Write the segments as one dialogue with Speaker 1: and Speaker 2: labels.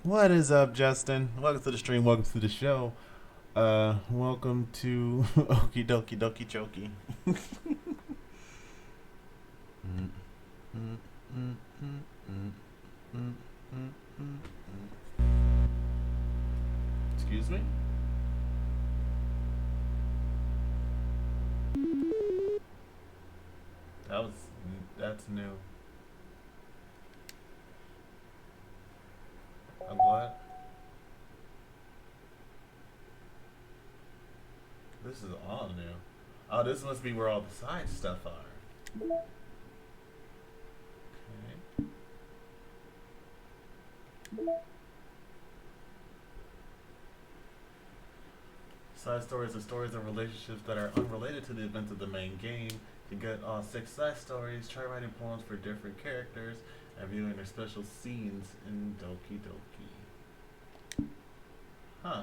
Speaker 1: What is up, Justin? Welcome to the stream. Welcome to the show. Welcome to Okie Doki Doki Choki. Excuse me? That's new. I'm glad. This is all new. Oh, this must be where all the side stuff are. Okay. Side stories are stories of relationships that are unrelated to the events of the main game. To get all 6 side stories, try writing poems for different characters and viewing their special scenes in Doki Doki. Huh.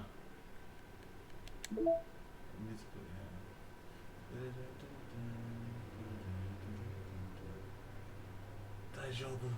Speaker 1: Daijoubu.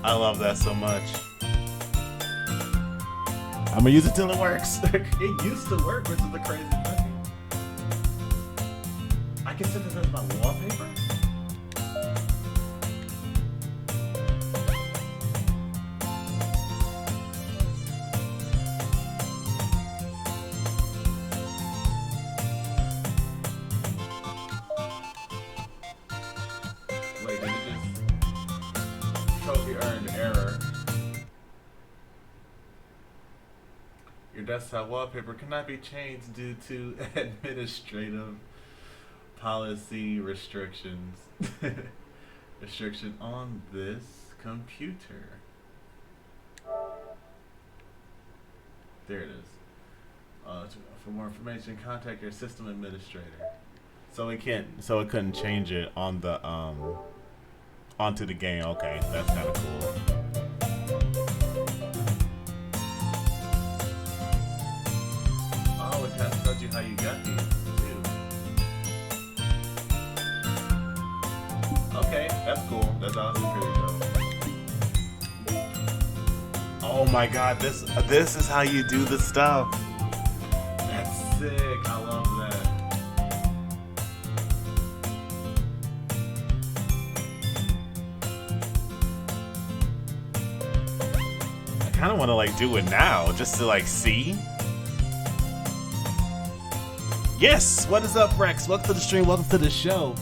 Speaker 1: I love that so much. I'm gonna use it till it works. It used to work, which is the crazy thing. I can set this as my wallpaper. Wait, did it just trophy earned error? Your desktop wallpaper cannot be changed due to administrative policy restrictions. Restriction on this computer. There it is. For more information, contact your system administrator. So it couldn't change it on the onto the game. Okay, that's kind of cool. Oh, it kind of tells you how you got these too. Okay, that's cool. That's awesome. Pretty dope. Oh my God, this is how you do the stuff. That's sick. I love that. I kind of want to like do it now just to like see. Yes, what is up, Rex? Welcome to the stream. Welcome to the show.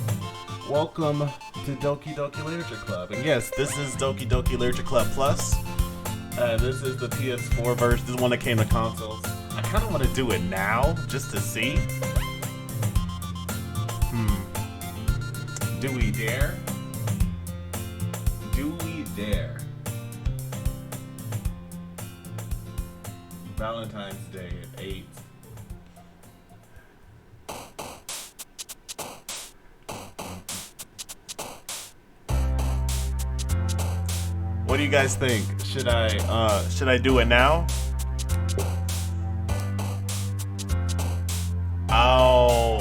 Speaker 1: Welcome to Doki Doki Literature Club. And yes, this is Doki Doki Literature Club Plus. This is the PS4 version. This is one that came to consoles. I kind of want to do it now just to see. Do we dare? Do we dare? Valentine's Day at 8. What do you guys think? Should I do it now? Oh,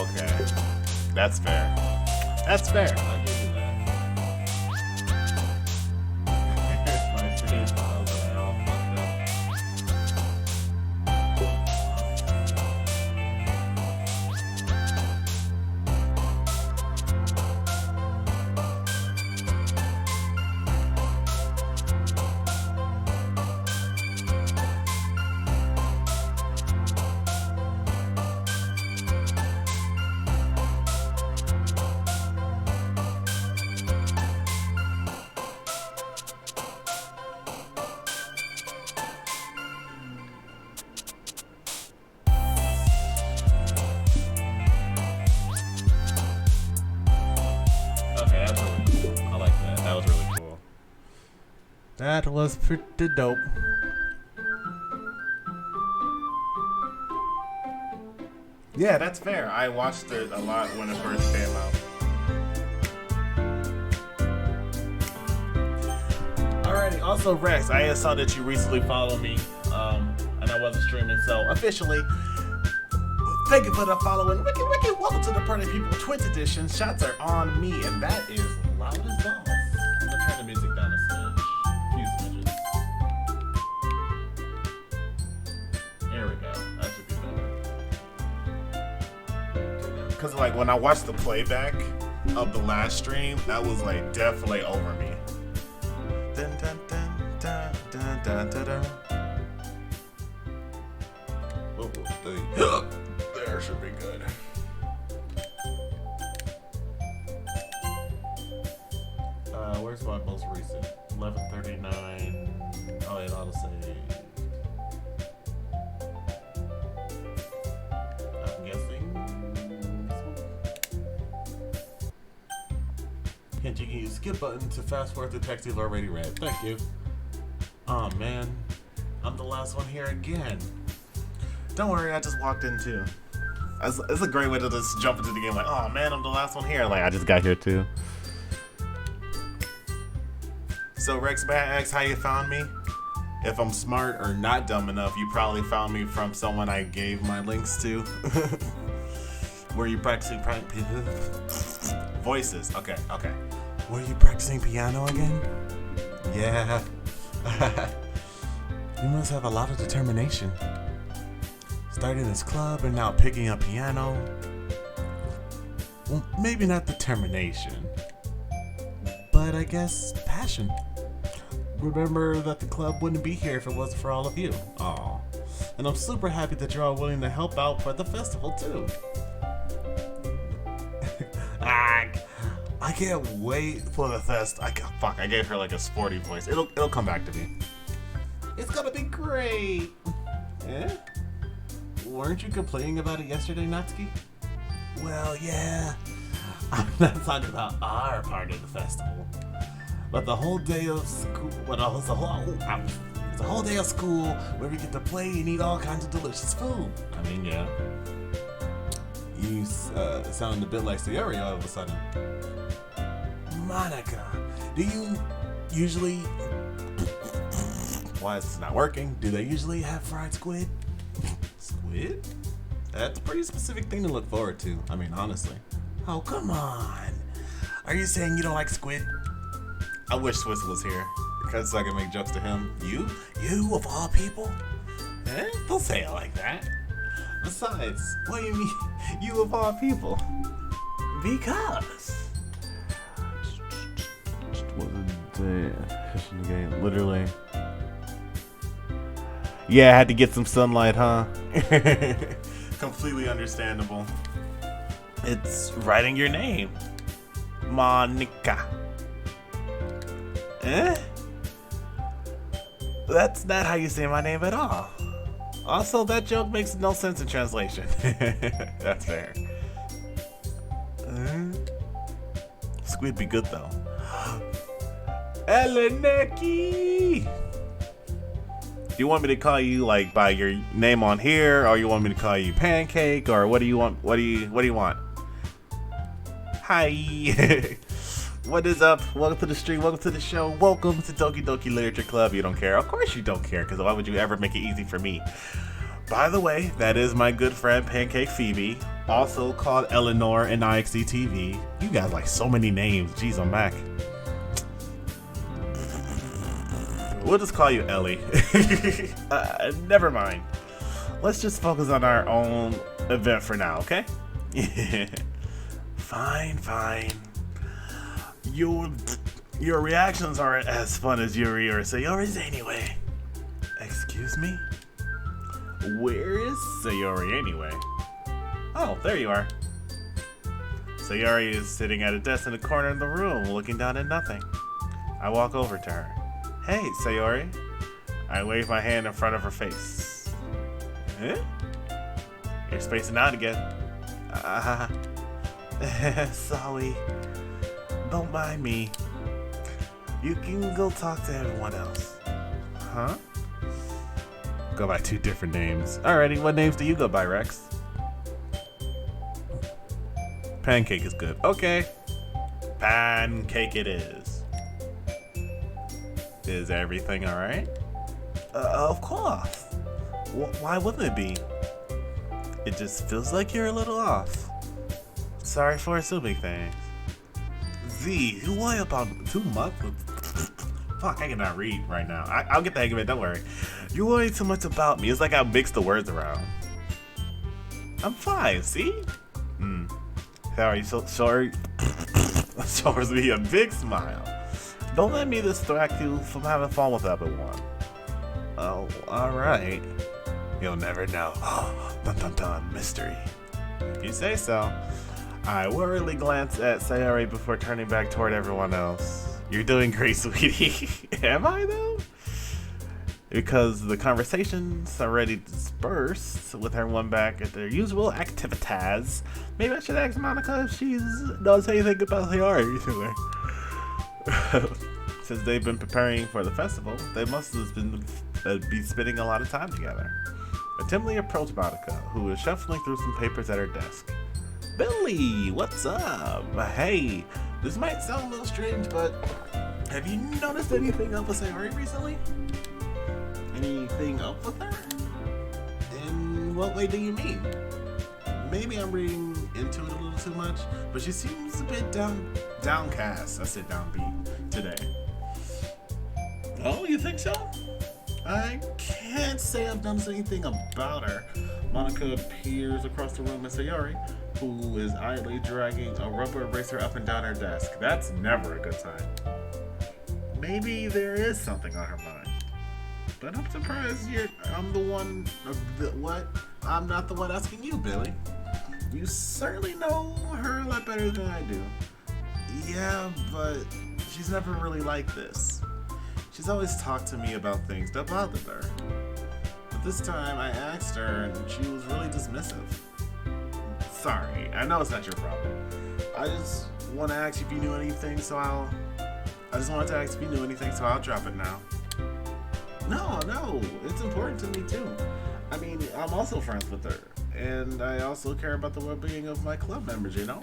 Speaker 1: okay. That's fair. That's fair. I'll give you that. My save files are all fucked That was pretty dope. Yeah, that's fair. I watched it a lot when it first came out. Alrighty, also Rex, I saw that you recently followed me, and I wasn't streaming, so officially, thank you for the following. Wiki, welcome to the Party People Twitch edition. Shots are on me, and that is loud as balls. I'm gonna turn the music down a smidge. Few smidges. There we go. That should be better. Because like when I watched the playback of the last stream, that was like definitely over me. Dun, dun, dun, dun, dun, dun, dun, dun. Oh, there should be good. Where's my most recent? 11:39. Oh, it ought to say. I'm guessing. Hint, you can use skip button to fast forward the text you've already read. Thank you. Oh man, I'm the last one here again. Don't worry, I just walked in too. It's a great way to just jump into the game like, oh man, I'm the last one here. Like, I just got here too. So Rex X, how you found me? If I'm smart or not dumb enough, you probably found me from someone I gave my links to. Were you practicing voices? Okay. Were you practicing piano again? Yeah. You must have a lot of determination. Starting this club and now picking up piano. Well, maybe not determination, but I guess passion. Remember that the club wouldn't be here if it wasn't for all of you. Aw. And I'm super happy that you're all willing to help out for the festival too. I can't wait for the fest. I gave her like a sporty voice. It'll come back to me. It's gonna be great. Eh? Weren't you complaining about it yesterday, Natsuki? Well, yeah. I'm not talking about our part of the festival, but the whole day of school. It's a whole day of school where we get to play and eat all kinds of delicious food. I mean, yeah. You sound a bit like Sayori all of a sudden. Monica, do you usually? Why is this not working? Do they usually have fried squid? Squid? That's a pretty specific thing to look forward to. I mean, honestly. Oh, come on. Are you saying you don't like squid? I wish Swiss was here, because I can make jokes to him. You of all people? Eh? Don't say it like that. Besides, what do you mean, you of all people? Because. Literally. Yeah, I had to get some sunlight, huh? Completely understandable. It's writing your name. Monica. Eh? That's not how you say my name at all. Also, that joke makes no sense in translation. That's fair. Squid be good though. Eleneki! Do you want me to call you like by your name on here, or you want me to call you Pancake, or what do you want? What do you want? Hi. What is up? Welcome to the stream. Welcome to the show. Welcome to Doki Doki Literature Club. You don't care? Of course you don't care, because why would you ever make it easy for me? By the way, that is my good friend Pancake Phoebe, also called Eleanor in IXD TV. You guys like so many names. Jeez, I'm back. We'll just call you Ellie. Never mind. Let's just focus on our own event for now, okay? Fine. Your reactions aren't as fun as Yuri or Sayori's anyway. Excuse me? Where is Sayori anyway? Oh, there you are. Sayori is sitting at a desk in the corner of the room, looking down at nothing. I walk over to her. Hey, Sayori. I wave my hand in front of her face. Eh? You're spacing out again. Sorry. Don't mind me. You can go talk to everyone else. Huh? Go by 2 different names. Alrighty, what names do you go by, Rex? Pancake is good. Okay. Pancake it is. Is everything alright? Of course. Why wouldn't it be? It just feels like you're a little off. Sorry for assuming things. Z, you worry about 2 months? Fuck, I cannot read right now. I'll get the hang of it, don't worry. You worry too much about me. It's like I mix the words around. I'm fine, see? Sorry, so sorry. Shows me a big smile. Don't let me distract you from having fun with everyone. Oh, alright. You'll never know. Dun dun dun, mystery. If you say so. I worriedly glance at Sayori before turning back toward everyone else. You're doing great, sweetie. Am I, though? Because the conversation's already dispersed with everyone back at their usual activities. Maybe I should ask Monica if she knows anything about Sayori recently. Since they've been preparing for the festival, they must have be spending a lot of time together. I timidly approached Monica, who was shuffling through some papers at her desk. Billy, what's up? Hey, this might sound a little strange, but have you noticed anything up with Sayori recently? Anything up with her? In what way do you mean? Maybe I'm reading into it a little too much, but she seems a bit downcast. I said downbeat today. Oh, you think so? I can't say I've noticed anything about her. Monica peers across the room at Sayori, who is idly dragging a rubber eraser up and down her desk. That's never a good sign. Maybe there is something on her mind. But I'm surprised I'm not the one asking you, Billy. You certainly know her a lot better than I do. Yeah, but she's never really like this. She's always talked to me about things that bothered her. But this time I asked her and she was really dismissive. Sorry, I know it's not your problem. I just want to ask if you knew anything, so I'll drop it now. No, it's important to me too. I mean, I'm also friends with her, and I also care about the well-being of my club members, you know?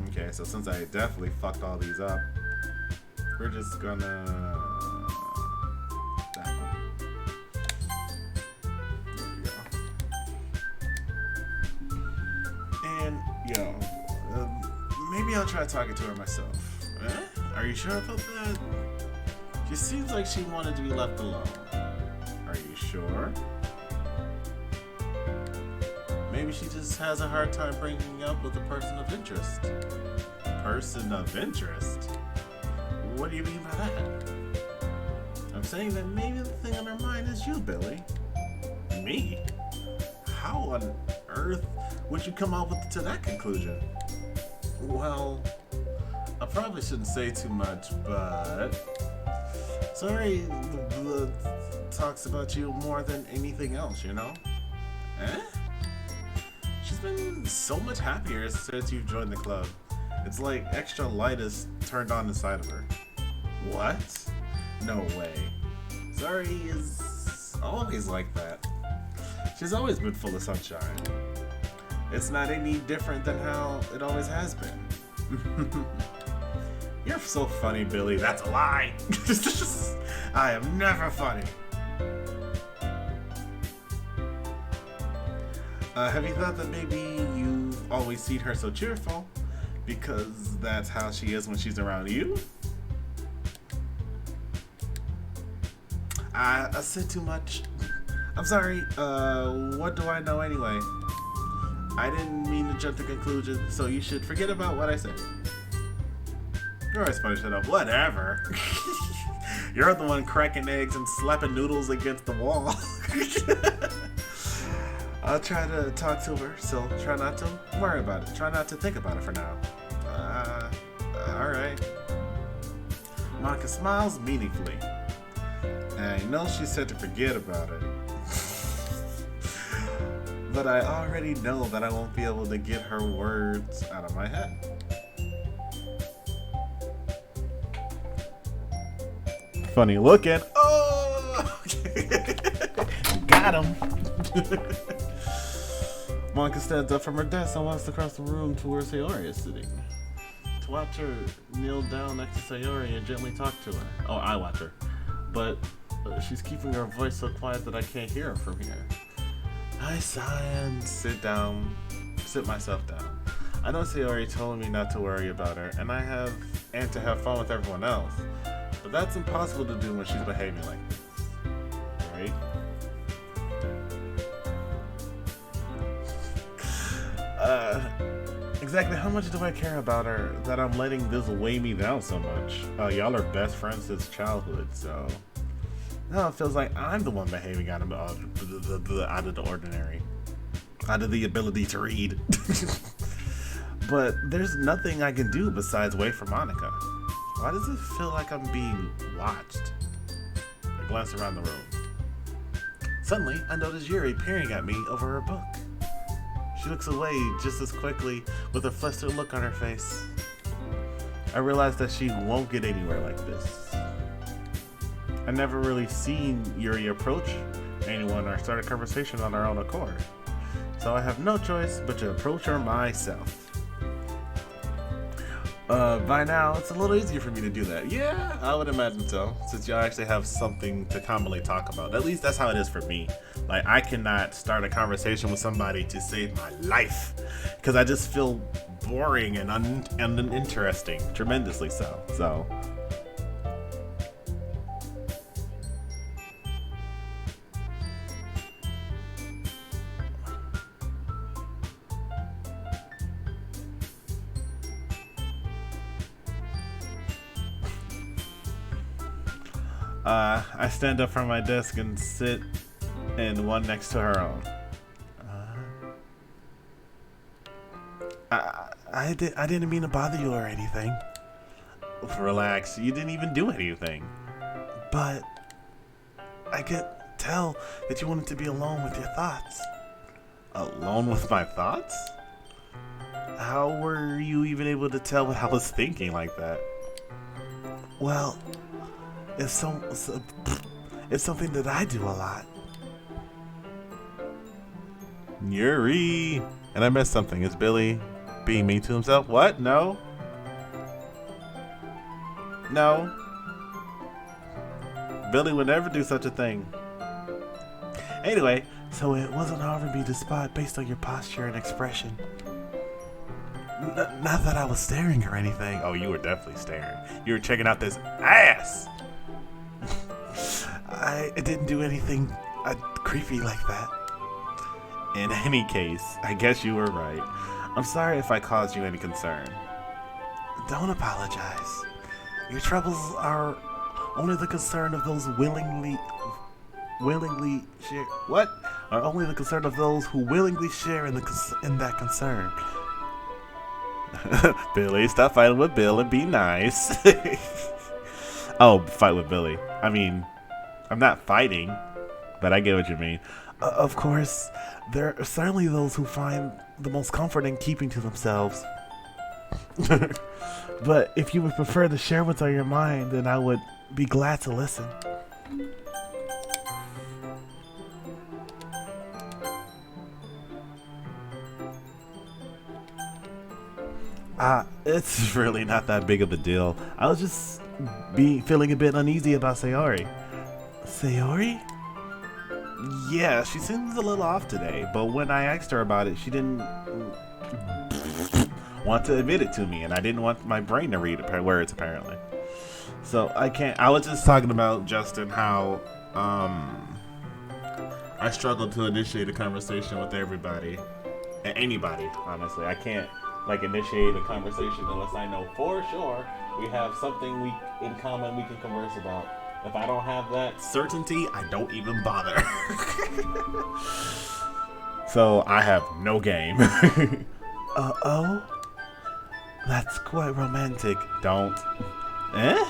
Speaker 1: Okay, so since I definitely fucked all these up, we're just gonna... that one. There we go. And, maybe I'll try talking to her myself. Are you sure about that? She seems like she wanted to be left alone. Are you sure? Maybe she just has a hard time breaking up with a person of interest. Person of interest? What do you mean by that? I'm saying that maybe the thing on her mind is you, Billy. Me? How on earth would you come up to that conclusion? Well, I probably shouldn't say too much, but... Sorry, talks about you more than anything else, you know? She's been so much happier since you've joined the club. It's like extra light is turned on inside of her. What? No way. Sorry is always like that. She's always been full of sunshine. It's not any different than how it always has been. You're so funny, Billy. That's a lie. I am never funny. Have you thought that maybe you've always seen her so cheerful because that's how she is when she's around you? I said too much. I'm sorry. What do I know anyway? I didn't mean to jump to conclusions, so you should forget about what I said. You're always funny, shut up. Whatever. You're the one cracking eggs and slapping noodles against the wall. I'll try to talk to her, so try not to worry about it. Try not to think about it for now. Alright. Monica smiles meaningfully. And I know she said to forget about it. But I already know that I won't be able to get her words out of my head. funny looking. Oh! Got him. Monica stands up from her desk and walks across the room to where Sayori is sitting. To watch her kneel down next to Sayori and gently talk to her. Oh, I watch her. But she's keeping her voice so quiet that I can't hear her from here. I sigh and sit myself down. I know Sayori told me not to worry about her, and to have fun with everyone else. But that's impossible to do when she's behaving like this. Right? Exactly how much do I care about her that I'm letting this weigh me down so much? Y'all are best friends since childhood, so... Now it feels like I'm the one behaving out of the ordinary. Out of the ability to read. But there's nothing I can do besides wait for Monica. Why does it feel like I'm being watched? I glance around the room. Suddenly, I notice Yuri peering at me over her book. She looks away just as quickly with a flustered look on her face. I realize that she won't get anywhere like this. I never really seen Yuri approach anyone or start a conversation on her own accord. So I have no choice but to approach her myself. By now, it's a little easier for me to do that. Yeah, I would imagine so, since y'all actually have something to commonly talk about. At least that's how it is for me. Like, I cannot start a conversation with somebody to save my life, because I just feel boring and uninteresting, tremendously so. I stand up from my desk and sit in one next to her own. I didn't mean to bother you or anything. Relax, you didn't even do anything. But I could tell that you wanted to be alone with your thoughts. Alone with my thoughts? How were you even able to tell what I was thinking like that? Well, it's something that I do a lot. Yuri! And I missed something. Is Billy being mean to himself? What? No? No. Billy would never do such a thing. Anyway, so it wasn't hard for me to spot based on your posture and expression. Not that I was staring or anything. Oh, you were definitely staring. You were checking out this ass! I didn't do anything creepy like that. In any case, I guess you were right. I'm sorry if I caused you any concern. Don't apologize. Your troubles are only the concern of those willingly share. What? Are only the concern of those who willingly share in that concern. Billy, stop fighting with Bill and be nice. Oh, fight with Billy. I mean, I'm not fighting, but I get what you mean. Of course, there are certainly those who find the most comfort in keeping to themselves. But if you would prefer to share what's on your mind, then I would be glad to listen. It's really not that big of a deal. I was just feeling a bit uneasy about Sayori. Sayori? Yeah, she seems a little off today, but when I asked her about it, she didn't want to admit it to me, and I didn't want my brain to read words, apparently. So I was just talking about, Justin, how I struggled to initiate a conversation with everybody, and anybody, honestly. I can't initiate a conversation unless I know for sure we have something in common we can converse about. If I don't have that certainty, I don't even bother. So I have no game. Oh? That's quite romantic. Don't. Eh?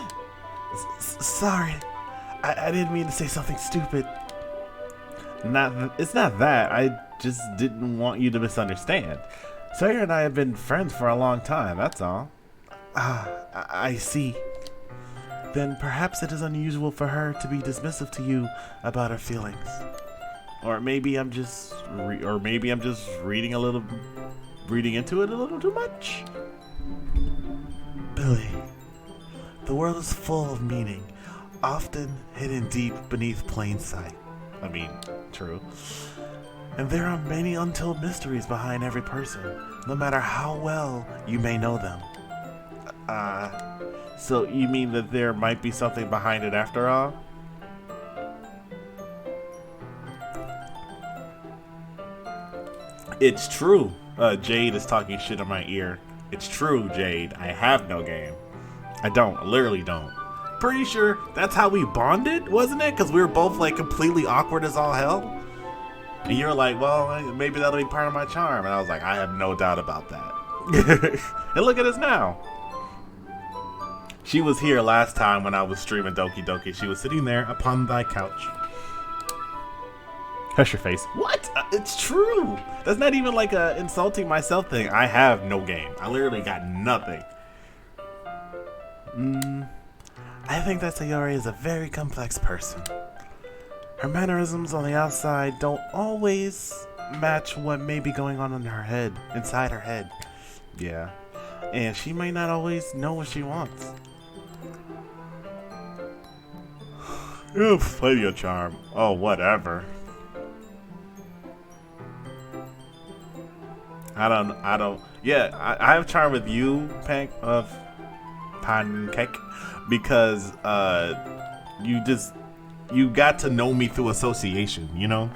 Speaker 1: Sorry. I didn't mean to say something stupid. It's not that. I just didn't want you to misunderstand. Sawyer and I have been friends for a long time, that's all. I see. then perhaps it is unusual for her to be dismissive to you about her feelings. Or maybe I'm just reading into it a little too much. Billy, the world is full of meaning, often hidden deep beneath plain sight. I mean, true. And there are many untold mysteries behind every person, no matter how well you may know them. So you mean that there might be something behind it after all? It's true. Jade is talking shit in my ear. It's true, Jade. I have no game. I literally don't. Pretty sure that's how we bonded, wasn't it? Because we were both like completely awkward as all hell. And you were like, well, maybe that'll be part of my charm. And I was like, I have no doubt about that. And look at us now. She was here last time when I was streaming Doki Doki. She was sitting there upon thy couch. Hush your face. What? It's true. That's not even like a insulting myself thing. I have no game. I literally got nothing. I think that Sayori is a very complex person. Her mannerisms on the outside don't always match what may be going on in her head, inside her head. Yeah. And she might not always know what she wants. You play your charm. Oh, whatever. I don't. Yeah, I have charm with you, Pancake, because you got to know me through association, you know?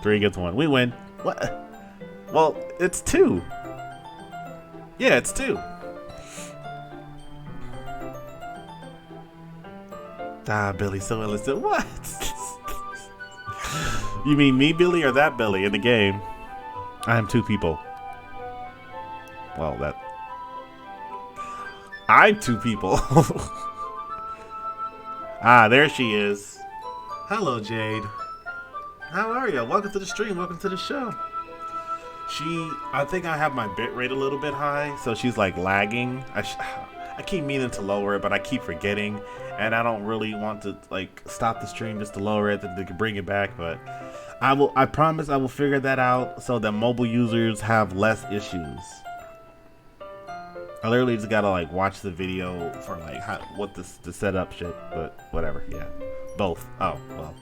Speaker 1: 3 against 1. We win. What? Well, it's 2. Yeah, it's 2. Billy, so illicit. What? You mean me, Billy, or that Billy in the game? I am 2 people. Well, I'm 2 people. There she is. Hello, Jade. How are you? Welcome to the stream. Welcome to the show. I think I have my bit rate a little bit high, so she's like lagging. I keep meaning to lower it, but I keep forgetting, and I don't really want to like stop the stream just to lower it, to bring it back. But I promise I will figure that out so that mobile users have less issues. I literally just gotta like watch the video for like what the setup shit, but whatever. Yeah, both. Oh well.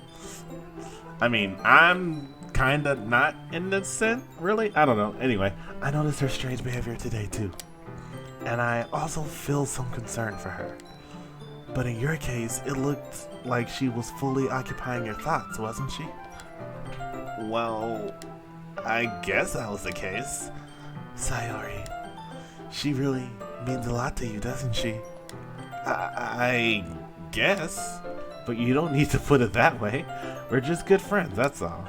Speaker 1: I mean, I'm kinda not innocent, really. I don't know. Anyway, I noticed her strange behavior today too, and I also feel some concern for her. But in your case, it looked like she was fully occupying your thoughts, wasn't she? Well, I guess that was the case. Sayori, she really means a lot to you, doesn't she? I guess. But you don't need to put it that way. We're just good friends, that's all.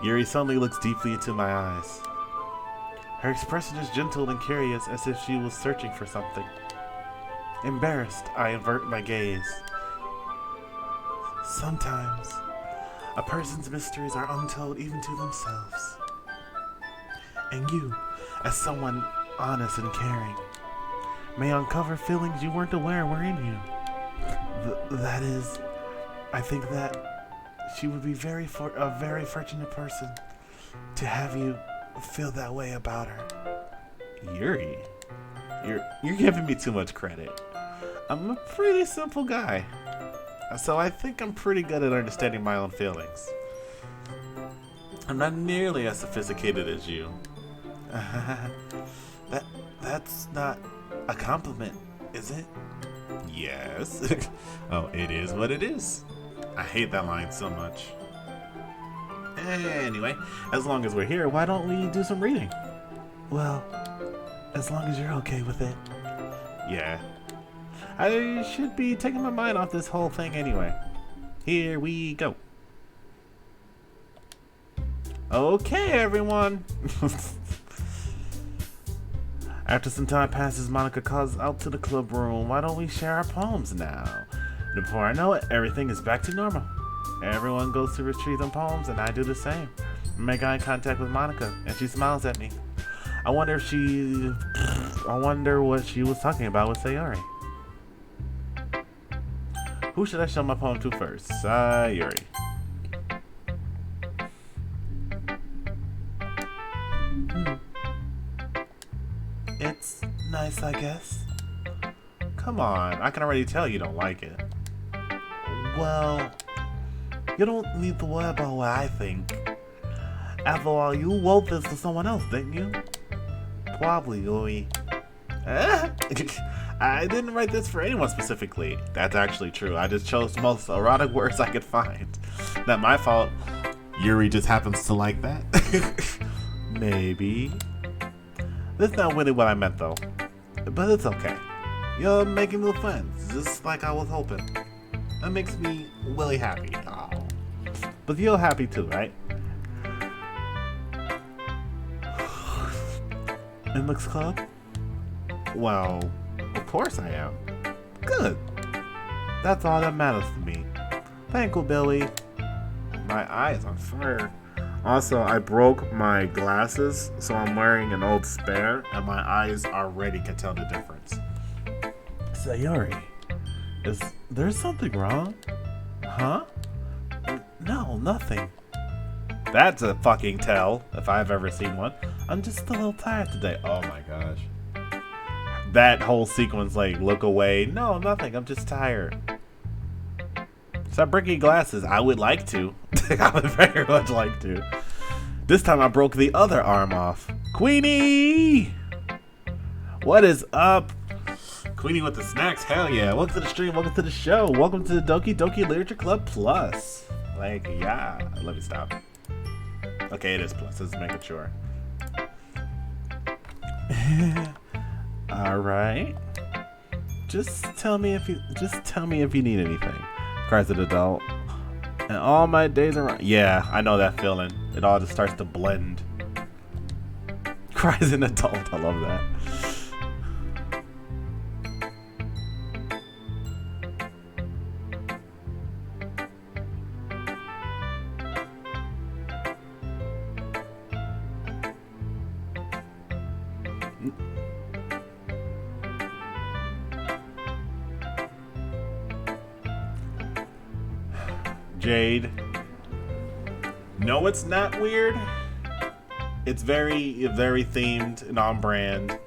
Speaker 1: Yuri suddenly looks deeply into my eyes. Her expression is gentle and curious, as if she was searching for something. Embarrassed, I avert my gaze. Sometimes, a person's mysteries are untold even to themselves. And you, as someone honest and caring, may uncover feelings you weren't aware were in you. That is, I think that she would be a very fortunate person to have you feel that way about her. Yuri, you're giving me too much credit. I'm a pretty simple guy, so I think I'm pretty good at understanding my own feelings. I'm not nearly as sophisticated as you. That's not a compliment, is it? Yes. Oh, it is what it is. I hate that line so much. Anyway, as long as we're here, why don't we do some reading? Well, as long as you're okay with it. Yeah. I should be taking my mind off this whole thing anyway. Here we go. Okay, everyone. After some time passes, Monica calls out to the club room. Why don't we share our poems now? And before I know it, everything is back to normal. Everyone goes to retrieve them poems, and I do the same. I make eye contact with Monica, and she smiles at me. I wonder if she... I wonder what she was talking about with Sayori. Who should I show my poem to first? Sayori. It's nice, I guess. Come on, I can already tell you don't like it. Well, you don't need to worry about what I think. After all, you wrote this to someone else, didn't you? Probably, Yuri. I didn't write this for anyone specifically. That's actually true. I just chose the most erotic words I could find. Not my fault. Yuri just happens to like that. Maybe. That's not really what I meant, though. But it's okay. You're making new friends, just like I was hoping. That makes me really happy. Oh. But you're happy too, right? In Mix Club? Well, of course I am. Good. That's all that matters to me. Thank you, Billy. My eye's on fire. Also, I broke my glasses, so I'm wearing an old spare, and my eyes already can tell the difference. Sayori, is there something wrong? Huh? No, nothing. That's a fucking tell, if I've ever seen one. I'm just a little tired today. Oh my gosh. That whole sequence, like, look away. No, nothing. I'm just tired. Stop breaking glasses. I would like to. I would very much like to. This time I broke the other arm off. Queenie! What is up? Queenie with the snacks. Hell yeah. Welcome to the stream. Welcome to the show. Welcome to the Doki Doki Literature Club Plus. Like, yeah. Let me stop. Okay, it is Plus. Let's make it sure. Alright. Just tell me if you need anything. Cries an adult. And all my days are... Yeah, I know that feeling. It all just starts to blend. Cries an adult. I love that. Jade. No, it's not weird. It's very themed and on brand.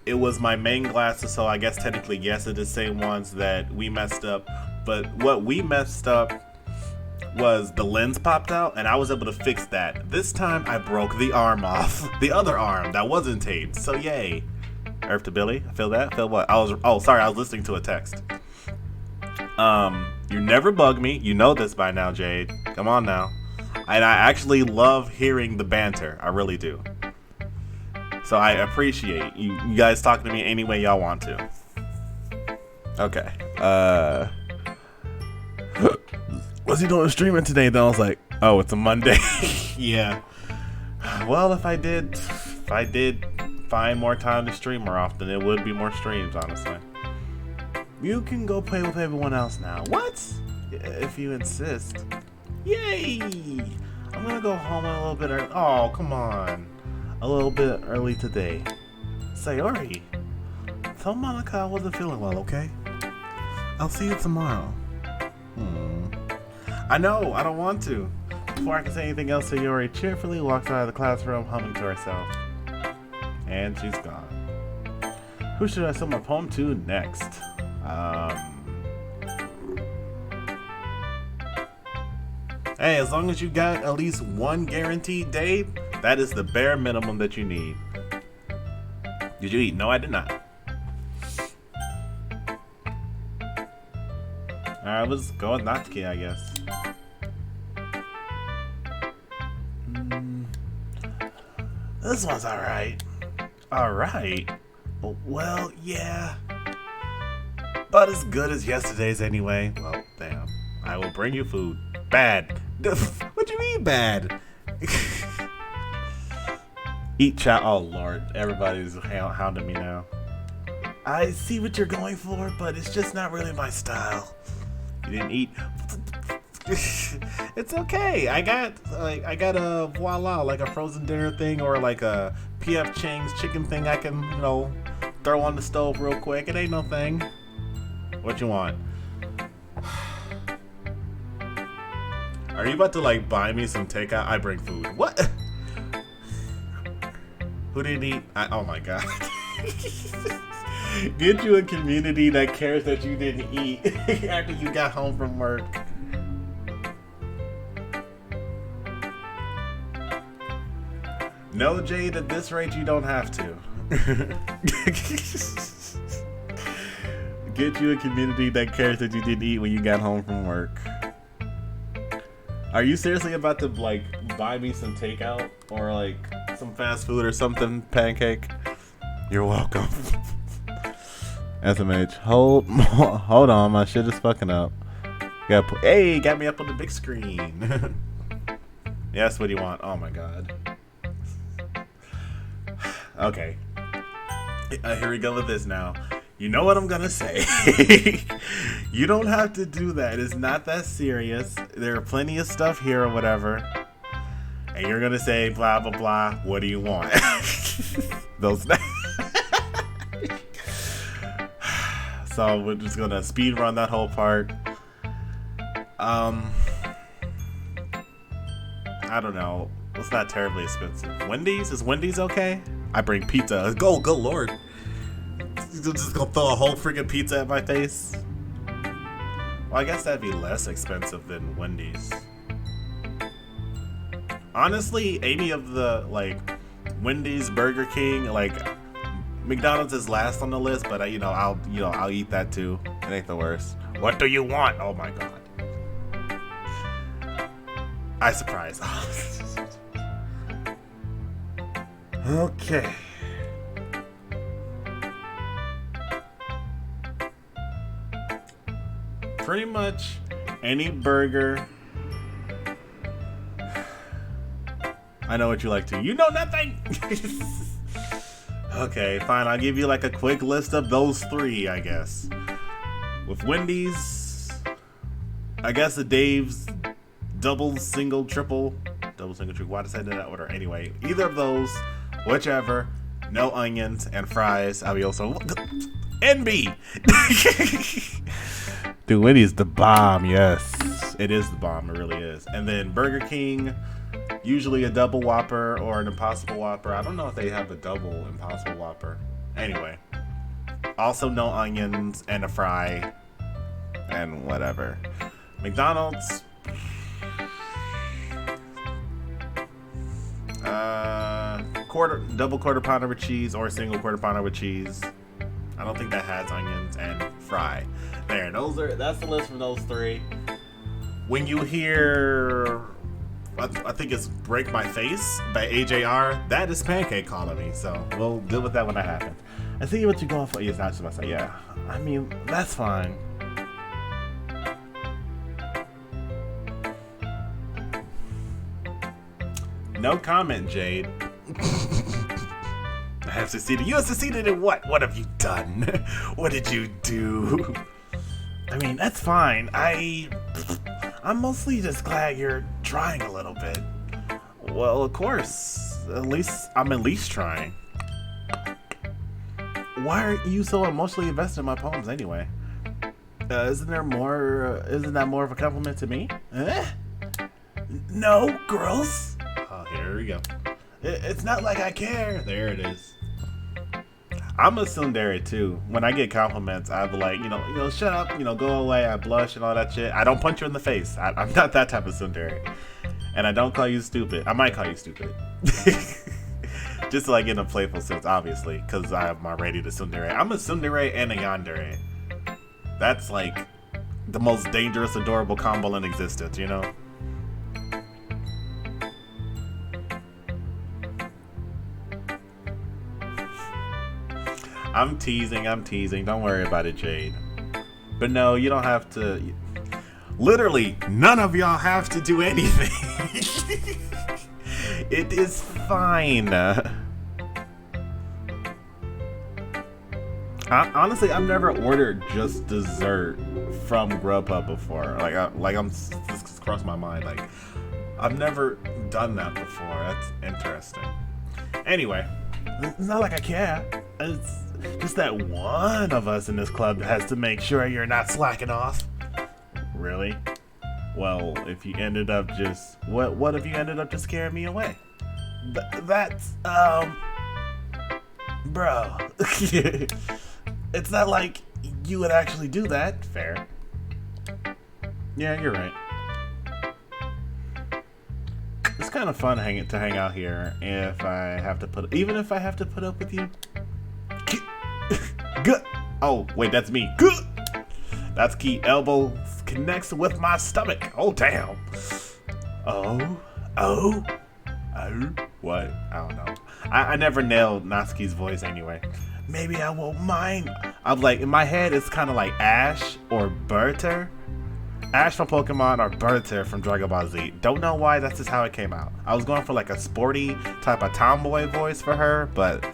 Speaker 1: It was my main glasses, so I guess technically yes, it is the same ones that we messed up. But what we messed up was the lens popped out, and I was able to fix that. This time I broke the arm off, the other arm that wasn't taped. So yay. Earth to Billy. I feel that. Feel what? I was listening to a text. You never bug me. You know this by now, Jade. Come on now. And I actually love hearing the banter. I really do. So I appreciate you guys talking to me any way y'all want to. Okay. What's he doing streaming today? Then I was like, oh, it's a Monday. Yeah. Well, if I did find more time to stream more often, it would be more streams, honestly. You can go play with everyone else now. What? If you insist. Yay! I'm gonna go home a little bit early. Oh, come on. A little bit early today. Sayori, tell Monica I wasn't feeling well, okay? I'll see you tomorrow. I know, I don't want to. Before I can say anything else, Sayori cheerfully walks out of the classroom, humming to herself. And she's gone. Who should I send my poem to next? Hey, as long as you got at least one guaranteed day, that is the bare minimum that you need. Did you eat? No, I did not. Alright, let's go with Natsuki, I guess. This one's alright. Alright? Well, yeah. But as good as yesterday's anyway. Well, damn. I will bring you food. Bad. What do you mean bad? Eat chow. Oh lord, everybody's hounding me now. I see what you're going for, but it's just not really my style. You didn't eat. It's okay. I got a voila, like a frozen dinner thing or like a PF Chang's chicken thing I can, you know, throw on the stove real quick. It ain't no thing. What you want? Are you about to like buy me some takeout? I bring food. What? Who didn't eat? Oh my god. Get you a community that cares that you didn't eat after you got home from work. No, Jade, at this rate you don't have to. Get you a community that cares that you didn't eat when you got home from work. Are you seriously about to like buy me some takeout or like some fast food or something, Pancake? You're welcome. SMH, hold on, my shit is fucking up. Hey, got me up on the big screen. Yes, what do you want? Oh my god. Okay. Here we go with this now. You know what I'm gonna say. You don't have to do that. It's not that serious. There are plenty of stuff here or whatever. And you're gonna say blah blah blah. What do you want? Those. So we're just gonna speed run that whole part. I don't know. It's not terribly expensive. Wendy's? Is Wendy's okay? I bring pizza. Good lord. Just gonna throw a whole freaking pizza at my face? Well, I guess that'd be less expensive than Wendy's. Honestly, any of the, like, Wendy's, Burger King, like, McDonald's is last on the list, but I'll eat that too. It ain't the worst. What do you want? Oh my god. I surprise. Okay. Pretty much any burger. I know what you like to. You know nothing! Okay, fine. I'll give you like a quick list of those three, I guess. With Wendy's, I guess the Dave's double, single, triple. Why did I say that order? Anyway, either of those, whichever. No onions and fries. I'll be also NB. Dude, Wendy's the bomb. Yes, it is the bomb. It really is. And then Burger King, usually a double Whopper or an Impossible Whopper. I don't know if they have a double Impossible Whopper. Anyway, also no onions and a fry and whatever. McDonald's, double quarter pounder with cheese or single quarter pounder with cheese. I don't think that has onions and fry. There, that's the list from those three. When you hear, I think it's "Break My Face" by AJR, that is Pancake calling me, so we'll deal with that when that happens. I see what you're going for. It's not just myself. Yeah, I mean, that's fine. No comment, Jade. I have succeeded. You have succeeded in what? What have you done? What did you do? I mean, that's fine. I'm mostly just glad you're trying a little bit. Well, of course. I'm at least trying. Why are you so emotionally invested in my poems anyway? Isn't that more of a compliment to me? No, girls. Oh, here we go. It's not like I care. There it is. I'm a tsundere too. When I get compliments, I'm like, you know, shut up, go away. I blush and all that shit. I don't punch you in the face. I'm not that type of tsundere. And I don't call you stupid. I might call you stupid. Just like in a playful sense, obviously, because I have my ready to tsundere. I'm a tsundere and a yandere. That's like the most dangerous, adorable combo in existence, you know? I'm teasing. Don't worry about it, Jade. But no, you don't have to. Literally, none of y'all have to do anything. It is fine. Honestly, I've never ordered just dessert from Grubhub before. I'm just crossed my mind. Like, I've never done that before. That's interesting. Anyway, it's not like I care. It's just that one of us in this club has to make sure you're not slacking off. Really? Well, if you ended up just... What if you ended up just scaring me away? That's, bro. It's not like you would actually do that. Fair. Yeah, you're right. It's kind of fun to hang out here if I have to even if I have to put up with you. Good. Oh, wait, that's me. Good. That's key. Elbow connects with my stomach. Oh, damn. Oh. What? I don't know. I never nailed Natsuki's voice anyway. Maybe I won't mind. I'm like, in my head, it's kind of like Ash or Berter. Ash from Pokemon or Berter from Dragon Ball Z. Don't know why, that's just how it came out. I was going for like a sporty type of tomboy voice for her, but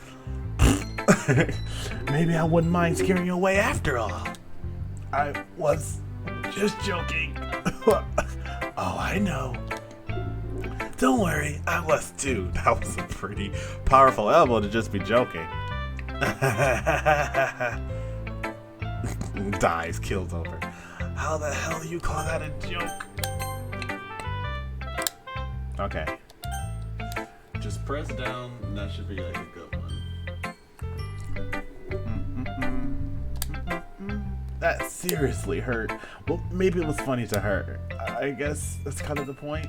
Speaker 1: maybe I wouldn't mind scaring you away after all. I was just joking. Oh, I know. Don't worry, I was too. That was a pretty powerful elbow to just be joking. Dies, kills over. How the hell do you call that a joke? Okay. Just press down, and that should be like a good one. That seriously hurt. Well, maybe it was funny to her. I guess that's kind of the point.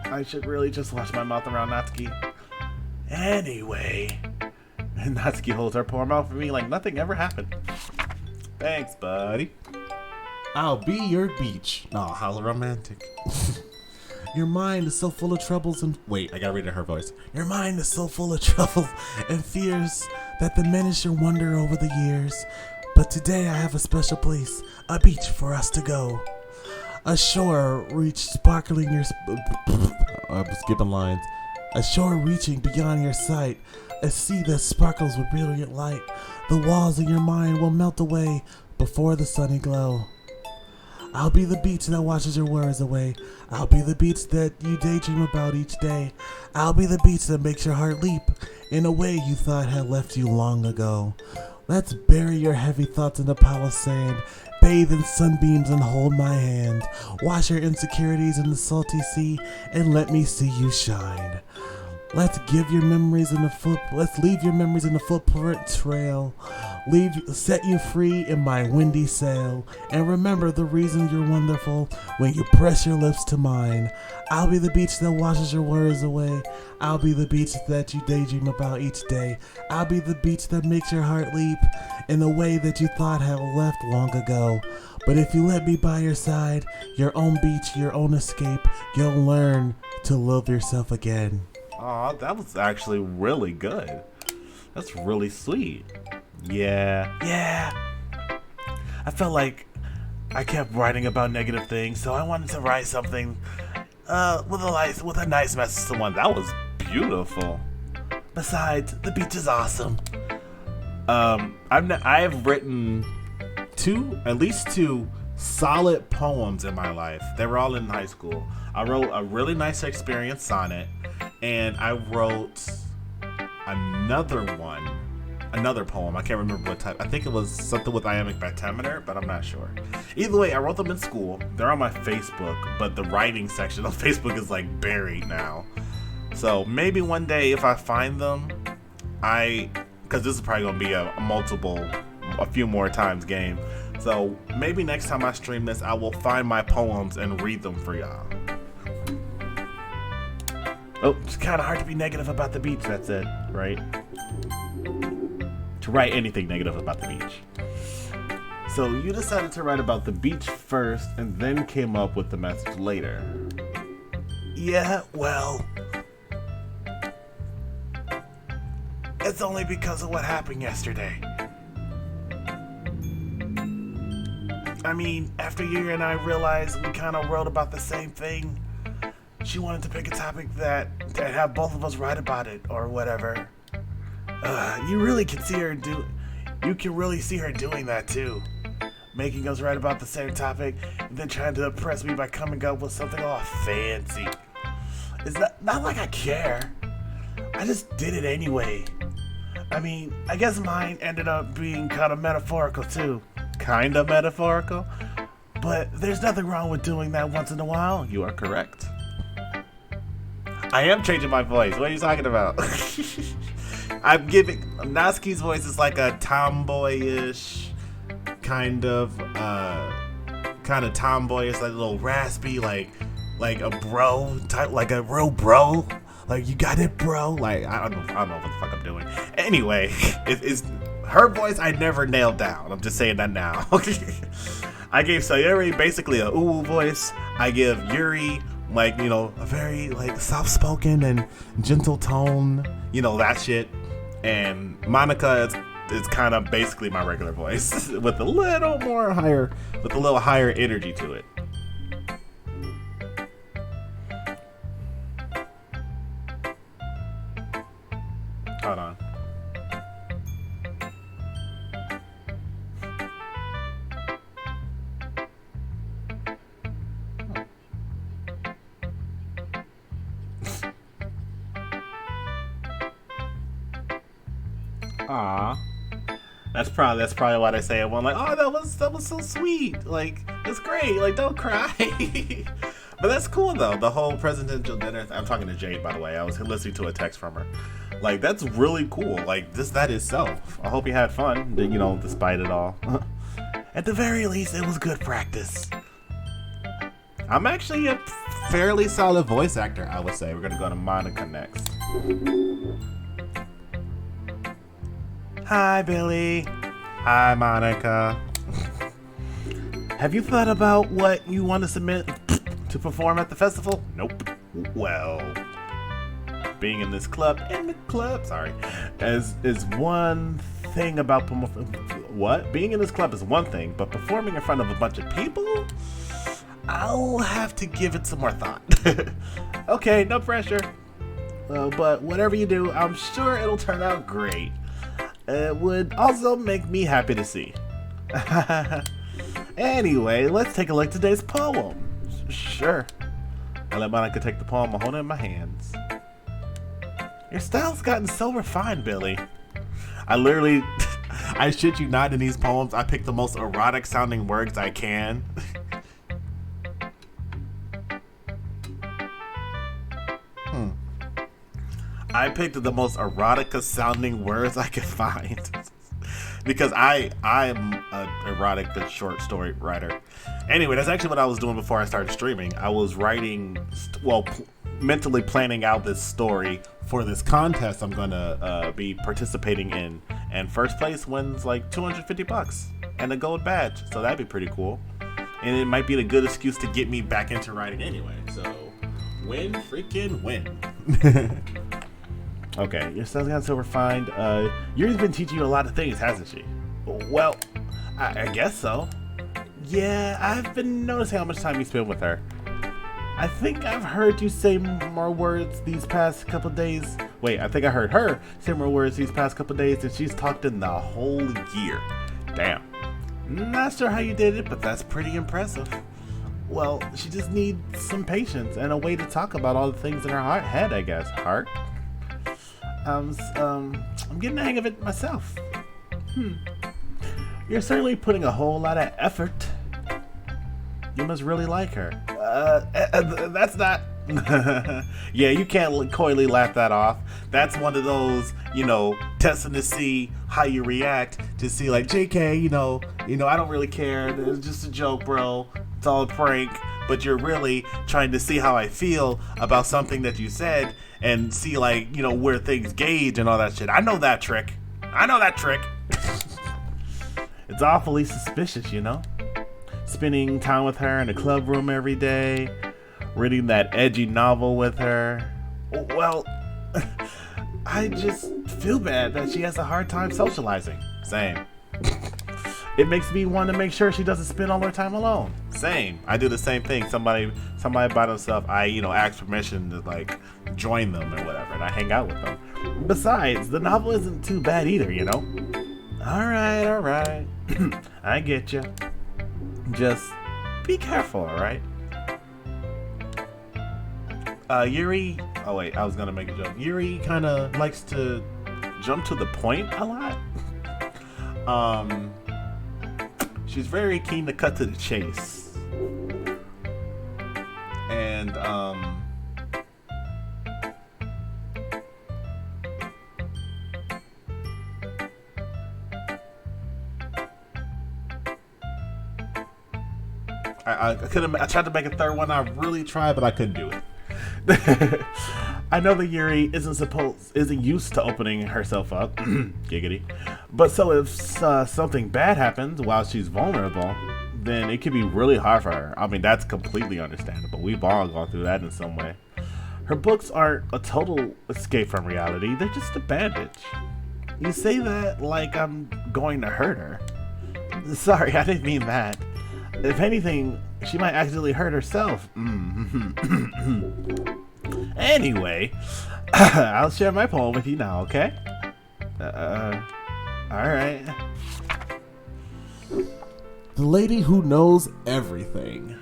Speaker 1: I should really just wash my mouth around Natsuki. Anyway. And Natsuki holds her poor mouth for me like nothing ever happened. Thanks, buddy. I'll be your beach. Oh, how romantic. Your mind is so full of troubles and... Wait, I gotta read it in her voice. Your mind is so full of troubles and fears that diminish your wonder over the years. But today I have a special place, a beach for us to go. A shore reach sparkling your... I'm skipping lines. A shore reaching beyond your sight. A sea that sparkles with brilliant light. The walls in your mind will melt away before the sunny glow. I'll be the beach that washes your worries away. I'll be the beach that you daydream about each day. I'll be the beach that makes your heart leap in a way you thought had left you long ago. Let's bury your heavy thoughts in a pile of sand. Bathe in sunbeams and hold my hand. Wash your insecurities in the salty sea and let me see you shine. Let's leave your memories in the footprint trail. Set you free in my windy sail. And remember the reason you're wonderful when you press your lips to mine. I'll be the beach that washes your worries away. I'll be the beach that you daydream about each day. I'll be the beach that makes your heart leap in a way that you thought had left long ago. But if you let me by your side, your own beach, your own escape, you'll learn to love yourself again. Aw, that was actually really good. That's really sweet. Yeah. I felt like I kept writing about negative things, so I wanted to write something with a nice message to someone. That was beautiful. Besides, the beach is awesome. I've written at least two solid poems in my life. They were all in high school. I wrote a really nice experience sonnet, and I wrote another poem. I can't remember what type. I think it was something with iambic pentameter, but I'm not sure. Either way, I wrote them in school. They're on my Facebook, but the writing section on Facebook is like buried now. So maybe one day if I find them, because this is probably gonna be a few more times game. So maybe next time I stream this, I will find my poems and read them for y'all. Oh, it's kind of hard to be negative about the beach, that's it, right? To write anything negative about the beach. So you decided to write about the beach first and then came up with the message later. Yeah, well, it's only because of what happened yesterday. I mean, after you and I realized we kind of wrote about the same thing, she wanted to pick a topic that have both of us write about it or whatever. You can really see her doing that too. making us write about the same topic, and then trying to impress me by coming up with something all fancy. It's not like I care. I just did it anyway. I mean, I guess mine ended up being kind of metaphorical too. Kind of metaphorical? But there's nothing wrong with doing that once in a while. You are correct. I am changing my voice. What are you talking about? I'm giving... Natsuki's voice is like a tomboyish, kind of tomboyish, like a little raspy, like a bro type, like a real bro. Like, you got it, bro? Like, I don't know what the fuck I'm doing. Anyway, it's her voice I never nailed down. I'm just saying that now. I gave Sayuri basically a ooh voice. I give Yuri, like, you know, a very, like, soft-spoken and gentle tone. You know, that shit. And Monica is kind of basically my regular voice with a little higher energy to it. Hold on. Aw. That's probably why they say it. One like, oh, that was so sweet. Like, it's great. Like, don't cry. But that's cool though. The whole presidential dinner. I'm talking to Jade, by the way. I was listening to a text from her. Like, that's really cool. Like, that itself. I hope you had fun, you know, despite it all. At the very least, it was good practice. I'm actually a fairly solid voice actor, I would say. We're gonna go to Monica next. Hi, Billy. Hi, Monica. Have you thought about what you want to submit to perform at the festival? Nope. Well, being in this club, is one thing about what? Being in this club is one thing, but performing in front of a bunch of people, I'll have to give it some more thought. Okay, no pressure. But whatever you do, I'm sure it'll turn out great. It would also make me happy to see. Anyway, let's take a look at today's poem. Sure. I let Monica take the poem, I hold it in my hands. Your style's gotten so refined, Billy. I literally, I shit you not, in these poems, I pick the most erotic sounding words I can. I picked the most erotica sounding words I could find. Because I'm an erotic short story writer. Anyway, that's actually what I was doing before I started streaming. I was writing, mentally planning out this story for this contest I'm gonna be participating in. And first place wins like $250 and a gold badge. So that'd be pretty cool. And it might be a good excuse to get me back into writing anyway. So, win freaking win. Okay, your style's gotten so refined. Yuri's been teaching you a lot of things, hasn't she? Well, I guess so. Yeah, I've been noticing how much time you spend with her. I think I've heard you say more words these past couple days. Wait, I think I heard her say more words these past couple days than she's talked in the whole year. Damn. Not sure how you did it, but that's pretty impressive. Well, she just needs some patience and a way to talk about all the things in her head, I guess. Heart? I'm getting the hang of it myself. You're certainly putting a whole lot of effort. You must really like her. That's not... Yeah, you can't coyly laugh that off. That's one of those, you know, testing to see how you react, to see like, JK, you know, I don't really care. It's just a joke, bro. It's all a prank. But you're really trying to see how I feel about something that you said and see, like, you know, where things gauge and all that shit. I know that trick. It's awfully suspicious, you know? Spending time with her in a club room every day, reading that edgy novel with her. Well, I just feel bad that she has a hard time socializing. Same. It makes me want to make sure she doesn't spend all her time alone. Same. I do the same thing. Somebody by themselves, I, you know, ask permission to, like, join them or whatever, and I hang out with them. Besides, the novel isn't too bad either, you know? Alright. I get you. Just be careful, alright? Yuri, oh wait, I was gonna make a joke. Yuri kind of likes to jump to the point a lot. She's very keen to cut to the chase. And, I tried to make a third one. I really tried, but I couldn't do it. I know that Yuri isn't used to opening herself up, giggity. But so if something bad happens while she's vulnerable, then it can be really hard for her. I mean, that's completely understandable. We've all gone through that in some way. Her books aren't a total escape from reality. They're just a bandage. You say that like I'm going to hurt her. Sorry, I didn't mean that. If anything, she might accidentally hurt herself. Anyway, I'll share my poem with you now, okay? Alright.
Speaker 2: The lady who knows everything.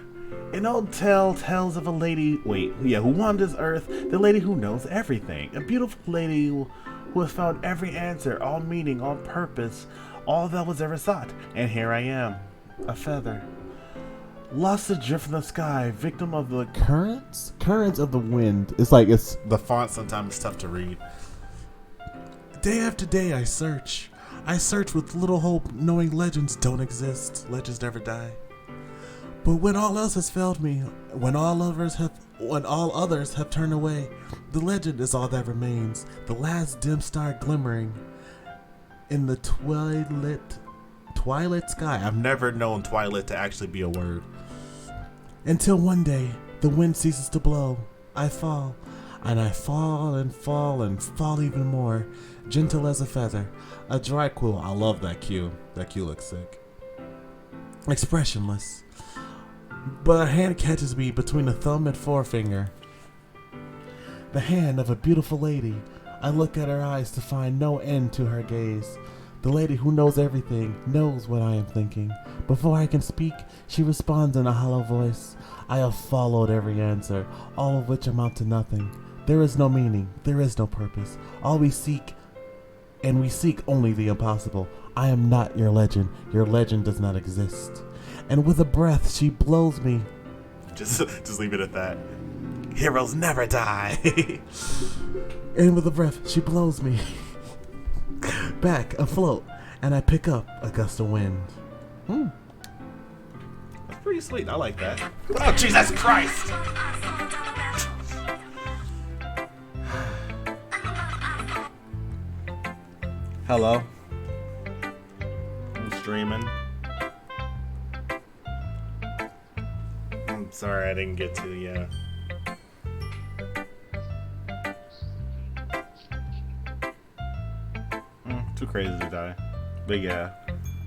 Speaker 1: An old tale tells of a lady, who wanders Earth, the lady who knows everything. A beautiful lady who has found every answer, all meaning, all purpose, all that was ever sought. And here I am, a feather. Lost adrift in the sky, victim of the
Speaker 2: Currents of the wind. It's
Speaker 1: the font sometimes is tough to read.
Speaker 2: Day after day I search with little hope, knowing legends don't exist.
Speaker 1: Legends never die.
Speaker 2: But when all else has failed me, when all others have turned away, the legend is all that remains. The last dim star glimmering in the twilight sky.
Speaker 1: I've never known twilight to actually be a word.
Speaker 2: Until one day, the wind ceases to blow. I fall, and I fall and fall and fall even more, gentle as a feather. A dry quill. I love that cue. That cue looks sick. Expressionless. But a hand catches me between the thumb and forefinger. The hand of a beautiful lady. I look at her eyes to find no end to her gaze. The lady who knows everything knows what I am thinking. Before I can speak, she responds in a hollow voice. I have followed every answer, all of which amount to nothing. There is no meaning, there is no purpose. All we seek, and we seek only the impossible. I am not your legend. Your legend does not exist. And with a breath, she blows me.
Speaker 1: Just leave it at that. Heroes never die.
Speaker 2: And with a breath, she blows me back afloat, and I pick up a gust of wind.
Speaker 1: That's pretty sweet. I like that. Oh, Jesus Christ! Hello. I'm streaming. I'm sorry I didn't get to, yeah. Too crazy to die. But yeah,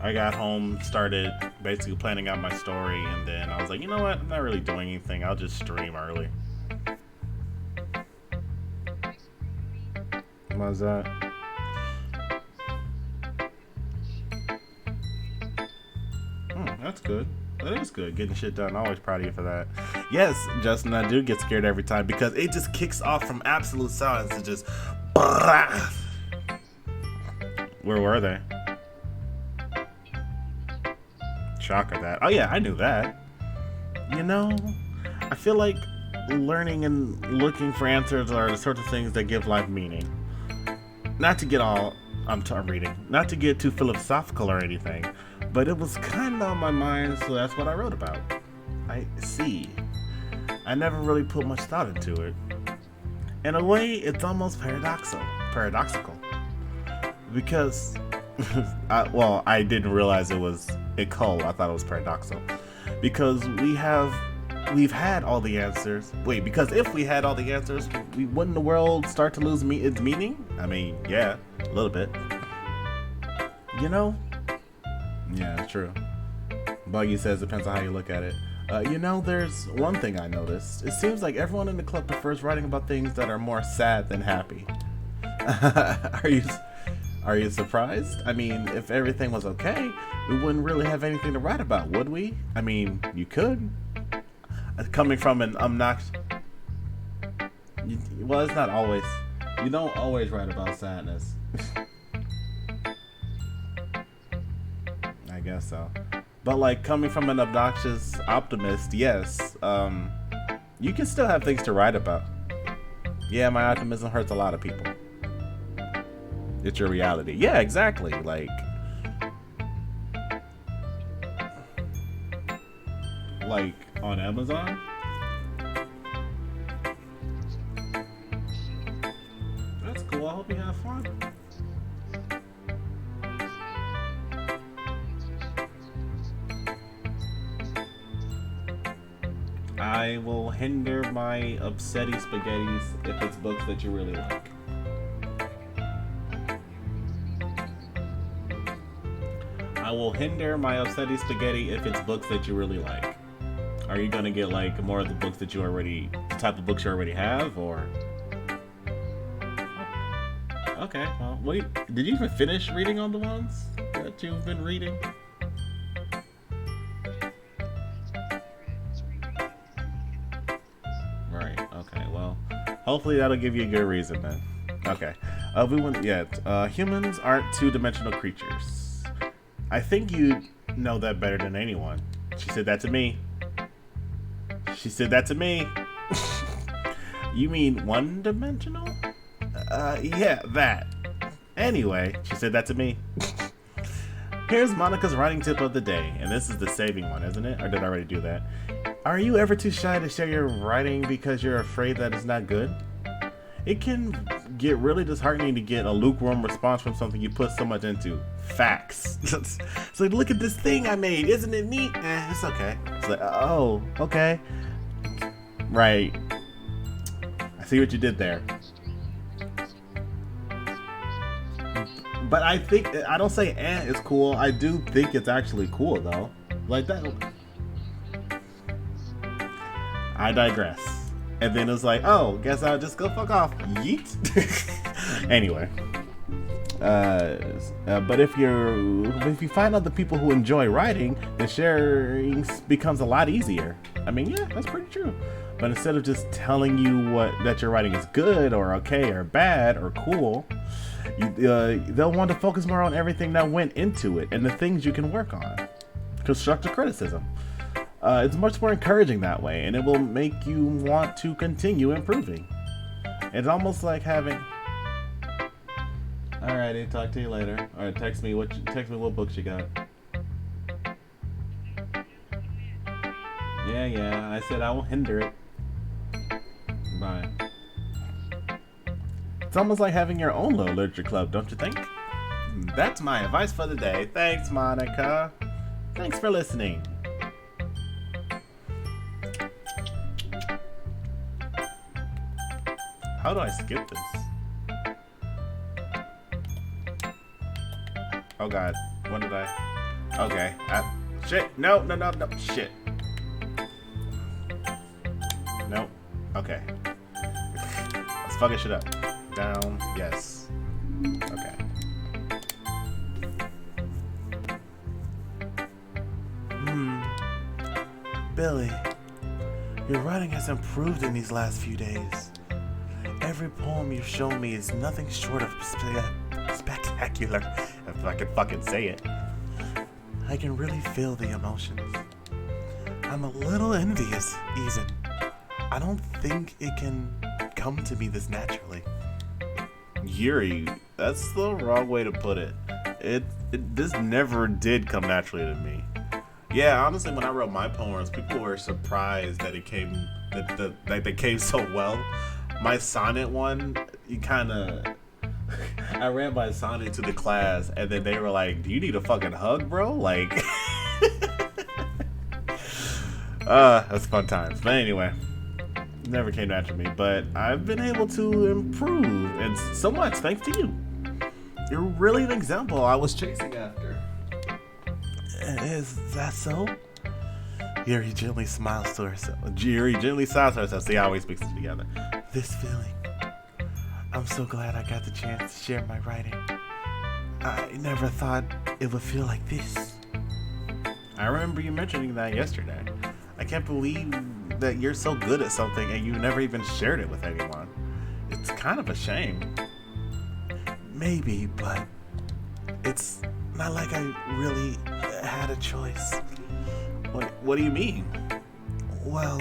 Speaker 1: I got home, started basically planning out my story, and then I was like, you know what? I'm not really doing anything. I'll just stream early. Why's that? That's good. That is good. Getting shit done. Always proud of you for that. Yes, Justin, I do get scared every time because it just kicks off from absolute silence to just... Where were they? Shocker that. Oh yeah, I knew that. You know, I feel like learning and looking for answers are the sorts of things that give life meaning. Not to get all... I'm reading. Not to get too philosophical or anything, but it was kind of on my mind, so that's what I wrote about. I see. I never really put much thought into it. In a way, it's almost paradoxical. Because, I didn't realize it was occult. I thought it was paradoxical. Because we've had all the answers. Because if we had all the answers, wouldn't the world start to lose its meaning? I mean, yeah, a little bit. You know? Yeah, it's true. Buggy says depends on how you look at it. You know, there's one thing I noticed. It seems like everyone in the club prefers writing about things that are more sad than happy. Are you surprised? I mean, if everything was okay, we wouldn't really have anything to write about, would we? I mean, you could. Coming from an obnoxious... Well, it's not always. You don't always write about sadness. I guess so. But like coming from an obnoxious optimist, yes, you can still have things to write about. Yeah, my optimism hurts a lot of people. It's your reality. Yeah, exactly. Like on Amazon. That's cool. I hope you have fun. I will hinder my upsetty spaghettis if it's books that you really like. I will hinder my upsetty spaghetti if it's books that you really like. Are you gonna get like more of the books that you already, the type of books you already have, or? Okay, well, wait, did you even finish reading on the ones that you've been reading? Right, okay, well, hopefully that'll give you a good reason then. Okay, humans aren't two-dimensional creatures. I think you know that better than anyone. She said that to me. She said that to me. You mean one-dimensional? Yeah, that. Anyway, she said that to me. Here's Monica's writing tip of the day, and this is the saving one, isn't it? Or did I already do that? Are you ever too shy to share your writing because you're afraid that it's not good? It can get really disheartening to get a lukewarm response from something you put so much into. Facts. So look at this thing I made. Isn't it neat? It's okay. It's like, oh, okay. Right. I see what you did there. But I think, I don't say it's cool. I do think it's actually cool though. Like that. I digress. And then it's like, oh, guess I'll just go fuck off. Yeet. Anyway. But if you find other people who enjoy writing, then sharing becomes a lot easier. I mean, yeah, that's pretty true. But instead of just telling you that your writing is good or okay or bad or cool, they'll want to focus more on everything that went into it and the things you can work on. Constructive criticism. It's much more encouraging that way, and it will make you want to continue improving. It's almost like having... Alrighty, talk to you later. Alright, text me what books you got. Yeah, I said I will hinder it. Bye. It's almost like having your own little literature club, don't you think? That's my advice for the day. Thanks, Monica. Thanks for listening. How do I skip this? Oh god, what did I? Okay, shit, no, shit. Nope, okay. Let's fucking shit up. Down, yes. Okay. Billy, your writing has improved in these last few days. Every poem you've shown me is nothing short of spectacular, if I could fucking say it. I can really feel the emotions. I'm a little envious, even. I don't think it can come to me this naturally. Yuri, that's the wrong way to put it. This never did come naturally to me. Yeah, honestly, when I wrote my poems, people were surprised that they came so well. My sonnet one, I ran my sonnet to the class, and then they were like, "Do you need a fucking hug, bro?" Like, that's fun times. But anyway, never came natural to me. But I've been able to improve, and so much thanks to you. You're really an example I was chasing after. Is that so? Yuri gently smiles to herself. See how we speak together. This feeling. I'm so glad I got the chance to share my writing.
Speaker 2: I never thought it would feel like this.
Speaker 1: I remember you mentioning that yesterday. I can't believe that you're so good at something and you never even shared it with anyone. It's kind of a shame.
Speaker 2: Maybe, but it's not like I really had a choice.
Speaker 1: What do you mean?
Speaker 2: Well,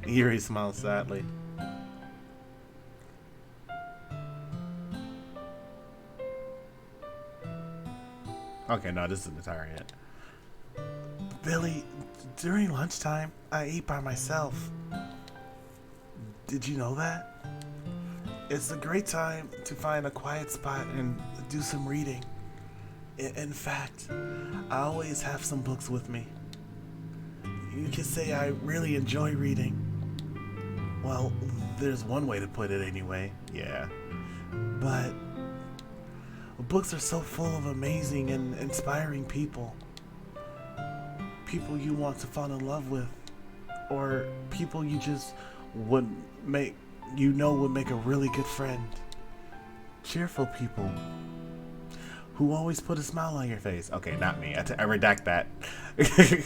Speaker 1: Yuri smiled sadly. Okay, no, this isn't the tire yet.
Speaker 2: Billy, during lunchtime, I ate by myself. Did you know that? It's a great time to find a quiet spot and do some reading. In fact, I always have some books with me. You could say I really enjoy reading. Well, there's one way to put it anyway.
Speaker 1: Yeah.
Speaker 2: But books are so full of amazing and inspiring people. People you want to fall in love with, or people you just would make a really good friend. Cheerful people who always put a smile on your face.
Speaker 1: Okay, not me. I redact that.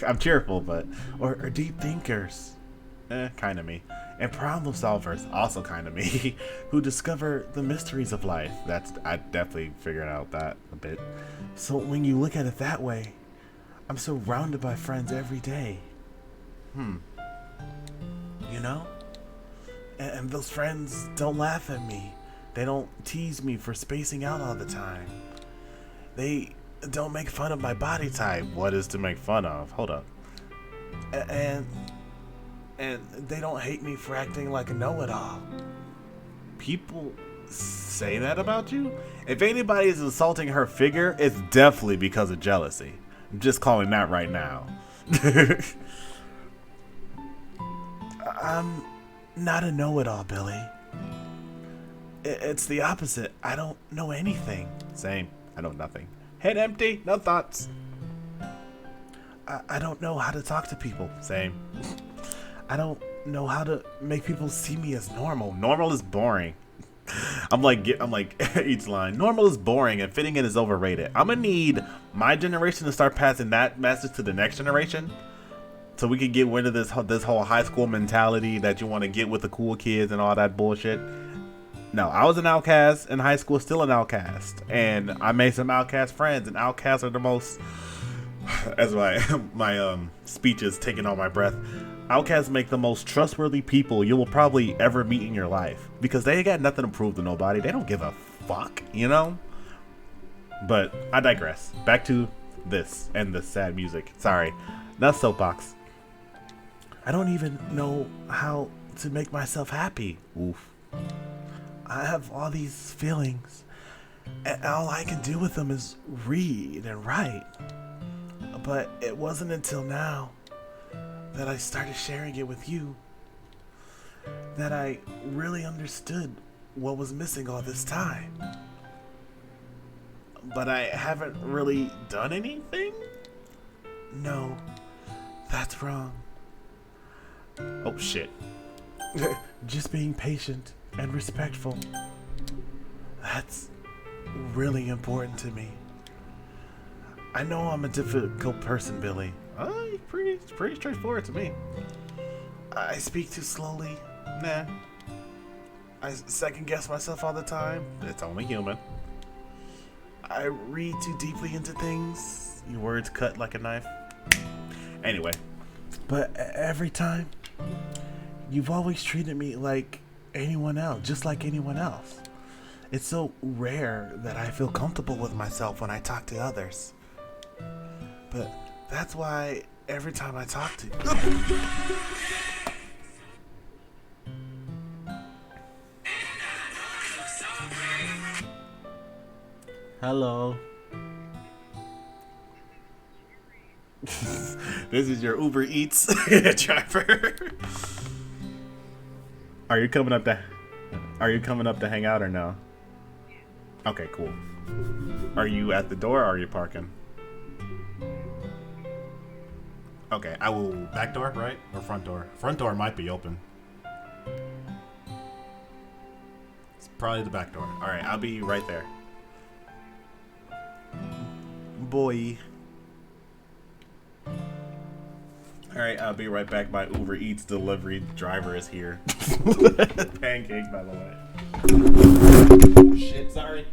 Speaker 1: I'm cheerful, but
Speaker 2: or deep thinkers.
Speaker 1: Kind of me.
Speaker 2: And problem solvers, also kind of me, who discover the mysteries of life.
Speaker 1: I definitely figured out that a bit.
Speaker 2: So when you look at it that way, I'm surrounded by friends every day. You know? And those friends don't laugh at me. They don't tease me for spacing out all the time. They don't make fun of my body type.
Speaker 1: What is to make fun of? Hold up.
Speaker 2: And they don't hate me for acting like a know-it-all.
Speaker 1: People say that about you? If anybody is insulting her figure, it's definitely because of jealousy. I'm just calling that right now.
Speaker 2: I'm not a know-it-all, Billy. It's the opposite. I don't know anything.
Speaker 1: Same. I know nothing. Head empty, no thoughts.
Speaker 2: I don't know how to talk to people.
Speaker 1: Same.
Speaker 2: I don't know how to make people see me as normal.
Speaker 1: Normal is boring. I'm like each line. Normal is boring and fitting in is overrated. I'm gonna need my generation to start passing that message to the next generation, so we can get rid of this whole high school mentality that you want to get with the cool kids and all that bullshit. No, I was an outcast in high school, still an outcast, and I made some outcast friends. And outcasts are the most, as my speech is taking all my breath. Outcasts make the most trustworthy people you will probably ever meet in your life, because they ain't got nothing to prove to nobody. They don't give a fuck, you know? But I digress. Back to this and the sad music. Sorry. Not soapbox.
Speaker 2: I don't even know how to make myself happy.
Speaker 1: Oof.
Speaker 2: I have all these feelings, and all I can do with them is read and write. But it wasn't until now that I started sharing it with you that I really understood what was missing all this time.
Speaker 1: But I haven't really done anything?
Speaker 2: No, that's wrong.
Speaker 1: Oh shit.
Speaker 2: Just being patient and respectful. That's really important to me. I know I'm a difficult person, Billy.
Speaker 1: It's pretty straightforward to me.
Speaker 2: I speak too slowly.
Speaker 1: Nah.
Speaker 2: I second guess myself all the time.
Speaker 1: It's only human.
Speaker 2: I read too deeply into things.
Speaker 1: Your words cut like a knife. Anyway.
Speaker 2: But every time, you've always treated me like anyone else, just like anyone else. It's so rare that I feel comfortable with myself when I talk to others. But that's why every time I talk to you...
Speaker 1: Hello. This is your Uber Eats driver. Are you coming up to hang out or no? Okay, cool. Are you at the door or are you parking? Okay, I will. Back door, right? Or front door? Front door might be open. It's probably the back door. Alright, I'll be right there. boy. Alright, I'll be right back. My Uber Eats delivery driver is here. Pancake, by the way. Oh, shit, sorry.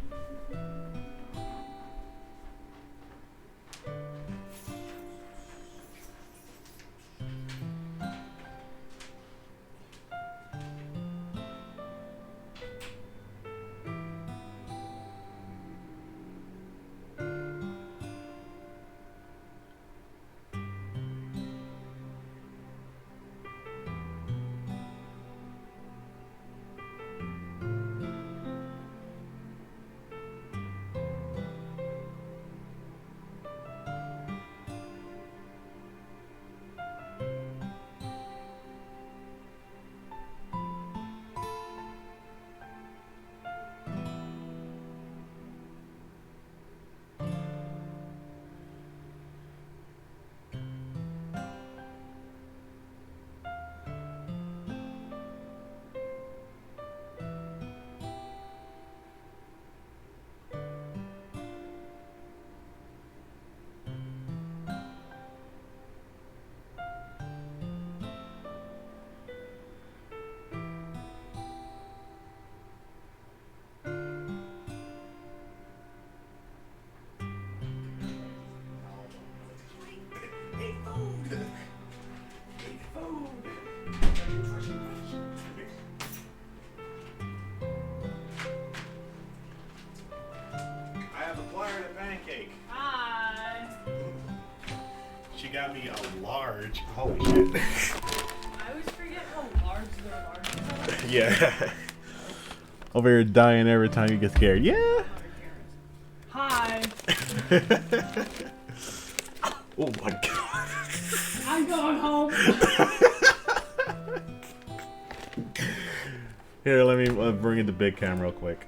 Speaker 1: She got me a large. Holy shit.
Speaker 3: I always forget how large their large are.
Speaker 1: Yeah. Over here dying every time you get scared. Yeah.
Speaker 3: Hi.
Speaker 1: Oh my god.
Speaker 3: I'm going home.
Speaker 1: Here, let me bring in the big cam real quick.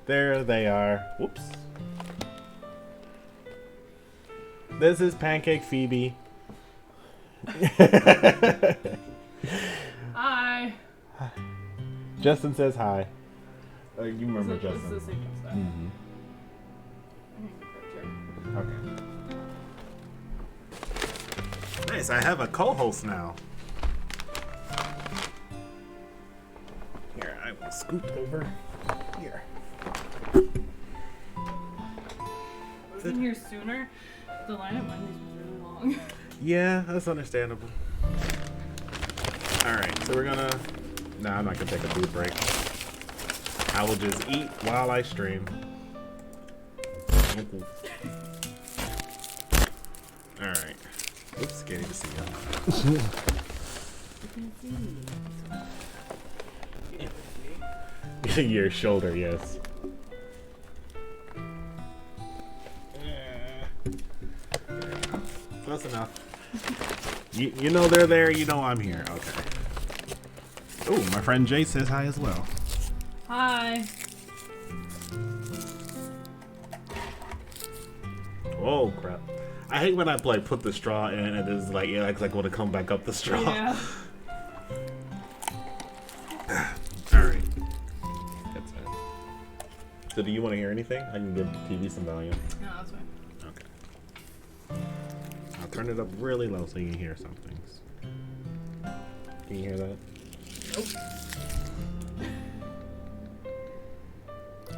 Speaker 1: There they are. Whoops. This is Pancake Phoebe.
Speaker 3: Hi.
Speaker 1: Justin says hi. You remember Justin?
Speaker 3: This is the same stuff.
Speaker 1: Okay. Nice, I have a co-host now. Here, I will scoot over here.
Speaker 3: I was in here sooner. The line at Wendy's was really long.
Speaker 1: Yeah, that's understandable. Alright, so we're gonna... Nah, I'm not gonna take a food break. I will just eat while I stream. Alright. Oops, scared to see you. Your shoulder, yes. Close enough. You know they're there, you know I'm here. Okay. Oh, my friend Jay says hi as well.
Speaker 3: Hi.
Speaker 1: Oh crap. I hate when I put the straw in and it's like it acts like want to come back up the straw.
Speaker 3: Yeah.
Speaker 1: Alright. That's it. So do you want to hear anything? I can give the TV some volume.
Speaker 3: No, that's fine.
Speaker 1: Okay. I'll turn it up really low so you can hear some things. Can you hear that?
Speaker 3: Nope.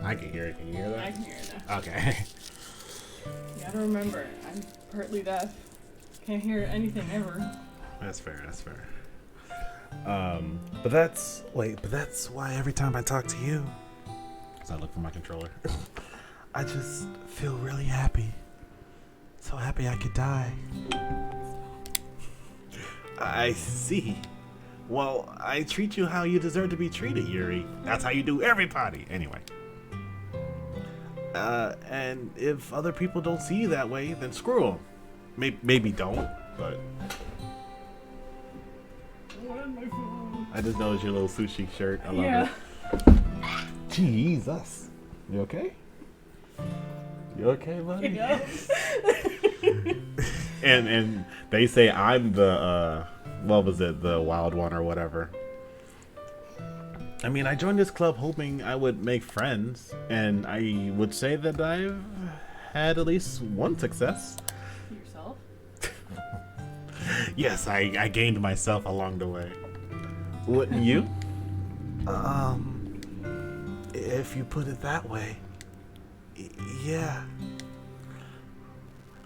Speaker 1: I can hear it. Can you hear that?
Speaker 3: I can hear it now.
Speaker 1: Okay.
Speaker 3: You gotta remember, I'm partly deaf. Can't hear anything ever.
Speaker 1: That's fair. That's fair. But that's why every time I talk to you, as I look for my controller, I just feel really happy. So happy I could die. I see. Well, I treat you how you deserve to be treated, Yuri. That's how you do everybody. Anyway. And if other people don't see you that way, then screw them. Maybe don't, but...
Speaker 3: My phone.
Speaker 1: I just noticed your little sushi shirt. I love it. Jesus. You okay? You okay, buddy?
Speaker 3: Yeah.
Speaker 1: And they say I'm the what was it, the wild one or whatever. I mean, I joined this club hoping I would make friends, and I would say that I've had at least one success.
Speaker 3: Yourself?
Speaker 1: Yes, I gained myself along the way. Wouldn't you?
Speaker 2: If you put it that way, yeah.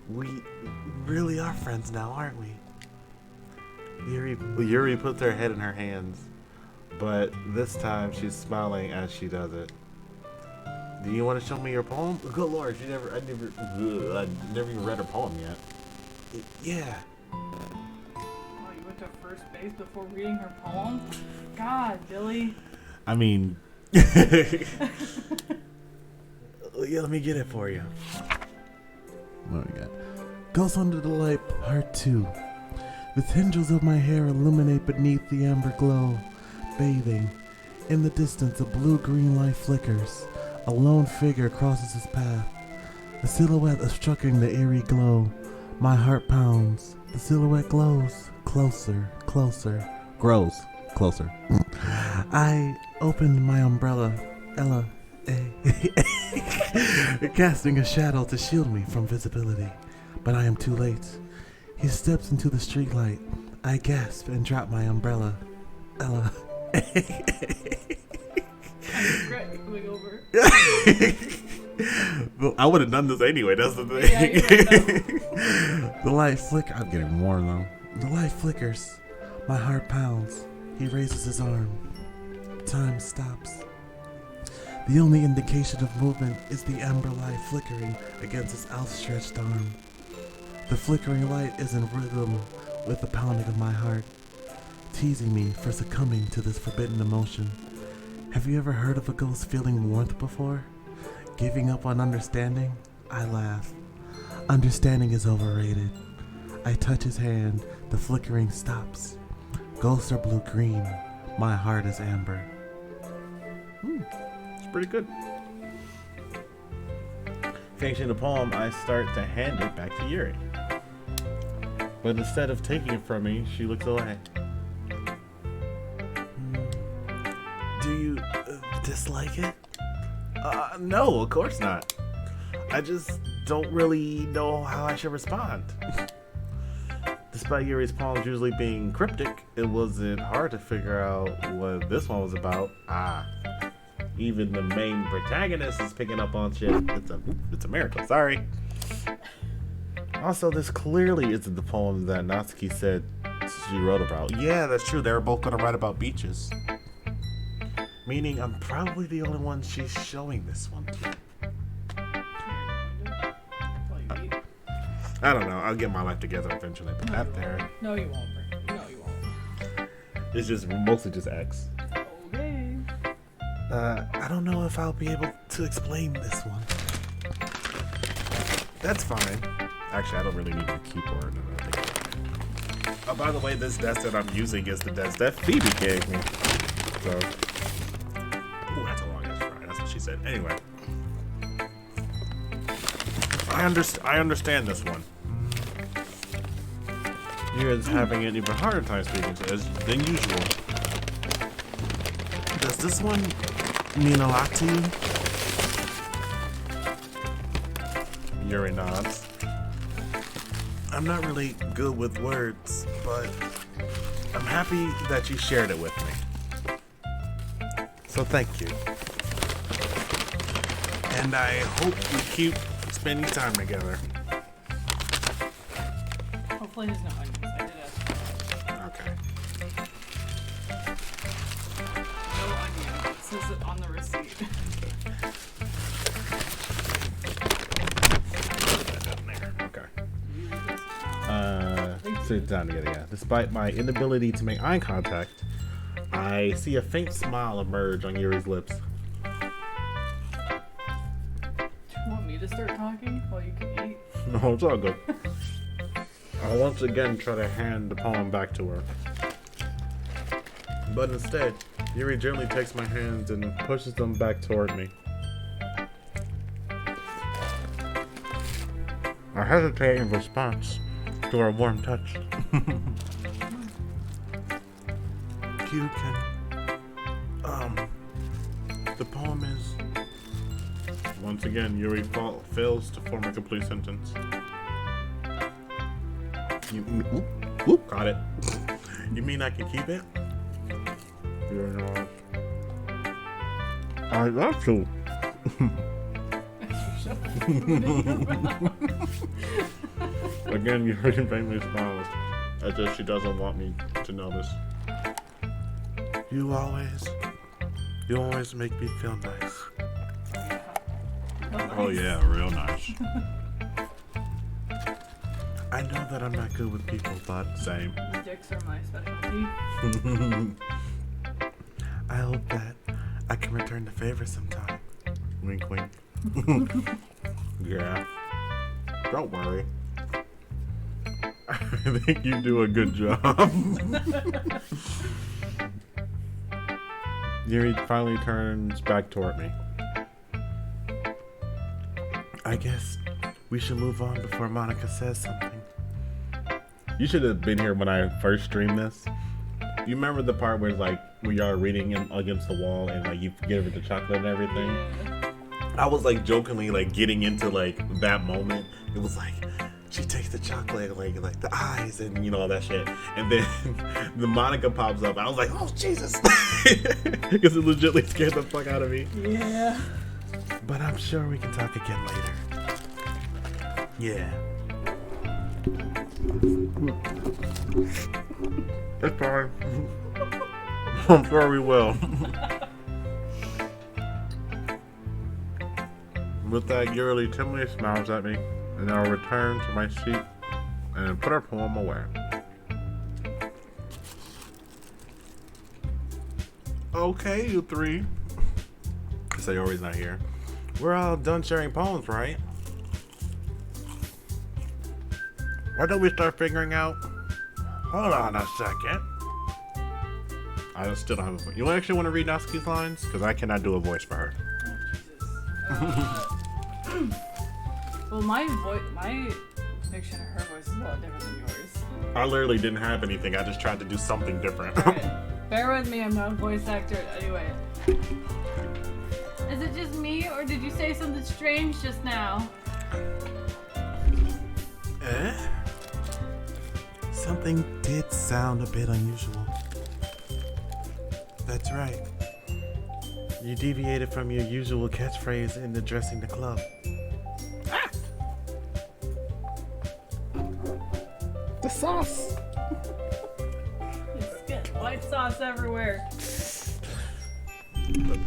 Speaker 2: We really are friends now, aren't we?
Speaker 1: Yuri puts her head in her hands, but this time she's smiling as she does it. Do you want to show me your poem? Good lord, I never even read her poem yet.
Speaker 2: Yeah.
Speaker 3: Oh, you went to first base before reading her poem? God, Billy.
Speaker 1: I mean,
Speaker 2: Yeah, let me get it for you. What do we got? Goes under the light, part 2. The tendrils of my hair illuminate beneath the amber glow. Bathing. In the distance, a blue-green light flickers. A lone figure crosses his path. A silhouette obstructing the eerie glow. My heart pounds. The silhouette glows. Closer, closer. Grows. Closer. I opened my umbrella. Ella. Casting a shadow to shield me from visibility. But I am too late. He steps into the streetlight. I gasp and drop my umbrella. Ella.
Speaker 3: I regret coming over.
Speaker 1: well, I would have done this anyway, that's the thing.
Speaker 3: Yeah, you're right,
Speaker 2: The light flickers. I'm getting warm though. The light flickers. My heart pounds. He raises his arm. Time stops. The only indication of movement is the amber light flickering against his outstretched arm. The flickering light is in rhythm with the pounding of my heart, teasing me for succumbing to this forbidden emotion. Have you ever heard of a ghost feeling warmth before? Giving up on understanding? I laugh. Understanding is overrated. I touch his hand. The flickering stops. Ghosts are blue-green. My heart is amber.
Speaker 1: It's pretty good. Finishing the poem, I start to hand it back to Yuri. But instead of taking it from me, she looks away.
Speaker 2: Do you dislike it?
Speaker 1: No, of course not. I just don't really know how I should respond. Despite Yuri's poems usually being cryptic, it wasn't hard to figure out what this one was about. Even the main protagonist is picking up on shit. It's a miracle. Sorry. Also, this clearly isn't the poem that Natsuki said she wrote about. Yeah, that's true. They were both going to write about beaches. Meaning, I'm probably the only one she's showing this one to. I don't know. I'll get my life together eventually, but not there.
Speaker 3: No, you won't, Rick. No, you won't.
Speaker 1: It's just mostly just X.
Speaker 3: Okay.
Speaker 2: I don't know if I'll be able to explain this one.
Speaker 1: That's fine. Actually, I don't really need a keyboard. Oh, by the way, this desk that I'm using is the desk that Phoebe gave me. So, ooh, that's a long ass fry. That's what she said. Anyway, I understand this one. You're having an even harder time speaking to us than usual.
Speaker 2: Does this one mean a lot to you?
Speaker 1: Yuri nods.
Speaker 2: I'm not really good with words, but I'm happy that you shared it with me. So thank you. And I hope we keep spending time together.
Speaker 3: Hopefully there's no onions. I did ask.
Speaker 1: Okay.
Speaker 3: No onions. It says it on the receipt. Sit down together, yeah. Despite my inability to make eye contact, I see a faint smile emerge on Yuri's lips. Do you want me to start talking while you can eat?
Speaker 1: No, it's all good. I once again try to hand the poem back to her. But instead, Yuri gently takes my hands and pushes them back toward me. I hesitate in response to her warm touch.
Speaker 2: You can The poem is...
Speaker 3: Once again, Yuri fails to form a complete sentence. Got it.
Speaker 2: You mean I can keep it?
Speaker 3: You're not. I love to. Again, Yuri faintly smiles, as if she doesn't want me to notice.
Speaker 2: You always make me feel nice.
Speaker 3: Oh yeah, real nice.
Speaker 2: I know that I'm not good with people, but
Speaker 3: Same.
Speaker 4: The dicks are my specialty.
Speaker 2: I hope that I can return the favor sometime.
Speaker 3: Wink, wink. Yeah. Don't worry. I think you do a good job. Yuri finally turns back toward me.
Speaker 2: I guess we should move on before Monica says something.
Speaker 3: You should have been here when I first streamed this. You remember the part where like when y'all are reading him against the wall and like you give her the chocolate and everything?
Speaker 4: Yeah.
Speaker 3: I was like jokingly like getting into like that moment. It was like
Speaker 2: She takes the chocolate, like the eyes, and
Speaker 3: you know all that shit, and then the Monica pops up. I was like, oh Jesus, because it legitimately scared the fuck out of me.
Speaker 4: Yeah.
Speaker 2: but I'm sure we can talk again later. Yeah.
Speaker 3: It's fine. I'm sure we will. With that, Yuri timidly smiles at me, and I'll return to my seat and put our poem away. Okay, you three. Sayori's not here.
Speaker 2: We're all done sharing poems, right?
Speaker 3: Why don't we start figuring out?
Speaker 2: Hold on a second.
Speaker 3: I still don't have a voice. You actually want to read Natsuki's lines? Because I cannot do a voice for her.
Speaker 4: Well, my depiction of her voice is a lot different than yours.
Speaker 3: I literally didn't have anything. I just tried to do something different.
Speaker 4: Alright. Bear with me, I'm not a voice actor. Anyway. Is it just me, or did you say something strange just now?
Speaker 2: Something did sound a bit unusual. That's right. You deviated from your usual catchphrase in addressing the club.
Speaker 3: The sauce.
Speaker 4: It's got white sauce everywhere.
Speaker 3: Put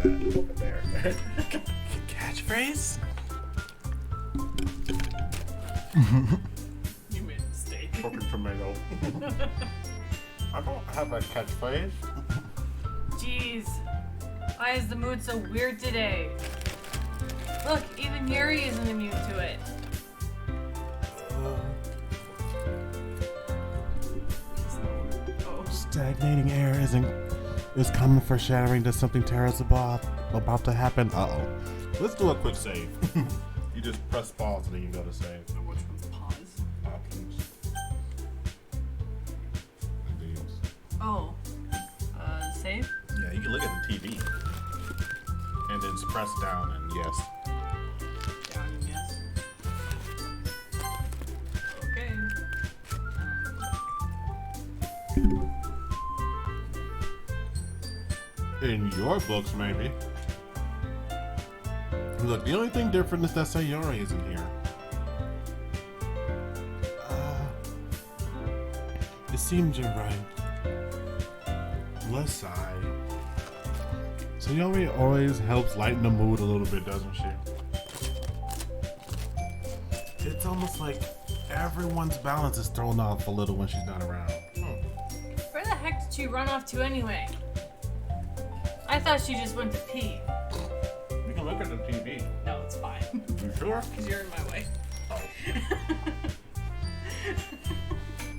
Speaker 3: that over there.
Speaker 2: Catchphrase?
Speaker 4: You made a mistake.
Speaker 3: Fucking tomato. I don't have a catchphrase.
Speaker 4: Jeez. Why is the mood so weird today? Look, even Yuri isn't immune to it. Oh.
Speaker 2: Stagnating air is common foreshadowing that something terrible about to happen. Uh-oh.
Speaker 3: Let's do a quick save. You just press pause and then you go to save.
Speaker 4: Which one's pause?
Speaker 3: Options. And these.
Speaker 4: Oh. Save?
Speaker 3: Yeah, you can look at the TV. And then press down and yes.
Speaker 4: Down, yes. Okay.
Speaker 3: In your books, maybe. Look, the only thing different is that Sayori isn't here.
Speaker 2: It seems you're right. Less sigh.
Speaker 3: Sayori always helps lighten the mood a little bit, doesn't she?
Speaker 2: It's almost like everyone's balance is thrown off a little when she's not around.
Speaker 4: Where the heck did she run off to anyway? I thought she just went to pee.
Speaker 3: You can look at the TV.
Speaker 4: No, it's fine.
Speaker 3: You sure?
Speaker 4: Because you're in my way.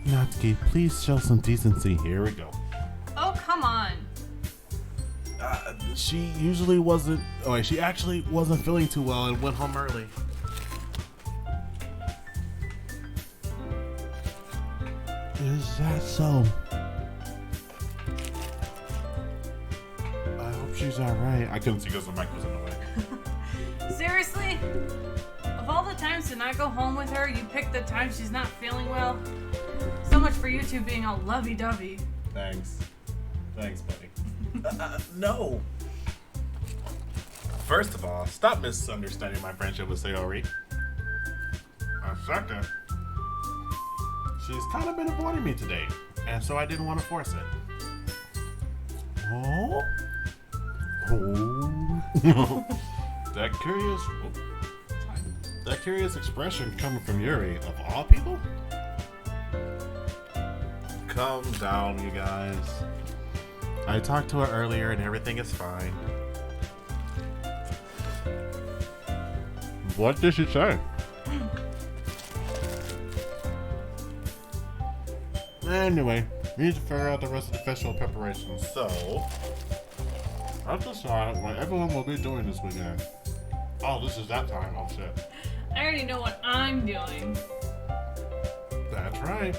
Speaker 2: Natsuki, please show some decency.
Speaker 3: Here we go.
Speaker 4: Oh, come on.
Speaker 2: She usually wasn't. Oh, she actually wasn't feeling too well and went home early. Is that so? I hope she's alright. I couldn't see because the mic was in the way.
Speaker 4: Seriously? Of all the times to not go home with her, you picked the time she's not feeling well? So much for you two being all lovey-dovey.
Speaker 1: Thanks. Thanks, buddy. No. First of all, stop misunderstanding my friendship with Sayori. Second, she's kind of been avoiding me today, and so I didn't want to force it.
Speaker 2: Oh?
Speaker 1: Oh. That curious expression coming from Yuri, of all people? Calm down, you guys. I talked to her earlier and everything is fine.
Speaker 3: What did she say?
Speaker 1: Anyway, we need to figure out the rest of the festival preparations, so I've decided what everyone will be doing this weekend. Oh, this is that time. Oh shit.
Speaker 4: I already know what I'm doing.
Speaker 1: That's right.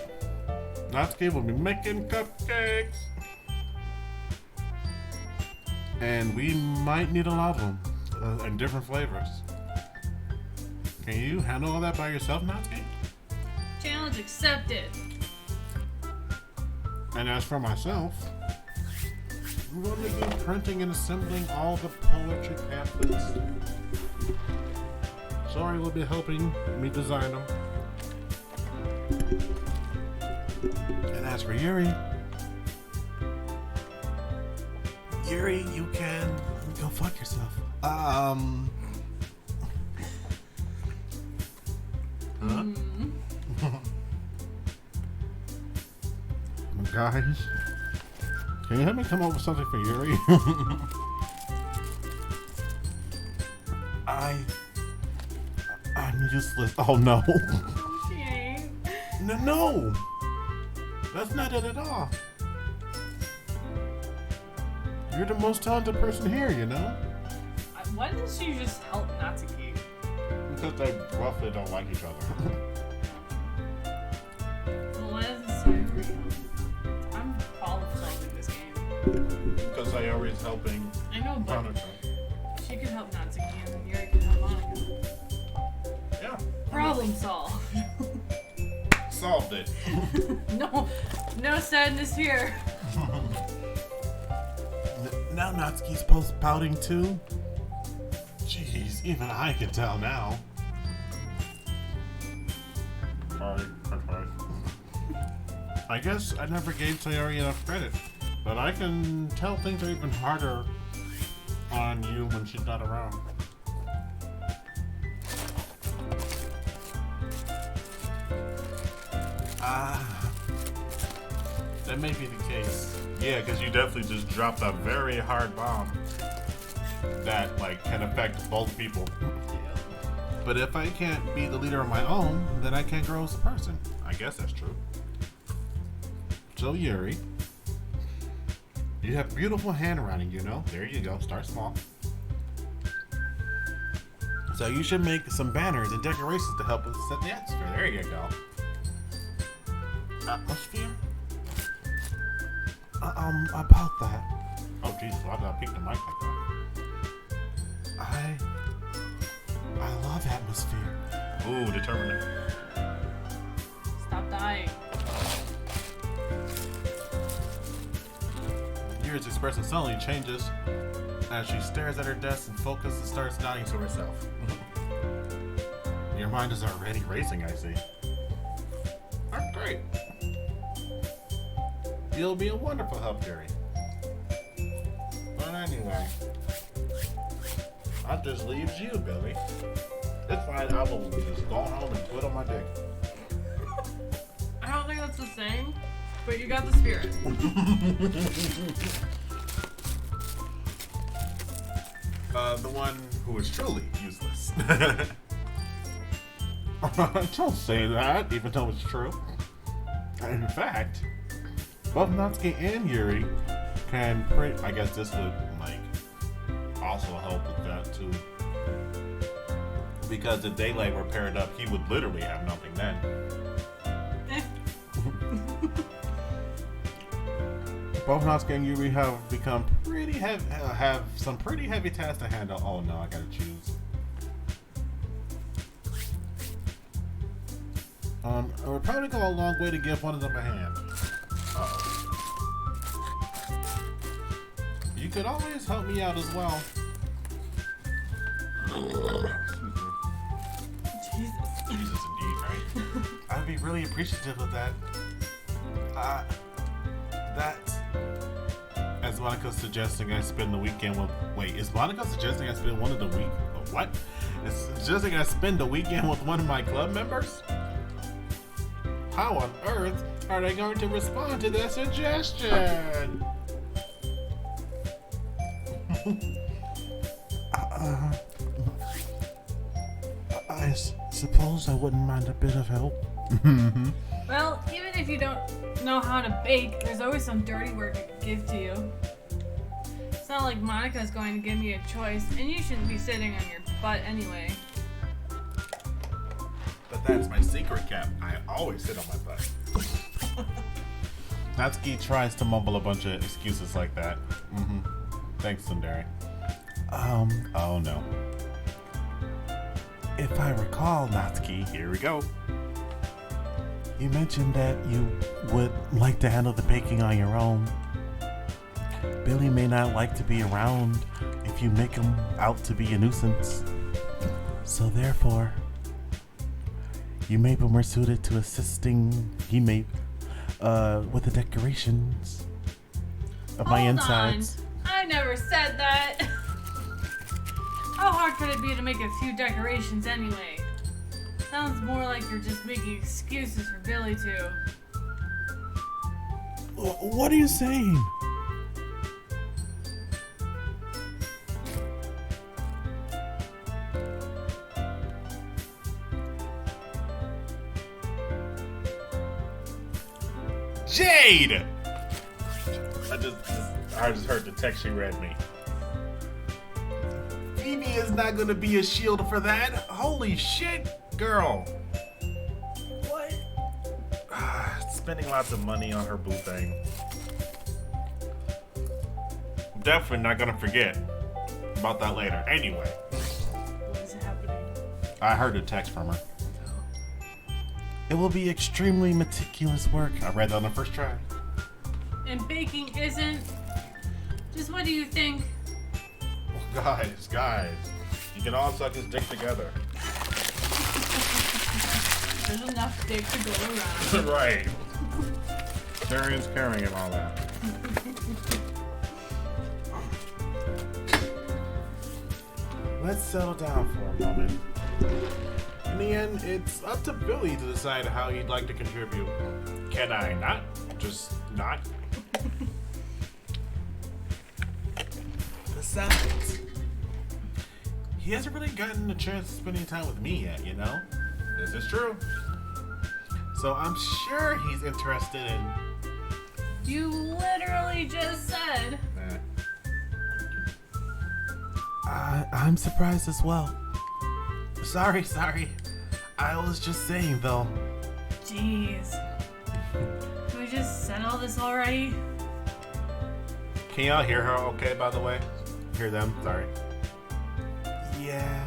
Speaker 1: Natsuki will be making cupcakes. And we might need a lot of them, in different flavors. Can you handle all that by yourself, Natsuki?
Speaker 4: Challenge accepted.
Speaker 1: And as for myself, I'm going to be printing and assembling all the poetry pamphlets. Sorry will be helping me design them. And as for Yuri, you can go fuck yourself. Huh? Guys, can you help me come up with something for Yuri? I'm useless. Oh no.
Speaker 4: She ain't.
Speaker 1: No. That's not it at all. You're the most talented person here, you know?
Speaker 4: Why does she just help Natsuki?
Speaker 1: Because they roughly don't like each other.
Speaker 4: Well, why doesn't Sayori help? I'm problem solving this game.
Speaker 1: Because Sayori's helping
Speaker 4: I know, but
Speaker 1: Monica.
Speaker 4: she could help Natsuki and Yuri could help Monica.
Speaker 1: Yeah.
Speaker 4: Problem solved.
Speaker 1: Solved it.
Speaker 4: No sadness here.
Speaker 1: Now Natsuki's pouting too? Jeez, even I can tell now. Sorry. I guess I never gave Sayori enough credit, but I can tell things are even harder on you when she's not around. That may be the case. Yeah, because you definitely just dropped a very hard bomb that can affect both people. But if I can't be the leader of my own, then I can't grow as a person. I guess that's true. So Yuri, you have beautiful handwriting, you know. There you go. Start small. So you should make some banners and decorations to help us set the atmosphere. There you go. Atmosphere? About that. Oh, Jesus, why did I pick the mic like that? I love atmosphere. Ooh, determined.
Speaker 4: Stop dying.
Speaker 1: Yuri's expression suddenly changes as she stares at her desk and focuses and starts nodding to herself. Your mind is already racing, I see. That's great. You'll be a wonderful help, Yuri. But anyway, that just leaves you, Billy. It's fine, I will just go home and put on my dick.
Speaker 4: I don't think that's the same, but you got the spirit.
Speaker 1: The one who is truly useless. Don't say that, even though it's true. In fact, both Natsuki and Yuri can print. I guess this would also help with that too. Because if they were paired up, he would literally have nothing then.
Speaker 3: Both Natsuki and Yuri have become pretty heavy, have some pretty heavy tasks to handle. Oh no, I gotta choose. It would probably go a long way to give one of them a hand. You could always help me out as well.
Speaker 4: Jesus.
Speaker 3: Jesus, indeed, right? I'd be really appreciative of that. As Monica's suggesting I spend the weekend with... Wait, is Monica suggesting I spend one of the week... What? Is suggesting I spend the weekend with one of my club members? How on earth are they going to respond to that suggestion?
Speaker 2: I suppose I wouldn't mind a bit of help.
Speaker 4: Well, even if you don't know how to bake, there's always some dirty work I could give to you. It's not like Monica's going to give me a choice, and you shouldn't be sitting on your butt anyway.
Speaker 3: But that's my secret, Cap. I always sit on my butt. Natsuki tries to mumble a bunch of excuses like that. Thanks, Sundari. Oh no.
Speaker 2: If I recall, Natsuki,
Speaker 3: Here we go.
Speaker 2: you mentioned that you would like to handle the baking on your own. Billy may not like to be around if you make him out to be a nuisance. So therefore, you may be more suited to assisting with the decorations of my
Speaker 4: Hold
Speaker 2: insides.
Speaker 4: on. I never said that. How hard could it be to make a few decorations anyway? Sounds more like you're just making excuses for Billy to.
Speaker 2: What are you saying?
Speaker 3: Jade! I just heard the text she read me. Phoebe is not gonna be a shield for that. Holy shit, girl. What? Spending lots of money on her boo thing. I'm definitely not gonna forget about that later. Anyway,
Speaker 4: What is happening?
Speaker 3: I heard a text from her.
Speaker 2: It will be extremely meticulous work.
Speaker 3: I read that on the first try.
Speaker 4: And baking isn't. Just what do you think?
Speaker 3: Guys, you can all suck his dick together.
Speaker 4: There's enough dick to go around.
Speaker 3: Right. Sharing's caring and all that. Let's settle down for a moment. In the end, it's up to Billy to decide how he'd like to contribute. Can I not? Just not? Besides, he hasn't really gotten a chance to spend any time with me yet, you know? This is true. So I'm sure he's interested in...
Speaker 4: You literally just said.
Speaker 2: I'm surprised as well.
Speaker 3: Sorry. I was just saying, though.
Speaker 4: Jeez. Can we just settle this already?
Speaker 3: Can y'all hear her okay, by the way? Hear them? Sorry.
Speaker 2: Yeah.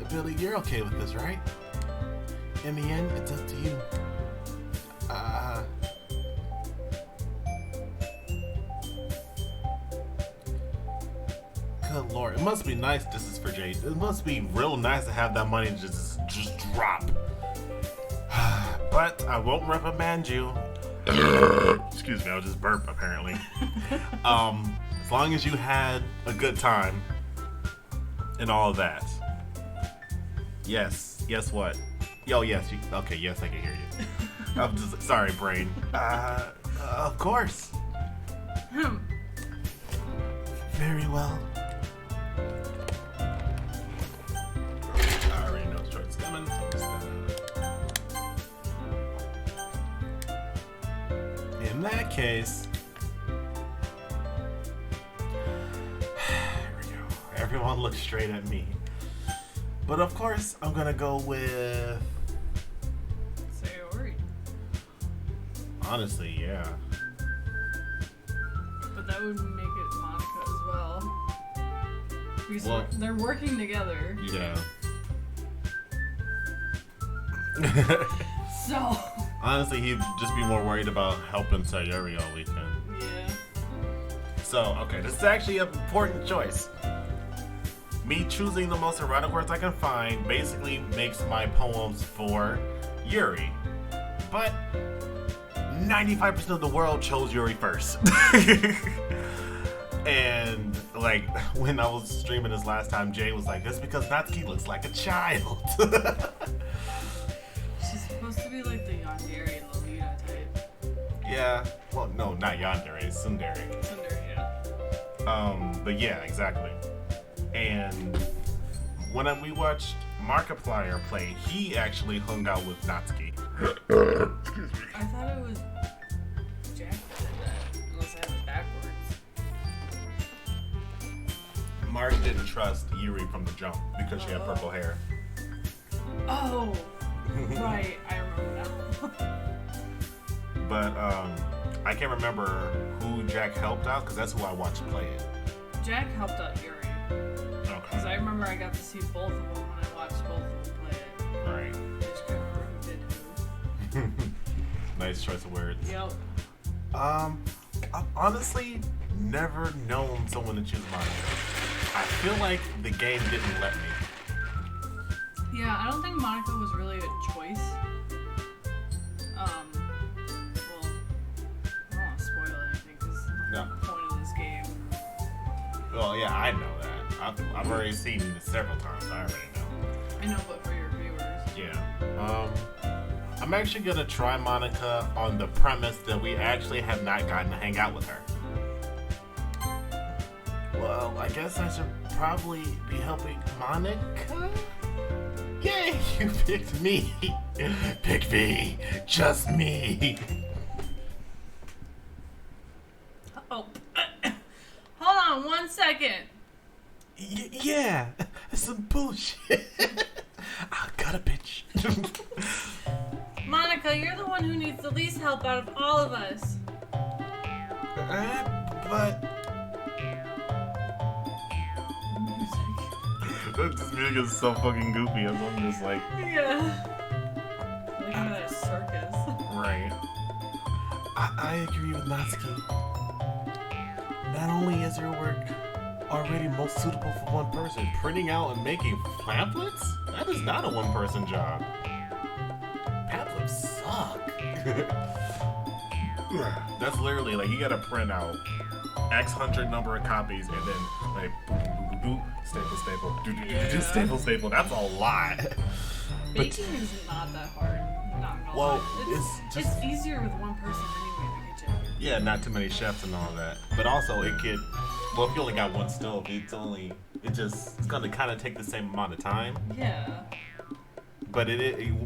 Speaker 3: Billy, you're okay with this, right?
Speaker 2: In the end, it's up to you.
Speaker 3: Good lord. It must be nice this is for Jade. It must be real nice to have that money just drop. But I won't reprimand you. Excuse me, I was just burp apparently. As long as you had a good time and all of that. Yes. Yes what? Yo, yes. Okay, yes, I can hear you. I'm just sorry, brain. Of course.
Speaker 2: Very well.
Speaker 3: I already know short's coming. So I'm just gonna... In that case, here we go. Everyone looks straight at me. But of course, I'm gonna go with.
Speaker 4: Sayori.
Speaker 3: Honestly, yeah.
Speaker 4: That would make it Monica as well. Because
Speaker 3: Well-
Speaker 4: they're working together.
Speaker 3: Yeah.
Speaker 4: So.
Speaker 3: Honestly, he'd just be more worried about helping Sayori all weekend.
Speaker 4: Yeah.
Speaker 3: So, okay, this is actually an important choice. Me choosing the most erotic words I can find basically makes my poems for Yuri. But 95% of the world chose Yuri first. And, like, when I was streaming this last time, Jay was like, it's because Natsuki looks like a child.
Speaker 4: She's supposed to be like the Yandere and Lolita type.
Speaker 3: Yeah. Well, no, not Yandere, Tsundere.
Speaker 4: Thunder, yeah.
Speaker 3: But yeah, exactly. And when we watched Markiplier play, he actually hung out with Natsuki.
Speaker 4: I thought it was Jack that did that, unless I have it backwards.
Speaker 3: Mark didn't trust Yuri from the jump because she had purple hair.
Speaker 4: Oh, right. I remember now.
Speaker 3: But I can't remember who Jack helped out because that's who I watched play it.
Speaker 4: Jack helped out Yuri. Because I remember I got to see both of them when I watched both of them play it.
Speaker 3: Right.
Speaker 4: I just couldn't remember who did who.
Speaker 3: Nice choice of words.
Speaker 4: Yep.
Speaker 3: I've honestly never known someone to choose mine. I feel like the game didn't let me.
Speaker 4: Yeah, I don't think Monica was really a choice. Well, I don't want to spoil anything because
Speaker 3: No.
Speaker 4: the point of this game.
Speaker 3: Well, yeah, I know that. I've already seen it several times. I already know.
Speaker 4: I know, but for your viewers.
Speaker 3: Yeah. I'm actually gonna try Monica on the premise that we actually have not gotten to hang out with her. Well, I guess I should probably be helping Monica? Yay, you picked me. Pick me. Just me.
Speaker 4: Oh, hold on 1 second.
Speaker 3: Yeah, that's some bullshit. I got a bitch.
Speaker 4: Monica, you're the one who needs the least help out of all of us.
Speaker 3: But this music is so fucking goofy. I'm just like,
Speaker 4: Yeah. Like I'm at a circus.
Speaker 3: right. I agree with Natsuki. Not only is your work already most suitable for one person, printing out and making pamphlets? That is not a one-person job. Pamphlets suck. That's literally like you gotta print out X hundred number of copies and then like staple, staple. That's a lot.
Speaker 4: Baking is not that hard. Not gonna
Speaker 3: Well,
Speaker 4: lie. It's easier with one person anyway in the kitchen.
Speaker 3: Yeah, not too many chefs and all that. But also it could, well, if you only got one stove, it's gonna kind of take the same amount of time.
Speaker 4: Yeah.
Speaker 3: But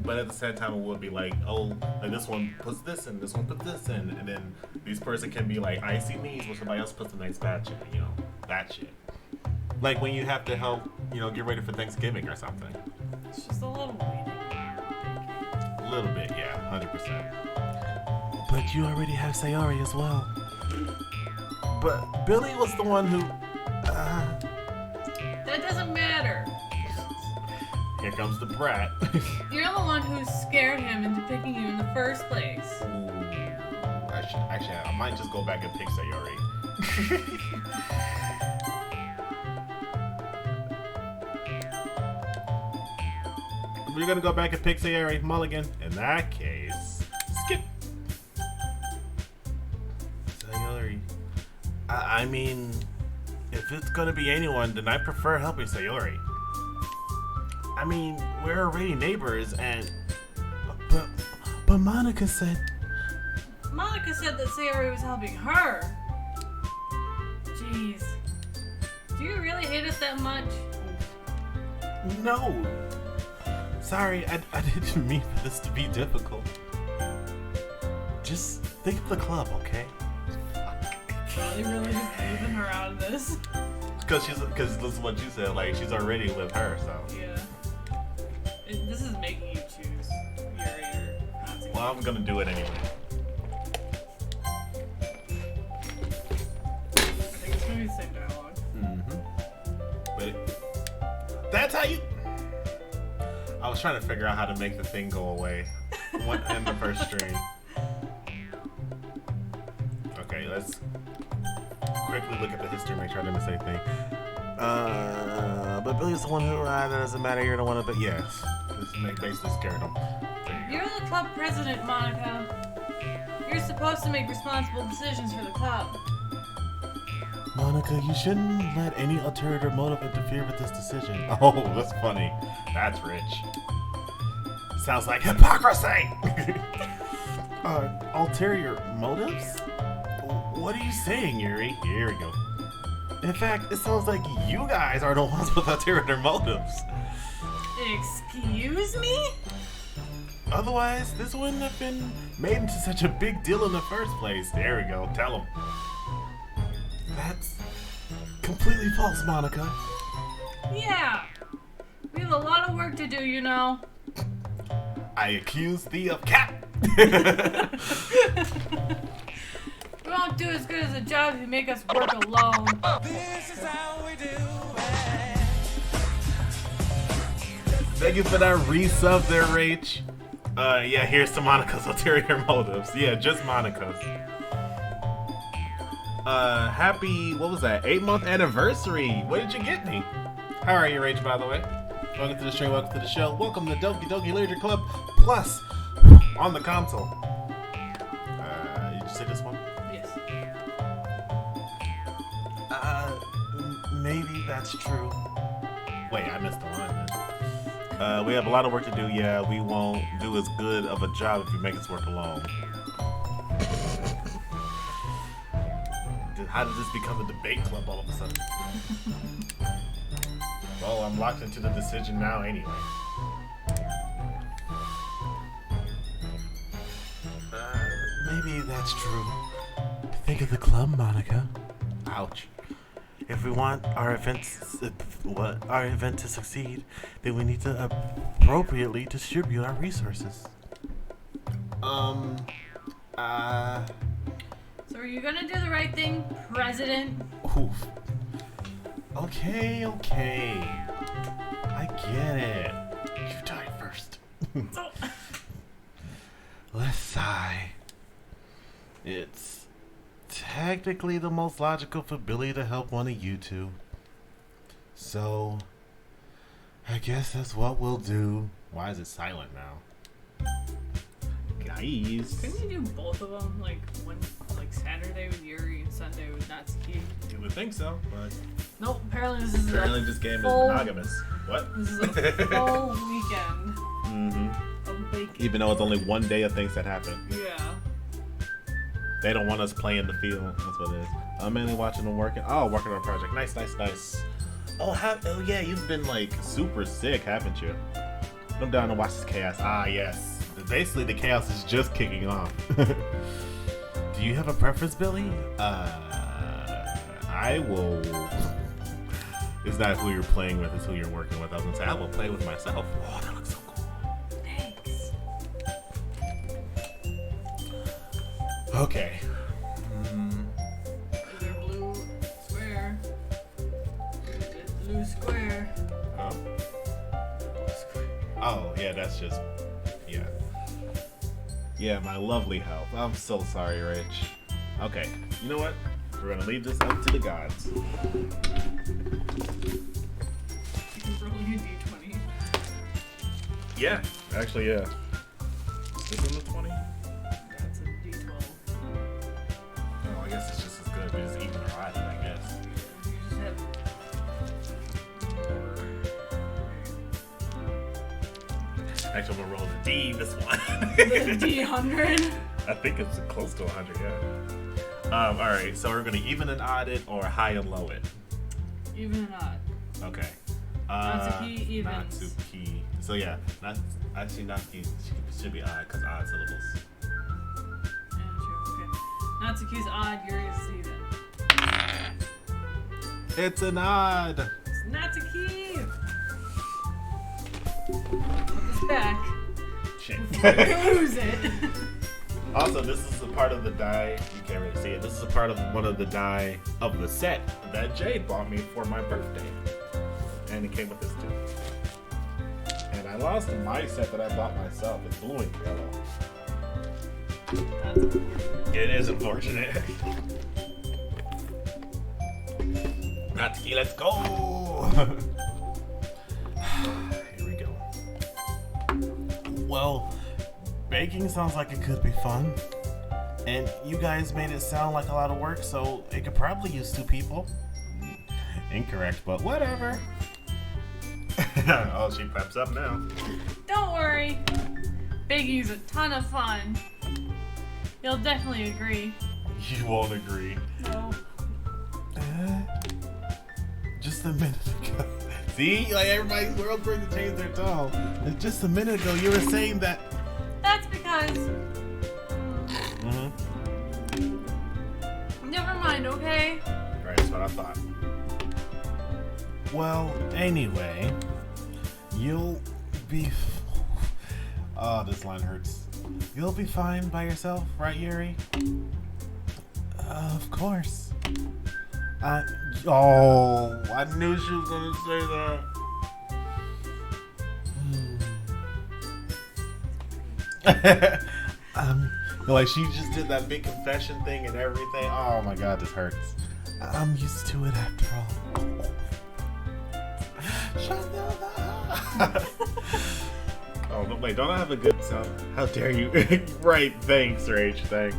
Speaker 3: but at the same time, it would be like, oh, like this one puts this in, this one puts this in, and then this person can be like, I see these, where somebody else puts the next batch in, that shit. Like when you have to help, get ready for Thanksgiving or something.
Speaker 4: It's just a little waiting.
Speaker 3: A little bit, yeah, 100%.
Speaker 2: But you already have Sayori as well.
Speaker 3: But Billy was the one who.
Speaker 4: That doesn't matter.
Speaker 3: Here comes the brat.
Speaker 4: You're the one who scared him into picking you in the first place.
Speaker 3: Ooh, I might just go back and pick Sayori. We're gonna go back and pick Sayori. Mulligan. In that case, skip. Sayori. I mean, if it's gonna be anyone, then I prefer helping Sayori. I mean, we're already neighbors, and
Speaker 2: But Monica said.
Speaker 4: Monica said that Sayori was helping her. Jeez. Do you really hate us that much?
Speaker 3: no. Sorry, I didn't mean for this to be difficult. Just think of the club, okay?
Speaker 4: They really just leaving her out of this.
Speaker 3: Because this is what you said. Like she's already with her, so.
Speaker 4: Yeah. This is making you choose Yuri or Natsuki.
Speaker 3: Well, I'm gonna do it anyway. That's how you. I was trying to figure out how to make the thing go away in the first stream. Okay, let's quickly look at the history, make sure I didn't miss anything. But Billy's the one who that doesn't matter. You're the one, but yes, this basically scared him.
Speaker 4: You're the club president, Monica. You're supposed to make responsible decisions for the club.
Speaker 1: Monica, you shouldn't let any ulterior motive interfere with this decision.
Speaker 3: Oh, that's funny. That's rich. Sounds like hypocrisy.
Speaker 1: Ulterior motives? What are you saying, Yuri?
Speaker 3: Here we go.
Speaker 1: In fact, it sounds like you guys are the ones with ulterior motives.
Speaker 4: Excuse me?
Speaker 1: Otherwise, this wouldn't have been made into such a big deal in the first place.
Speaker 3: There we go. Tell him.
Speaker 1: That's completely false, Monica.
Speaker 4: Yeah. We have a lot of work to do, you know.
Speaker 3: I accuse thee of cap.
Speaker 4: We won't do as good as a job if you make us work alone.
Speaker 5: This is how we do it.
Speaker 3: Thank you for that resub there, Rach. Yeah, here's to Monica's ulterior motives. Yeah, just Monica's. Happy, what was that, 8-month anniversary. What did you get me? How are you, Rach, by the way? Welcome to the stream, welcome to the show. Welcome to Doki Doki Literature Club Plus on the console. Did you say this one?
Speaker 4: Yes.
Speaker 1: Maybe that's true.
Speaker 3: Wait, I missed the line then. We have a lot of work to do. Yeah, we won't do as good of a job if you make us work alone. How did this become a debate club all of a sudden? Well, I'm locked into the decision now anyway.
Speaker 1: Maybe that's true. Think of the club, Monica.
Speaker 3: Ouch.
Speaker 1: If we want our event to succeed, then we need to appropriately distribute our resources.
Speaker 4: So are you gonna do the right thing, President?
Speaker 1: Oof. Okay. I get it. You die first. Let's sigh. It's technically the most logical for Billy to help one of you two. So, I guess that's what we'll do.
Speaker 3: Why is it silent now? Guys.
Speaker 4: Couldn't you do both of them? Like one, like Saturday with Yuri and Sunday with Natsuki?
Speaker 3: You would think so, but
Speaker 4: Nope. Apparently this is
Speaker 3: apparently this game is
Speaker 4: full-
Speaker 3: monogamous. What?
Speaker 4: This is a full weekend
Speaker 3: Mm-hmm.
Speaker 4: of baking.
Speaker 3: Even though it's only one day of things that happen.
Speaker 4: Yeah.
Speaker 3: They don't want us playing the field. That's what it is. I'm mainly watching them working. Oh, working on a project. Nice. Oh, yeah, you've been like super sick, haven't you? I'm down to watch this chaos. Ah, yes. Basically, the chaos is just kicking off.
Speaker 1: Do you have a preference, Billy?
Speaker 3: I will. It's not who you're playing with, it's who you're working with. I was gonna say, I will play with myself. Oh, that looks so cool.
Speaker 4: Thanks.
Speaker 3: Okay.
Speaker 4: Is there blue square? Is it blue square?
Speaker 3: Oh. Oh, yeah, that's just. Yeah. Yeah, my lovely health. I'm so sorry, Rich. Okay, you know what? We're gonna leave this up to the gods.
Speaker 4: You can roll your d20.
Speaker 3: Yeah, actually, yeah. Is this in the 20?
Speaker 4: That's a d12.
Speaker 3: Oh, I guess it's just as good. We just even or odd, I guess.
Speaker 4: You just have.
Speaker 3: Actually, I'm gonna roll the D this one.
Speaker 4: The d100.
Speaker 3: I think it's close to 100, yeah. Alright, so we're gonna even and odd it or high and low it.
Speaker 4: Even and odd.
Speaker 3: Okay.
Speaker 4: Natsuki evens.
Speaker 3: Natsuki. So yeah, Natsuki should be odd because odd syllables.
Speaker 4: Yeah, true. Okay. Natsuki's odd, Yuri's even.
Speaker 3: It's an odd.
Speaker 4: It's Natsuki! Put this back.
Speaker 3: Shit.
Speaker 4: Lose it.
Speaker 3: Also, this is a part of the die. You can't really see it. This is a part of one of the die of the set that Jade bought me for my birthday. and it came with this too. And I lost my set that I bought myself. It's blue and yellow. It is unfortunate. Natsuki, let's go! Here we go.
Speaker 1: Well, baking sounds like it could be fun. And you guys made it sound like a lot of work, so it could probably use 2 people. Incorrect, but whatever.
Speaker 3: Oh, she preps up now.
Speaker 4: Don't worry. Baking's a ton of fun. You'll definitely agree.
Speaker 3: You won't agree.
Speaker 4: No.
Speaker 1: Just a minute ago.
Speaker 3: See? Like everybody's world brings to change their tone.
Speaker 1: Just a minute ago, you were saying that.
Speaker 4: That's because. Never mind, okay?
Speaker 3: Right, that's what I thought.
Speaker 1: Well, anyway, you'll be.
Speaker 3: Oh, this line hurts.
Speaker 1: You'll be fine by yourself, right, Yuri? Of course.
Speaker 3: Oh, I knew she was gonna say that. Like she just did that big confession thing and everything. Oh my god, this hurts.
Speaker 1: I'm used to it after all.
Speaker 3: Oh, no, wait, don't I have a good sound? How dare you? Right, thanks, Rach, thanks.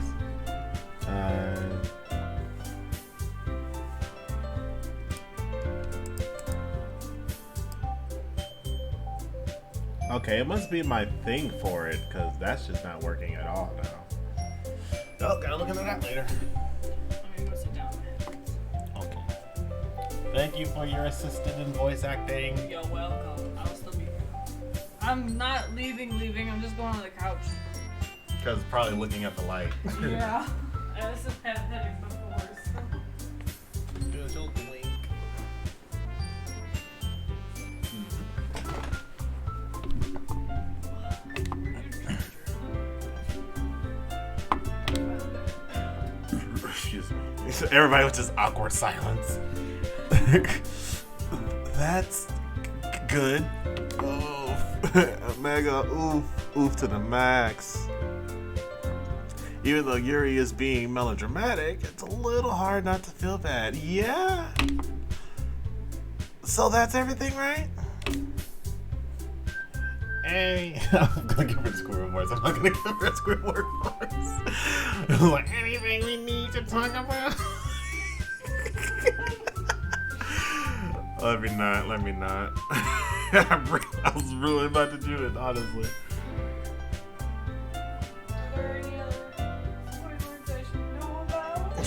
Speaker 3: Okay, it must be my thing for it, because that's just not working at all now. Oh, gotta look into that later.
Speaker 4: Let me go sit down.
Speaker 1: Okay. Thank you for your assistant in voice acting.
Speaker 4: You're welcome. I'll still be here. I'm not leaving. I'm just going on the couch.
Speaker 3: Because probably looking at the light.
Speaker 4: Yeah. I just had a headache before. So.
Speaker 3: Excuse me. Everybody was just awkward silence.
Speaker 1: That's good. Oof. Mega oof to the max. Even though Yuri is being melodramatic, it's a little hard not to feel bad. Yeah. So that's everything, right?
Speaker 3: Hey, I'm gonna give her the squirrel voice. I'm not gonna give her a squirrel voice. Like anything we need to talk about. Let me not. I was really about to do it, honestly.
Speaker 4: Are there any other spoilers I should know about?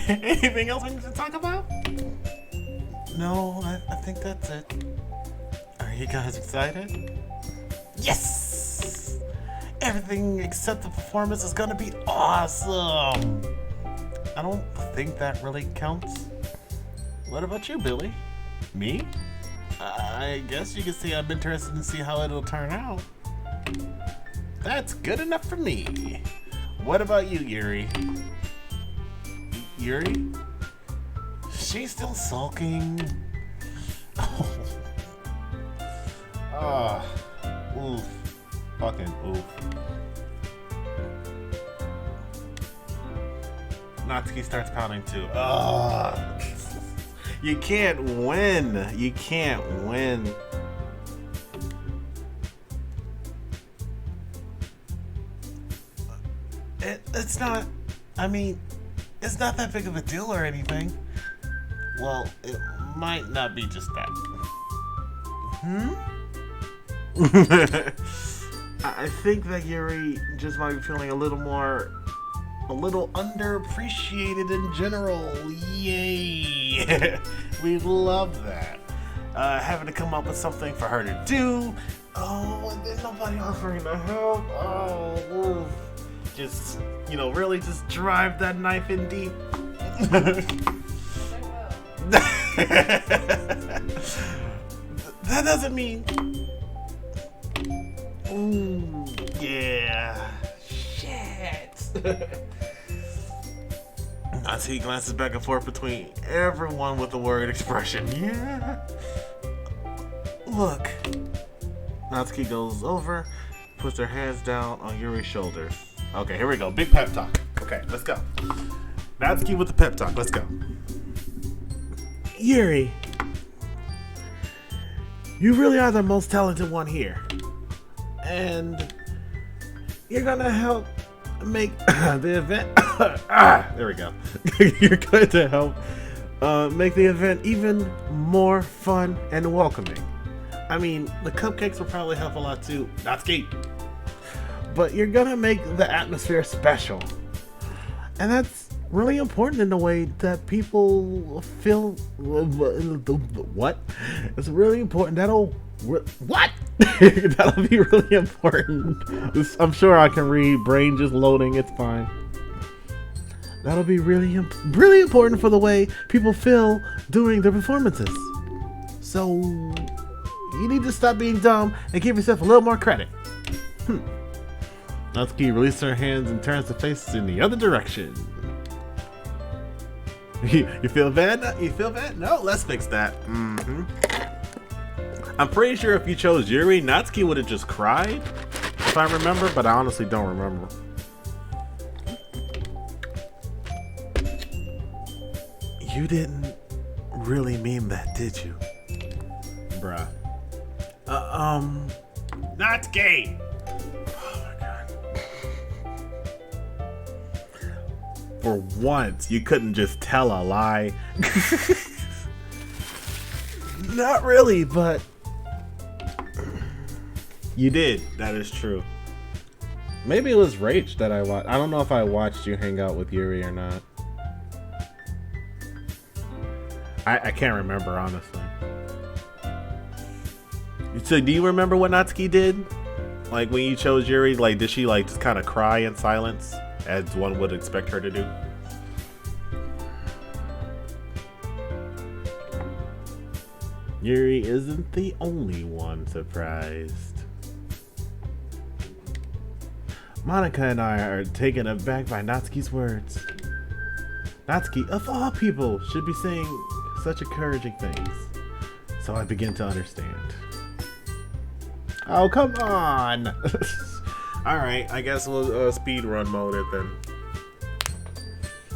Speaker 3: Anything else we need to talk about?
Speaker 1: No, I think that's it. Are you guys excited? Yes! Everything except the performance is gonna be awesome! I don't think that really counts. What about you, Billy?
Speaker 3: Me?
Speaker 1: I guess you can see I'm interested to see how it'll turn out. That's good enough for me. What about you, Yuri? Yuri? She's still sulking.
Speaker 3: Ah, oof. Fucking oof.
Speaker 1: Natsuki starts pounding too. You can't win. You can't win. It's not. I mean, it's not that big of a deal or anything. Well, it might not be just that. I think that Yuri just might be feeling a little underappreciated in general. Yay! We love that. Having to come up with something for her to do. Oh, and there's nobody offering to help. Oh, oof. Just, really just drive that knife in deep. That doesn't mean Ooh, yeah. Shit. Natsuki glances back and forth between everyone with a worried expression. Yeah. Look. Natsuki goes over, puts her hands down on Yuri's shoulders. Okay, here we go. Big pep talk. Okay, let's go. Natsuki with the pep talk. Let's go.
Speaker 2: Yuri, you really are the most talented one here. And you're gonna help make the event.
Speaker 1: There we go.
Speaker 2: You're going to help make the event even more fun and welcoming. I mean, the cupcakes will probably help a lot too.
Speaker 1: Natsuki.
Speaker 2: But you're gonna make the atmosphere special. And that's really important in the way that people feel. What? It's really important. What? That'll be really important. I'm sure I can read. Brain just loading. It's fine. That'll be really important for the way people feel during their performances. So you need to stop being dumb and give yourself a little more credit. Natsuki releases her hands and turns the face in the other direction.
Speaker 1: You feel bad? You feel bad? No, let's fix that. I'm pretty sure if you chose Yuri, Natsuki would have just cried, if I remember, but I honestly don't remember.
Speaker 2: You didn't really mean that, did you?
Speaker 1: Bruh.
Speaker 2: Natsuki!
Speaker 1: For once, you couldn't just tell a lie.
Speaker 2: Not really, but
Speaker 1: You did. That is true.
Speaker 2: maybe it was Rach that I watched. I don't know if I watched you hang out with Yuri or not.
Speaker 1: I can't remember, honestly. So do you remember what Natsuki did? Like when you chose Yuri, like did she like just kind of cry in silence as one would expect her to do?
Speaker 2: Yuri isn't the only one surprised. Monica and I are taken aback by Natsuki's words. Natsuki, of all people, should be saying such encouraging things. So I begin to understand.
Speaker 1: Oh, come on! Alright, I guess we'll speed run mode it then.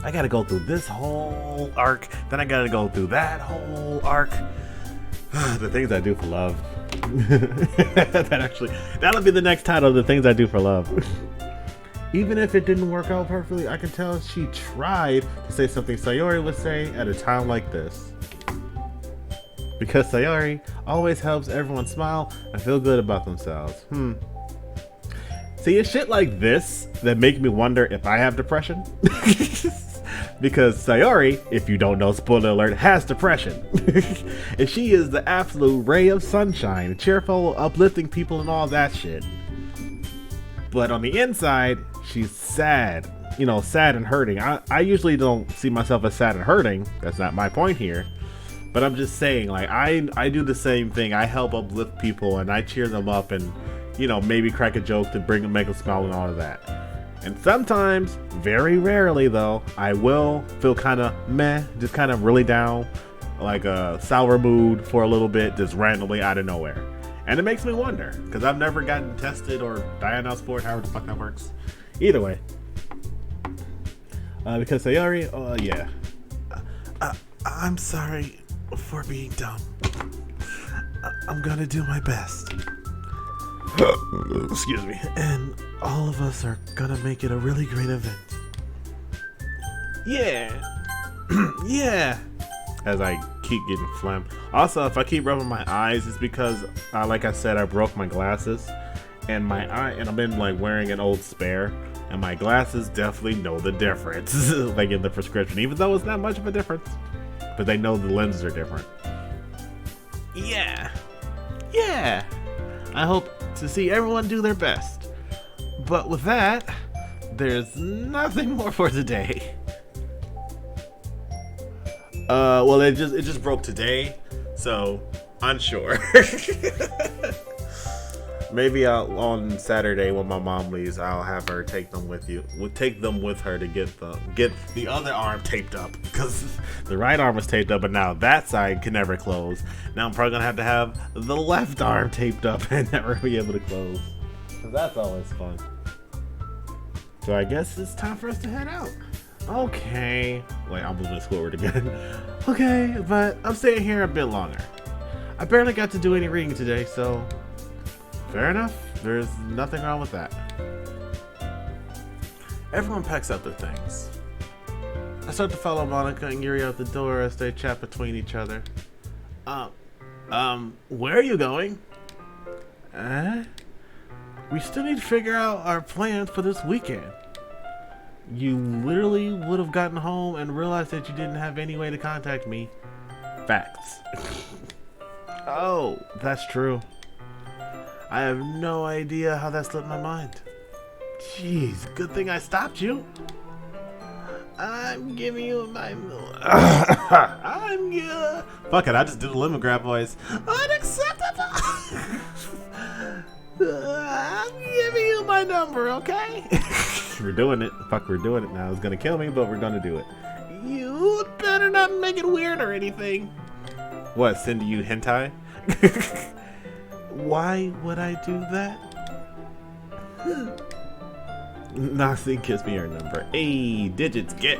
Speaker 1: I gotta go through this whole arc, then I gotta go through that whole arc. The things I do for love. That'll be the next title, The Things I Do for Love.
Speaker 2: Even if it didn't work out perfectly, I can tell she tried to say something Sayori would say at a time like this. Because Sayori always helps everyone smile and feel good about themselves.
Speaker 1: See, it's shit like this that make me wonder if I have depression. Because Sayori, if you don't know, spoiler alert, has depression. And she is the absolute ray of sunshine, cheerful, uplifting people and all that shit. But on the inside, she's sad. You know, sad and hurting. I usually don't see myself as sad and hurting. That's not my point here. But I'm just saying, like, I do the same thing. I help uplift people and I cheer them up and, you know, maybe crack a joke to make them smile and all of that. And sometimes, very rarely though, I will feel kind of meh, just kind of really down, like a sour mood for a little bit, just randomly out of nowhere. And it makes me wonder, because I've never gotten tested or diagnosed for it, however the fuck that works. Either way. Because Sayori, yeah.
Speaker 2: I'm sorry for being dumb. I'm gonna do my best.
Speaker 1: Excuse me.
Speaker 2: And all of us are gonna make it a really great event.
Speaker 1: Yeah. Yeah. As I keep getting phlegm. Also, if I keep rubbing my eyes, it's because, like I said, I broke my glasses. And I've been like wearing an old spare. And my glasses definitely know the difference. Like in the prescription. Even though it's not much of a difference. But they know the lenses are different. Yeah. Yeah. I hope to see everyone do their best. But with that, there's nothing more for today. Well, it just broke today, so unsure.
Speaker 3: Maybe on Saturday when my mom leaves, I'll have her take them with you. We'll take them with her to get the other arm taped up, because the right arm was taped up, but now that side can never close. Now I'm probably gonna have the left arm taped up and never be able to close. Cause that's always fun. So I guess it's time for us to head out. Okay. Wait, I'm moving forward again. Okay, but I'm staying here a bit longer. I barely got to do any reading today, so fair enough. There's nothing wrong with that. Everyone packs up their things. I start to follow Monica and Yuri out the door as they chat between each other. Where are you going? We still need to figure out our plans for this weekend. You literally would have gotten home and realized that you didn't have any way to contact me. Facts. Oh, that's true. I have no idea how that slipped my mind. Jeez, good thing I stopped you. I'm giving you my Fuck it, I just did a lemon grab voice. Unacceptable. I'm giving you my number, okay? We're doing it. Fuck, we're doing it now. It's gonna kill me, but we're gonna do it. You better not make it weird or anything. What, send you hentai? Why would I do that? Nothing gives me your number. Hey, digits, get.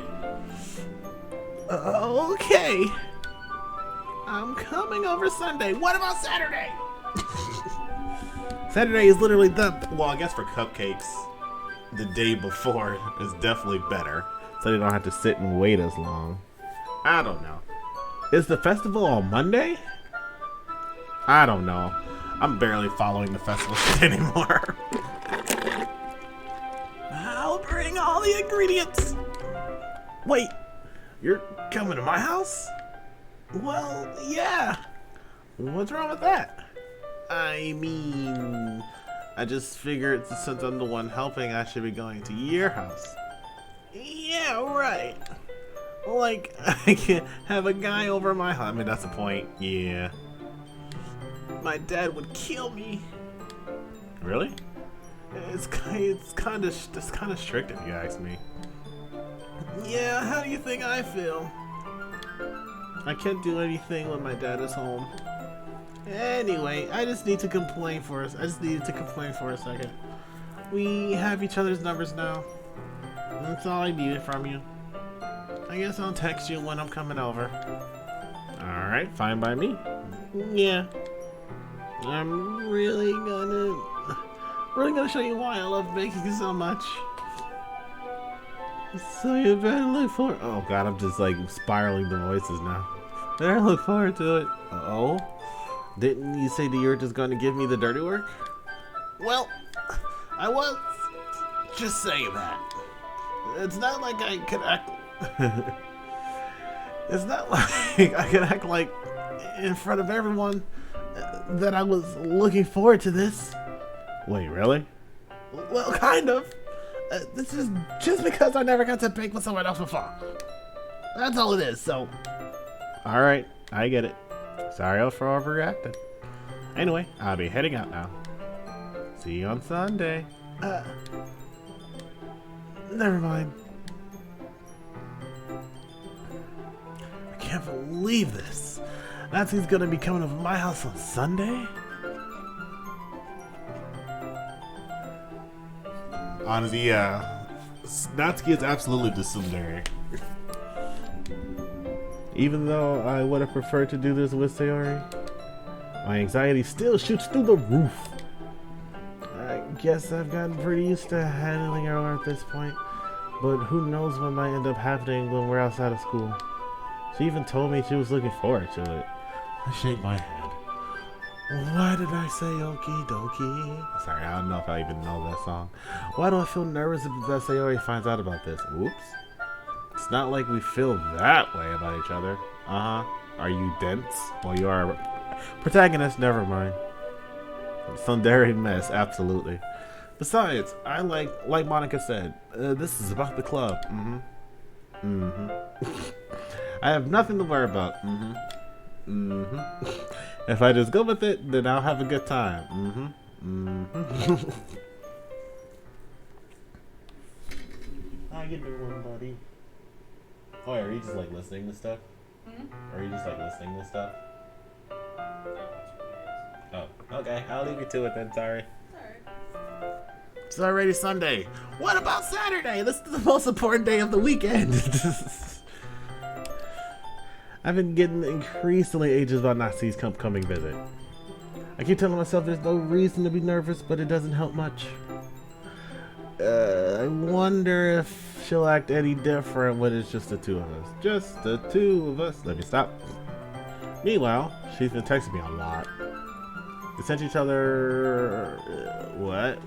Speaker 3: Okay. I'm coming over Sunday. What about Saturday? Saturday is literally well, I guess for cupcakes, the day before is definitely better, so they don't have to sit and wait as long. I don't know. Is the festival on Monday? I don't know. I'm barely following the festival shit anymore. I'll bring all the ingredients. Wait, you're coming to my house? Well, yeah. What's wrong with that? I mean, I just figured since I'm the one helping, I should be going to your house. Yeah, right. Like, I can have a guy over my house. I mean, that's the point. Yeah. My dad would kill me. Really? It's kind of strict if you ask me. Yeah, how do you think I feel? I can't do anything when my dad is home. Anyway, I just need to complain for us. I just needed to complain for a second. We have each other's numbers now. That's all I needed from you. I guess I'll text you when I'm coming over. Alright, fine by me. Yeah. I'm really gonna show you why I love baking so much. So you better look forward. Oh god, I'm just like spiraling the voices now. Better look forward to it. Oh? Didn't you say that you were just gonna give me the dirty work? Well, I was just saying that. It's not like I could act. It's not like I could act like in front of everyone that I was looking forward to this. Wait, really? Well, kind of. This is just because I never got to bake with someone else before. That's all it is, so. Alright, I get it. Sorry for overreacting. Anyway, I'll be heading out now. See you on Sunday. Never mind. I can't believe this. Natsuki's gonna be coming over my house on Sunday?
Speaker 1: Honestly, yeah. Natsuki is absolutely the tsundere.
Speaker 3: Even though I would have preferred to do this with Sayori, my anxiety still shoots through the roof. I guess I've gotten pretty used to handling her at this point, but who knows what might end up happening when we're outside of school. She even told me she was looking forward to it.
Speaker 2: I shake my head. Why did I say okie dokie?
Speaker 3: Sorry, I don't know if I even know that song. Why do I feel nervous if Sayori finds out about this? Oops. It's not like we feel that way about each other. Uh-huh. Are you dense? Well, you are a protagonist. Never mind. Tsundere mess, absolutely. Besides, I like Monica said, this is about the club. I have nothing to worry about. If I just go with it, then I'll have a good time.
Speaker 1: Mm-hmm. How you doing, buddy? Oh, are you just like listening to stuff? Or are you just like listening to stuff? Oh, okay. I'll leave you to it then. Sorry. It's already Sunday. What about Saturday? This is the most important day of the weekend. I've been getting increasingly anxious about Nazi's coming visit. I keep telling myself there's no reason to be nervous, but it doesn't help much. I wonder if she'll act any different when it's just the two of us. Just the two of us. Let me stop. Meanwhile, she's been texting me a lot. We sent each other... what?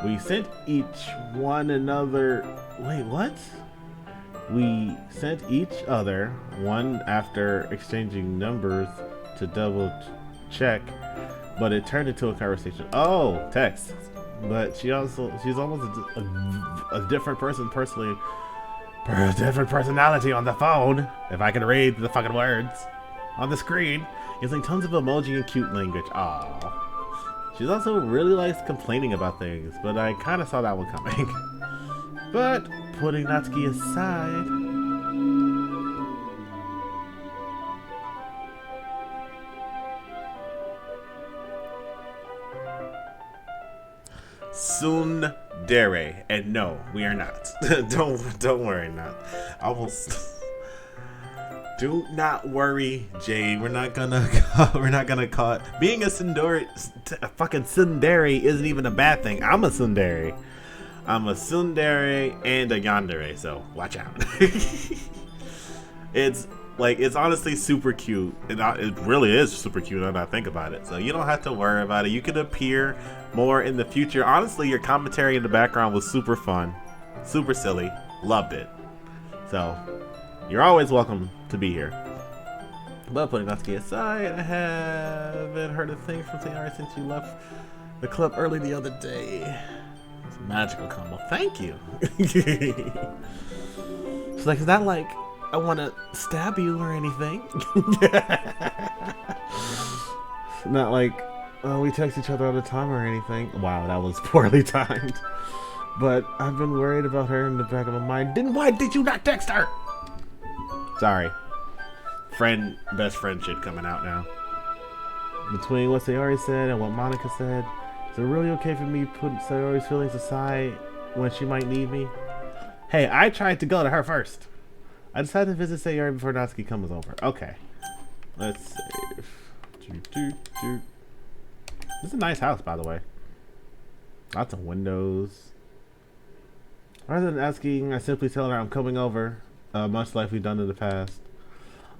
Speaker 1: We sent each one another... Wait, what? We sent each other one after exchanging numbers to double check, but it turned into a conversation. Oh, text. But she's almost a different person personally. A different personality on the phone. If I can read the fucking words on the screen. Using tons of emoji and cute language. Aww. She also really likes complaining about things, but I kind of saw that one coming. But putting Natsuki aside, tsundere, and no, we are not. don't worry, not. Do not worry, Jade. We're not gonna call it. Being a fucking tsundere isn't even a bad thing. I'm a tsundere. I'm a tsundere and a yandere, so watch out. It's honestly super cute. It really is super cute now that I think about it. So you don't have to worry about it. You could appear more in the future. Honestly, your commentary in the background was super fun, super silly. Loved it. So you're always welcome to be here. But putting Natsuki aside, I haven't heard a thing from Sayori since you left the club early the other day. It's a magical combo. Thank you. She's like, it's not like I want to stab you or anything. Not like we text each other all the time or anything. Wow, that was poorly timed. But I've been worried about her in the back of my mind. Why did you not text her? Sorry. Best friend shit coming out now. Between what Sayori said and what Monica said, is it really okay for me putting Sayori's feelings aside when she might need me? Hey, I tried to go to her first. I decided to visit Sayori before Natsuki comes over. Okay. Let's see. This is a nice house, by the way. Lots of windows. Rather than asking, I simply tell her I'm coming over, much like we've done in the past.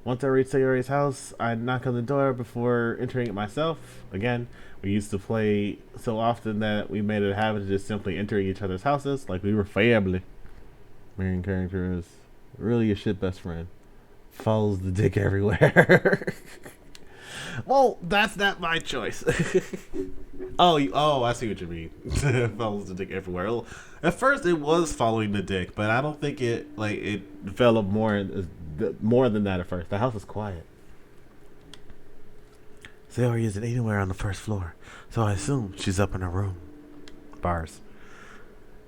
Speaker 1: Once I reach Sayori's house, I knock on the door before entering it myself. Again, we used to play so often that we made it a habit of just simply entering each other's houses like we were family. Main character is really a shit best friend. Follows the dick everywhere. Well, that's not my choice. Oh, I see what you mean. Follows the dick everywhere. Well, at first, it was following the dick, but I don't think it developed more than that at first. The house is quiet. Sayori isn't anywhere on the first floor, so I assume she's up in her room. Bars.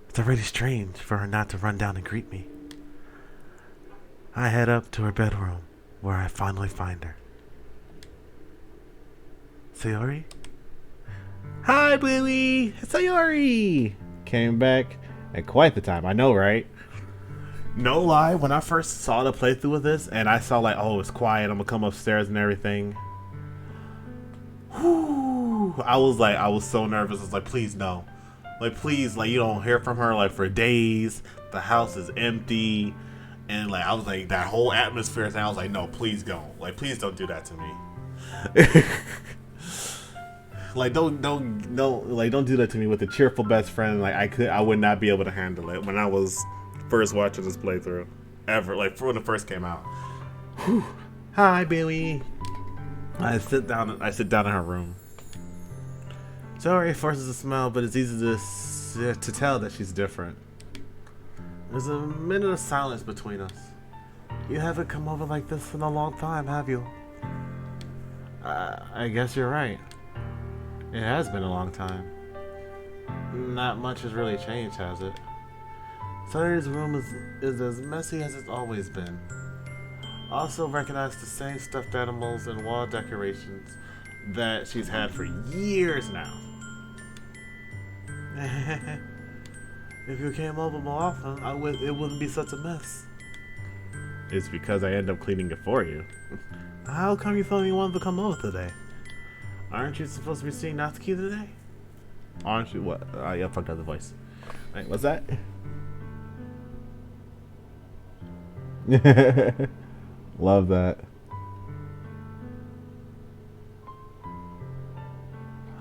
Speaker 1: It's already strange for her not to run down and greet me. I head up to her bedroom, where I finally find her. Sayori? Hi, Bluey! It's Sayori! Came back at quite the time, I know, right? No lie, when I first saw the playthrough of this, and I saw like, oh, it's quiet, I'm gonna come upstairs and everything. Whew, I was so nervous. I was like, please no. Like, please, like, you don't hear from her, like, for days. The house is empty. And, like, I was like, that whole atmosphere, and I was like, no, please don't. Like, please don't do that to me. Like, don't do that to me with a cheerful best friend. Like, I would not be able to handle it when I was first watching this playthrough. Ever. Like, when it first came out. Whew. Hi, Billy. I sit down in her room. Sorry, forces a smile, but it's easy to tell that she's different. There's a minute of silence between us. You haven't come over like this in a long time, have you? I guess you're right. It has been a long time. Not much has really changed, has it? Saturday's room is as messy as it's always been. Also recognize the same stuffed animals and wall decorations that she's had for years now. If you came over more often, it wouldn't be such a mess. It's because I end up cleaning it for you. How come you thought you wanted to come over today? Aren't you supposed to be seeing Natsuki today? Aren't you? What? Yeah, fucked up the voice. Wait, what's that? Love that.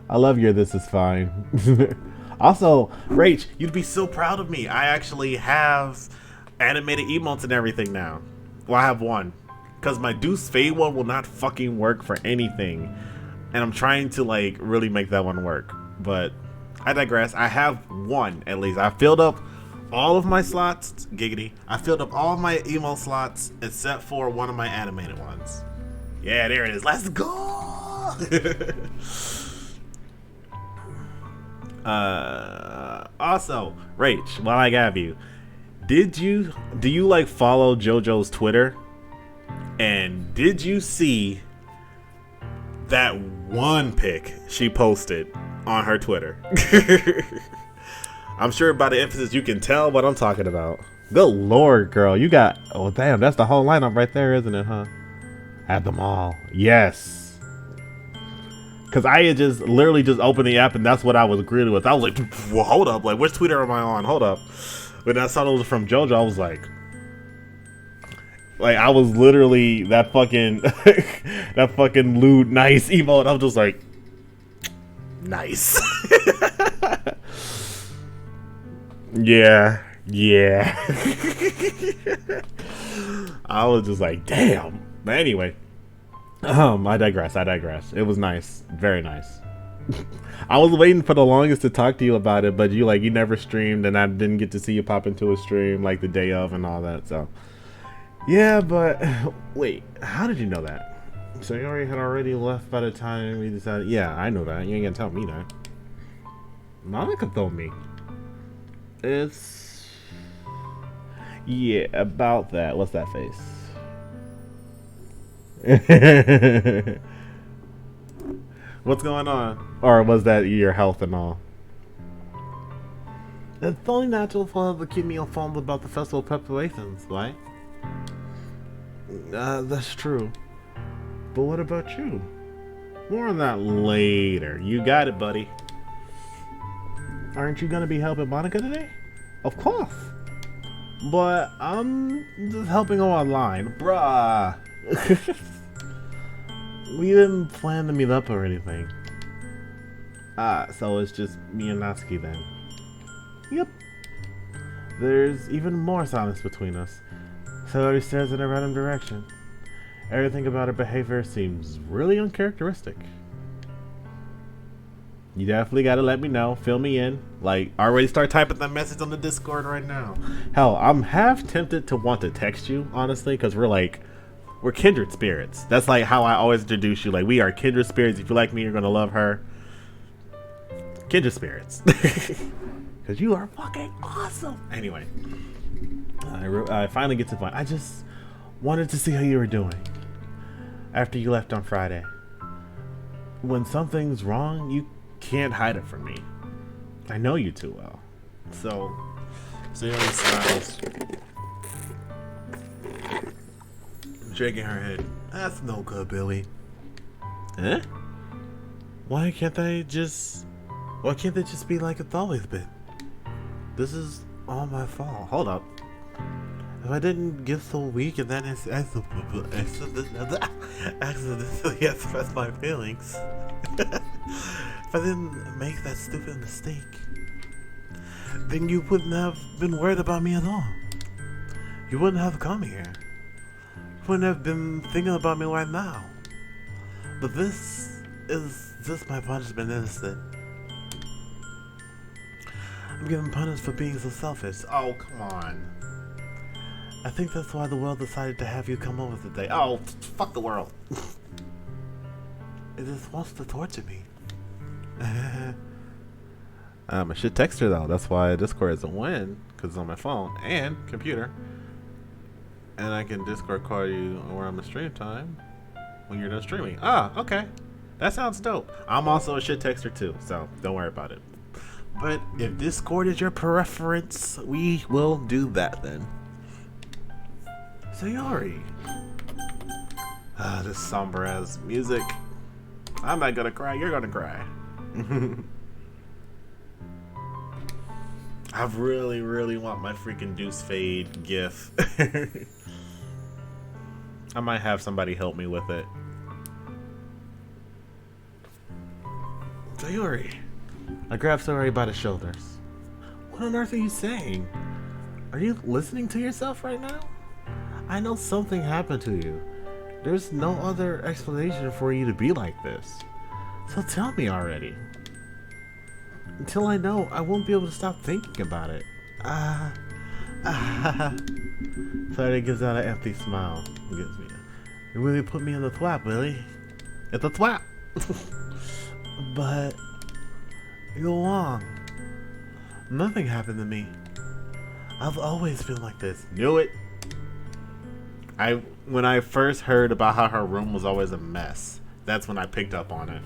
Speaker 1: I love your "this is fine." Also, Rach, you'd be so proud of me. I actually have animated emotes and everything now. Well, I have one. Because my Deuce Fade one will not fucking work for anything. And I'm trying to, like, really make that one work. But I digress. I have one, at least. I filled up all of my slots. Giggity. I filled up all of my emote slots except for one of my animated ones. Yeah, there it is. Let's go! Also, Rach, while I have you, do you like follow JoJo's Twitter? And did you see that one pic she posted on her Twitter? I'm sure by the emphasis you can tell what I'm talking about. Good lord, girl, you got, oh damn, that's the whole lineup right there, isn't it, huh? At the mall, yes. Because I had just literally just opened the app and that's what I was greeted with. I was like, well, hold up, like which Twitter am I on? Hold up. When I saw it was from JoJo, I was like I was literally that fucking that fucking lewd nice emote. I was just like, nice. yeah. I was just like, damn. But anyway, I digress. It was nice, very nice. I was waiting for the longest to talk to you about it, but you never streamed, and I didn't get to see you pop into a stream like the day of and all that. So yeah, but wait, how did you know that? So you had already left by the time we decided. Yeah, I know that. You ain't gonna tell me that. Monica told me. It's yeah, about that. What's that face? What's going on? Or was that your health and all? It's only natural for her to keep me informed about the festival preparations, right? That's true. But what about you? More on that later. You got it, buddy. Aren't you gonna be helping Monica today? Of course. But I'm just helping her online. Bruh. We didn't plan to meet up or anything. So it's just me and Natsuki then. Yep. There's even more silence between us. Celery stares in a random direction. Everything about her behavior seems really uncharacteristic. You definitely gotta let me know. Fill me in. Like, already start typing that message on the Discord right now. Hell, I'm half tempted to want to text you, honestly, because we're kindred spirits. That's like how I always introduce you. Like, we are kindred spirits. If you like me, you're gonna love her. Kindred spirits. Because you are fucking awesome. Anyway, I finally get to the point. I just wanted to see how you were doing after you left on Friday. When something's wrong, you can't hide it from me. I know you too well. So Sayori smiles, shaking her head. That's no good, Billy. Eh? Why can't they just be like it's always been? This is all my fault. Hold up. If I didn't get so weak and then accidentally express my feelings, if I didn't make that stupid mistake, then you wouldn't have been worried about me at all. You wouldn't have come here. You wouldn't have been thinking about me right now. But this is just my punishment instead. I'm getting punished for being so selfish. Oh, come on. I think that's why the world decided to have you come over today. Oh, fuck the world. It just wants to torture me.
Speaker 3: I'm a shit texter though. That's why Discord is a win, because it's on my phone and computer. And I can Discord call you around the stream time when you're done streaming. Ah, okay. That sounds dope. I'm also a shit texter too, so don't worry about it. But if Discord is your preference, we will do that then. Sayori. Ah, this somber ass music. I'm not gonna cry, you're gonna cry. I really, really want my freaking Deuce Fade gif. I might have somebody help me with it. Sayori. I grabbed Sayori by the shoulders. What on earth are you saying? Are you listening to yourself right now? I know something happened to you. There's no other explanation for you to be like this. So tell me already. Until I know, I won't be able to stop thinking about it. Sayori gives out an empty smile. You really put me in the thwap, Willie. It's a thwap. But you're wrong. Nothing happened to me. I've always been like this. Knew it. When I first heard about how her room was always a mess, that's when I picked up on it.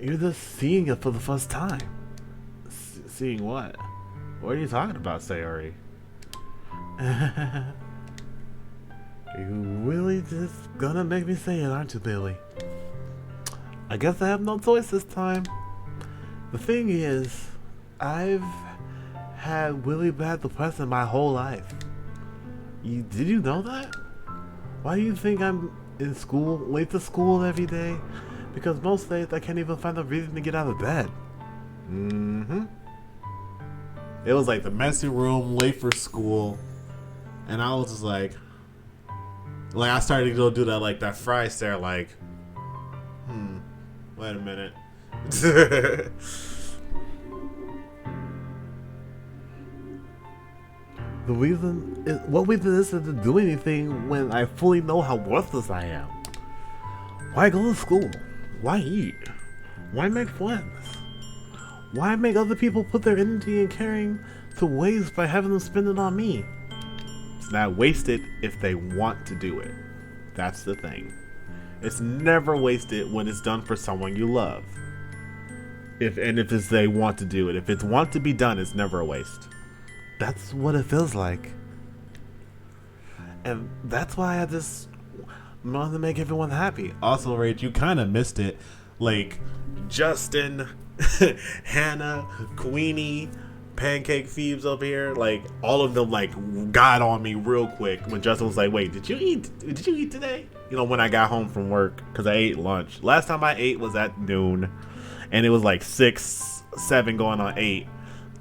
Speaker 3: You're just seeing it for the first time. Seeing what? What are you talking about, Sayori? You really just gonna make me say it, aren't you, Billy? I guess I have no choice this time. The thing is, I've had really bad depression my whole life. Did you know that? Why do you think I'm in school, late to school every day? Because most days I can't even find a reason to get out of bed. Mm-hmm. It was like the messy room, late for school, and I was just like I started to go do that, like that fry stare, like, wait a minute. What reason is it to do anything when I fully know how worthless I am? Why go to school? Why eat? Why make friends? Why make other people put their energy and caring to waste by having them spend it on me? It's not wasted if they want to do it. That's the thing. It's never wasted when it's done for someone you love. If it's they want to do it. If it's want to be done, it's never a waste. That's what it feels like. And that's why I just want to make everyone happy. Also, Rach, you kind of missed it. Like, Justin, Hannah, Queenie, Pancake Phoebes up here, like, all of them, like, got on me real quick when Justin was like, wait, did you eat today? You know, when I got home from work, because I ate lunch. Last time I ate was at noon, and it was like 6, 7 going on 8.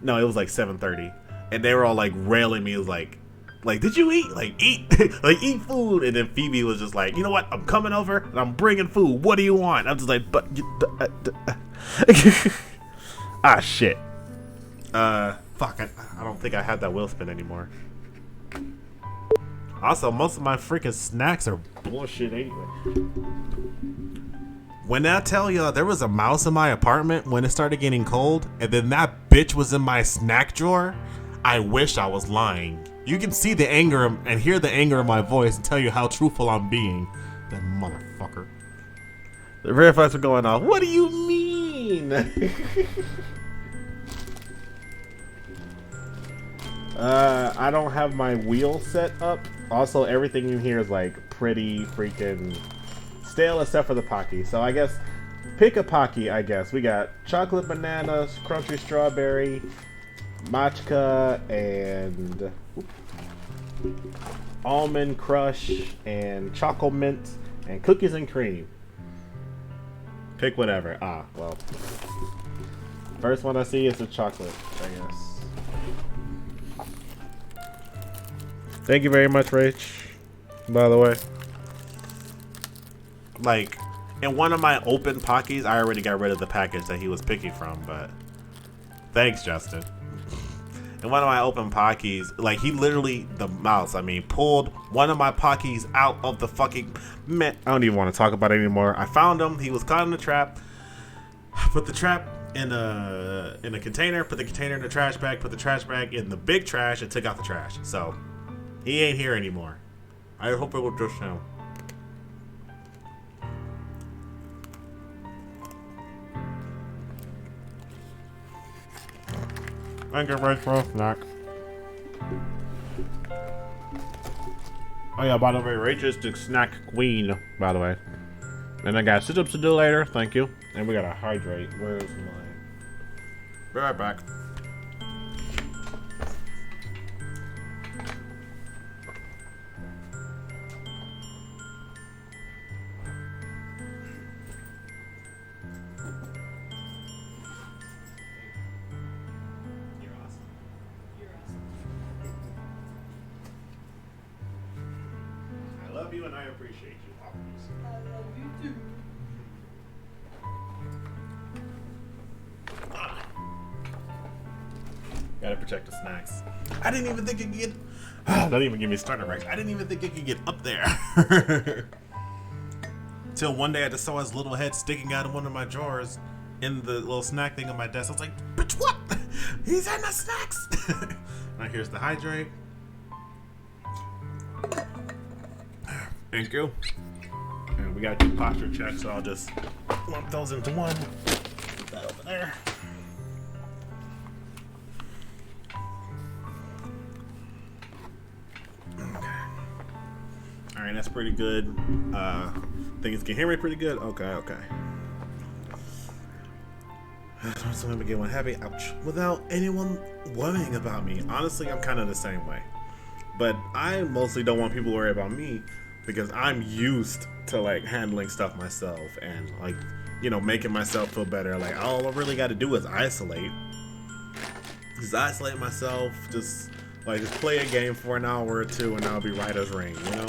Speaker 3: No, it was like 7:30. And they were all like railing me. It was like, did you eat? Like, eat, like, eat food. And then Phoebe was just like, you know what? I'm coming over and I'm bringing food. What do you want? I'm just like, ah, shit. Fuck. I don't think I have that wheel spin anymore. Also, most of my freaking snacks are bullshit anyway. When I tell you there was a mouse in my apartment when it started getting cold, and then that bitch was in my snack drawer, I wish I was lying. You can see the anger and hear the anger in my voice and tell you how truthful I'm being. That motherfucker. The red flags are going off. What do you mean? I don't have my wheel set up. Also, everything in here is like pretty freaking stale except for the Pocky. So I guess pick a Pocky, I guess. We got chocolate banana, crunchy strawberry, matcha, and almond crush, and chocolate mint, and cookies and cream. Pick whatever. Ah, well. First one I see is the chocolate, I guess. Thank you very much, Rach. By the way. Like, in one of my open Pockies, I already got rid of the package that he was picking from, but thanks, Justin. In one of my open Pockies, like, he literally, the mouse, pulled one of my Pockies out of the fucking, man, I don't even want to talk about it anymore. I found him, he was caught in the trap, but the trap in a container, put the container in the trash bag, put the trash bag in the big trash, and took out the trash. So he ain't here anymore. I hope it was just him. I get ready for a snack. Oh yeah, by the way, Rachel's the snack queen, by the way. And I got sit-ups to do later, thank you. And we gotta hydrate. Where's mine? Be right back. I love you and I appreciate you, always. Gotta protect the snacks. I didn't even think it could get. Don't even get me started, Rex. I didn't even think it could get up there. Till one day I just saw his little head sticking out of one of my drawers in the little snack thing on my desk. I was like, bitch, what? He's in the snacks. Now here's the hydrate. Thank you. And we gotta do posture checks, so I'll just lump those into one. Put that over there. Alright, that's pretty good. Things can hear me pretty good. Okay. Someone begin one happy. Ouch. Without anyone worrying about me. Honestly, I'm kind of the same way. But I mostly don't want people to worry about me because I'm used to like handling stuff myself and like, you know, making myself feel better. Like all I really got to do is isolate. Just isolate myself. Just play a game for an hour or two and I'll be right as rain, you know?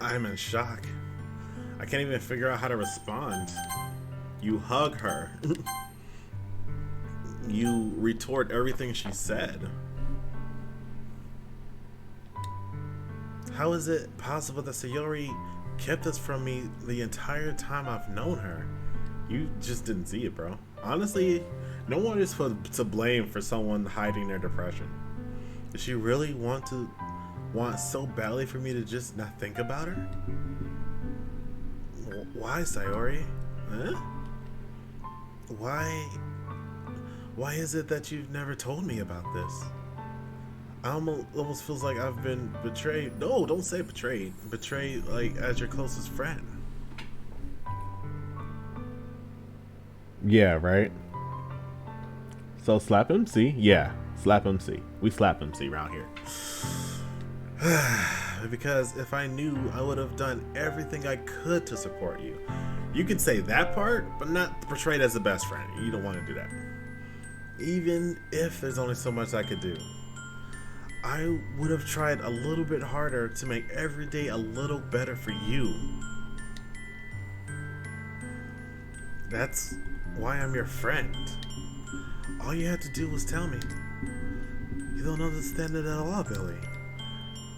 Speaker 3: I'm in shock. I can't even figure out how to respond. You hug her. You retort everything she said. How is it possible that Sayori kept this from me the entire time I've known her? You just didn't see it, bro. Honestly, no one is to blame for someone hiding their depression. Did she really want so badly for me to just not think about her? Why, Sayori? Huh? Why is it that you've never told me about this? I almost feels like I've been betrayed. No, don't say betrayed. Betrayed, like, as your closest friend. Yeah, right? So slap MC? Yeah, slap MC. We slap MC around here. Because if I knew, I would have done everything I could to support you. You could say that part, but not portrayed as the best friend. You don't want to do that. Even if there's only so much I could do. I would have tried a little bit harder to make every day a little better for you. That's why I'm your friend. All you had to do was tell me. You don't understand it at all, Billy.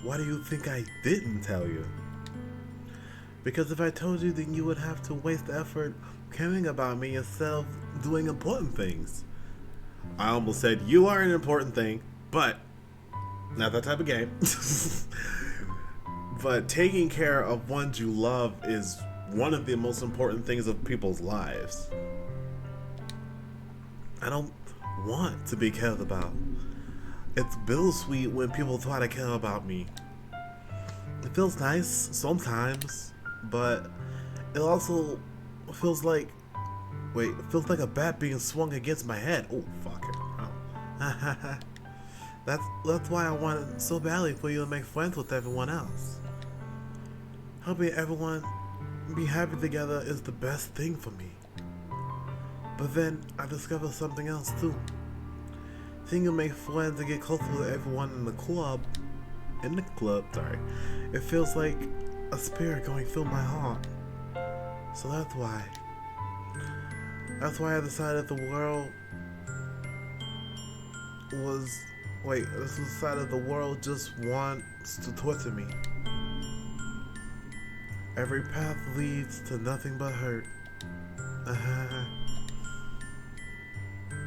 Speaker 3: Why do you think I didn't tell you? Because if I told you, then you would have to waste the effort caring about me instead of doing important things. I almost said you are an important thing, but not that type of game. But taking care of ones you love is one of the most important things of people's lives. I don't want to be cared about. It's bittersweet when people try to care about me. It feels nice sometimes, but it also feels like a bat being swung against my head. Oh, fuck it. Oh. That's why I wanted so badly for you to make friends with everyone else. Helping everyone be happy together is the best thing for me. But then I discovered something else too. Seeing you make friends and get closer to everyone in the club, it feels like a spirit going through my heart. So that's why I decided the world just wants to torture me.
Speaker 2: Every path leads to nothing but hurt.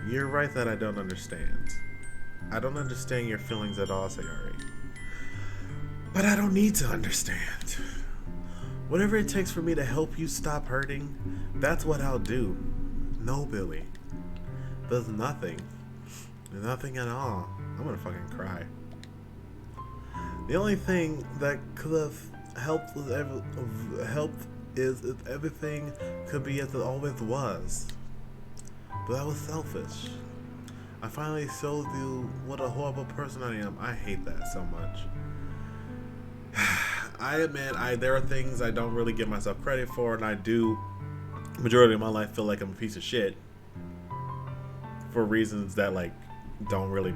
Speaker 2: You're right that I don't understand. I don't understand your feelings at all, Sayori. But I don't need to understand. Whatever it takes for me to help you stop hurting, that's what I'll do. No, Billy. There's nothing. Nothing at all. I'm gonna fucking cry. The only thing that could have helped is if everything could be as it always was. But that was selfish. I finally showed you what a horrible person I am. I hate that so much. I admit there are things I don't really give myself credit for, and I do majority of my life feel like I'm a piece of shit for reasons that like don't really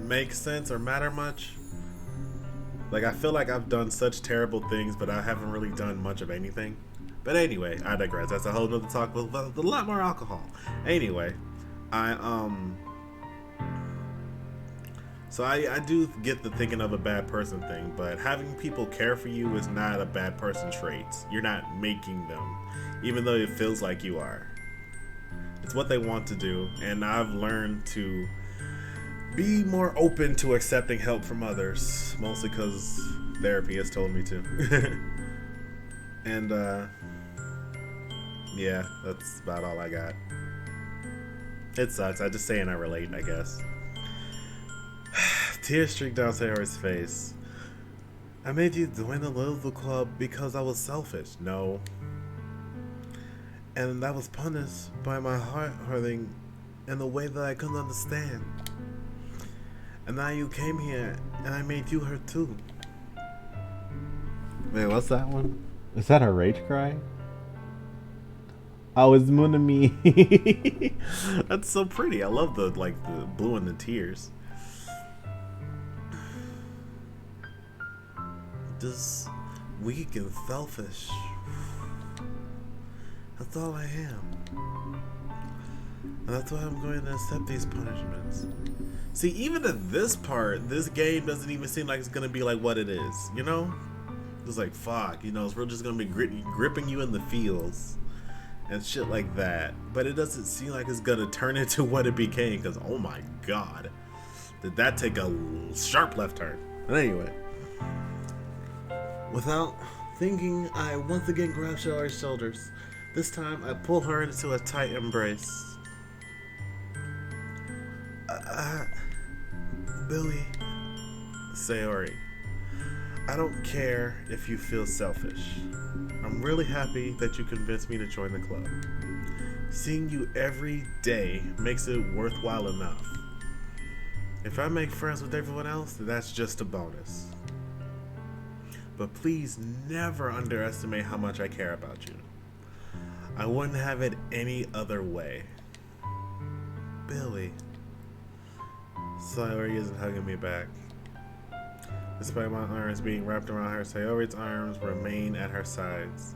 Speaker 2: make sense or matter much. Like, I feel like I've done such terrible things, but I haven't really done much of anything. But anyway, I digress. That's a whole nother talk with a lot more alcohol. Anyway, so I do get the thinking of a bad person thing, but having people care for you is not a bad person trait. You're not making them, even though it feels like you are. It's what they want to do, and I've learned to be more open to accepting help from others, mostly because therapy has told me to. And yeah, that's about all I got. It sucks. I just saying I relate, I guess. Tears streaked down Sayori's face. I made you join the Little Club because I was selfish. No. And that was punished by my heart hurting in a way that I couldn't understand. And now you came here and I made you hurt too.
Speaker 1: Wait, what's that one? Is that a rage cry? Oh, it's Munami.
Speaker 2: That's so pretty. I love the blue and the tears. Just weak and selfish. That's all I am. And that's why I'm going to accept these punishments. See, even at this part, this game doesn't even seem like it's going to be like what it is, you know? It's like, fuck, you know, it's really just going to be gripping you in the feels and shit like that. But it doesn't seem like it's going to turn into what it became, because, oh my god, did that take a sharp left turn. But anyway. Without thinking, I once again grab Sayori's shoulders. This time, I pull her into a tight embrace. Billy, Sayori, I don't care if you feel selfish. I'm really happy that you convinced me to join the club. Seeing you every day makes it worthwhile enough. If I make friends with everyone else, that's just a bonus. But please never underestimate how much I care about you. I wouldn't have it any other way. Billy. Sayori isn't hugging me back. Despite my arms being wrapped around her, Sayori's arms remain at her sides.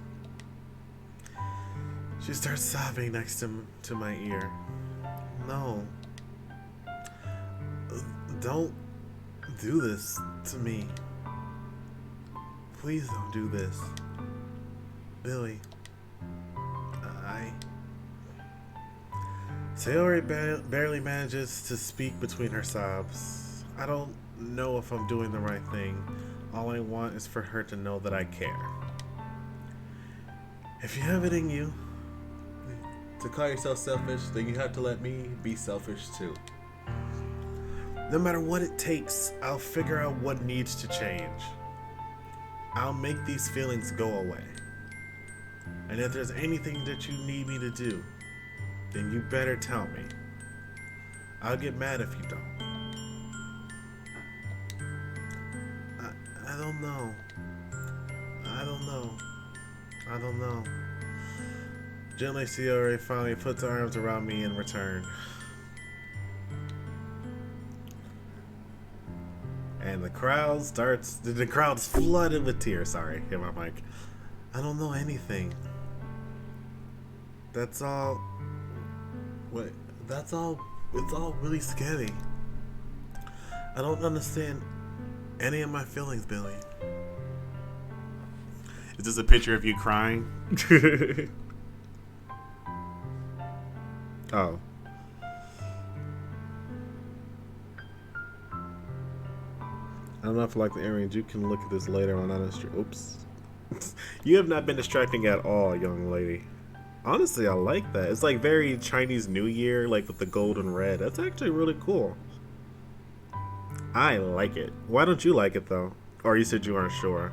Speaker 2: She starts sobbing next to my ear. No. Don't do this to me. Please don't do this. Billy. Sayori barely manages to speak between her sobs. I don't know if I'm doing the right thing. All I want is for her to know that I care. If you have it in you to call yourself selfish, then you have to let me be selfish too. No matter what it takes, I'll figure out what needs to change. I'll make these feelings go away. And if there's anything that you need me to do, then you better tell me. I'll get mad if you don't. I don't know. I don't know. Gently, Sayori finally puts her arms around me in return. And the crowd's flooded with tears. Sorry, hit my mic. I don't know anything. That's all. Wait, that's all. It's all really scary. I don't understand any of my feelings, Billy.
Speaker 3: Is this a picture of you crying? Oh. I don't know if I like the earrings. You can look at this later on the street. Oops. You have not been distracting at all, young lady. Honestly, I like that. It's like very Chinese New Year, like with the gold and red. That's actually really cool. I like it. Why don't you like it though? Or you said you aren't sure.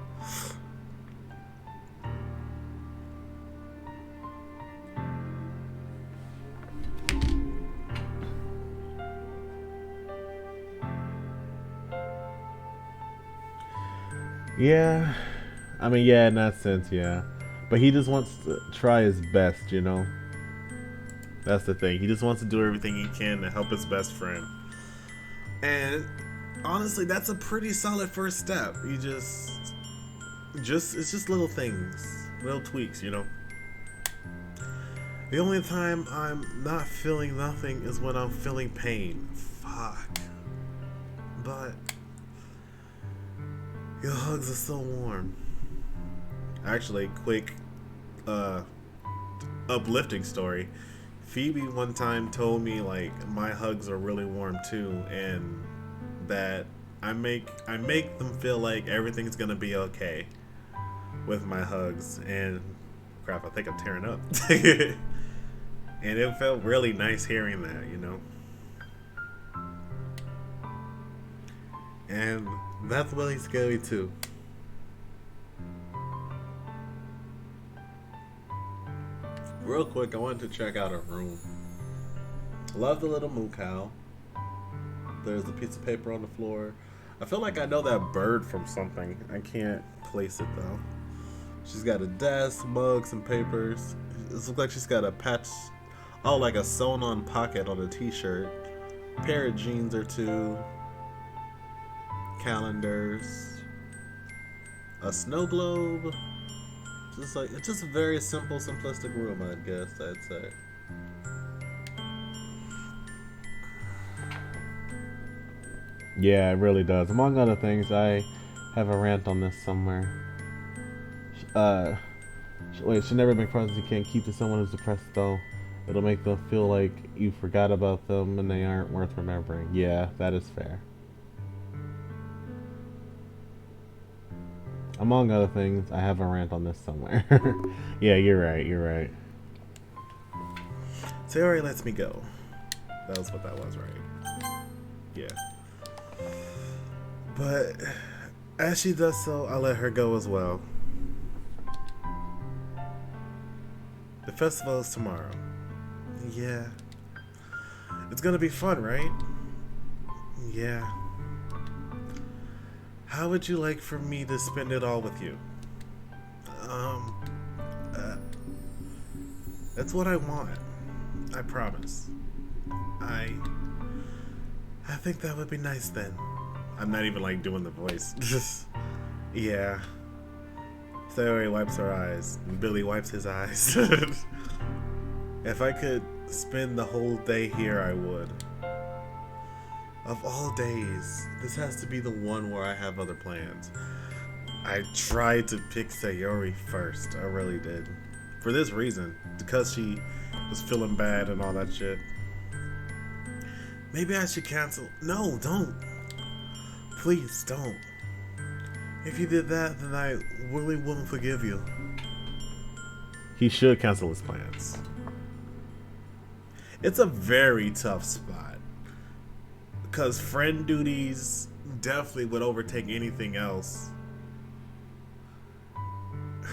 Speaker 3: Yeah, I mean, yeah, in that sense, yeah. But he just wants to try his best, you know? That's the thing. He just wants to do everything he can to help his best friend. And honestly, that's a pretty solid first step. You just it's just little things, little tweaks, you know? The only time I'm not feeling nothing is when I'm feeling pain. Fuck. But your hugs are so warm. Actually, quick uplifting story. Phoebe one time told me like my hugs are really warm too, and that I make them feel like everything's gonna be okay with my hugs. And crap, I think I'm tearing up. And it felt really nice hearing that, you know. And that's really scary too. Real quick, I wanted to check out her room. Love the little moo cow. There's a piece of paper on the floor. I feel like I know that bird from something. I can't place it though. She's got a desk, mugs, and papers. It looks like she's got a patch, oh, like a sewn-on pocket on a t-shirt. Pair of jeans or two. Calendars, a snow globe. Just like, it's just a very simple, simplistic room, I'd say. Yeah, it really does. Among other things, I have a rant on this somewhere. Wait, should never make promises you can't keep to someone who's depressed though. It'll make them feel like you forgot about them and they aren't worth remembering. Yeah, that is fair. Among other things, I have a rant on this somewhere. Yeah, you're right. Sayori lets me go. That was what that was, right? Yeah. But as she does so, I let her go as well. The festival is tomorrow. Yeah. It's gonna be fun, right? Yeah. How would you like for me to spend it all with you? That's what I want. I promise. I think that would be nice then. I'm not even like doing the voice. Yeah. Sayori wipes her eyes. Billy wipes his eyes. If I could spend the whole day here, I would. Of all days, this has to be the one where I have other plans. I tried to pick Sayori first. I really did. For this reason. Because she was feeling bad and all that shit. Maybe I should cancel. No, don't. Please, don't. If you did that, then I really wouldn't forgive you. He should cancel his plans. It's a very tough spot. Because friend duties definitely would overtake anything else.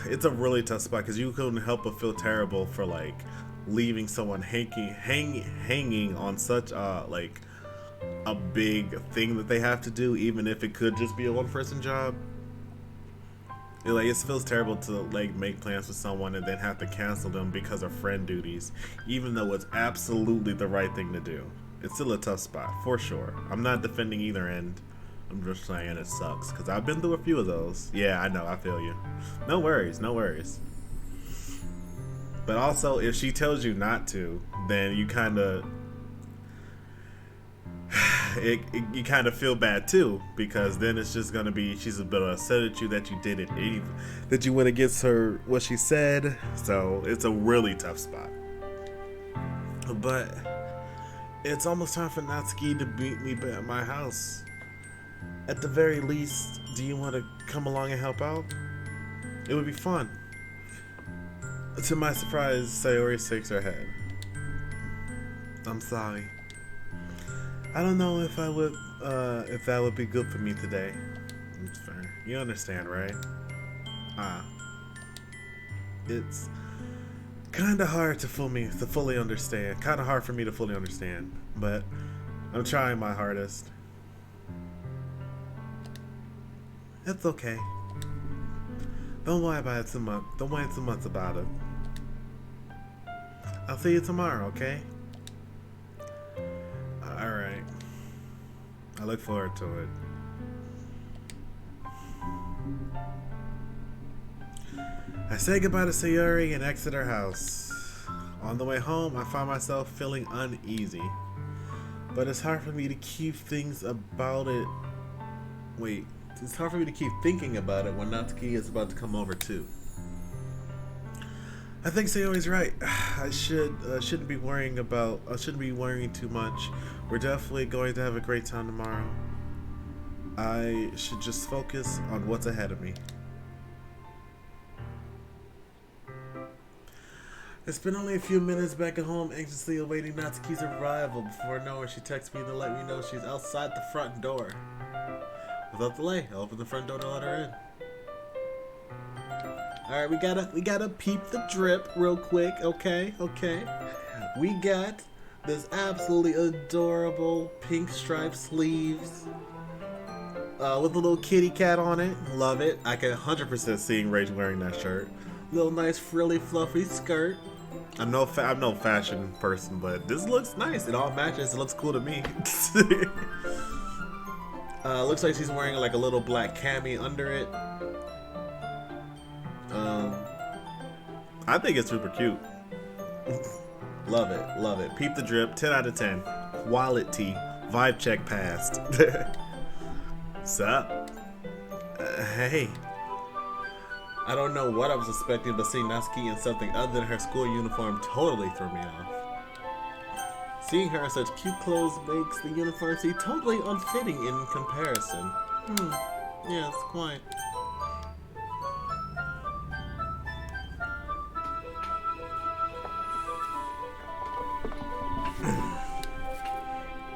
Speaker 3: It's a really tough spot because you couldn't help but feel terrible for like leaving someone hanging on such a like a big thing that they have to do, even if it could just be a one-person job. It feels terrible to like make plans with someone and then have to cancel them because of friend duties, even though it's absolutely the right thing to do. It's still a tough spot, for sure. I'm not defending either end. I'm just saying it sucks, because I've been through a few of those. Yeah, I know, I feel you. No worries, no worries. But also, if she tells you not to, then you kind of... you kind of feel bad too, because then it's just gonna be she's a bit upset at you that you didn't that you went against her what she said. So it's a really tough spot. But it's almost time for Natsuki to beat me at my house. At the very least, do you want to come along and help out? It would be fun. To my surprise, Sayori shakes her head. I'm sorry. I don't know if if that would be good for me today. It's fair. You understand, right? It's kind of hard to fully understand. Kind of hard for me to fully understand, but I'm trying my hardest. It's okay. Don't worry about it too much. Don't worry too much about it. I'll see you tomorrow, okay? Alright. I look forward to it. I say goodbye to Sayori and exit her house. On the way home, I find myself feeling uneasy. But it's hard for me to keep things about it. Wait. It's hard for me to keep thinking about it when Natsuki is about to come over too. I think Sayori's right. I shouldn't be worrying too much. We're definitely going to have a great time tomorrow. I should just focus on what's ahead of me. It's been only a few minutes back at home, anxiously awaiting Natsuki's arrival. Before knowing, she texts me to let me know she's outside the front door. Without delay, I open the front door to let her in. Alright, we gotta peep the drip real quick, okay? We got this absolutely adorable pink striped sleeves with a little kitty cat on it. Love it. I can 100% see Rage wearing that shirt. Little nice frilly fluffy skirt. I'm no fashion person, but this looks nice. It all matches. It looks cool to me. Looks like she's wearing like a little black cami under it. I think it's super cute. Love it. Peep the drip, 10 out of 10. Quality. Vibe check passed. Sup? Hey. I don't know what I was expecting, but seeing Natsuki in something other than her school uniform totally threw me off. Seeing her in such cute clothes makes the uniform seem totally unfitting in comparison. Yes, quite.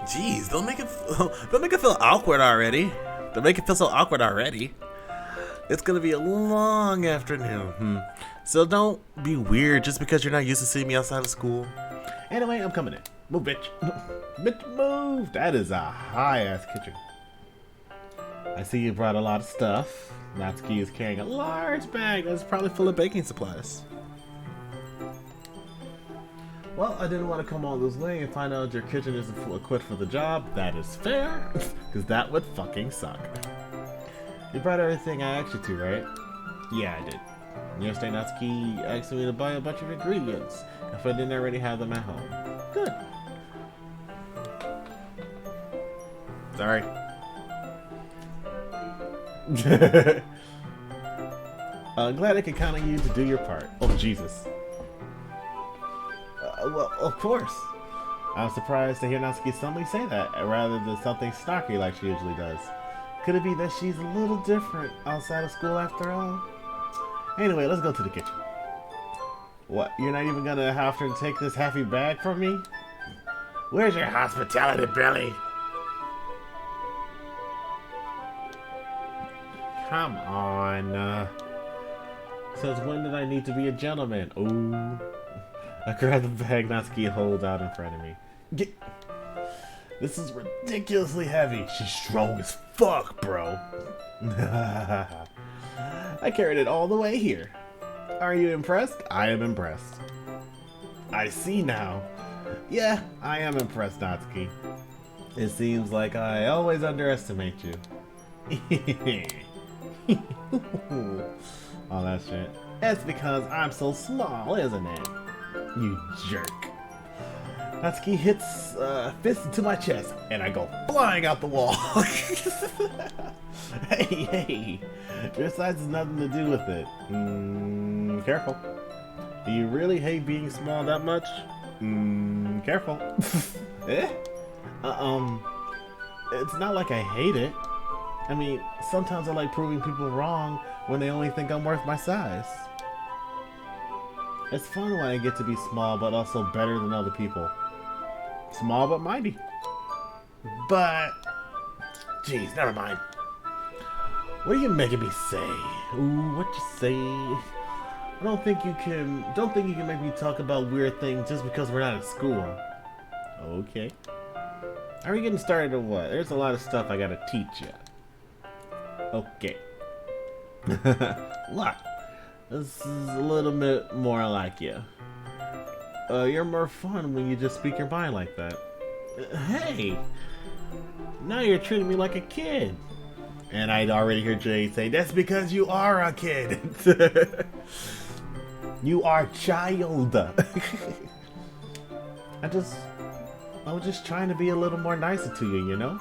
Speaker 3: Jeez, don't make it feel awkward already. Don't make it feel so awkward already. It's gonna be a long afternoon. So don't be weird just because you're not used to seeing me outside of school. Anyway, I'm coming in. Move, bitch. Bitch, move. That is a high-ass kitchen. I see you brought a lot of stuff. Natsuki is carrying a large bag that's probably full of baking supplies. Well, I didn't want to come all this way and find out your kitchen isn't equipped for the job. That is fair, because that would fucking suck. You brought everything I asked you to, right? Yeah, I did. Yesterday, Natsuki asked me to buy a bunch of ingredients if I didn't already have them at home. Good. Sorry. I'm glad I could count on you to do your part. Oh, Jesus. Well, of course. I was surprised to hear Natsuki suddenly say that, rather than something snarky like she usually does. Could it be that she's a little different outside of school after all? Anyway, let's go to the kitchen. What, you're not even gonna have to take this heavy bag from me? Where's your hospitality belly? Come on. Since when did I need to be a gentleman? Ooh. I grab the bag Natsuki holds out in front of me. This is ridiculously heavy. She's strong as fuck, bro. I carried it all the way here. Are you impressed? I am impressed. I see now. Yeah, I am impressed, Natsuki. It seems like I always underestimate you. All that shit. It's because I'm so small, isn't it? You jerk.
Speaker 1: Natsuki hits fist into my chest, and I go flying out the wall. Hey, your size has nothing to do with it. Careful. Do you really hate being small that much? Careful. Eh? It's not like I hate it. I mean, sometimes I like proving people wrong when they only think I'm worth my size. It's fun when I get to be small, but also better than other people. Small but mighty. But, jeez, never mind. What are you making me say? Ooh, what you say? I don't think you can make me talk about weird things just because we're not at school. Okay. Are we getting started or what? There's a lot of stuff I gotta teach you. Okay. What? This is a little bit more like you. You're more fun when you just speak your mind like that. Hey! Now you're treating me like a kid. And I'd already hear Jay say, that's because you are a kid. You are a child. I was just trying to be a little more nicer to you, you know?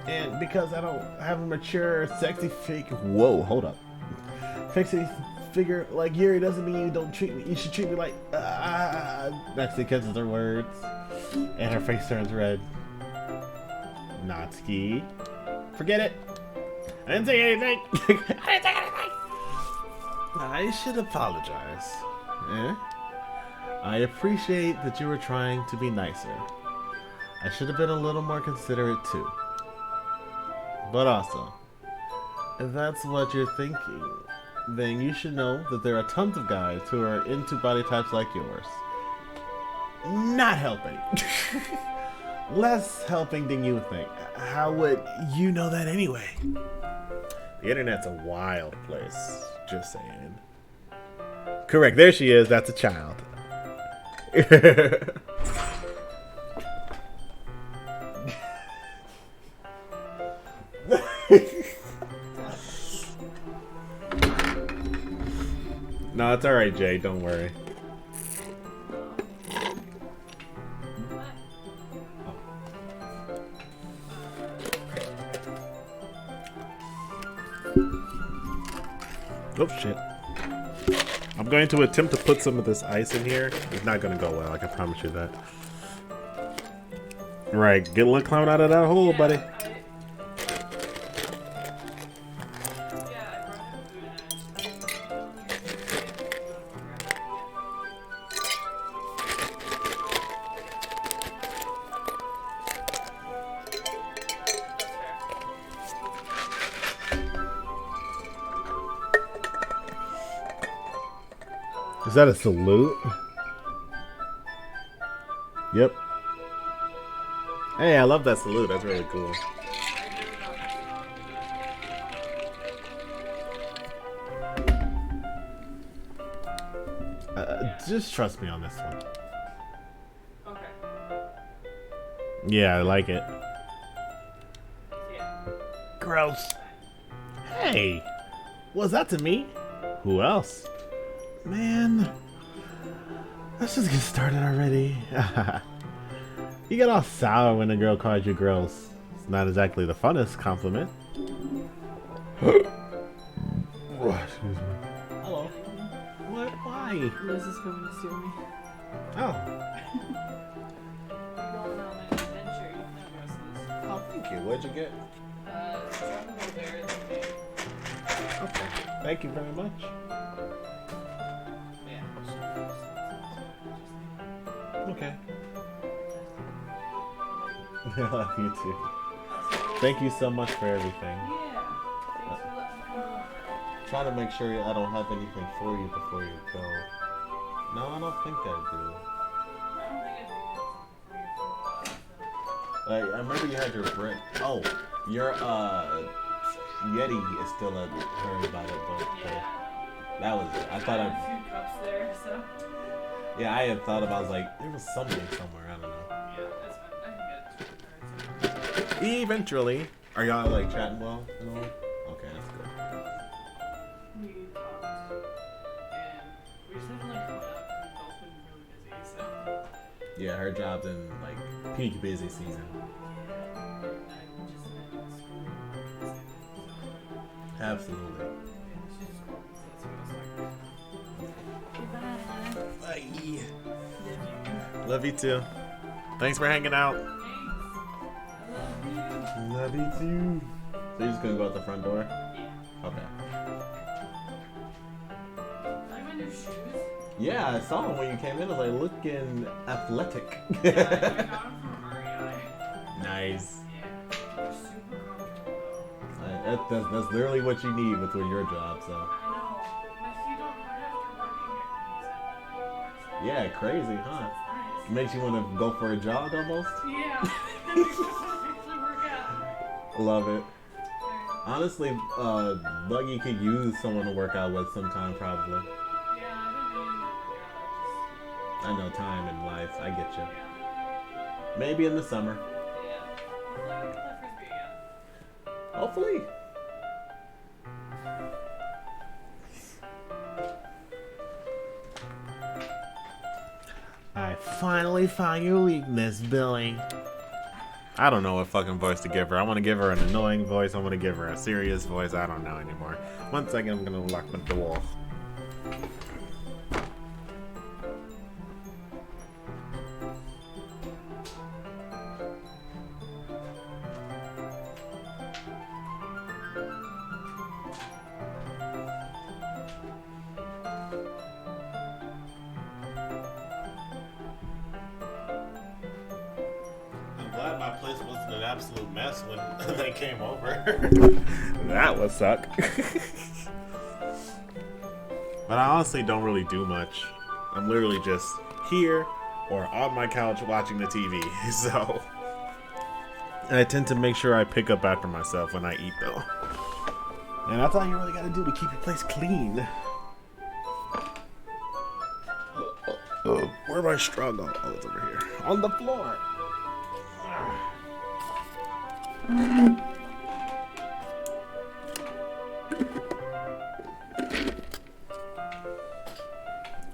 Speaker 1: And because I don't have a mature, sexy figure. Whoa, hold up. Sexy figure like Yuri doesn't mean you don't treat me. You should treat me like. Natsuki catches her words, and her face turns red. Natsuki, forget it. I didn't say anything. I didn't say anything. I should apologize. Eh? I appreciate that you were trying to be nicer. I should have been a little more considerate too. But also, if that's what you're thinking, then you should know that there are tons of guys who are into body types like yours. Not helping. Less helping than you think. How would you know that anyway? The internet's a wild place. Just saying. Correct, there she is. That's a child. No, it's alright, Jay. Don't worry. Oh, shit. I'm going to attempt to put some of this ice in here. It's not going to go well, I can promise you that. Right, get a little clown out of that hole, buddy. Is that a salute? Yep. Hey, I love that salute. That's really cool. Just trust me on this one.
Speaker 4: Okay.
Speaker 1: Yeah, I like it.
Speaker 4: Yeah.
Speaker 1: Gross. Hey, was that to me? Who else? Man, let's just get started already. You get all sour when a girl calls you gross. It's not exactly the funnest compliment. Excuse me. Hello. What? Why?
Speaker 4: Liz is coming to steal me.
Speaker 1: Oh.
Speaker 4: We're going on an adventure. You can have Liz.
Speaker 1: Oh, thank you. What'd you get?
Speaker 4: Tropical berries and big.
Speaker 1: Okay. Thank you very much.
Speaker 4: Yeah.
Speaker 1: Okay. I love you too. Thank you so much for everything.
Speaker 4: Yeah. Thanks for letting me come over.
Speaker 1: Try to make sure I don't have anything for you before you go. No, I don't think I do.
Speaker 4: I don't think I did for you for a while.
Speaker 1: Like, I remember you had your brick. Oh, your Yeti is still at her about it, but that was it. I thought
Speaker 4: I had a few cups there, so.
Speaker 1: yeah, I had thought about. I was like, there was something somewhere. I don't know.
Speaker 4: Yeah, that's fine. I can get it.
Speaker 1: Eventually, are y'all like chatting well and all? Okay, that's good.
Speaker 4: We talked, and we just haven't like caught up. We've both been really busy, so.
Speaker 1: Yeah, her job's in like peak busy season. Absolutely. Bye. Love you too. Thanks for hanging out. Love you too. So you're just gonna go out the front door? Okay. Yeah, I saw him when you came in. I was like, looking athletic. Nice. That's literally what you need with your job, so. Yeah, crazy, huh? Makes you want to go for a jog almost?
Speaker 4: Yeah. Actually work out.
Speaker 1: Love it. Honestly, Buggy could use someone to work out with sometime, probably.
Speaker 4: Yeah, I've been really good work out.
Speaker 1: I know time and life. I get you. Maybe in the summer. Hopefully. I finally found your weakness, Billy. I don't know what fucking voice to give her. I want to give her an annoying voice. I want to give her a serious voice. I don't know anymore. 1 second, I'm gonna lock the door. Glad my place wasn't an absolute mess when they came over. That would suck. But I honestly don't really do much. I'm literally just here or on my couch watching the TV. So I tend to make sure I pick up after myself when I eat, though. And that's all you really gotta do to keep your place clean. Where my straw go? Oh, it's over here. On the floor.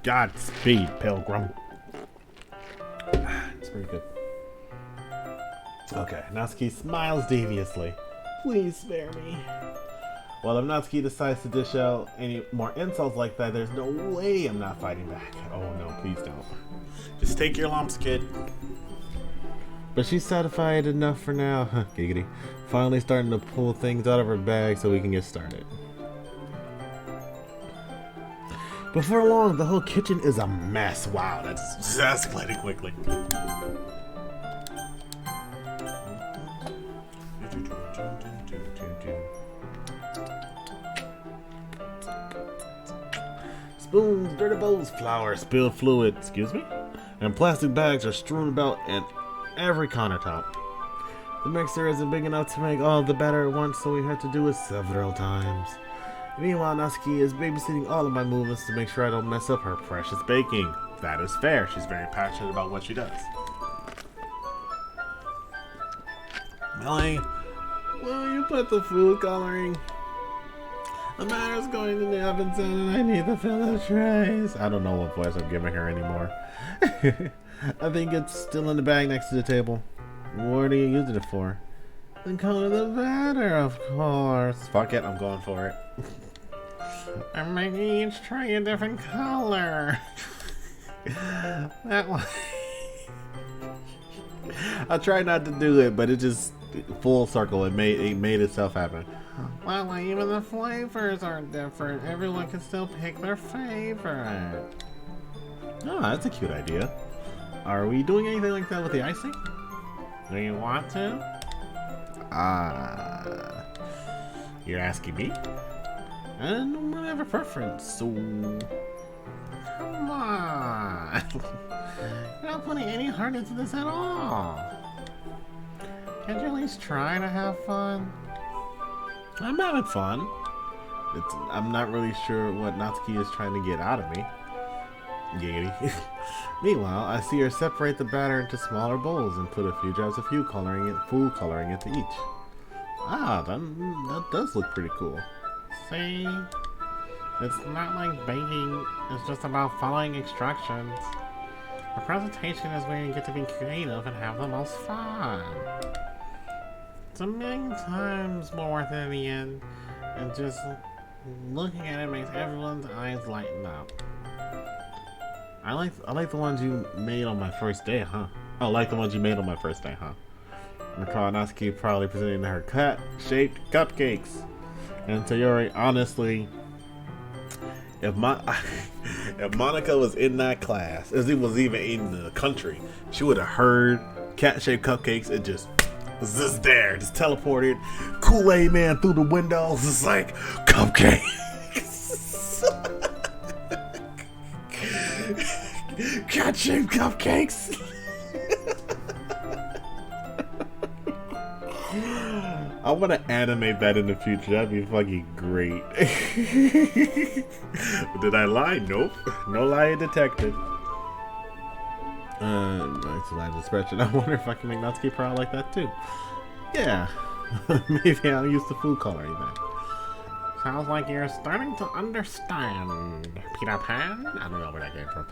Speaker 1: Godspeed, Pilgrim. It's pretty good. Okay, Natsuki smiles deviously. Please spare me. Well, if Natsuki decides to dish out any more insults like that, there's no way I'm not fighting back. Oh no, please don't. Just take your lumps, kid. But she's satisfied enough for now. Giggity. Finally starting to pull things out of her bag so we can get started. Before long, the whole kitchen is a mess. Wow, that's escalating quickly. Spoons, dirty bowls, flour, spilled fluid, excuse me? And plastic bags are strewn about in every countertop. The mixer isn't big enough to make all the batter at once, so we had to do it several times. Meanwhile, Natsuki is babysitting all of my movements to make sure I don't mess up her precious baking. That is fair. She's very passionate about what she does. Millie, will you put the food coloring? The batter's going in the oven soon and I need to fill the trays. I don't know what voice I'm giving her anymore. I think it's still in the bag next to the table. What are you using it for? The color of the batter, of course. Fuck it, I'm going for it. I'm making each tray a different color. That one. I tried not to do it, but it just full circle. It made itself happen. Well, even the flavors aren't different. Everyone can still pick their favorite. Oh, that's a cute idea. Are we doing anything like that with the icing? Do you want to? You're asking me? I don't really have a preference, so... Come on! You're not putting any heart into this at all! Can't you at least try to have fun? I'm having fun. I'm not really sure what Natsuki is trying to get out of me. Giggity. Meanwhile, I see her separate the batter into smaller bowls and put a few drops of food coloring into each. Ah, that does look pretty cool. See? It's not like baking, it's just about following instructions.
Speaker 3: The presentation is where you get to be creative and have the most fun. It's a million times more worth it in the end, and just looking at it makes everyone's eyes lighten up. I like the ones you made on my first day, huh? Oh, like the ones you made on my first day, huh? Nicole Natsuki proudly presenting her cat-shaped cupcakes. And Sayori, honestly, if Monica was in that class, as it was even in the country, she would have heard cat-shaped cupcakes and just was just there, just teleported. Kool-Aid Man through the windows, it's like cupcakes. Cat-shaped cupcakes. I want to animate that in the future. That'd be fucking great. Did I lie? Nope. No lie detected. Nice line expression. I wonder if I can make Natsuki proud like that too. Yeah. Maybe I'll use the food coloring then. Sounds like you're starting to understand, Peter Pan. I don't know where that came from.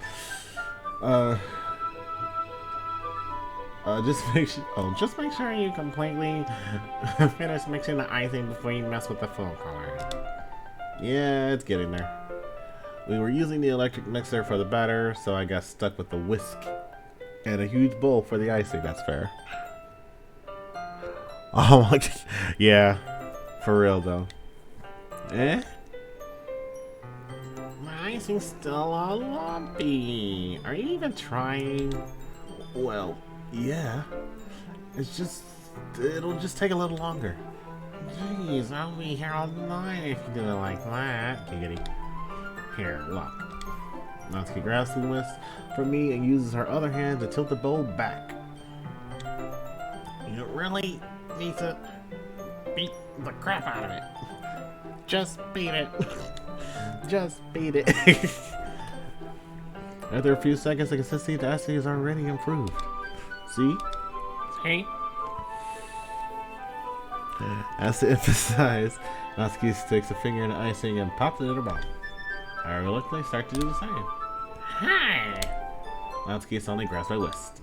Speaker 3: Just make sure you completely finish mixing the icing before you mess with the food coloring. Yeah, it's getting there. We were using the electric mixer for the batter, so I got stuck with the whisk and a huge bowl for the icing. That's fair. Oh my, yeah, for real though. My icing's still all lumpy. Are you even trying? Well, yeah. It'll just take a little longer. Jeez, I'll be here all night if you do it like that. Giggity. Here, look. Natsuki grabs the whisk from me and uses her other hand to tilt the bowl back. You really need to beat the crap out of it. Just beat it. Just beat it. After a few seconds, the consistency of the icing is already improved. See? See? As to emphasize, Natsuki sticks a finger in the icing and pops it in her mouth. I reluctantly start to do the same. Hi! Natsuki suddenly grabs my wrist.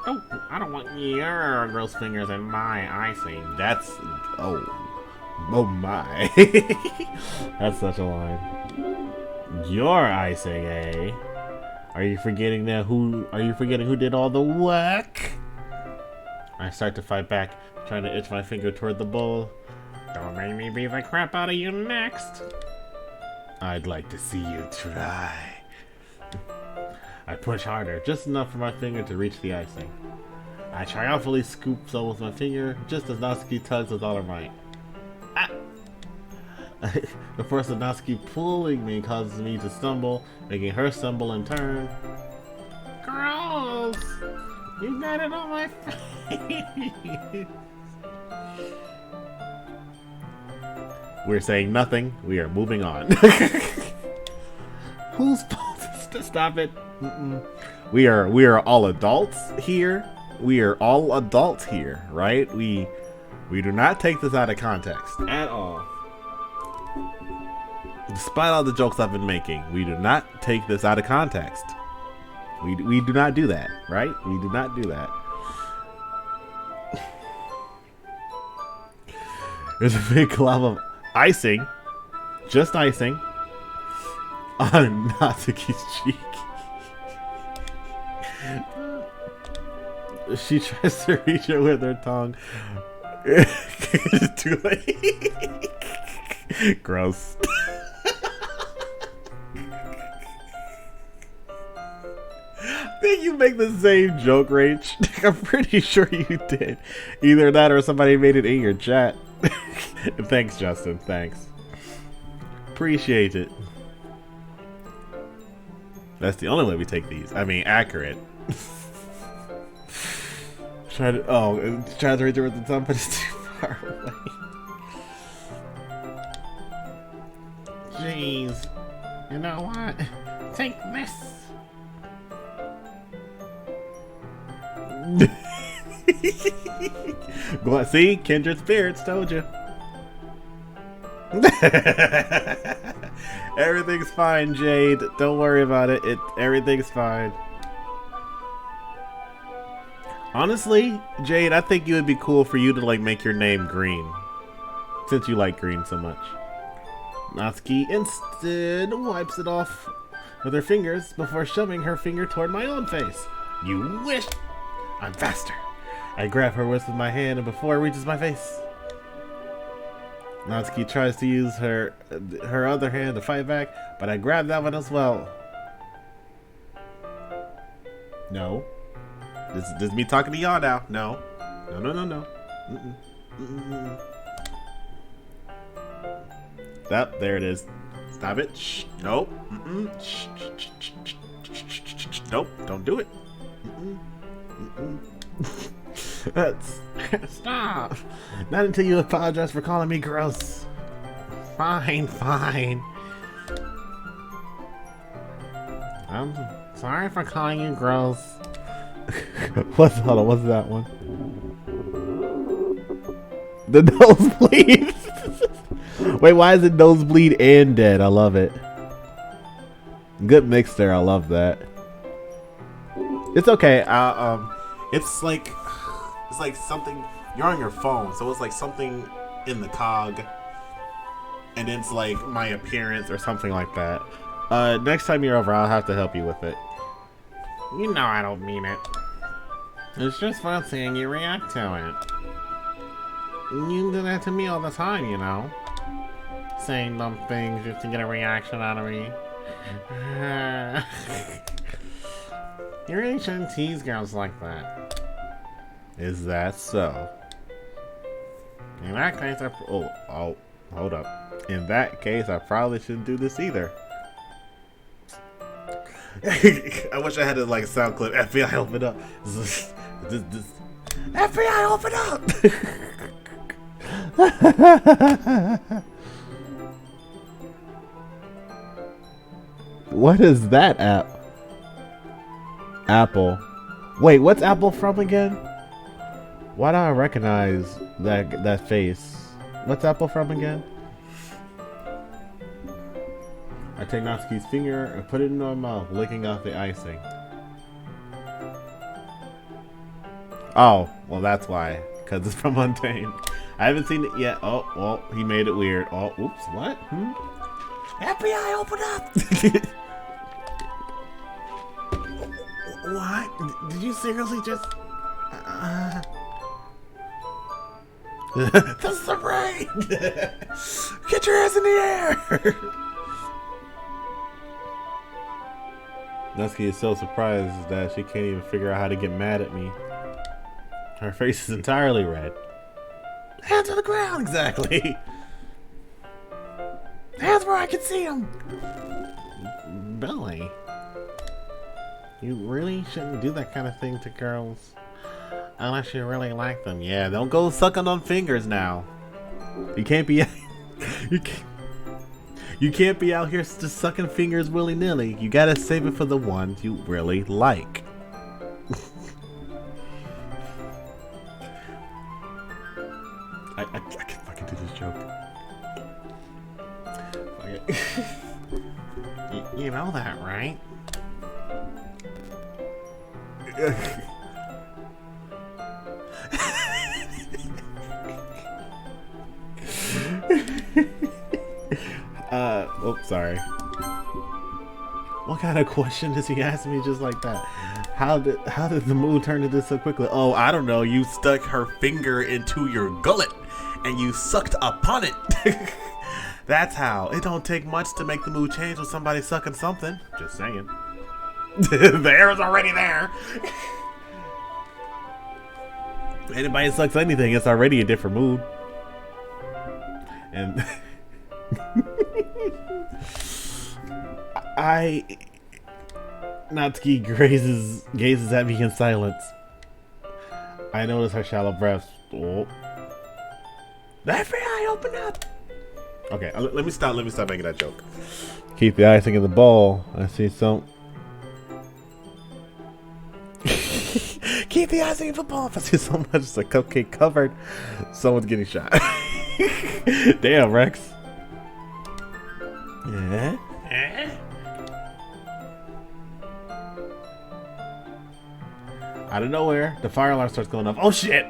Speaker 3: Oh, I don't want your gross fingers in my icing. That's... oh my. That's such a line. Your icing, eh? Are you forgetting who did all the work? I start to fight back, trying to itch my finger toward the bowl. Don't make me beat the crap out of you next. I'd like to see you try. I push harder, just enough for my finger to reach the icing. I triumphantly scoop some with my finger, just as Natsuki tugs with all her might. Ah! The force of Natsuki pulling me causes me to stumble, making her stumble in turn. Gross! You got it on my face! We're saying nothing. We are moving on. Who's supposed to stop it? We are all adults here. We are all adults here, right? We do not take this out of context at all. Despite all the jokes I've been making, we do not take this out of context. We do not do that, right? We do not do that. There's a big glob of icing, just icing, on Natsuki's cheek. She tries to reach it with her tongue. It's too late. Gross. I think you make the same joke, Rach. I'm pretty sure you did. Either that or somebody made it in your chat. Thanks, Justin. Thanks. Appreciate it. That's the only way we take these. I mean, accurate. Try to reach it with the tongue, but it's too far away. Jeez. You know what? Take this. See? Kindred spirits, told you. Everything's fine, Jade. Don't worry about it. Everything's fine. Honestly, Jade, I think it would be cool for you to like make your name green, since you like green so much. Natsuki instead wipes it off with her fingers before shoving her finger toward my own face. You wish! I'm faster. I grab her wrist with my hand and before it reaches my face. Natsuki tries to use her other hand to fight back, but I grab that one as well. No. This is me talking to y'all now. No. No, no, no, no. Mm-mm. Mm-mm. Stop. There it is. Stop it. Shh. Nope. Mm-mm. Shh. Nope. Don't do it. Mm-mm. Mm-mm. Stop. Not until you apologize for calling me gross. Fine, fine. I'm sorry for calling you gross. Hold on, what's that one? The nosebleed. Wait, why is it nosebleed and dead? I love it. Good mix there. I love that. It's okay. It's like something you're on your phone, so it's like something in the cog, and it's like my appearance or something like that. Next time you're over, I'll have to help you with it. You know I don't mean it. It's just fun seeing you react to it. You do that to me all the time, you know. Saying dumb things just to get a reaction out of me. You really shouldn't tease girls like that. Is that so? In that case, hold up. In that case, I probably shouldn't do this either. I wish I had a like sound clip. FBI, open up. This. FBI, open up. What is that app? Apple. Wait, what's Apple from again? Why do I recognize that face? What's Apple from again? I take Natsuki's finger and put it in my mouth, licking off the icing. Oh, well that's why. Because it's from Untamed. I haven't seen it yet. Oh, well, he made it weird. Oh, oops, what? FBI, open up! What? Did you seriously just... This is a rain! Get your ass in the air! Natsuki is so surprised that she can't even figure out how to get mad at me. Her face is entirely red. Hands on the ground, exactly! Hands where I can see them! Billy, you really shouldn't do that kind of thing to girls. Unless you really like them. Yeah, don't go sucking on fingers now. You can't be... You can't be out here just sucking fingers willy-nilly. You gotta save it for the ones you really like. I can fucking do this joke. You know that, right? Oops, sorry. What kind of question does he ask me just like that? How did the mood turn to this so quickly? Oh, I don't know. You stuck her finger into your gullet and you sucked upon it. That's how. It don't take much to make the mood change when somebody's sucking something. Just saying. The air is already there. Anybody sucks anything, it's already a different mood. And Natsuki gazes at me in silence. I notice her shallow breaths. Oh. The FBI, open up! Okay, let me stop making that joke. Keep the icing in the bowl. I see some. Keep the icing in the bowl. I see so much. It's a cupcake covered. Someone's getting shot. Damn, Rex. Yeah. Out of nowhere, the fire alarm starts going off. Oh shit!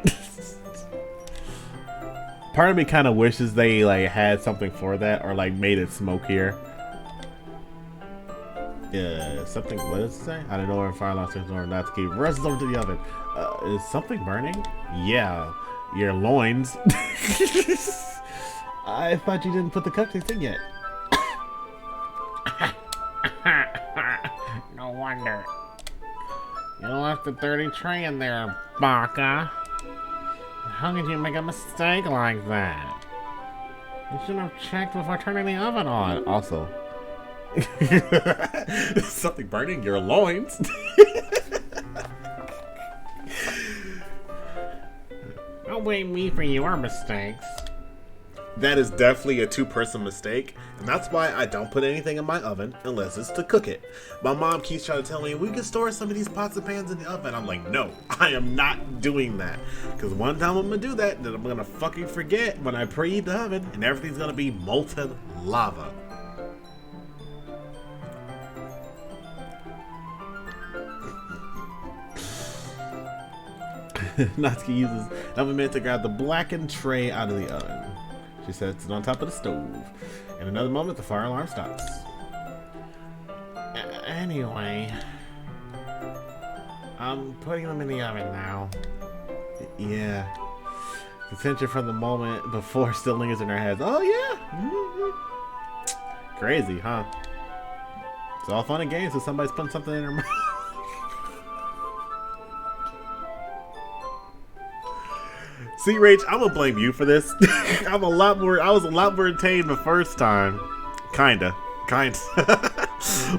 Speaker 3: Part of me kind of wishes they like had something for that, or like made it smokier. Yeah, something. What does it say? Out of nowhere, fire alarm starts going off. Natsuki rushes over to the oven. Is something burning? Yeah, your loins. I thought you didn't put the cupcakes in yet. No wonder. You left the dirty tray in there, Baka. How could you make a mistake like that? You should have checked before turning the oven on. Also, something burning your loins. Don't blame me for your mistakes.
Speaker 1: That is definitely a two-person mistake, and that's why I don't put anything in my oven unless it's to cook it. My mom keeps trying to tell me we can store some of these pots and pans in the oven. I'm like, no, I am not doing that. Because one time I'm gonna do that, then I'm gonna fucking forget when I preheat the oven, and everything's gonna be molten lava.
Speaker 3: Natsuki uses the oven mitt to grab the blackened tray out of the oven. She sets it on top of the stove. In another moment, the fire alarm stops. Anyway, I'm putting them in the oven now. Yeah. The tension from the moment before still lingers in our heads. Oh, yeah. Crazy, huh? It's all fun and games if somebody's putting something in their mouth.
Speaker 1: See, Rach, I'm gonna blame you for this. I was a lot more entertained the first time. Kinda. More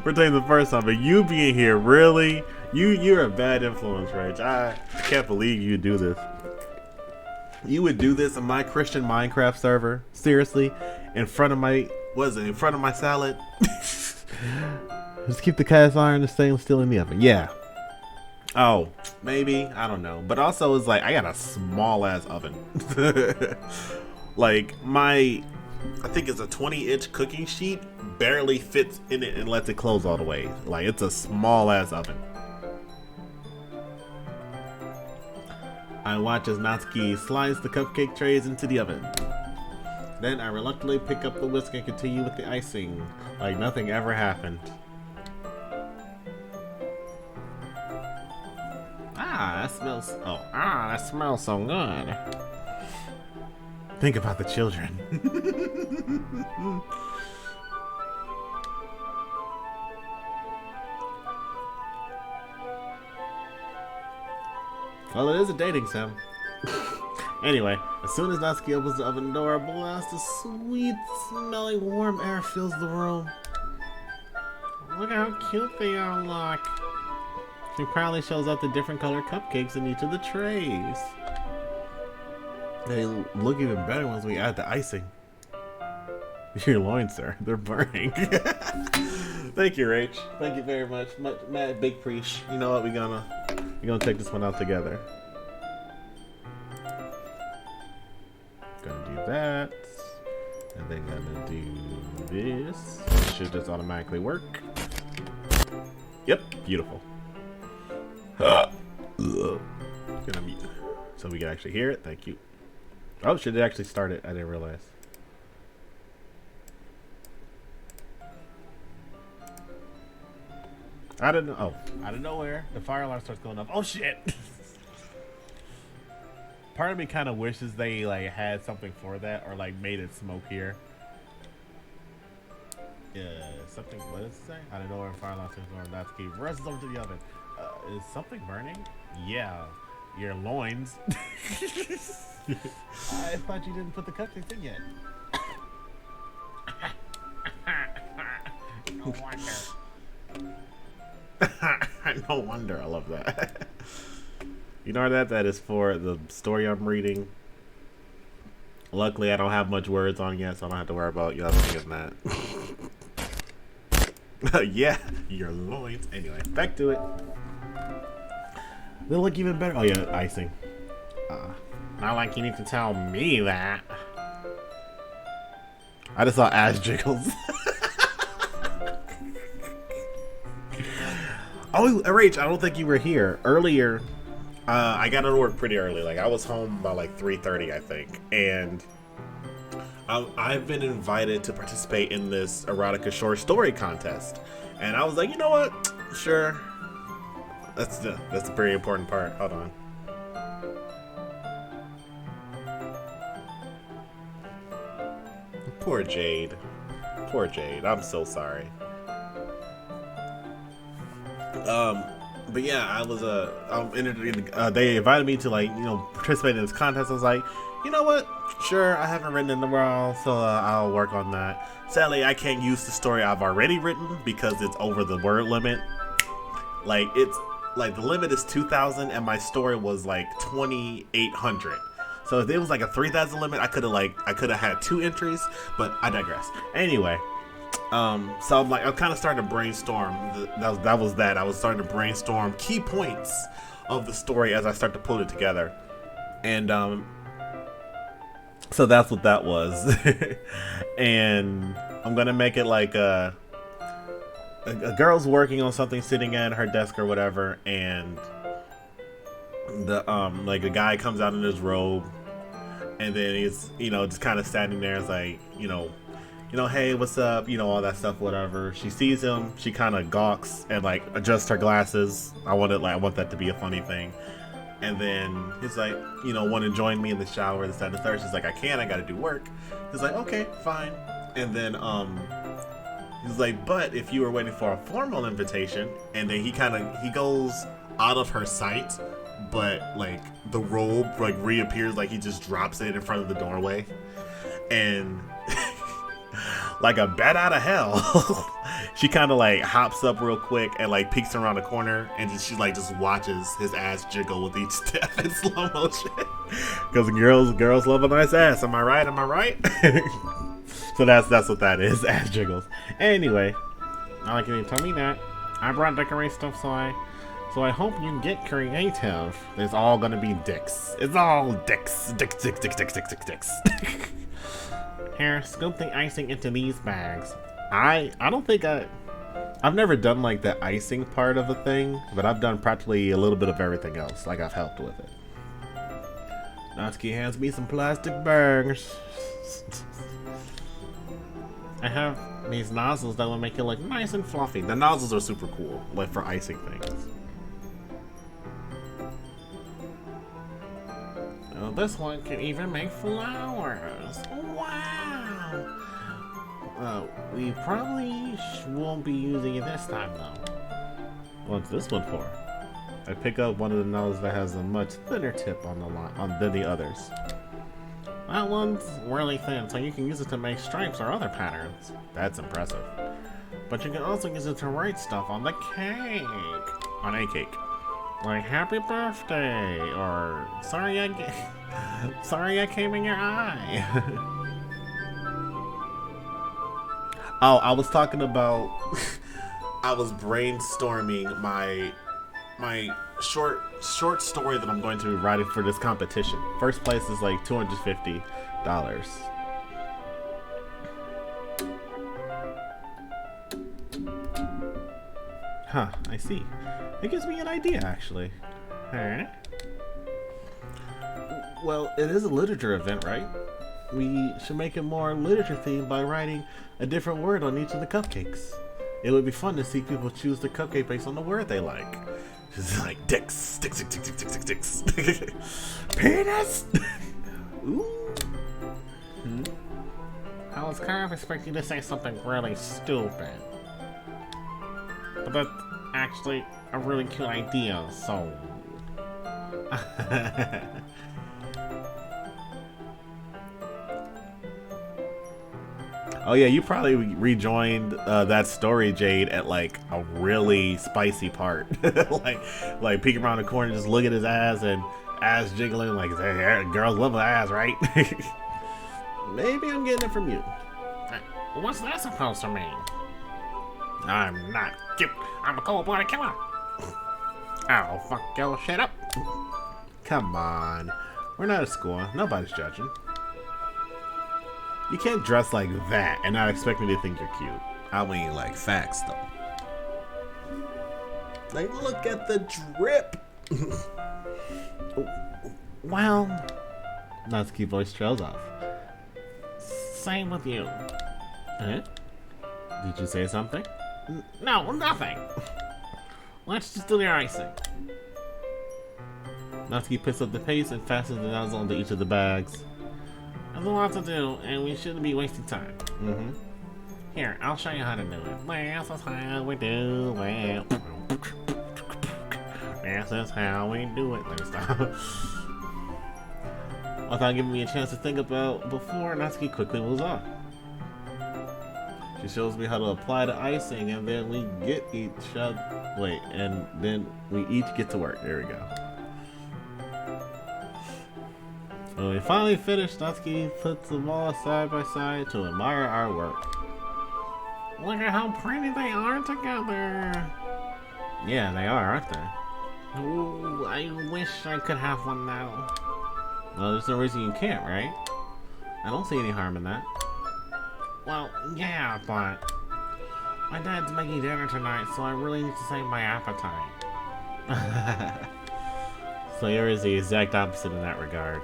Speaker 1: entertained the first time, but you being here, really? You're a bad influence, Rach. I can't believe you do this. You would do this in my Christian Minecraft server? Seriously? In front of my salad?
Speaker 3: Just keep the cast iron and stainless steel in the oven. Yeah.
Speaker 1: Oh, maybe. I don't know. But also, it's like, I got a small-ass oven. Like, I think it's a 20-inch cooking sheet, barely fits in it and lets it close all the way. Like, it's a small-ass oven.
Speaker 3: I watch as Natsuki slides the cupcake trays into the oven. Then I reluctantly pick up the whisk and continue with the icing, like nothing ever happened. That smells so good.
Speaker 1: Think about the children.
Speaker 3: Well, it is a dating sim. Anyway, as soon as Natsuki opens the oven door, a blast of sweet smelling warm air fills the room. Look how cute they all look. She proudly shows out the different colored cupcakes in each of the trays.
Speaker 1: They look even better once we add the icing. Your loins, sir. They're burning. Thank you, Rach. Thank you very much. Mad big preach. You know what? We're gonna take this one out together.
Speaker 3: Gonna do that. And then gonna do this. Should just automatically work.
Speaker 1: Yep. Beautiful. Gonna mute
Speaker 3: so we can actually hear it. Thank you. Oh, should it actually start it? I didn't realize. Out of nowhere, the fire alarm starts going off. Oh shit! Part of me kind of wishes they like had something for that, or like made it smokier. Yeah, something. What does it say? Out of nowhere, fire alarm starts going off. Natsuki rushes over to the oven. Is something burning? Yeah, your loins. I thought you didn't put the cupcakes in yet. No wonder.
Speaker 1: No wonder. I love that. You know that is for the story I'm reading. Luckily, I don't have much words on yet, so I don't have to worry about y'all thinking that. Yeah, your loins. Anyway, back to it. They look even better. Oh yeah, icing.
Speaker 3: Not like you need to tell me that.
Speaker 1: I just saw ass jiggles. Oh, Rach, I don't think you were here earlier. I got out of work pretty early. Like, I was home by like 3:30, I think, and I've been invited to participate in this erotica short story contest, and I was like, you know what? Sure. That's a very important part. Hold on. Poor Jade. Poor Jade. I'm so sorry. But yeah, I was they invited me to, like, you know, participate in this contest. I was like, you know what? Sure, I haven't written in a while, so I'll work on that. Sadly, I can't use the story I've already written because it's over the word limit. Like, it's like the limit is 2,000, and my story was like 2,800. So if it was like a 3,000 limit, I could have had 2 entries, but I digress. Anyway. So I'm kind of starting to brainstorm. That was that. I was starting to brainstorm key points of the story as I start to put it together, and so that's what that was. And I'm gonna make it like a girl's working on something, sitting at her desk or whatever, and the like a guy comes out in his robe, and then he's, you know, just kind of standing there. It's like, you know, hey, what's up? You know, all that stuff, whatever. She sees him, she kind of gawks and like adjusts her glasses. I want that to be a funny thing. And then he's like, you know, want to join me in the shower, this, that, and the third. She's like, I can't, I gotta do work. He's like, okay, fine. And then he's like, but if you were waiting for a formal invitation, and then he goes out of her sight, but like the robe like reappears, like he just drops it in front of the doorway, and like a bat out of hell, she kind of like hops up real quick and like peeks around the corner, and she like just watches his ass jiggle with each step in slow motion. Because girls love a nice ass. Am I right? So that's what that is. Ass jiggles. Anyway, I like you to tell me that. I brought decorate stuff, so I hope you get creative. It's all gonna be dicks. It's all dicks. Dicks. Here, scoop the icing into these bags. I don't think I've never done like the icing part of a thing, but I've done practically a little bit of everything else. Like, I've helped with it. Natsuki hands me some plastic bags. I have these nozzles that will make it look nice and fluffy. The nozzles are super cool, like for icing things. Oh, this one can even make flowers. Wow! We probably won't be using it this time, though. What's this one for? I pick up one of the nozzles that has a much thinner tip on the line than the others. That one's really thin, so you can use it to make stripes or other patterns. That's impressive. But you can also use it to write stuff on the cake. On a cake. Like, happy birthday, or sorry I came in your eye. Oh, I was talking about, I was brainstorming my short story that I'm going to be writing for this competition. First place is like $250. Huh, I see. It gives me an idea, actually. Huh? Well, it is a literature event, right? We should make it more literature themed by writing a different word on each of the cupcakes. It would be fun to see people choose the cupcake based on the word they like. Just like dicks. Penis! Ooh. I was kind of expecting you to say something really stupid. But that's actually a really cute idea, so... Oh yeah, you probably rejoined that story, Jade, at like a really spicy part. like peeking around the corner, just look at his ass and ass jiggling, like, hey, girls love the ass, right? Maybe I'm getting it from you. What's that supposed to mean? I'm not cute. I'm a cold-blooded killer. Oh, fuck your shit up. Come on. We're not at school. Nobody's judging. You can't dress like that and not expect me to think you're cute. I mean, like, facts, though. Like, look at the drip.
Speaker 3: Well, Natsuki voice trails off. Same with you. Huh? Did you say something? No, nothing. Let's just do the icing. Natsuki picks up the paste and fastens the nozzle into each of the bags. There's a lot to do, and we shouldn't be wasting time. Here, I'll show you how to do it. This is how we do it. This is how we do it. Let me stop. Without giving me a chance to think about before, Natsuki quickly moves on. She shows me how to apply the icing, and then we get each and then we each get to work. There we go. When we finally finish, Natsuki puts them all side by side to admire our work. Look at how pretty they are together. Yeah, they are, aren't they? Ooh, I wish I could have one now. Well, there's no reason you can't, right? I don't see any harm in that. Well, yeah, but my dad's making dinner tonight, so I really need to save my appetite. Sayori is the exact opposite in that regard.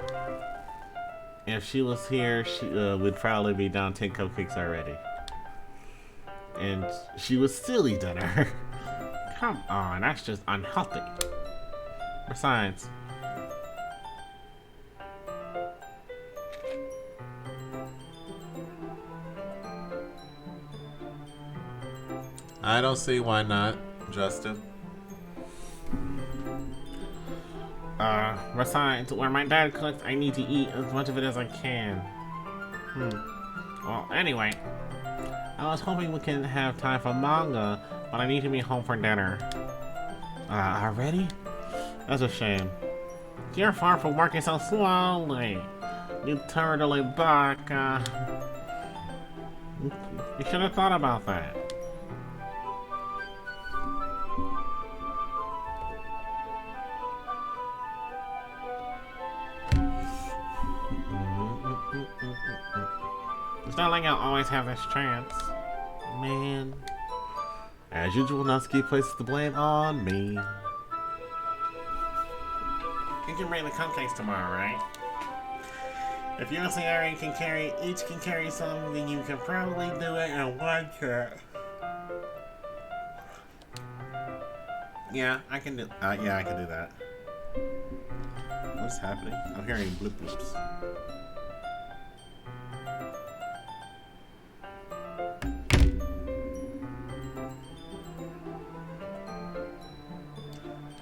Speaker 3: If she was here, we'd probably be down 10 cupcakes already. And she would still eat dinner. Come on, that's just unhealthy. Besides,
Speaker 1: I don't see why not, Justin.
Speaker 3: besides, where my dad cooks, I need to eat as much of it as I can. Well, anyway, I was hoping we can have time for manga, but I need to be home for dinner. Already? That's a shame. You're far from working so slowly. You turtly buck. You should have thought about that. It's not like I'll always have this chance. Man. As usual, Natsuki places the blame on me. You can bring the cupcakes tomorrow, right? If you and Sayori each can carry some, then you can probably do it in one trip. Yeah, I can do that. What's happening? I'm hearing bloop bloops.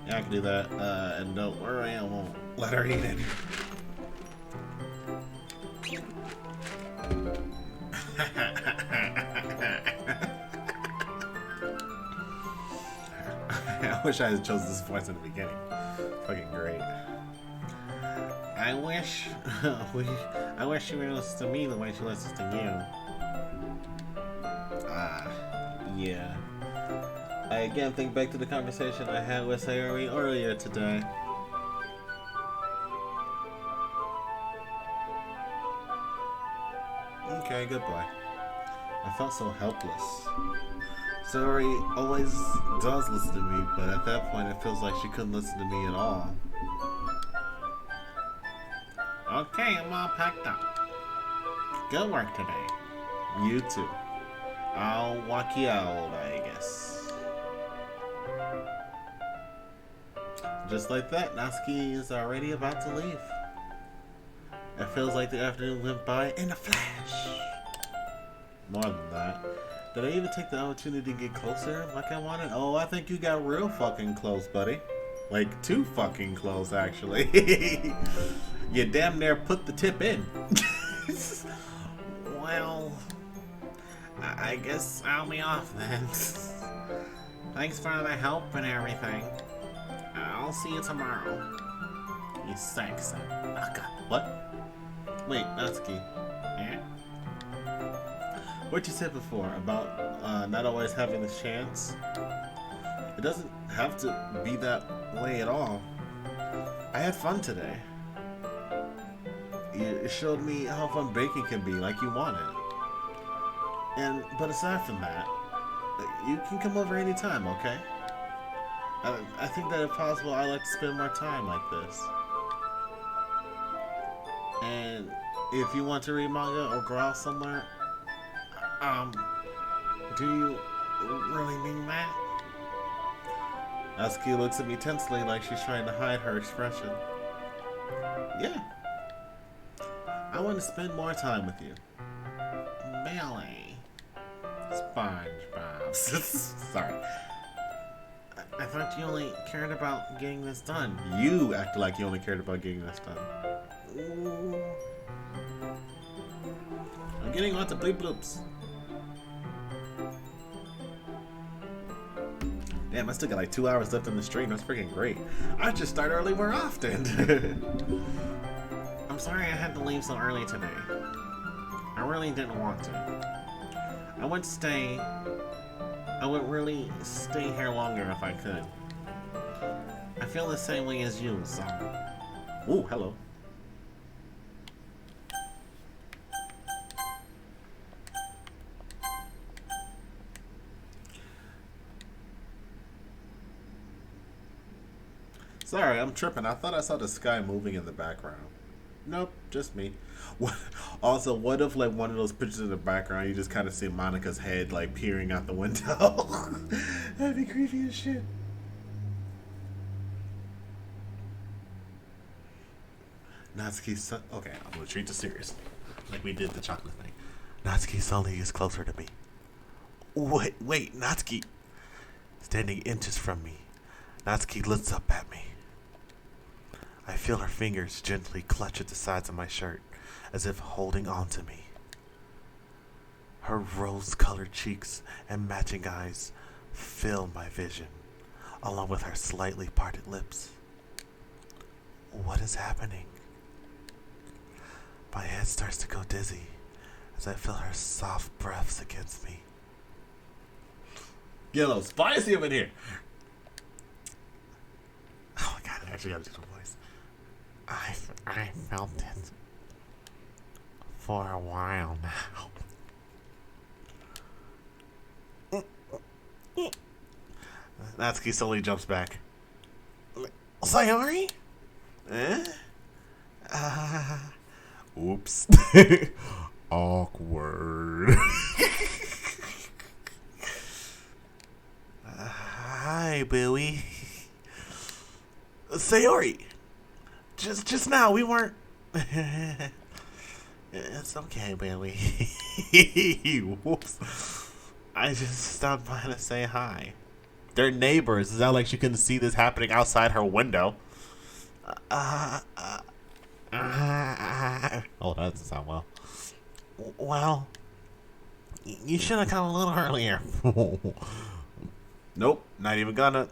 Speaker 3: Yeah, I can do that. And don't worry, I won't let her eat it. I wish I had chosen this voice in the beginning. Fucking great. I wish she would listen to me the way she listens to you. Yeah. I again think back to the conversation I had with Sayori earlier today. Okay, goodbye. I felt so helpless. Sayori always does listen to me, but at that point it feels like she couldn't listen to me at all. Okay, I'm all packed up. Good work today. You too. I'll walk you out, I guess. Just like that, Natsuki is already about to leave. It feels like the afternoon went by in a flash. More than that. Did I even take the opportunity to get closer like I wanted? Oh, I think you got real fucking close, buddy. Like, too fucking close, actually. You damn near put the tip in. Well, I guess I'll be off then. Thanks for the help and everything. I'll see you tomorrow. You sexy. What? Wait, Natsuki. Yeah? What you said before about not always having this chance? It doesn't have to be that way at all. I had fun today. It showed me how fun baking can be, like you wanted. But aside from that, you can come over anytime, okay? I think that if possible, I like to spend more time like this. And if you want to read manga or go out somewhere, do you really mean that? Natsuki looks at me tensely like she's trying to hide her expression. Yeah. I want to spend more time with you. Melee. SpongeBob. Sorry. I thought you only cared about getting this done. You acted like you only cared about getting this done. Ooh. I'm getting lots of bleep bloops. Damn, I still got like 2 hours left in the stream. That's freaking great. I just start early more often. I'm sorry I had to leave so early today. I really didn't want to. I would really stay here longer if I could. I feel the same way as you, so. Ooh, hello. Sorry, I'm tripping. I thought I saw the sky moving in the background. Nope, just me. Also, what if like one of those pictures in the background, you just kind of see Monica's head like peering out the window? That'd be creepy as shit. Natsuki, okay, I'm gonna treat this seriously, like we did the chocolate thing. Natsuki suddenly is closer to me. Wait, Natsuki, standing inches from me. Natsuki looks up at me. I feel her fingers gently clutch at the sides of my shirt, as if holding on to me. Her rose-colored cheeks and matching eyes fill my vision, along with her slightly parted lips. What is happening? My head starts to go dizzy as I feel her soft breaths against me. Get a little spicy up in here. Oh my god, I actually gotta do the voice. I felt it for a while now. Natsuki slowly jumps back. Sayori? Eh? Oops. Awkward. Hi, Billy. Sayori. Just now, we weren't. It's okay, Billy. Whoops. I just stopped by to say hi. They're neighbors. It's not like she couldn't see this happening outside her window. Oh, that doesn't sound well. Well, you should have come a little earlier. Nope, not even gonna.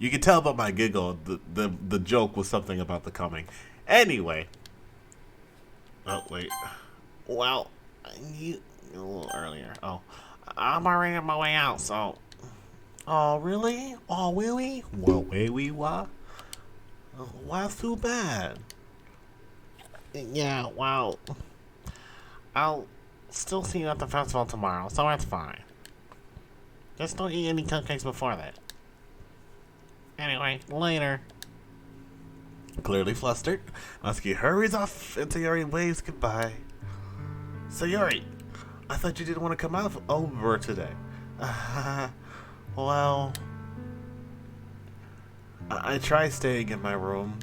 Speaker 3: You can tell by my giggle, the joke was something about the coming. Anyway. Oh, wait. Well, you a little earlier. Oh, I'm already on my way out, so. Oh, really? Oh, really? Well, wait, what? Why so bad? Yeah, well, I'll still see you at the festival tomorrow, so that's fine. Just don't eat any cupcakes before that. Anyway, later. Clearly flustered, Natsuki hurries off and Sayori waves goodbye. Sayori, I thought you didn't want to come out over today. Well, I tried staying in my room,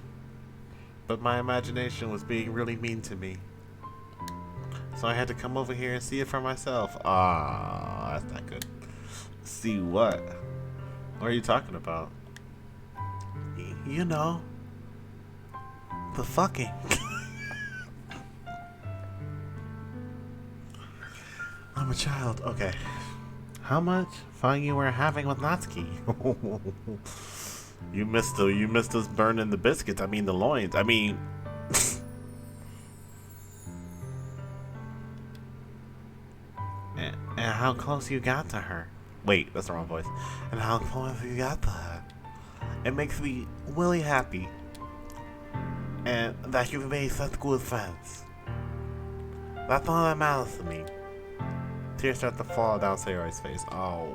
Speaker 3: but my imagination was being really mean to me. So I had to come over here and see it for myself. Ah, that's not good. See what? What are you talking about? You know, the fucking. I'm a child. Okay. How much fun you were having with Natsuki? You missed us burning the biscuits. I mean the loins. I mean. And how close you got to her. Wait, that's the wrong voice. And how close you got to her. It makes me really happy. And that you've made such good friends. That's all that matters to me. Tears start to fall down Sayori's face. Oh.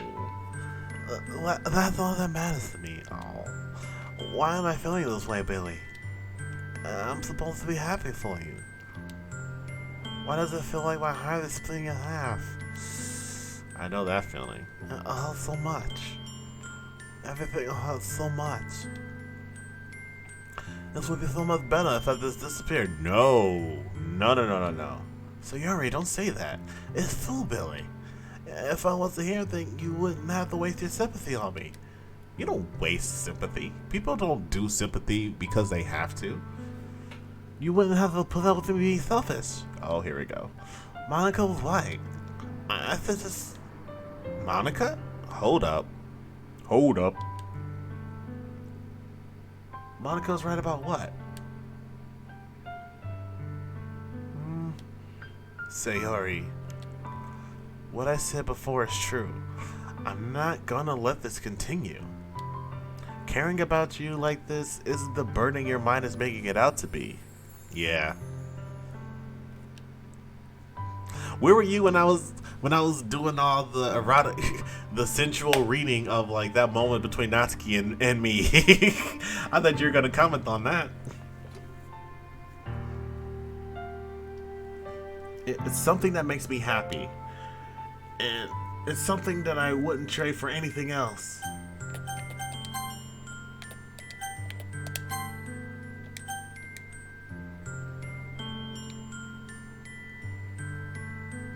Speaker 3: That's all that matters to me. Oh. Why am I feeling this way, Billy?
Speaker 1: I'm supposed to be happy for you. Why does it feel like my heart is splitting in half? I know that feeling. It hurts so much. Everything hurts so much. This would be so much better if I just disappeared. No. So Yuri, don't say that. It's true, Billy. If I wasn't here, then you wouldn't have to waste your sympathy on me. You don't waste sympathy. People don't do sympathy because they have to. You wouldn't have to put up with me being selfish. Oh, here we go. Monica was right. I said this. Monica? Hold up. Monica was right about what? Sayori, what I said before is true. I'm not gonna let this continue. Caring about you like this isn't the burden your mind is making it out to be. Yeah. Where were you when I was doing all the erotic, the sensual reading of like that moment between Natsuki and me? I thought you were gonna comment on that. It's something that makes me happy, and it's something that I wouldn't trade for anything else.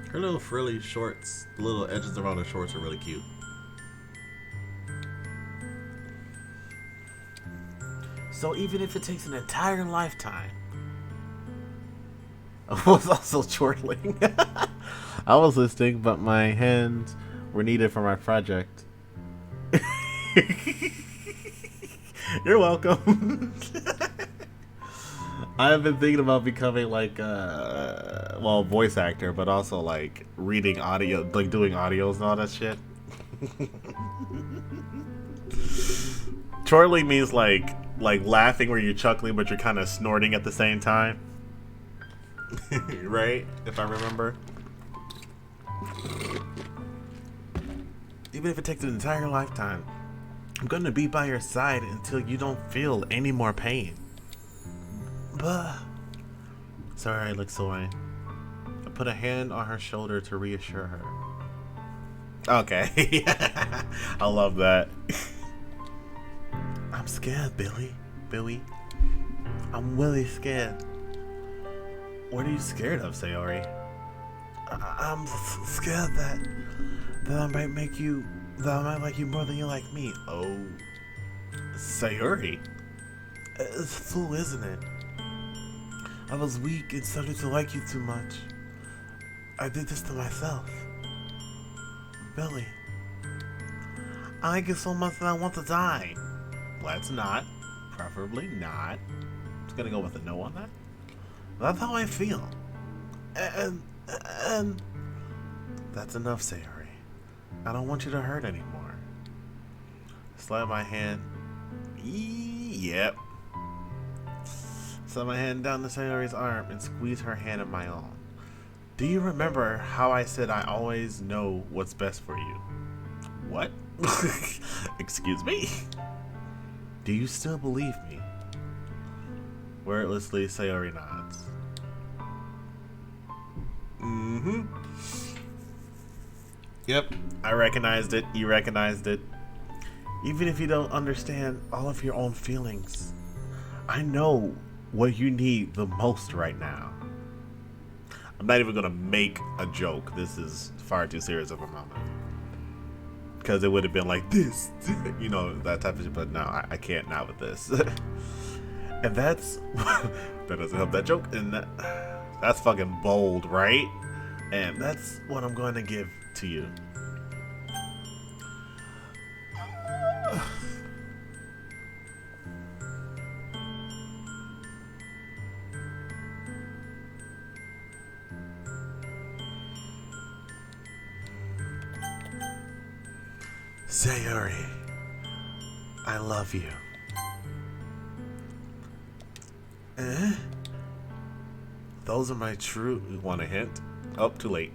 Speaker 1: Her little frilly shorts, the little edges around her shorts are really cute. So even if it takes an entire lifetime, I was also chortling. I was listening, but my hands were needed for my project. You're welcome. I've been thinking about becoming like well, voice actor, but also like reading audio, like doing audios and all that shit. Chortling means like laughing where you're chuckling but you're kind of snorting at the same time. Right? If I remember. Even if it takes an entire lifetime, I'm gonna be by your side until you don't feel any more pain. But sorry, I look so I put a hand on her shoulder to reassure her. Okay. I love that. I'm scared, Billy. I'm really scared. What are you scared of, Sayori? I'm scared that I might like you more than you like me. Oh, Sayori. It's fool, isn't it? I was weak and started to like you too much. I did this to myself. Billy. I like you so much that I want to die. Let's not. Preferably not. I'm just gonna go with a no on that. That's how I feel. And that's enough, Sayori. I don't want you to hurt anymore. Slide my hand. Yep. Slide my hand down the Sayori's arm and squeeze her hand in my own. Do you remember how I said I always know what's best for you? What? Excuse me? Do you still believe me? Wordlessly, Sayori nods. Yep, I recognized it. You recognized it. Even if you don't understand all of your own feelings, I know what you need the most right now. I'm not even gonna make a joke. This is far too serious of a moment. Because it would have been like this, you know, that type of shit. But no, I can't now with this. And that's that doesn't help that joke. And that's fucking bold, right? And that's what I'm going to give to you. Sayori, I love you. Those are my true. You want a hint? Oh, too late.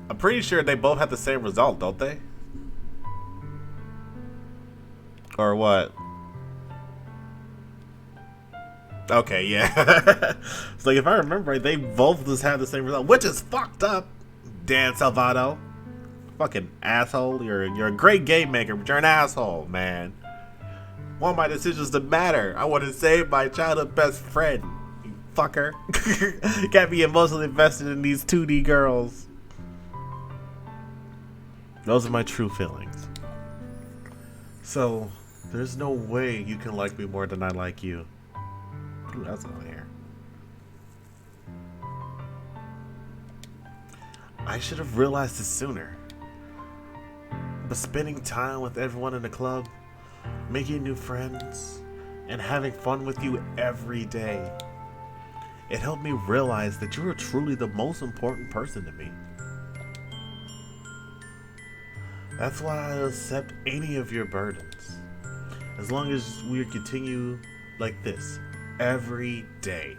Speaker 1: I'm pretty sure they both have the same result, don't they? Or what?
Speaker 3: Okay, yeah. It's like, if I remember right, they both just had the same result, which is fucked up. Dan Salvato. Fucking asshole. You're a great game maker, but you're an asshole, man. Want my decisions to matter. I want to save my childhood best friend. You fucker. Can't be emotionally invested in these 2D girls. Those are my true feelings. So, there's no way you can like me more than I like you. Ooh, that's on here. I should have realized this sooner. But spending time with everyone in the club, making new friends, and having fun with you every day, it helped me realize that you are truly the most important person to me. That's why I accept any of your burdens. As long as we continue like this, every day,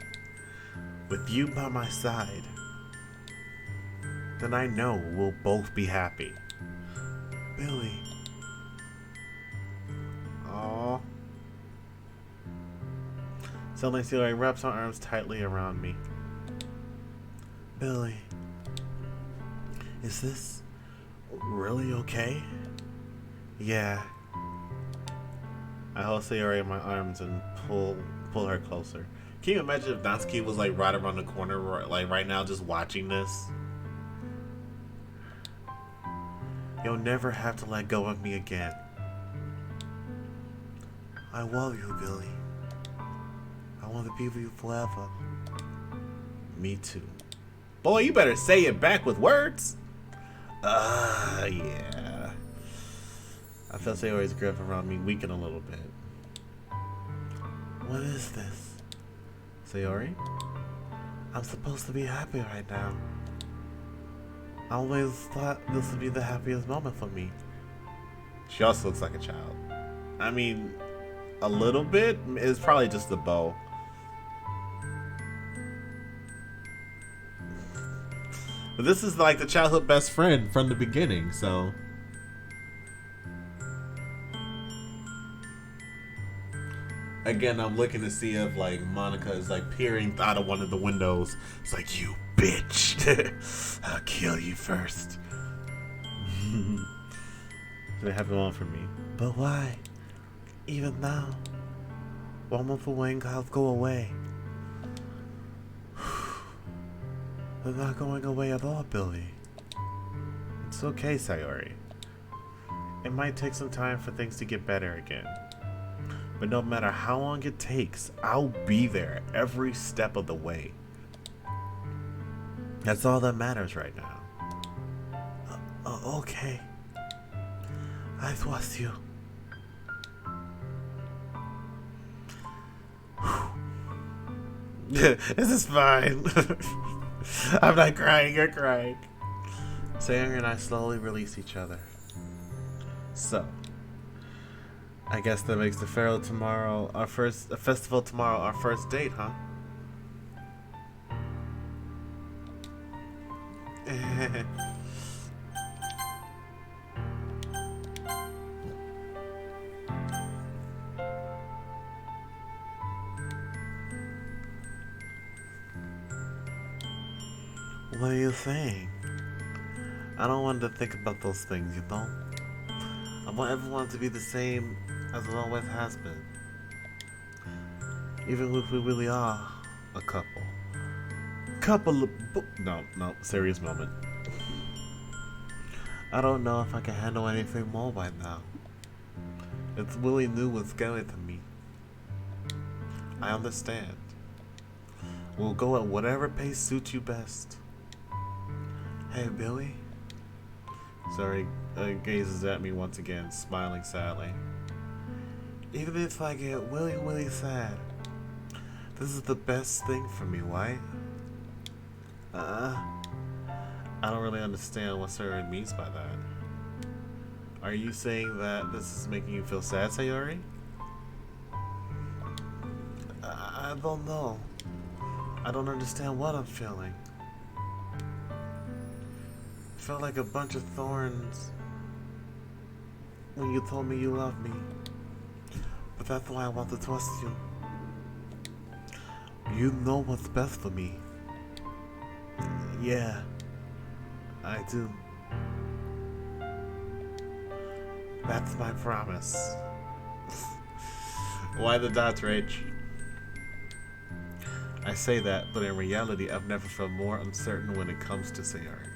Speaker 3: with you by my side, then I know we'll both be happy. Billy. Aww. Suddenly, Celia wraps her arms tightly around me. Billy, is this really okay? Yeah. I hold Sayori in my arms and pull her closer. Can you imagine if Natsuki was like right around the corner, like right now, just watching this? You'll never have to let go of me again. I love you, Billy. I want to be with you forever. Me too. Boy, you better say it back with words. Yeah. I felt Sayori's grip around me weaken a little bit. What is this? Sayori? I'm supposed to be happy right now. I always thought this would be the happiest moment for me. She also looks like a child. I mean, a little bit. It's probably just the bow. But this is like the childhood best friend from the beginning, so. Again, I'm looking to see if like Monica is like peering out of one of the windows. It's like, you bitch. I'll kill you first. They have it on for me. But why? Even now, 1 month away and clouds go away. They're not going away at all, Billy. It's okay, Sayori. It might take some time for things to get better again. But no matter how long it takes, I'll be there every step of the way. That's all that matters right now. Okay. I trust you. This is fine. I'm not crying, you're crying. Sayori and I slowly release each other. So, I guess that makes the festival tomorrow our first date, huh? What are you saying? I don't want to think about those things, you know? I want everyone to be the same as it always has been. Even if we really are a couple. No, serious moment. I don't know if I can handle anything more by now. It's really new and scary to me. I understand. We'll go at whatever pace suits you best. Hey, Billy. Sorry, gazes at me once again, smiling sadly. Even if I get really, really sad, this is the best thing for me, right? I don't really understand what Sayori means by that. Are you saying that this is making you feel sad, Sayori? I don't know. I don't understand what I'm feeling. I felt like a bunch of thorns when you told me you loved me. But that's why I want to trust you.
Speaker 1: You know what's best for me. Yeah, I do. That's my promise. Why the dots, Rach? I say that, but in reality, I've never felt more uncertain when it comes to Sayori.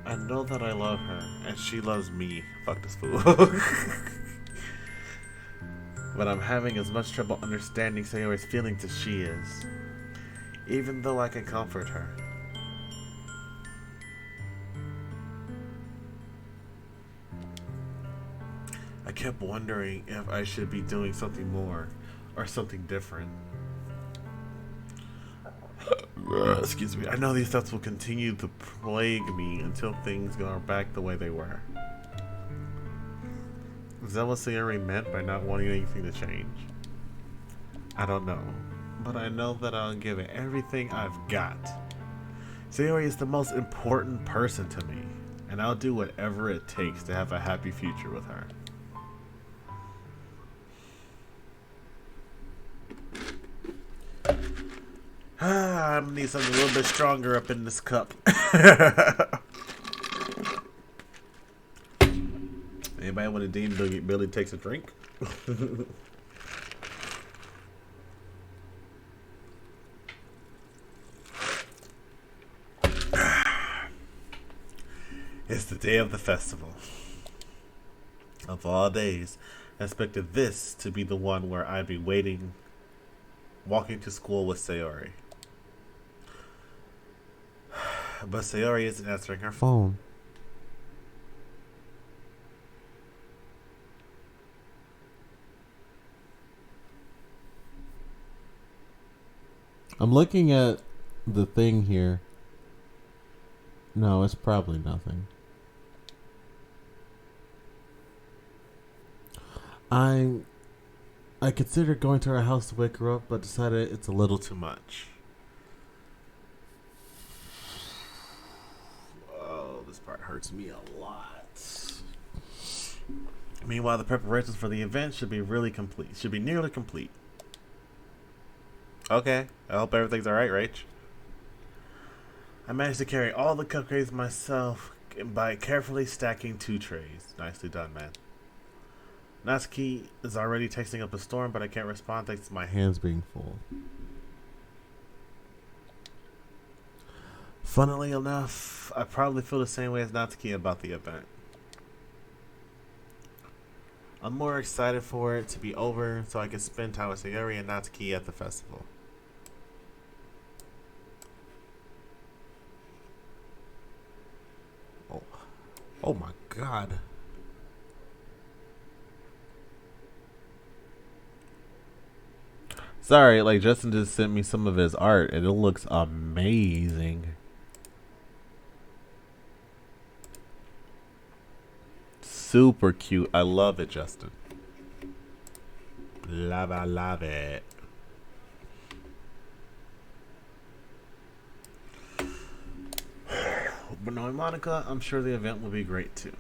Speaker 1: I know that I love her, and she loves me. Fuck this fool. But I'm having as much trouble understanding Sayori's feelings as she is. Even though I can comfort her. I kept wondering if I should be doing something more, or something different. Excuse me. I know these thoughts will continue to plague me until things go back the way they were. Is that what Sayori meant by not wanting anything to change? I don't know. But I know that I'll give it everything I've got. Sayori is the most important person to me. And I'll do whatever it takes to have a happy future with her. I'm gonna need something a little bit stronger up in this cup. Anybody want to deem Billy takes a drink? It's the day of the festival. Of all days, I expected this to be the one where I'd be walking to school with Sayori. But Sayori isn't answering her phone.
Speaker 2: I'm looking at the thing here. No, it's probably nothing. I considered going to her house to wake her up, but decided it's a little too much. Oh, this part hurts me a lot.
Speaker 1: Meanwhile, the preparations for the event should be nearly complete. Okay, I hope everything's alright, Rach. I managed to carry all the cupcakes myself by carefully stacking 2 trays. Nicely done, man. Natsuki is already tasting up a storm, but I can't respond thanks to my hands being full. Funnily enough, I probably feel the same way as Natsuki about the event. I'm more excited for it to be over so I can spend time with Sayori and Natsuki at the festival. Oh my god. Sorry, like Justin just sent me some of his art and it looks amazing. Super cute. I love it, Justin. Love it. But knowing Monica, I'm sure the event will be great too.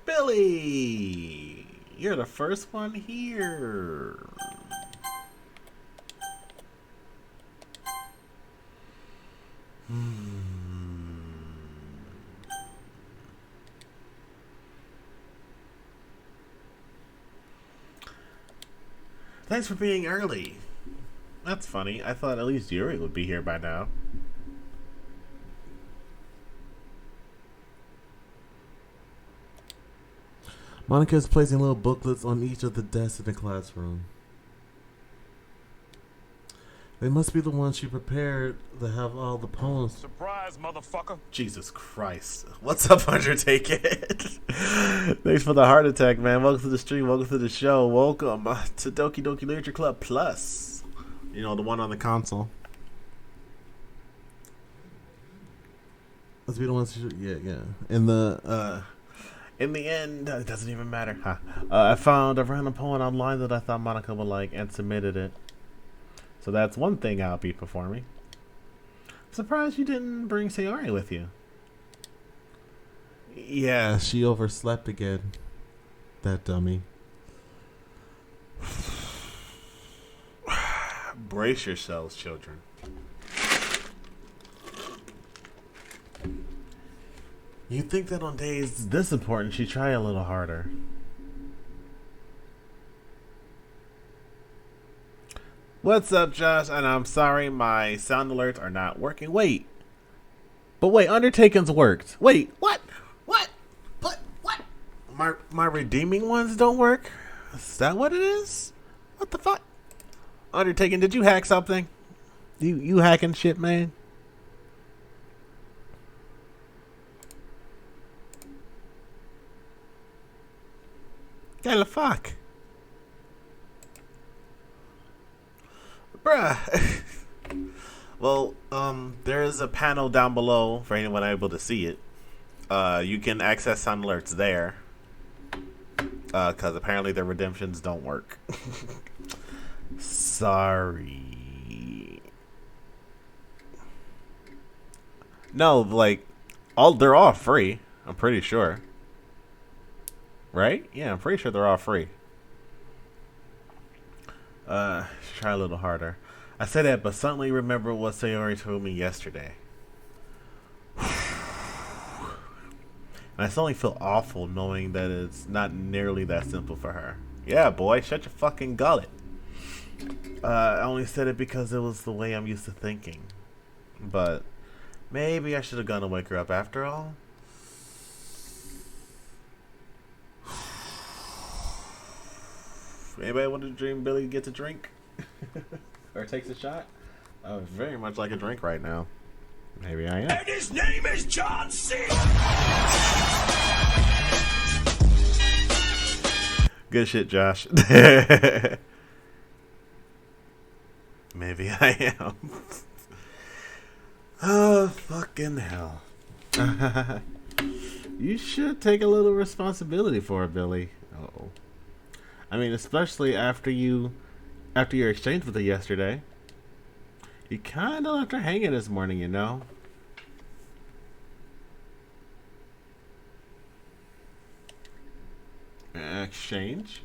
Speaker 1: Billy! You're the first one here. Thanks for being early. That's funny. I thought at least Yuri would be here by now.
Speaker 2: Monica is placing little booklets on each of the desks in the classroom. They must be the ones she prepared that have all the poems.
Speaker 5: Surprise, motherfucker.
Speaker 1: Jesus Christ. What's up, Undertake It? Thanks for the heart attack, man. Welcome to the stream. Welcome to the show. Welcome to Doki Doki Literature Club Plus. You know, the one on the console.
Speaker 2: Must be the ones. Yeah.
Speaker 1: In the end, it doesn't even matter. I found a random poem online that I thought Monica would like and submitted it. So that's one thing I'll be performing. I'm surprised you didn't bring Sayori with you.
Speaker 2: Yeah, she overslept again. That dummy.
Speaker 1: Brace yourselves, children. You think that on days this important, she'd try a little harder. What's up, Josh? And I'm sorry, my sound alerts are not working. Wait. But wait, Undertaking's worked. Wait, what? What? What? My redeeming ones don't work? Is that what it is? What the fuck? Undertaking, did you hack something? You hacking shit, man? What the fuck? Bruh. Well, there is a panel down below for anyone able to see it. You can access sound alerts there. Because apparently the redemptions don't work. Sorry. No, like, they're all free. I'm pretty sure. Right? Yeah, I'm pretty sure they're all free. Try a little harder. I said that, but suddenly remember what Sayori told me yesterday. And I suddenly feel awful knowing that it's not nearly that simple for her. Yeah, boy, shut your fucking gullet. I only said it because it was the way I'm used to thinking. But maybe I should have gone to wake her up after all. Anybody want to dream Billy gets a drink? Or takes a shot? I would very much like a drink right now. Maybe I am.
Speaker 5: And his name is John C.
Speaker 1: Good shit, Josh. Maybe I am. Oh, fucking hell. You should take a little responsibility for it, Billy. Uh-oh. I mean, especially after your exchange with her yesterday. You kind of left her hanging this morning, you know? Exchange?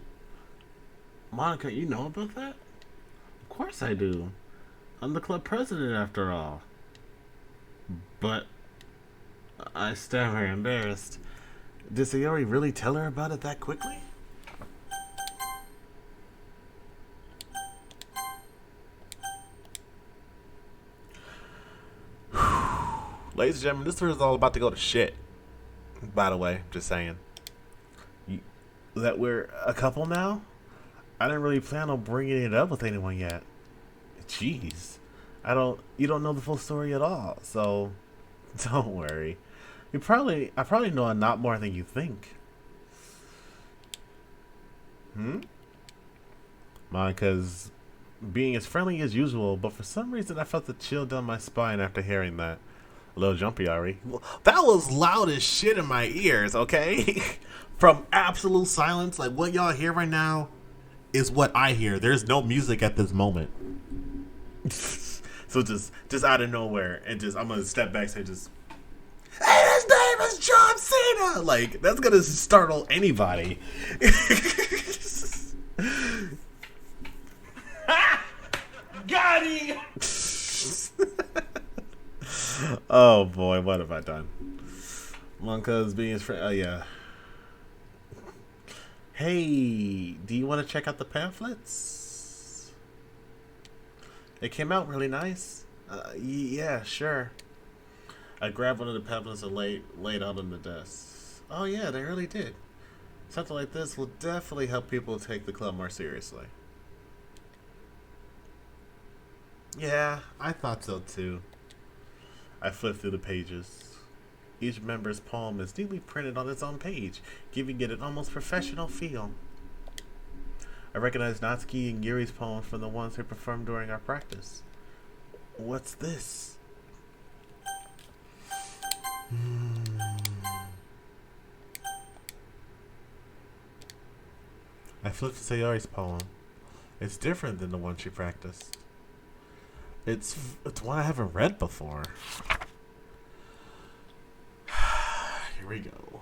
Speaker 1: Monica, you know about that? Of course I do. I'm the club president after all. But I stammer, embarrassed. Did Sayori really tell her about it that quickly? Ladies and gentlemen, this tour is all about to go to shit. By the way, just saying. That we're a couple now? I didn't really plan on bringing it up with anyone yet. Jeez. You don't know the full story at all, so don't worry. I probably know a lot more than you think. Monica's being as friendly as usual, but for some reason I felt the chill down my spine after hearing that. A little jumpy, Ari. Well, that was loud as shit in my ears, okay? From absolute silence, like what y'all hear right now is what I hear. There's no music at this moment. So just out of nowhere, and I'm gonna step back and say hey, his name is John Cena! Like, that's gonna startle anybody. Got him! Oh boy, what have I done? Monka's being his friend. Oh yeah. Hey, do you want to check out the pamphlets? It came out really nice. Yeah, sure. I grabbed one of the pamphlets and laid out on the desk. Oh yeah, they really did. Something like this will definitely help people take the club more seriously. Yeah, I thought so too. I flipped through the pages. Each member's poem is neatly printed on its own page, giving it an almost professional feel. I recognized Natsuki and Yuri's poems from the ones they performed during our practice. What's this? I flipped to Sayori's poem. It's different than the one she practiced. It's one I haven't read before. Here we go.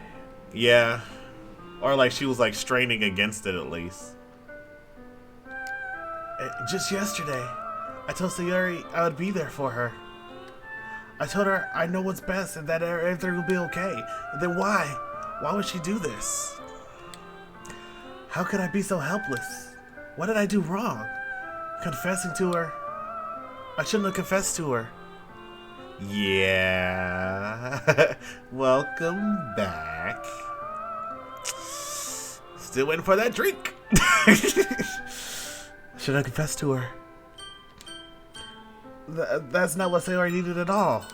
Speaker 1: Yeah. Or like she was like straining against it at least. Just yesterday, I told Sayuri I would be there for her. I told her I know what's best and that everything will be okay. Then why? Why would she do this? How could I be so helpless? What did I do wrong? Confessing to her? I shouldn't have confessed to her. Yeah. Welcome back. Still waiting for that drink. Should I confess to her? That's not what Sayori needed at all.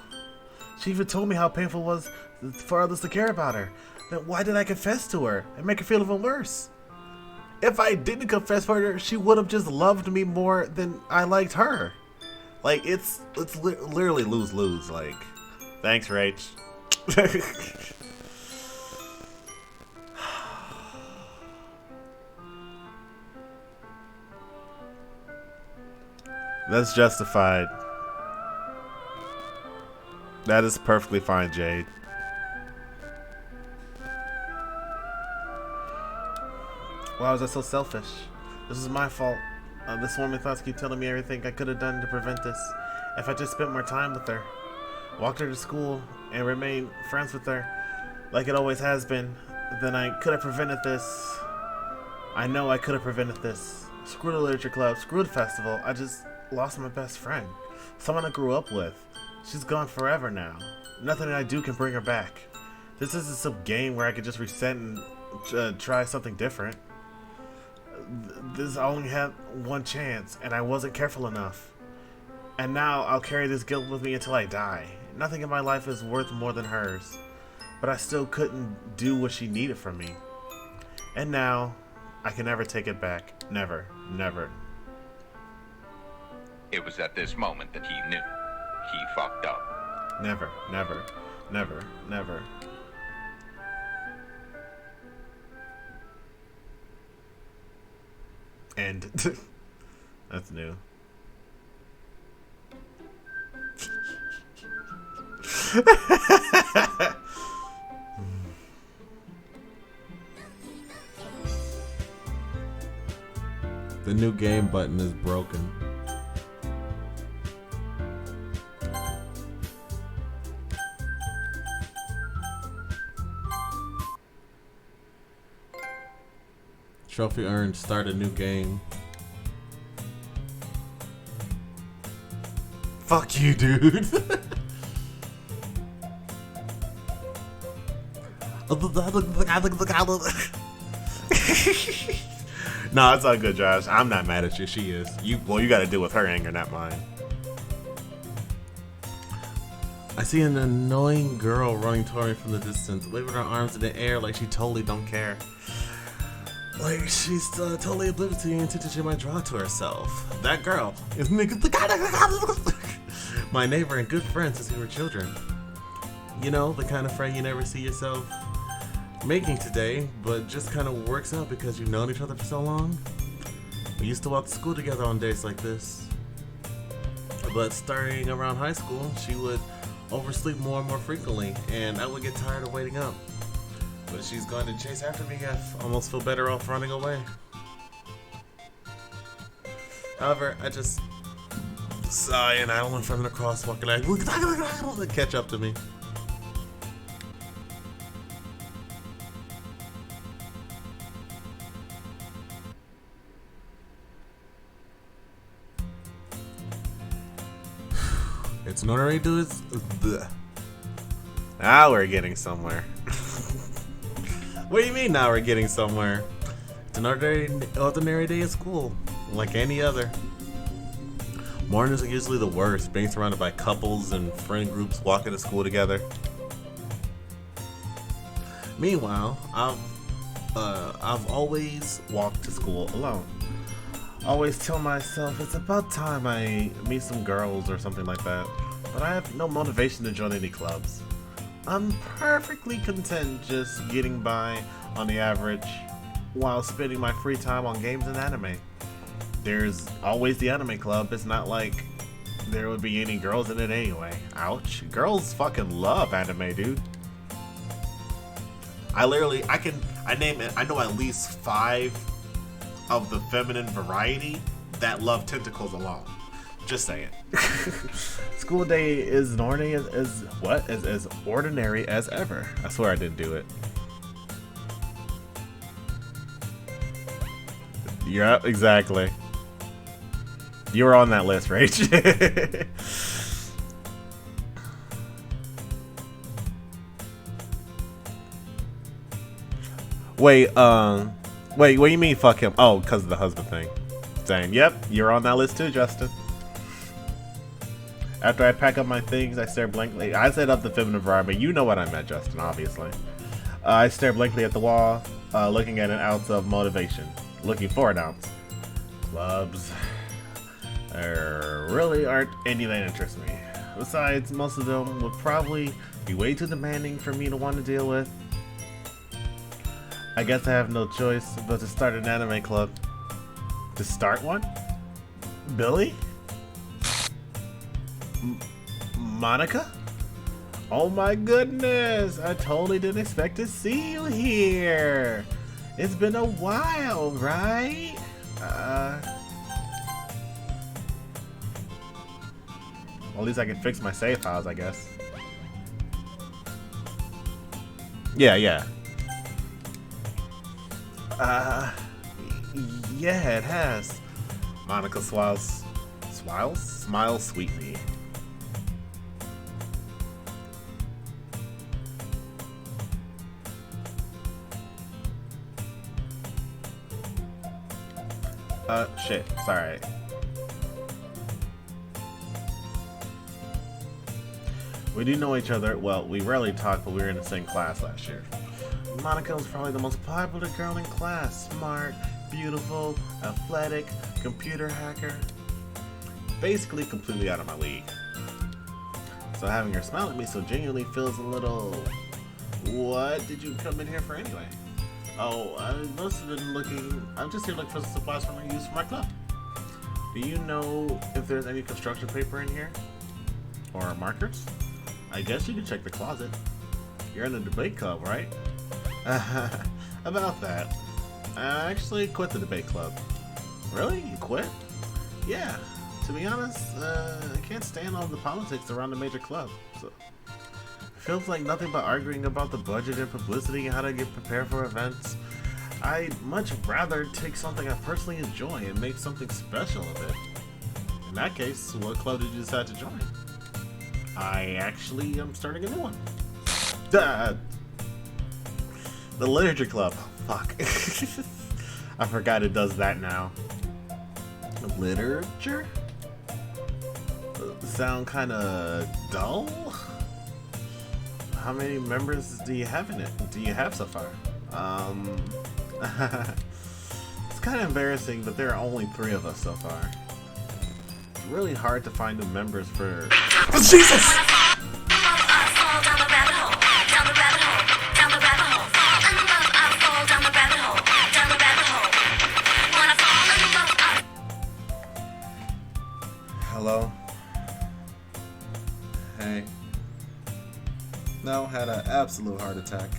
Speaker 1: She even told me how painful it was for others to care about her. Then why did I confess to her and make her feel even worse? If I didn't confess for her, she would have just loved me more than I liked her. Like, it's literally lose-lose. Like, thanks, Rach. That's justified. That is perfectly fine, Jade. Why was I so selfish? This is my fault. This woman thoughts keep telling me everything I could have done to prevent this. If I just spent more time with her, walked her to school, and remained friends with her, like it always has been, then I could have prevented this. I know I could have prevented this. Screw the literature club, screw the festival. I just lost my best friend. Someone I grew up with. She's gone forever now. Nothing I do can bring her back. This isn't some game where I could just reset and try something different. This only had one chance, and I wasn't careful enough. And now I'll carry this guilt with me until I die. Nothing in my life is worth more than hers. But I still couldn't do what she needed from me. And now, I can never take it back. Never. Never.
Speaker 6: It was at this moment that he knew. He fucked up.
Speaker 1: Never. Never. Never. Never. And that's new.
Speaker 2: The new game button is broken. Trophy earned. Start a new game.
Speaker 1: Fuck you, dude. No, it's all good, Josh. I'm not mad at you. She is. You got to deal with her anger, not mine.
Speaker 2: I see an annoying girl running toward me from the distance, waving her arms in the air like she totally don't care. Like she's totally oblivious to the attention she might draw to herself. That girl is my neighbor and good friend since we were children. You know, the kind of friend you never see yourself making today, but just kind of works out because you've known each other for so long. We used to walk to school together on days like this. But starting around high school, she would oversleep more and more frequently, and I would get tired of waiting up. But she's going to chase after me. I almost feel better off running away. However, I just sigh and idle in front of the crosswalk and I catch up to me. It's not already do it.
Speaker 1: Now we're getting somewhere.
Speaker 2: What do you mean now we're getting somewhere? It's an ordinary day at school, like any other. Mornings are usually the worst, being surrounded by couples and friend groups walking to school together. Meanwhile, I've always walked to school alone. Always tell myself it's about time I meet some girls or something like that, but I have no motivation to join any clubs. I'm perfectly content just getting by on the average while spending my free time on games and anime. There's always the anime club. It's not like there would be any girls in it anyway. Ouch. Girls fucking love anime, dude.
Speaker 1: I know at least 5 of the feminine variety that love tentacles alone. Just saying.
Speaker 3: School day is as ordinary as ever. I swear I didn't do it. Yeah, exactly. You were on that list, Rach. Wait, what do you mean fuck him? Oh, because of the husband thing. Same. Yep, you're on that list too, Justin. After I pack up my things, I stare blankly. I set up the feminine variety, but you know what I meant, Justin, obviously. I stare blankly at the wall, looking at an ounce of motivation. Looking for an ounce. Clubs. There really aren't any that interest me. Besides, most of them would probably be way too demanding for me to want to deal with. I guess I have no choice but to start an anime club. To start one? Billy? Monica? Oh my goodness! I totally didn't expect to see you here! It's been a while, right? Well, at least I can fix my save files, I guess. Yeah. Yeah, it has. Monica smiles sweetly. Shit, sorry. We do know each other. Well, we rarely talk, but we were in the same class last year. Monica was probably the most popular girl in class. Smart, beautiful, athletic, computer hacker. Basically completely out of my league. So having her smile at me so genuinely feels a little... What did you come in here for anyway? Oh, I must have been looking... I'm just here looking for some supplies for my use for my club. Do you know if there's any construction paper in here? Or markers? I guess you can check the closet. You're in a debate club, right? About that. I actually quit the debate club. Really? You quit? Yeah. To be honest, I can't stand all the politics around the major club. So, it feels like nothing but arguing about the budget and publicity and how to get prepared for events. I'd much rather take something I personally enjoy and make something special of it. In that case, what club did you decide to join? I actually am starting a new one. The literature club. Fuck. I forgot it does that now. Literature? Sound kind of dull? How many members do you have in it? Do you have so far? It's kind of embarrassing, but there are only 3 of us so far. It's really hard to find new members for... Jesus! Hello? Hey. No, had an absolute heart attack.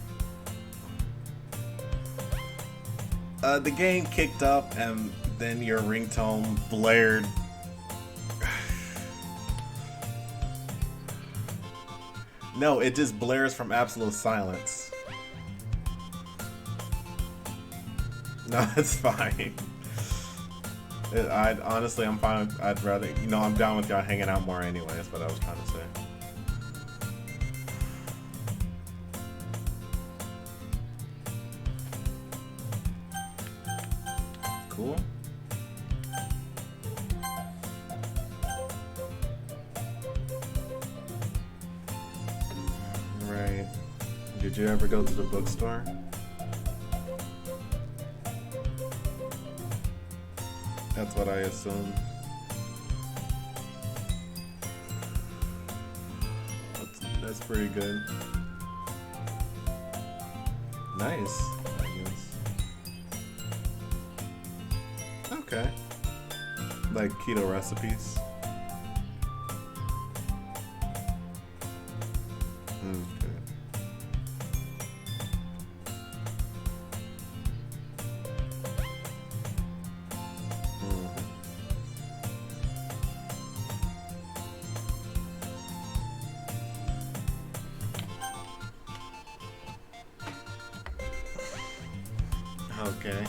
Speaker 3: The game kicked up and then your ringtone blared. No, it just blares from absolute silence. No, it's fine. Honestly, I'm fine. I'd rather, I'm down with y'all hanging out more anyway. That's what I was trying to say. Cool. Right. Did you ever go to the bookstore? That's what I assumed. That's pretty good. Nice, I guess. Okay. Like keto recipes. Okay. Okay.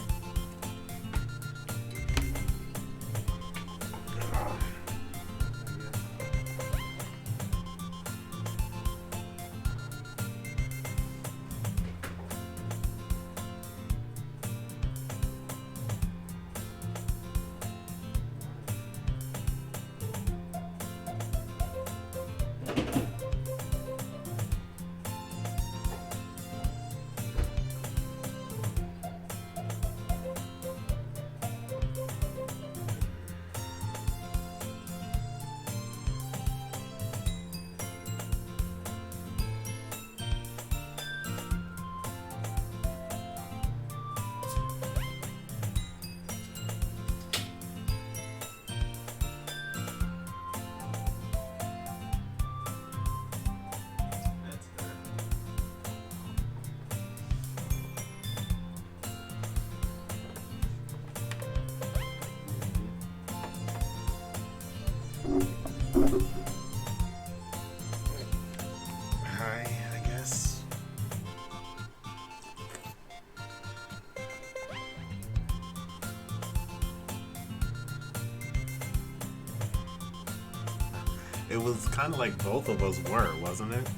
Speaker 3: Hi, I guess. It was kind of like both of us were, wasn't it?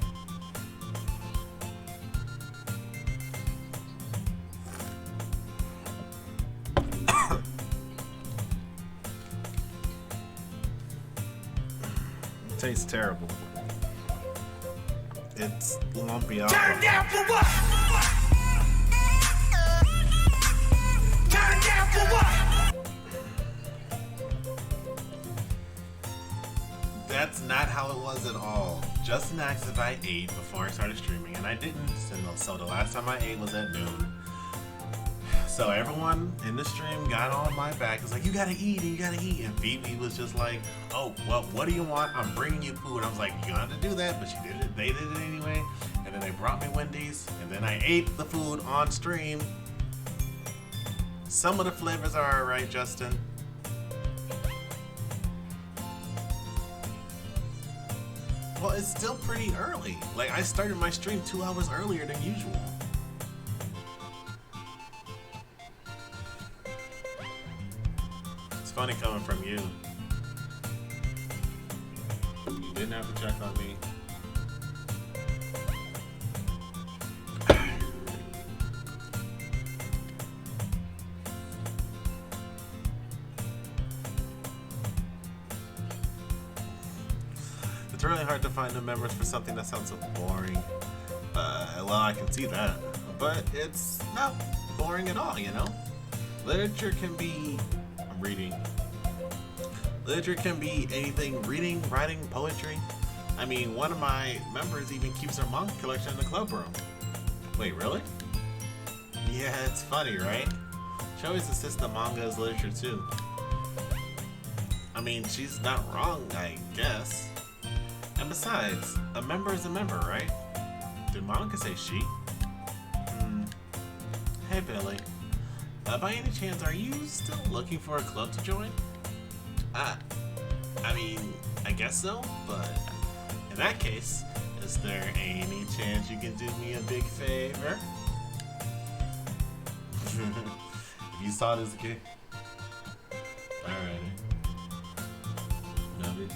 Speaker 3: It tastes terrible. It's lumpy alcohol.
Speaker 5: Turn down for what? Turn down for what?
Speaker 3: That's not how it was at all. Justin asked if I ate before I started streaming, and I didn't. So the last time I ate was at noon. So everyone in the stream got on my back. It was like, you gotta eat, and you gotta eat. And Phoebe was just like, oh, well, what do you want? I'm bringing you food. I was like, you don't have to do that, but she did it. They did it anyway. And then they brought me Wendy's, and then I ate the food on stream. Some of the flavors are alright, Justin. Well, it's still pretty early. Like, I started my stream 2 hours earlier than usual. It's funny coming from you. You didn't have to check on me. It's really hard to find new members for something that sounds so boring. Well, I can see that. But it's not boring at all, you know? Literature can be... I'm reading. Literature can be anything: reading, writing, poetry. I mean, one of my members even keeps her manga collection in the club room. Wait, really? Yeah, it's funny, right? She always insists that manga is literature too. I mean, she's not wrong, I guess. And besides, a member is a member, right? Did Monica say she? Hey, Billy. By any chance, are you still looking for a club to join? I mean, I guess so, but in that case, is there any chance you can do me a big favor? If you saw this kid. Alrighty. Love you too.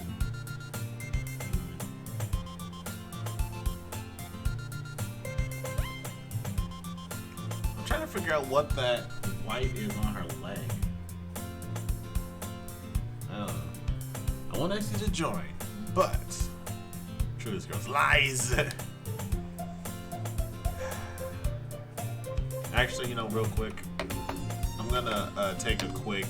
Speaker 3: I'm trying to figure out what that white is on her leg. I don't know. I want actually to join, but true, this girl's lies. Actually, you know, real quick, I'm gonna take a quick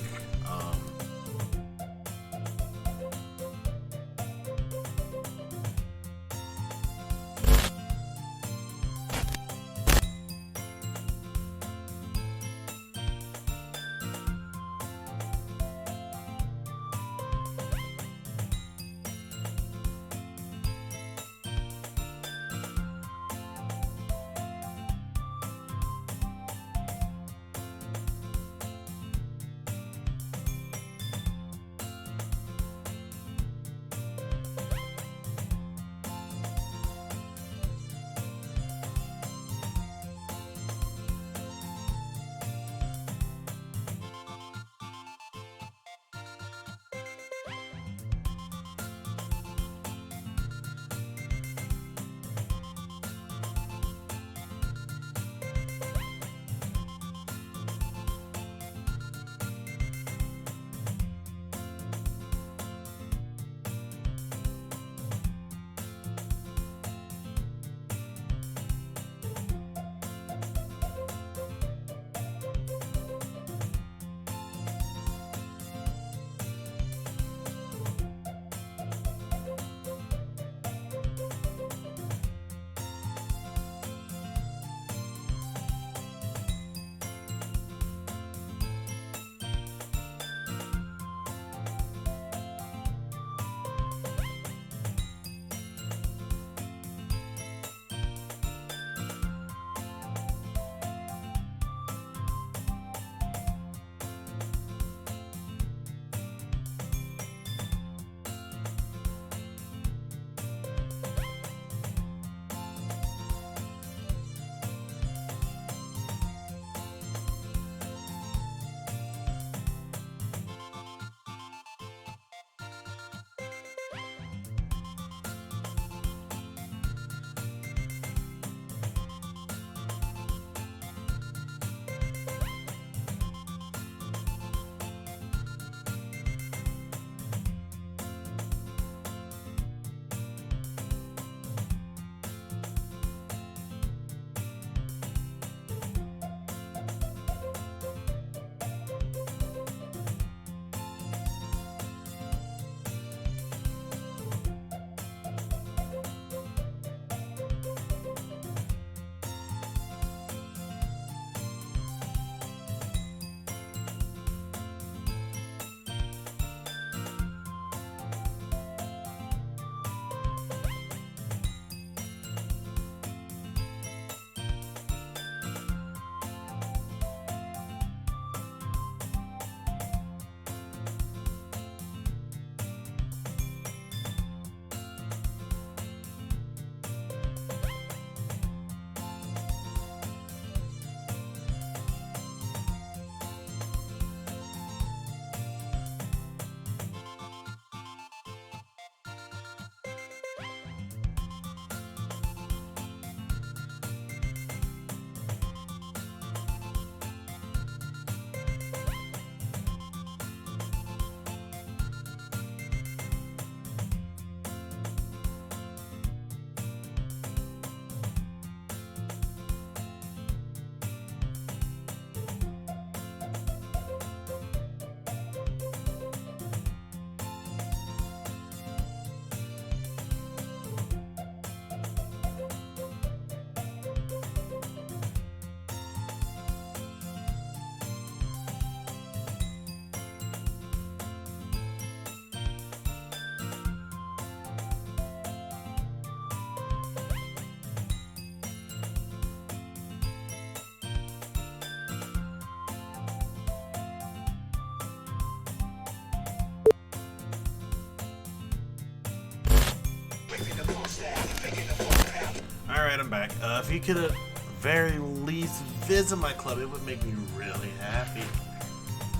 Speaker 1: Alright, I'm back. If you could at very least visit my club, it would make me really happy.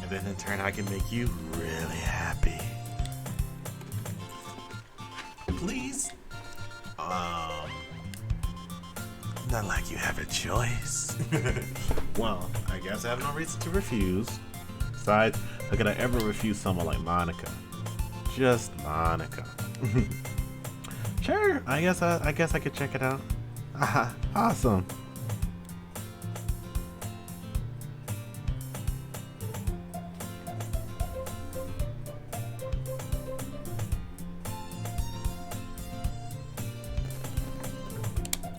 Speaker 1: And then in turn, I can make you really happy. Please? Not like you have a choice. Well, I guess I have no reason to refuse. Besides, how could I ever refuse someone like Monica? Just Monica. Sure, I guess I could check it out. Awesome.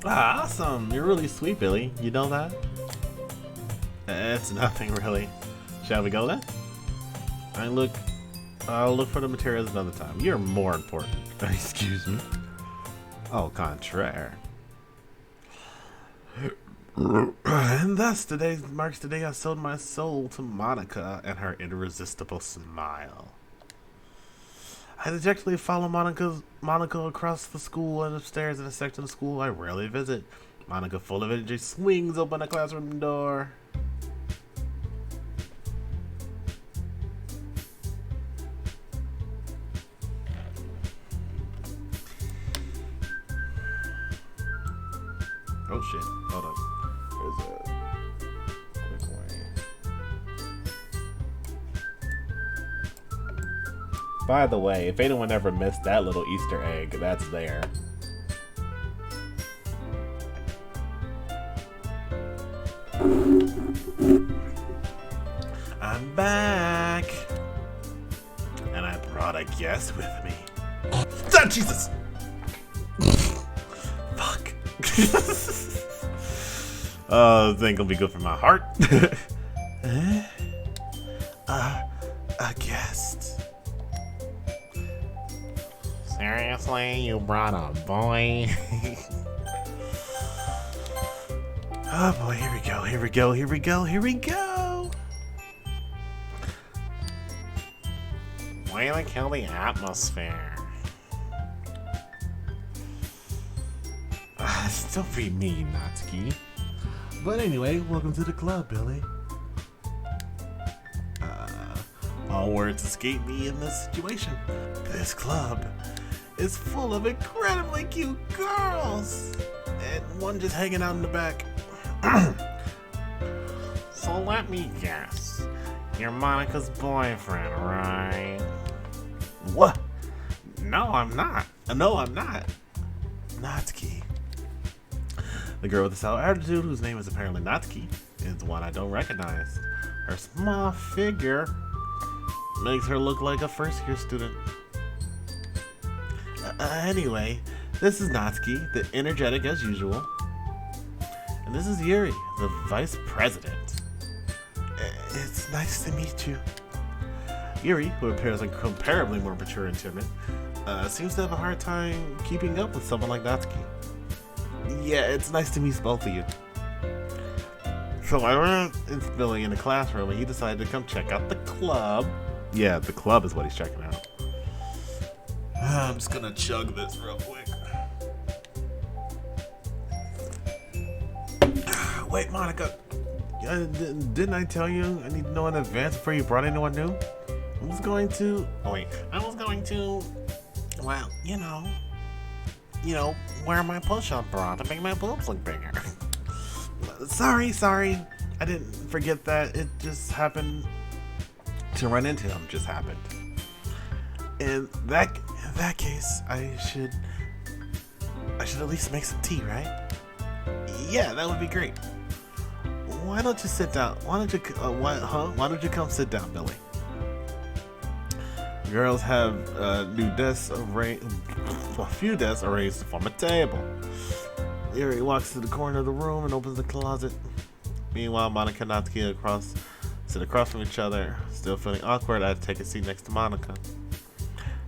Speaker 1: Awesome. You're really sweet, Billy. You know that? It's nothing really. Shall we go then? I'll look for the materials another time. You're more important. Excuse me. Au contraire. And thus, today marks the day I sold my soul to Monica and her irresistible smile. I dejectedly follow Monica across the school and upstairs in a section of school I rarely visit. Monica, full of energy, swings open a classroom door. Oh shit, hold on. There's a quick way. By the way, if anyone ever missed that little Easter egg, that's there. I'm back! And I brought a guest with me. Ah, Jesus! Fuck. Oh, this ain't gonna be good for my heart. A guest. Seriously? You brought a boy? Oh boy, here we go, here we go, here we go, here we go! Way to kill the atmosphere. Don't be mean, Natsuki.
Speaker 2: But anyway, welcome to the club, Billy.
Speaker 1: All words escape me in this situation. This club is full of incredibly cute girls, and one just hanging out in the back. So let me guess, you're Monica's boyfriend, right? What? No, I'm not. No, I'm not. Natsuki. The girl with the sour attitude, whose name is apparently Natsuki, is one I don't recognize. Her small figure makes her look like a first-year student. Anyway, this is Natsuki, the energetic as usual. And this is Yuri, the vice president. It's nice to meet you. Yuri, who appears incomparably more mature and timid, seems to have a hard time keeping up with someone like Natsuki. Yeah, it's nice to meet both of you. So I ran into Billy in the classroom and he decided to come check out the club. Yeah, the club is what he's checking out. I'm just gonna chug this real quick. Wait, Monica. Didn't I tell you I need to know in advance before you brought anyone new? I was going to... Well, you know, wear my push-up bra to make my boobs look bigger. Sorry. I didn't forget that. It just happened to run into him. Just happened. In that case, I should at least make some tea, right? Yeah, that would be great. Why don't you sit down? Why don't you come sit down, Billy? Girls have new desks arranged, a few desks arranged to form a table. Yuri walks to the corner of the room and opens the closet. Meanwhile, Monica and Natsuki sit across from each other. Still feeling awkward, I had to take a seat next to Monica.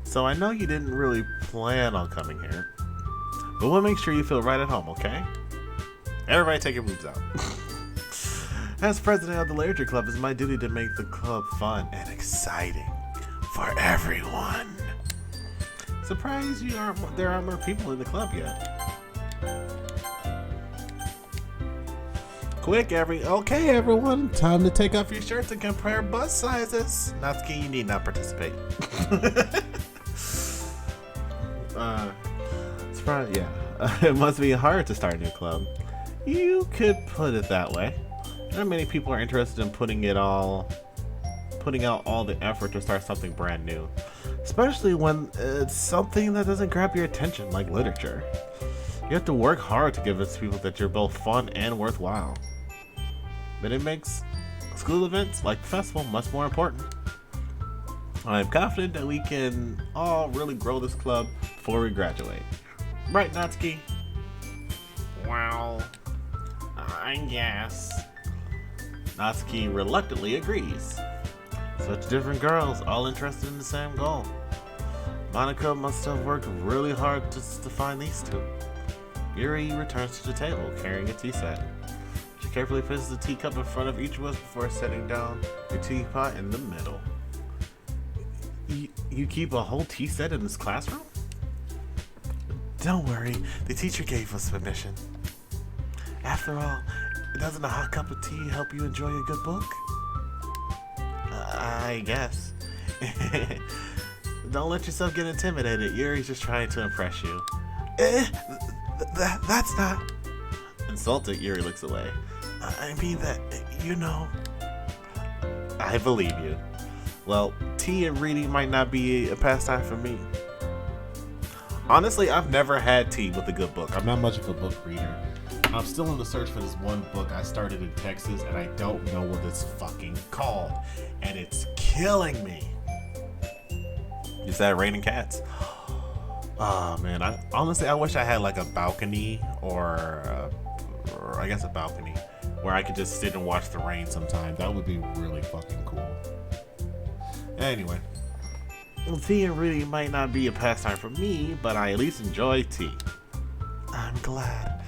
Speaker 1: So I know you didn't really plan on coming here, but we'll make sure you feel right at home, okay? Everybody take your boobs out. As president of the Literature Club, it's my duty to make the club fun and exciting for everyone. Surprised there aren't more people in the club yet. Quick, okay, everyone, time to take off your shirts and compare bust sizes. Natsuki, you need not participate. It must be hard to start a new club. You could put it that way. Not many people are interested in putting out all the effort to start something brand new, especially when it's something that doesn't grab your attention, like literature. You have to work hard to convince people that you're both fun and worthwhile. But it makes school events like the festival much more important. I'm confident that we can all really grow this club before we graduate. Right, Natsuki? Well, I guess. Natsuki reluctantly agrees. Such different girls, all interested in the same goal. Monica must have worked really hard just to find these two. Yuri returns to the table, carrying a tea set. She carefully places the teacup in front of each of us before setting down the teapot in the middle. You keep a whole tea set in this classroom? Don't worry, the teacher gave us permission. After all, doesn't a hot cup of tea help you enjoy a good book? I guess. Don't let yourself get intimidated. Yuri's just trying to impress you. That's not... Insulted, Yuri looks away. I mean that, you know... I believe you. Well, tea and reading might not be a pastime for me. Honestly, I've never had tea with a good book. I'm not much of a book reader. I'm still on the search for this one book I started in Texas, and I don't know what it's fucking called. And it's killing me. Is that Raining Cats? Oh man, I wish I had like a balcony or I guess a balcony where I could just sit and watch the rain sometime. That would be really fucking cool. Anyway, tea and reading might not be a pastime for me, but I at least enjoy tea. I'm glad.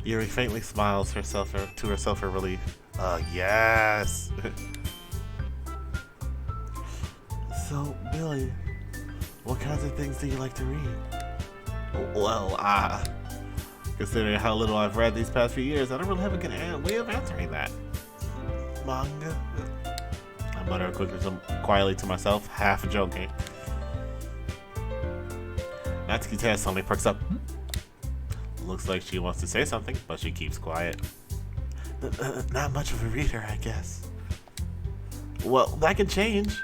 Speaker 1: Yuri faintly smiles to herself in relief. Yes. So, Billy, what kinds of things do you like to read? Well, considering how little I've read these past few years, I don't really have a good way of answering that. Manga? I mutter quietly to myself, half joking. Natsuki's head suddenly perks up. Looks like she wants to say something, but she keeps quiet. Not much of a reader, I guess. Well, that can change.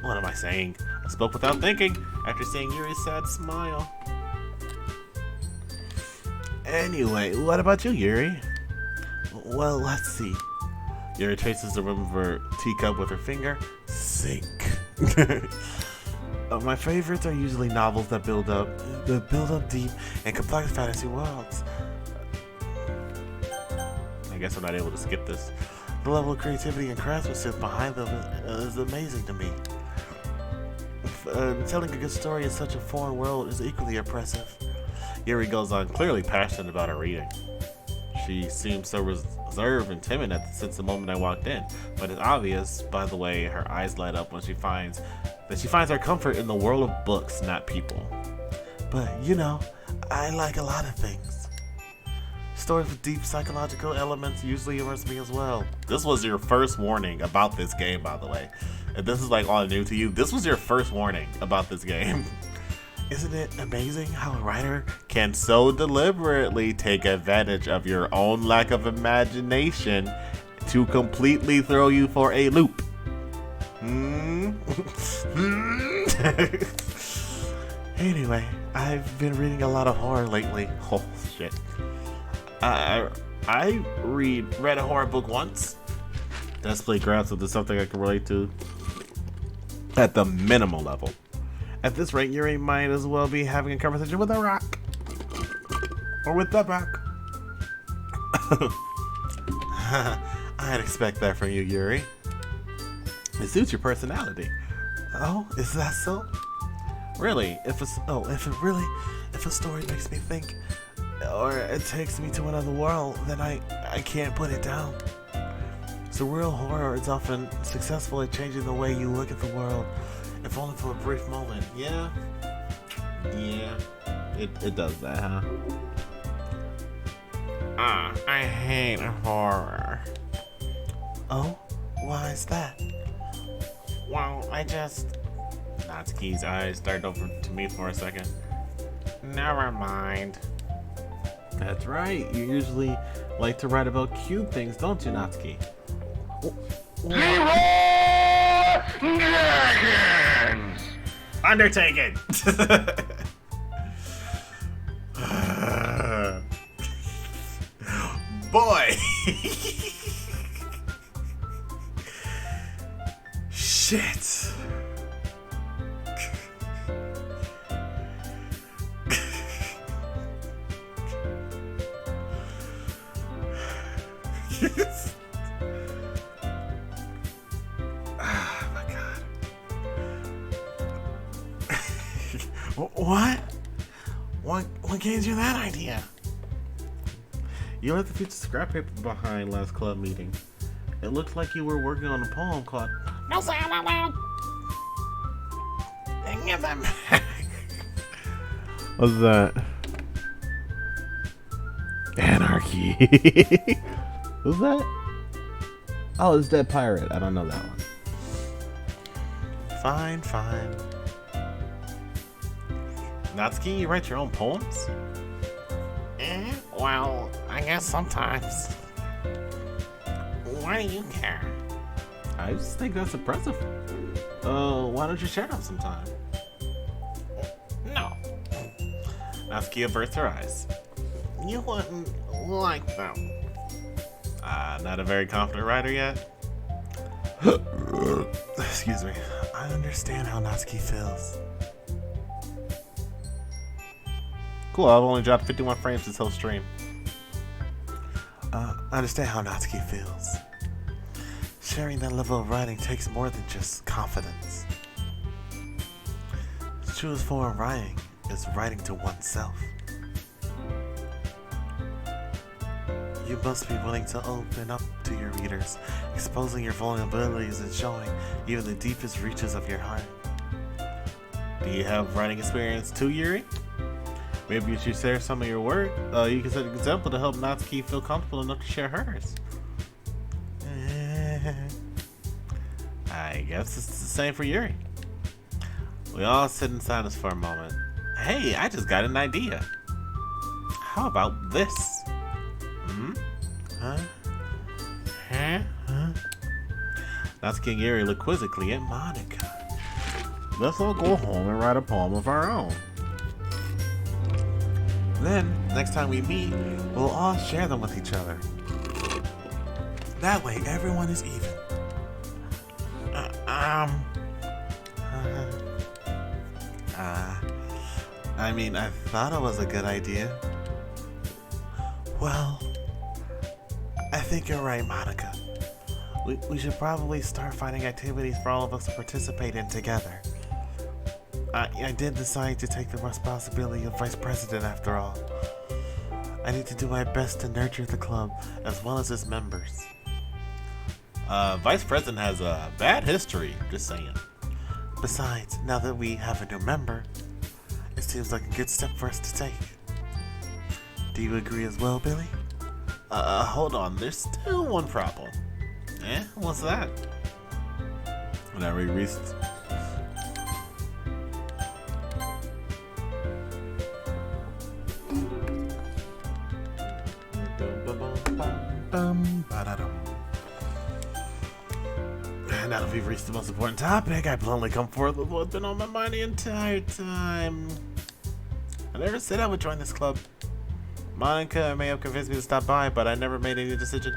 Speaker 1: What am I saying? I spoke without thinking after seeing Yuri's sad smile. Anyway, what about you, Yuri? Well, let's see. Yuri traces the rim of her teacup with her finger. Sink. My favorites are usually novels that build up deep and complex fantasy worlds. I guess I'm not able to skip this. The level of creativity and craftsmanship behind them is amazing to me. Telling a good story in such a foreign world is equally impressive. Yuri goes on, clearly passionate about her reading. She seems so reserved and timid since the moment I walked in, but it's obvious by the way her eyes light up when she finds her comfort in the world of books, not people. But, you know, I like a lot of things. Stories with deep psychological elements usually immerse me as well. This was your first warning about this game, by the way. If this is like all new to you, this was your first warning about this game. Isn't it amazing how a writer can so deliberately take advantage of your own lack of imagination to completely throw you for a loop? Anyway, I've been reading a lot of horror lately. Oh shit. I read a horror book once. Desperately grasp if there's something I can relate to at the minimal level. At this rate, Yuri might as well be having a conversation with a rock. Or with the rock. I'd expect that from you, Yuri. It suits your personality. Oh, is that so? Really? If a story makes me think, or it takes me to another world, then I can't put it down. Surreal horror is often successful at changing the way you look at the world, if only for a brief moment. Yeah, it does that, huh?
Speaker 3: I hate horror.
Speaker 2: Oh, why is that?
Speaker 3: Well, I just... Natsuki's eyes started over to me for a second. Never mind.
Speaker 1: That's right. You usually like to write about cute things, don't you, Natsuki?
Speaker 3: Undertaken! Boy! Shit! Oh my god. What gave you that idea?
Speaker 1: You left the piece of scrap paper behind last club meeting. It looked like you were working on a poem called
Speaker 3: No sound out loud! And give them back.
Speaker 1: What's that? Anarchy. Who's that? Oh, it's Dead Pirate. I don't know that one.
Speaker 3: Fine. Natsuki, you write your own poems? Well, I guess sometimes. Why do you care?
Speaker 1: I just think that's impressive. Why don't you share them sometime?
Speaker 3: No. Natsuki averts her eyes. You wouldn't like them. Not a very confident writer yet? Excuse me. I understand how Natsuki feels. Cool, I've only dropped 51 frames this whole stream. I understand how Natsuki feels. Sharing that level of writing takes more than just confidence. The truest form of writing is writing to oneself. You must be willing to open up to your readers, exposing your vulnerabilities and showing even the deepest reaches of your heart. Do you have writing experience too, Yuri? Maybe you should share some of your work. You can set an example to help Natsuki feel comfortable enough to share hers. I guess it's the same for Yuri. We all sit in silence for a moment. Hey, I just got an idea. How about this? Huh? Natsuki and Yuri look quizzically at Monica.
Speaker 1: Let's all go home and write a poem of our own.
Speaker 3: Then, next time we meet, we'll all share them with each other. That way, everyone is even. I mean, I thought it was a good idea. Well, I think you're right, Monica. We should probably start finding activities for all of us to participate in together. I did decide to take the responsibility of vice president after all. I need to do my best to nurture the club as well as its members. Vice president has a bad history, just saying. Besides, now that we have a new member, it seems like a good step for us to take. Do you agree as well, Billy? Hold on, there's still one problem. What's that? When I re-read. Now that we've reached the most important topic, I bluntly come forth with what's been on my mind the entire time. I never said I would join this club. Monica may have convinced me to stop by, but I never made any decision.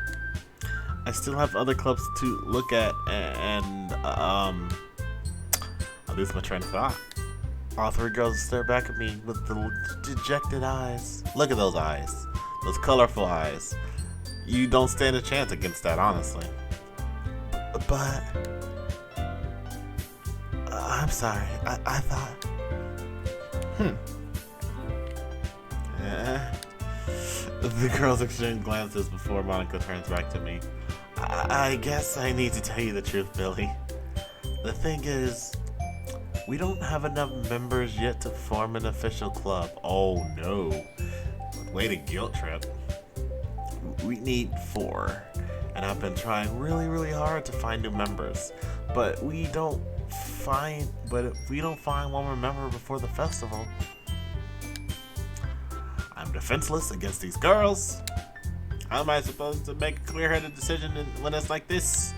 Speaker 3: I still have other clubs to look at, and I lose my train of thought. All three girls stare back at me with the dejected eyes. Look at those eyes. Those colorful eyes. You don't stand a chance against that, honestly. But I'm sorry. I thought. The girls exchange glances before Monica turns back to me. I guess I need to tell you the truth, Billy. The thing is, we don't have enough members yet to form an official club. Oh no. Way to guilt trip.
Speaker 1: we need 4. And I've been trying really, really hard to find new members. But if we don't find one more member before the festival, I'm defenseless against these girls. How am I supposed to make a clear-headed decision when it's like this?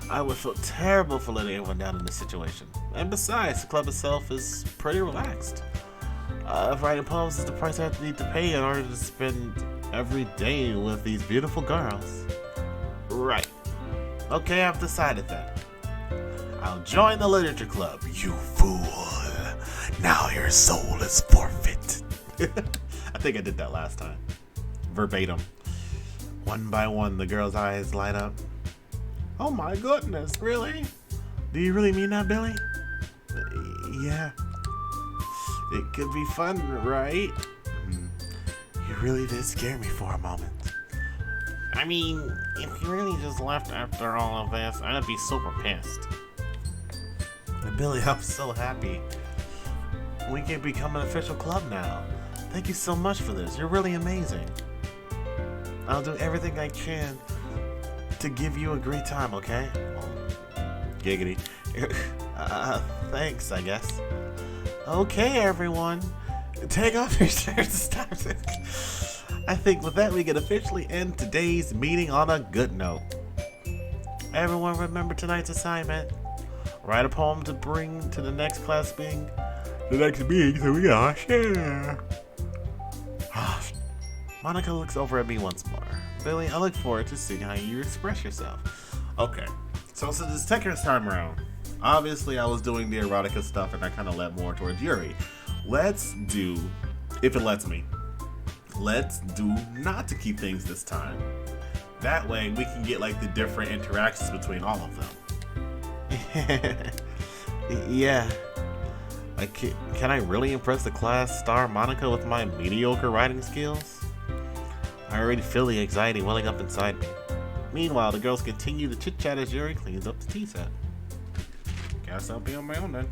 Speaker 1: I would feel terrible for letting everyone down in this situation. And besides, the club itself is pretty relaxed. If writing poems is the price I need to pay in order to spend every day with these beautiful girls. Right. Okay, I've decided that. I'll join the literature club. You fool. Now your soul is forfeit. I think I did that last time. Verbatim. One by one, the girl's eyes light up. Oh my goodness, really? Do you really mean that, Billy? Yeah. It could be fun, right? You really did scare me for a moment. I mean, if you really just left after all of this, I'd be super pissed. And Billy, I'm so happy. We can become an official club now. Thank you so much for this. You're really amazing. I'll do everything I can to give you a great time, okay? Giggity. Thanks, I guess. Okay, everyone. Take off your shirts. Stop it. I think with that, we can officially end today's meeting on a good note. Everyone remember tonight's assignment. Write a poem to bring to the next class meeting. The next meeting, so we gotta share. Monica looks over at me once more. Billy, I look forward to seeing how you express yourself. Okay, so since it's Tekker's time around, obviously I was doing the erotica stuff and I kind of led more towards Yuri. Let's do, if it lets me, let's do not to keep things this time. That way we can get like the different interactions between all of them. Yeah. Like, can I really impress the class star Monica with my mediocre writing skills? I already feel the anxiety welling up inside me. Meanwhile, the girls continue to chit-chat as Yuri cleans up the tea set. Guess I'll be on my own then.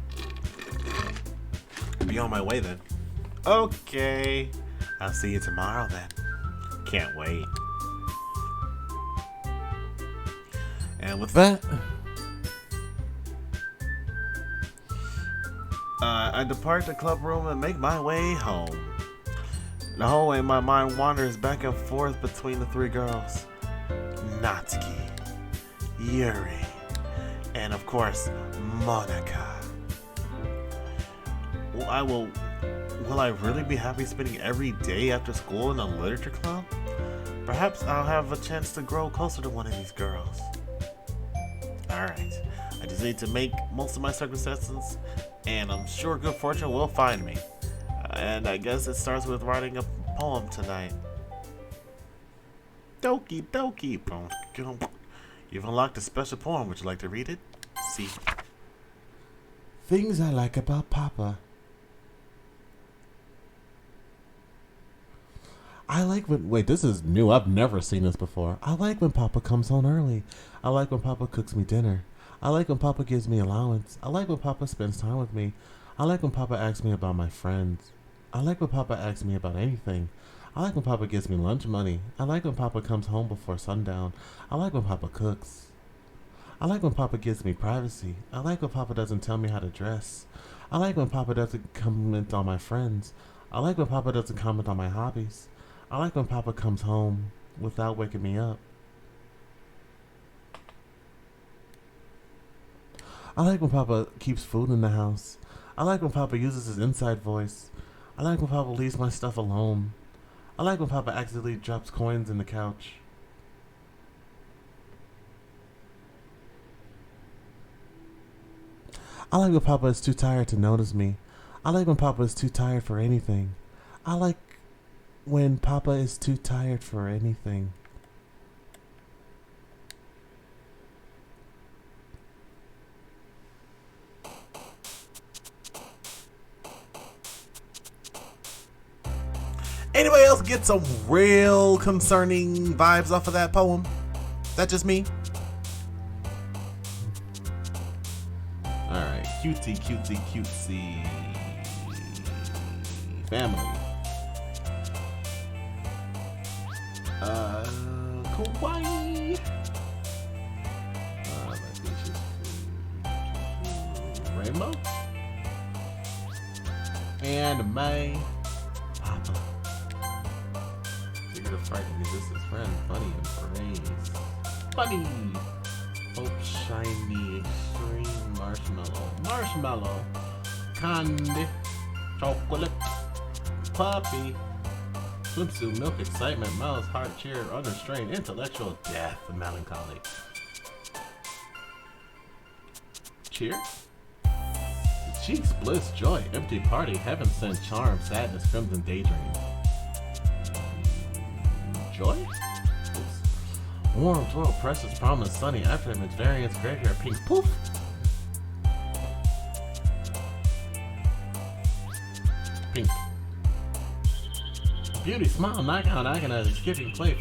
Speaker 1: Be on my way then. Okay. I'll see you tomorrow then. Can't wait. And with that, I depart the club room and make my way home. The whole way my mind wanders back and forth between the 3 girls. Natsuki, Yuri, and of course, Monica. Will I really be happy spending every day after school in a literature club? Perhaps I'll have a chance to grow closer to one of these girls. Alright, I just need to make most of my circumstances, and I'm sure good fortune will find me. And I guess it starts with writing a poem tonight. Doki Doki. You've unlocked a special poem. Would you like to read it? See.
Speaker 2: Things I like about Papa. I like when... Wait, this is new. I've never seen this before. I like when Papa comes home early. I like when Papa cooks me dinner. I like when Papa gives me allowance. I like when Papa spends time with me. I like when Papa asks me about my friends. I like when Papa asks me about anything. I like when Papa gives me lunch money. I like when Papa comes home before sundown. I like when Papa cooks. I like when Papa gives me privacy. I like when Papa doesn't tell me how to dress. I like when Papa doesn't comment on my friends. I like when Papa doesn't comment on my hobbies. I like when Papa comes home without waking me up. I like when Papa keeps food in the house. I like when Papa uses his inside voice. I like when Papa leaves my stuff alone. I like when Papa accidentally drops coins in the couch. I like when Papa is too tired to notice me. I like when Papa is too tired for anything. I like when Papa is too tired for anything.
Speaker 1: Anybody else get some real concerning vibes off of that poem? That just me? Alright, cutesy, cutesy, cutesy. Family. Kawaii. Let's see. Rainbow. And May. Papa. Secret of frightening resistance friend. Funny and praise. Funny. Hope shiny extreme marshmallow. Marshmallow. Candy. Chocolate. Puppy. Swimsuit, milk, excitement, mouse, heart, cheer, understrain, intellectual, death, melancholy. Cheer? Cheeks, bliss, joy, empty party, heaven sent charm, sadness, crimson daydream. Joy? Warm, twirl, precious, promise, sunny, aftermath, variance, graveyard, pink, poof. Pink. Beauty, smile, knockout, agonize, giving, play,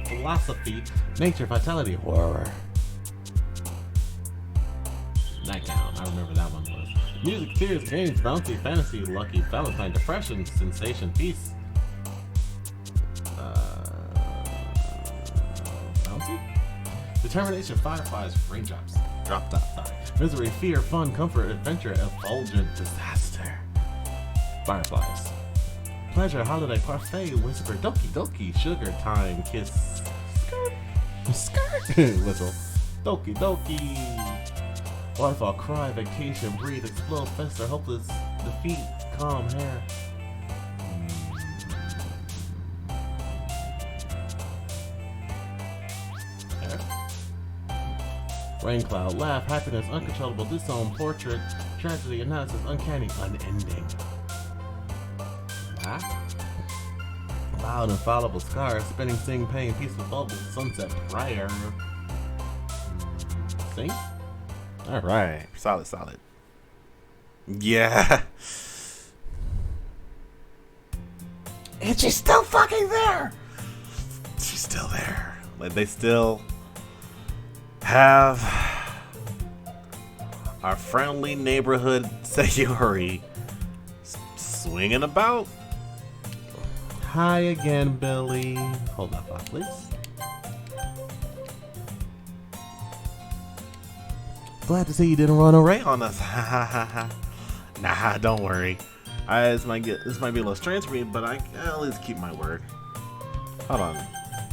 Speaker 1: philosophy, nature, vitality, horror. Nightgown, I remember that one was. Music, tears, games, bouncy, fantasy, lucky, valentine, depression, sensation, peace. Bouncy? Determination, fireflies, raindrops, drop top, sorry. Misery, fear, fun, comfort, adventure, effulgent, disaster. Fireflies. Pleasure, holiday, parfait, whisper, doki doki, sugar, time, kiss, skirt, whistle, doki doki, waterfall, cry, vacation, breathe, explode, fester, hopeless, defeat, calm, hair. Rain cloud, laugh, happiness, uncontrollable, disown, portrait, tragedy, analysis, uncanny, unending. Loud, infallible, scars, spinning, sing, pain, peaceful bubbles, sunset, prior. Sing? Alright. Solid. Yeah. And she's still fucking there! She's still there. Like, they still have our friendly neighborhood Sayuri swinging about. Hi again, Billy. Hold that thought, please. Glad to see you didn't run away on us. Nah, don't worry. This might be a little strange for me, but I'll at least keep my word. Hold on.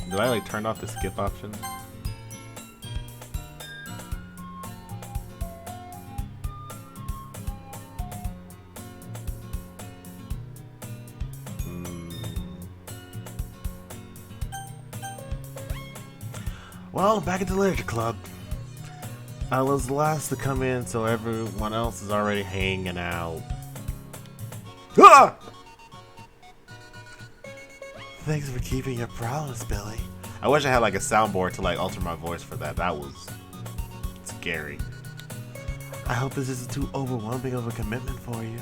Speaker 1: Did I turn off the skip option? Well, back at the Literature Club. I was the last to come in, so everyone else is already hanging out. Ah! Thanks for keeping your promise, Billy. I wish I had a soundboard to alter my voice for that. That was scary. I hope this isn't too overwhelming of a commitment for you.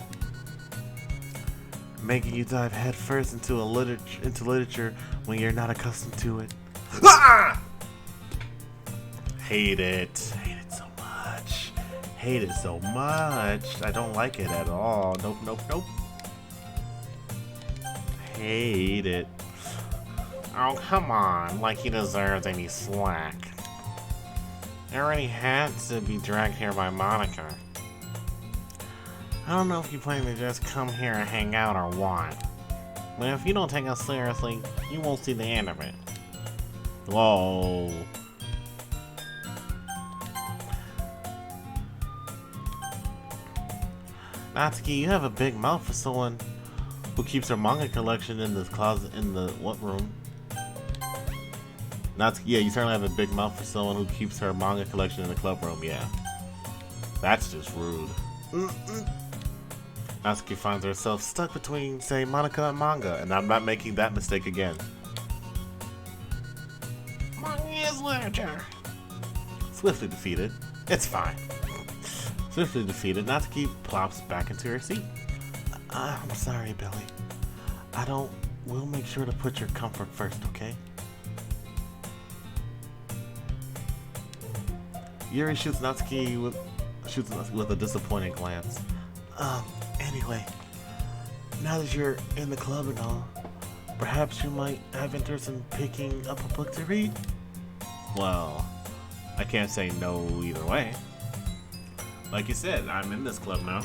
Speaker 1: Making you dive headfirst into literature when you're not accustomed to it. Ah! Hate it so much. I don't like it at all. Nope. Hate it. Oh, come on, like he deserves any slack. I already had to be dragged here by Monica. I don't know if you plan to just come here and hang out or what. But if you don't take us seriously, you won't see the end of it. Whoa. Natsuki, you have a big mouth for someone who keeps her manga collection in this closet in the what room? Natsuki, yeah, you certainly have a big mouth for someone who keeps her manga collection in the club room, yeah. That's just rude. Natsuki finds herself stuck between, say, Monica and manga, and I'm not making that mistake again. Manga is literature. Swiftly defeated. It's fine. Swiftly defeated, Natsuki plops back into her seat. I'm sorry, Billy. We'll make sure to put your comfort first, okay? Yuri shoots Natsuki with a disappointed glance. Anyway, now that you're in the club and all, Perhaps you might have interest in picking up a book to read? Well, I can't say no either way. Like you said, I'm in this club now.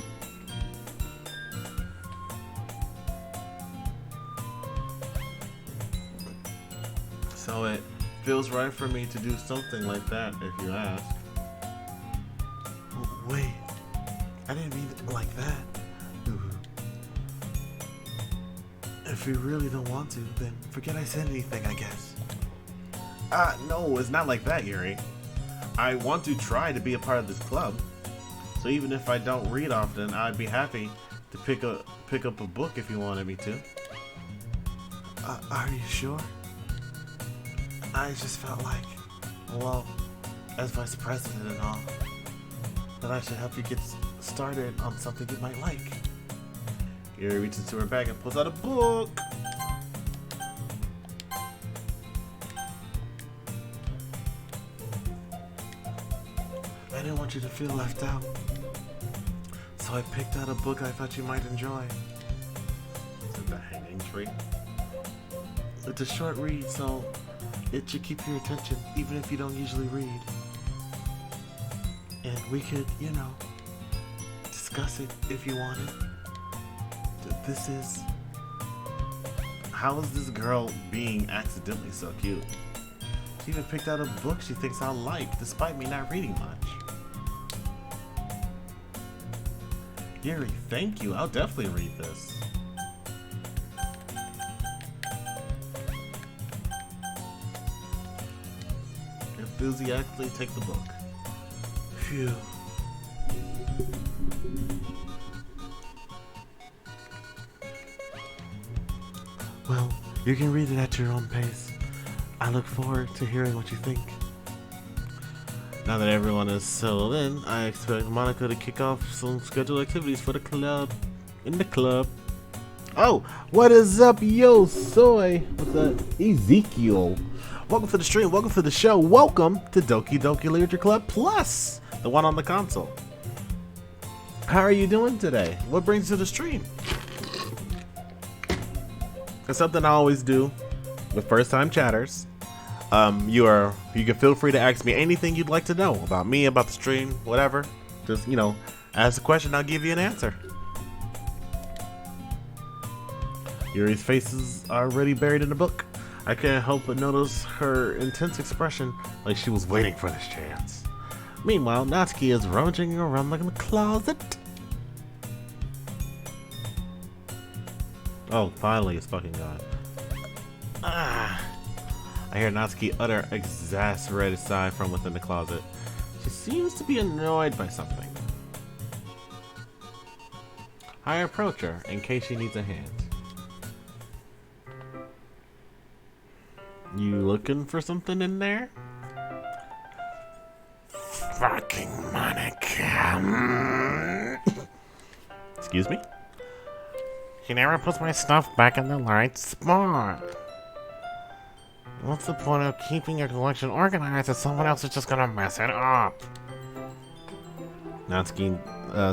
Speaker 1: So it feels right for me to do something like that, if you ask. Wait, I didn't mean it like that. If you really don't want to, then forget I said anything, I guess. No, it's not like that, Yuri. I want to try to be a part of this club. So even if I don't read often, I'd be happy to pick up a book if you wanted me to. Are you sure? I just felt like, well, as vice president and all, that I should help you get started on something you might like. Yuri reaches into her bag and pulls out a book. I didn't want you to feel left out, so I picked out a book I thought you might enjoy. Is it The Hanging Tree? It's a short read, so it should keep your attention, even if you don't usually read. And we could, you know, discuss it if you wanted. This is... How is this girl being accidentally so cute? She even picked out a book she thinks I'll like, despite me not reading much. Yuri, thank you. I'll definitely read this. Enthusiastically take the book. Phew. Well, you can read it at your own pace. I look forward to hearing what you think. Now that everyone is settled in, I expect Monica to kick off some scheduled activities for the club. In the club. Oh, what is up, yo, soy? What's up, Ezekiel? Welcome to the stream, welcome to the show, welcome to Doki Doki Literature Club Plus, the one on the console. How are you doing today? What brings you to the stream? It's something I always do with first-time chatters. You can feel free to ask me anything you'd like to know about me, about the stream, whatever. Just, you know, ask a question, I'll give you an answer. Yuri's face is already buried in the book. I can't help but notice her intense expression, like she was waiting for this chance. Meanwhile, Natsuki is rummaging around like in the closet. Oh, finally, it's fucking gone. I hear Natsuki utter exasperated sigh from within the closet. She seems to be annoyed by something. I approach her in case she needs a hand. You looking for something in there? Fucking Monica. Excuse me? He never puts my stuff back in the right spot. What's the point of keeping your collection organized if someone else is just gonna mess it up? Natsuki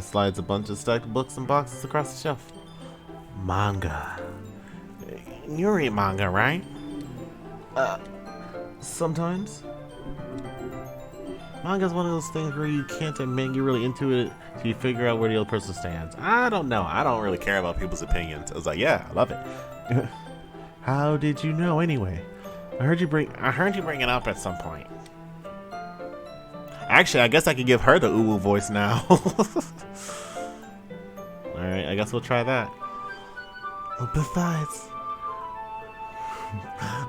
Speaker 1: slides a bunch of stacked books and boxes across the shelf. Manga. You read manga, right? Sometimes. Manga's one of those things where you can't admit you're really into it till you figure out where the other person stands. I don't know. I don't really care about people's opinions. I was like, yeah, I love it. How did you know anyway? I heard you bring it up at some point. Actually, I guess I could give her the uwu voice now. Alright, I guess we'll try that.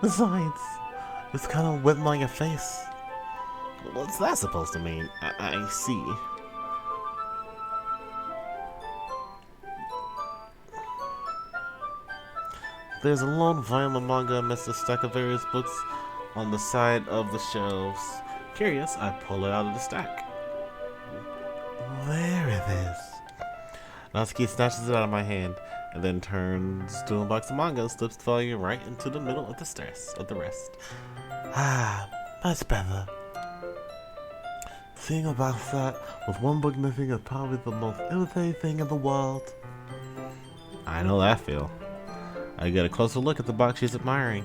Speaker 1: Besides, it's kind of written on your face. What's that supposed to mean? I see. There's a lone volume of manga amidst a stack of various books on the side of the shelves. Curious, I pull it out of the stack. There it is. Natsuki snatches it out of my hand and then turns to a box of manga and slips the volume right into the middle of the rest. Ah, much better. Seeing a box set with one book missing is probably the most irritating thing in the world. I know that feel. I get a closer look at the box she's admiring.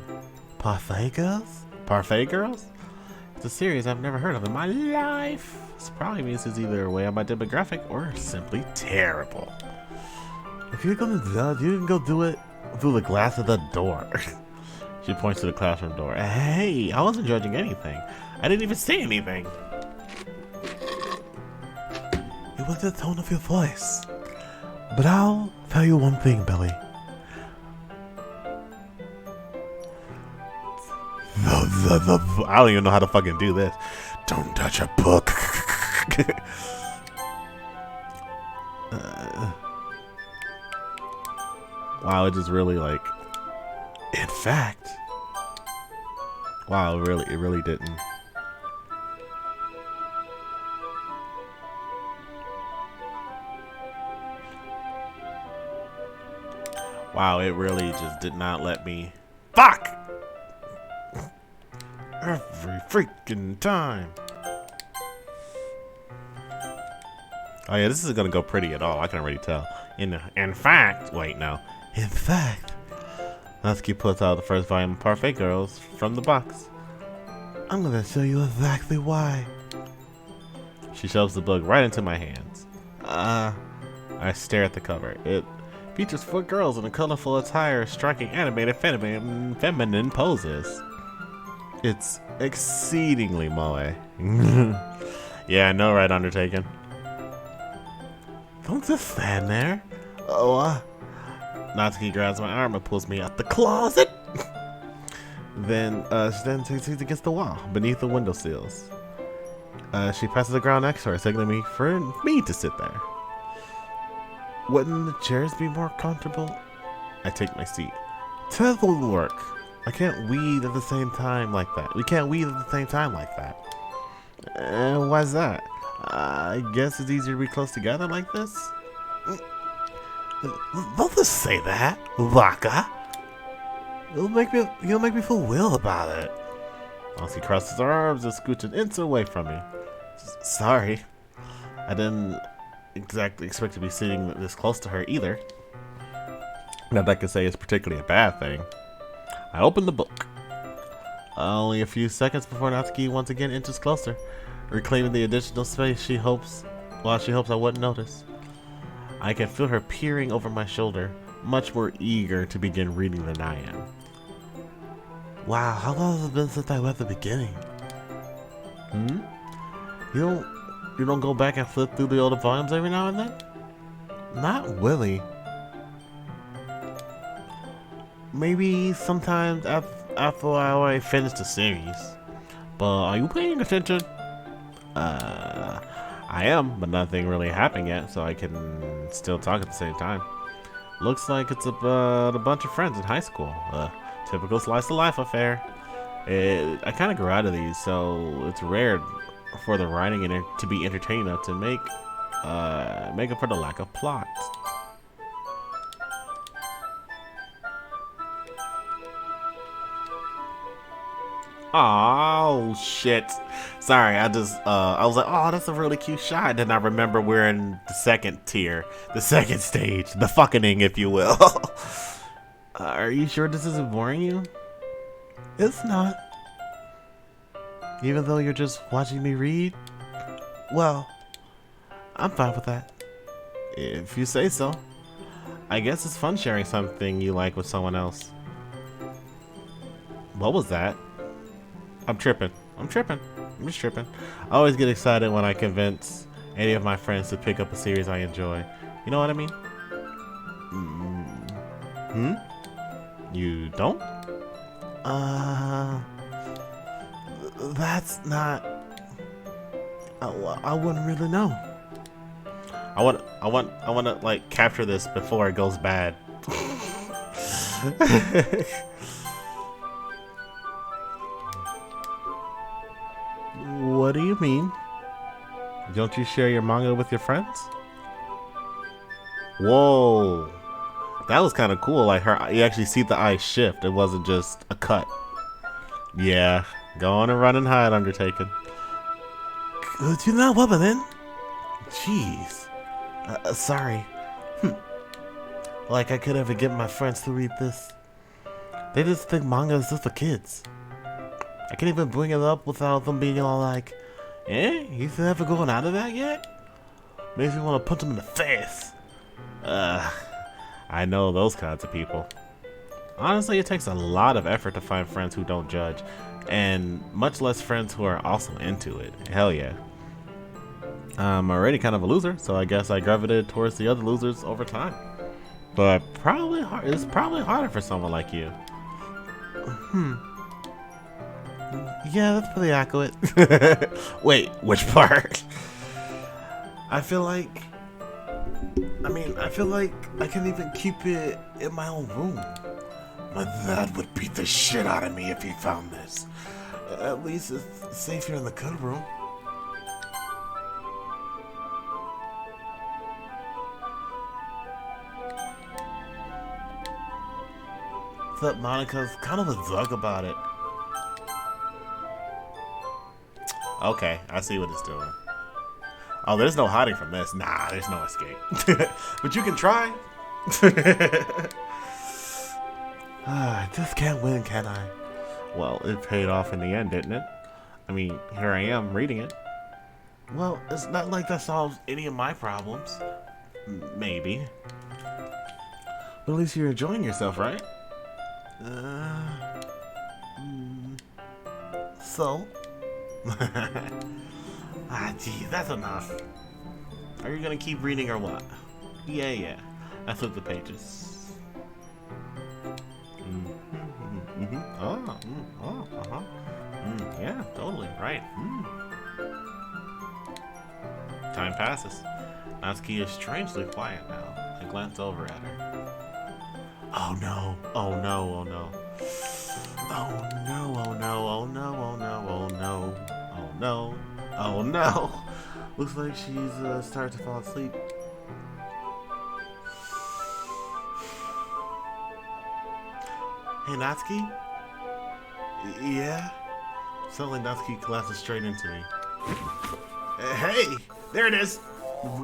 Speaker 1: Parfait Girls? Parfait Girls? It's a series I've never heard of in my life. This probably means it's either way on my demographic or simply terrible. If you're gonna do that, you can go do it through the glass of the door. She points to the classroom door. Hey, I wasn't judging anything. I didn't even say anything.
Speaker 2: It was the tone of your voice. But I'll tell you one thing, Billy.
Speaker 1: I don't even know how to fucking do this. Don't touch a book. Wow, it just really like. In fact. Wow, it really didn't. Wow, it really just did not let me. Fuck! Every freaking time. Oh yeah, this isn't gonna go pretty at all. I can already tell. In fact, wait, no. In fact, Natsuki pulls out the first volume of Parfait Girls from the box. I'm gonna show you exactly why. She shoves the book right into my hands. I stare at the cover. It features 4 girls in a colorful attire striking animated feminine poses. It's exceedingly moe. Yeah, I know, right, Undertaken? Don't just stand there. Oh, Natsuki grabs my arm and pulls me out the closet. Then she takes it against the wall, beneath the window sills. She passes the ground next to her, signaling me for me to sit there. Wouldn't the chairs be more comfortable? I take my seat. Tell will work. I can't weed at the same time like that. We can't weed at the same time like that. Why's that? I guess it's easier to be close together like this. Don't just say that, Waka. You'll make me feel weird about it. He crosses her arms and scoots an inch away from me. Sorry. I didn't exactly expect to be sitting this close to her either. Not that I could say it's particularly a bad thing. I open the book. Only a few seconds before Natsuki once again inches closer, reclaiming the additional space she hopes I wouldn't notice. I can feel her peering over my shoulder, much more eager to begin reading than I am. Wow, how long has it been since I read the beginning? You don't go back and flip through the older volumes every now and then? Not really. Maybe sometimes after I already finished the series. But are you paying attention? I am, but nothing really happened yet, so I can still talk at the same time. Looks like it's about a bunch of friends in high school. Typical slice of life affair. I kind of grew out of these, so it's rare for the writing to be entertaining enough to make up for the lack of plot. Oh shit! Sorry, I was like, oh, that's a really cute shot. Then I remember we're in the second tier, the second stage, the fucking, if you will. Are you sure this isn't boring you? It's not. Even though you're just watching me read? Well, I'm fine with that. If you say so. I guess it's fun sharing something you like with someone else. What was that? I'm tripping. I'm just tripping. I always get excited when I convince any of my friends to pick up a series I enjoy. You know what I mean? You don't? That's not. I wouldn't really know. I want to like capture this before it goes bad. What do you mean? Don't you share your manga with your friends? Whoa. That was kind of cool. Like you actually see the eyes shift. It wasn't just a cut. Yeah. Go on and run and hide, Undertaken. Could you not rub it in? Jeez. Sorry. Like I could ever get my friends to read this.
Speaker 2: They just think manga is just for kids. I can't even bring it up without them being all like, you still haven't gone out of that yet? Makes me want to punch them in the face. I know those kinds of people. Honestly, it takes a lot of effort to find friends who don't judge, and much less friends who are also into it. Hell yeah. I'm already kind of a loser, so I guess I gravitated towards the other losers over time. But it's probably harder for someone like you. Yeah, that's pretty accurate. Wait, which part? I feel like I can't even keep it in my own room. My dad would beat the shit out of me if he found this. At least it's safe here in the good room. Except Monica's kind of a thug about it. Okay, I see what it's doing. Oh, there's no hiding from this. Nah, there's no escape. But you can try. I just can't win, can I? Well, it paid off in the end, didn't it? I mean, here I am reading it. Well, it's not like that solves any of my problems. Maybe. But at least you're enjoying yourself, right? So? Gee, that's enough. Are you gonna keep reading or what? Yeah. I flipped the pages. Yeah, totally, right. Time passes. Natsuki is strangely quiet now. I glance over at her. Oh no, oh no, oh no. Oh no, oh no, oh no, oh no, oh no. Oh no, oh no. Looks like she's starting to fall asleep. Hey, Natsuki? Yeah? Suddenly Natsuki collapses straight into me. Hey! There it is! Oh,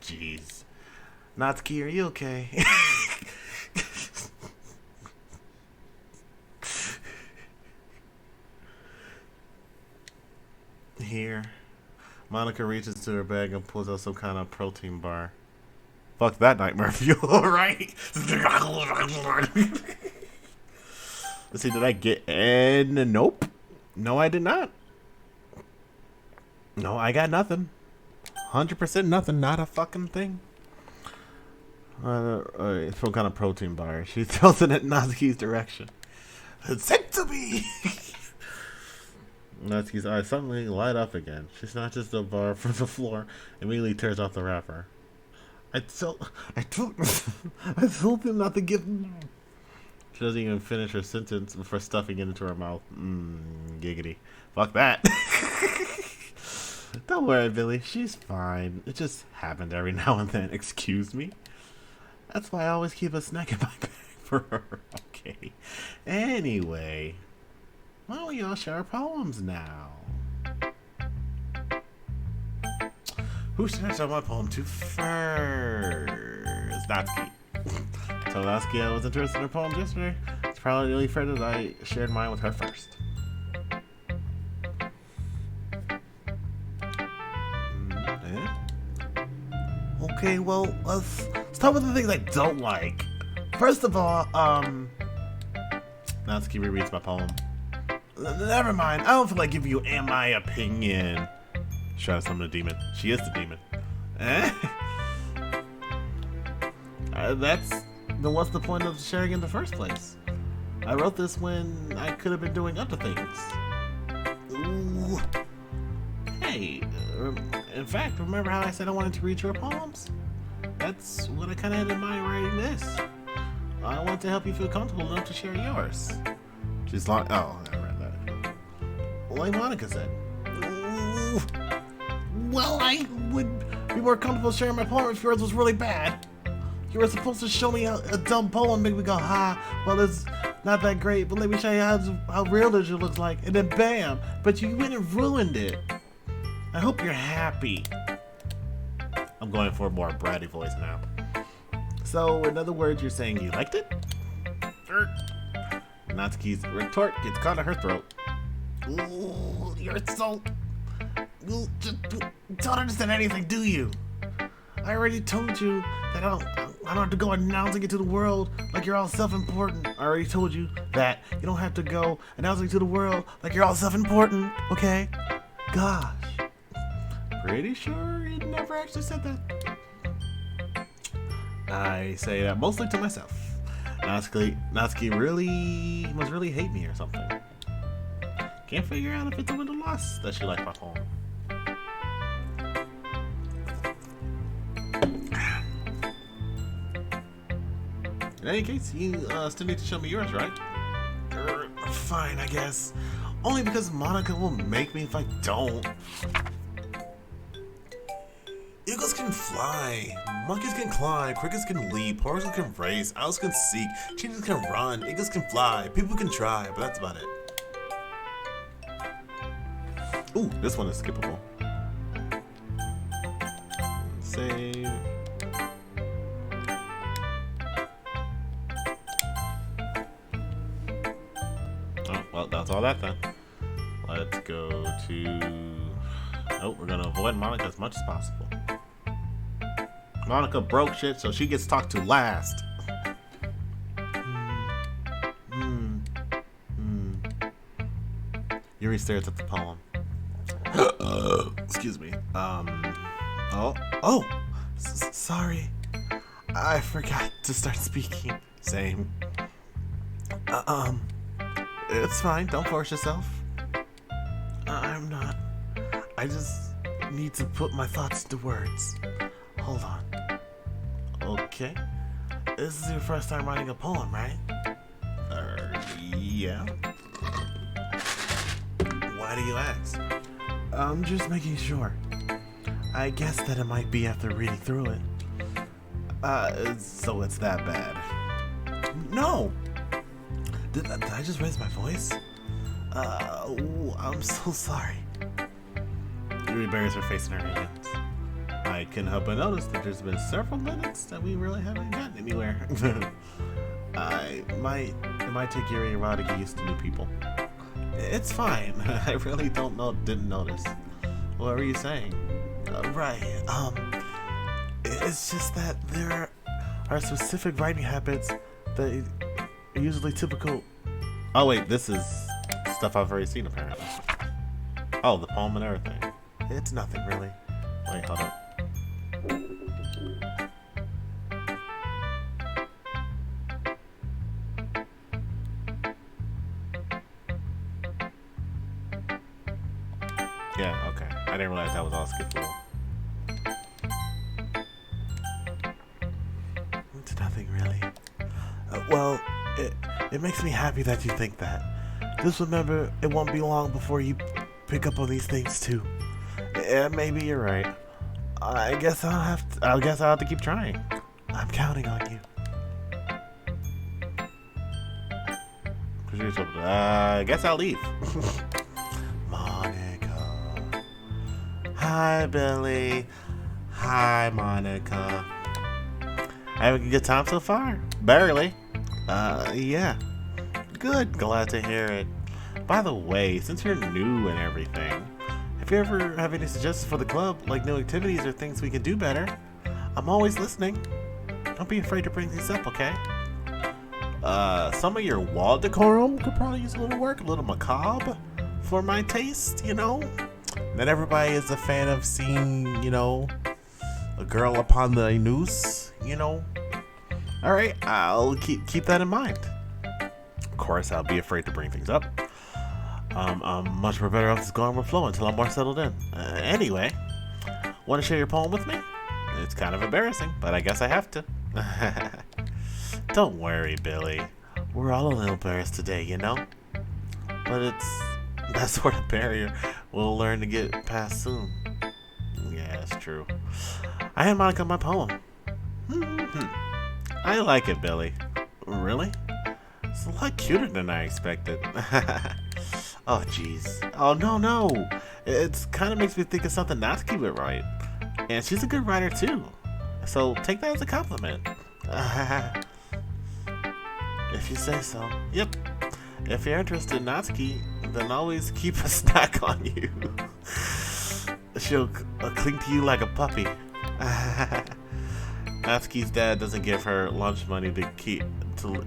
Speaker 2: jeez. Natsuki, are you okay? Here. Monica reaches to her bag and pulls out some kind of protein bar. Fuck that nightmare fuel, right? Let's see, did I get in? Nope. No, I did not. No, I got nothing. 100% nothing, not a fucking thing. Some kind of protein bar. She throws it in Natsuki's direction. Sent to me! Natsuki's eyes suddenly light up again. She snatches the bar from the floor and immediately tears off the wrapper. I told him not to give. She doesn't even finish her sentence before stuffing it into her mouth. Giggity. Fuck that. Don't worry, Billy. She's fine. It just happened every now and then. Excuse me? That's why I always keep a snack in my bag for her. Okay. Anyway. Why don't we all share our poems now? Who should I show my poem to first? Natsuki. Told Natsuki I was interested in her poems yesterday. It's probably really fair that I shared mine with her first. Okay, well, let's start with the things I don't like. First of all, Natsuki rereads my poem. Never mind, I don't feel like giving you my opinion. She's trying to summon a demon. She is the demon. Then what's the point of sharing in the first place? I wrote this when I could have been doing other things. Ooh. Hey, in fact, remember how I said I wanted to read your poems? That's what I kind of had in mind writing this. I want to help you feel comfortable enough to share yours. She's like, oh, I read that. Like Monica said. Ooh. Well, I would be more comfortable sharing my poem if yours was really bad. You were supposed to show me a dumb poem and make me go, ha, well, it's not that great, but let me show you how real it looks like. And then bam, but you went and ruined it. I hope you're happy.
Speaker 3: I'm going for a more bratty voice now.
Speaker 1: So, in other words, you're saying you liked it?
Speaker 3: Natsuki's retort gets caught in her throat.
Speaker 1: Ooh, you're so... You just don't understand anything, do you? I already told you that I don't have to go announcing it to the world like you're all self-important. I already told you that you don't have to go announcing it to the world like you're all self-important, okay? Gosh.
Speaker 3: Pretty sure he never actually said that. I say that mostly to myself. Natsuki really must really hate me or something. Can't figure out if it's a win or loss that she liked my poem. In any case, you still need to show me yours, right?
Speaker 1: Fine, I guess. Only because Monica will make me if I don't. Eagles can fly, monkeys can climb, crickets can leap, horses can race, owls can seek, cheetahs can run, eagles can fly, people can try, but that's about it.
Speaker 3: Ooh, this one is skippable. Save. Oh, well, that's all that then. Let's go to... Oh, we're gonna avoid Monica as much as possible. Monica broke shit, so she gets talked to last. Yuri stares at the poem.
Speaker 1: Excuse me. Sorry. I forgot to start speaking.
Speaker 3: Same.
Speaker 1: It's fine. Don't force yourself. I'm not. I just need to put my thoughts into words. Hold on. Okay. This is your first time writing a poem, right?
Speaker 3: Yeah.
Speaker 1: Why do you ask? I'm just making sure. I guess that it might be after reading through it.
Speaker 3: So it's that bad.
Speaker 1: No! Did I just raise my voice? I'm so sorry.
Speaker 3: Yuri buries her face in her hands. I couldn't help but notice that there's been several minutes that we really haven't gotten anywhere.
Speaker 1: It might take Yuri a while to get used to new people.
Speaker 3: It's fine. I really didn't notice. What were you saying?
Speaker 1: Right. It's just that there are specific writing habits that are usually typical.
Speaker 3: Oh wait, this is stuff I've already seen apparently. Oh, the poem and everything.
Speaker 1: It's nothing really.
Speaker 3: Wait, hold up. Yeah, okay. I didn't realize that was all skippable.
Speaker 1: It's nothing really. Well, it makes me happy that you think that. Just remember, it won't be long before you pick up on these things too.
Speaker 3: Yeah, maybe you're right.
Speaker 1: I guess I'll have to keep trying. I'm counting on you.
Speaker 3: I guess I'll leave.
Speaker 1: Monica. Hi, Billy.
Speaker 3: Hi, Monica. Having a good time so far? Barely.
Speaker 1: Yeah.
Speaker 3: Good. Glad to hear it. By the way, since you're new and everything, if you ever have any suggestions for the club, like new activities or things we can do better, I'm always listening. Don't be afraid to bring these up, okay? Some of your wall decorum could probably use a little work, a little macabre for my taste, you know? Not everybody is a fan of seeing, you know, a girl upon the noose, you know? Alright, I'll keep that in mind. Of course, I'll be afraid to bring things up. I'm much more better off just going with flow until I'm more settled in. Anyway, want to share your poem with me? It's kind of embarrassing, but I guess I have to. Don't worry, Billy. We're all a little embarrassed today, you know? But that sort of barrier we'll learn to get past soon. Yeah, it's true. I hand Monica my poem. I like it, Billy. Really? It's a lot cuter than I expected. Oh, jeez. Oh, no. It kind of makes me think of something Natsuki would write.
Speaker 1: And she's a good writer too. So take that as a compliment. If you say so. Yep. If you're interested in Natsuki, then always keep a snack on you. She'll cling to you like a puppy. Natsuki's dad doesn't give her lunch money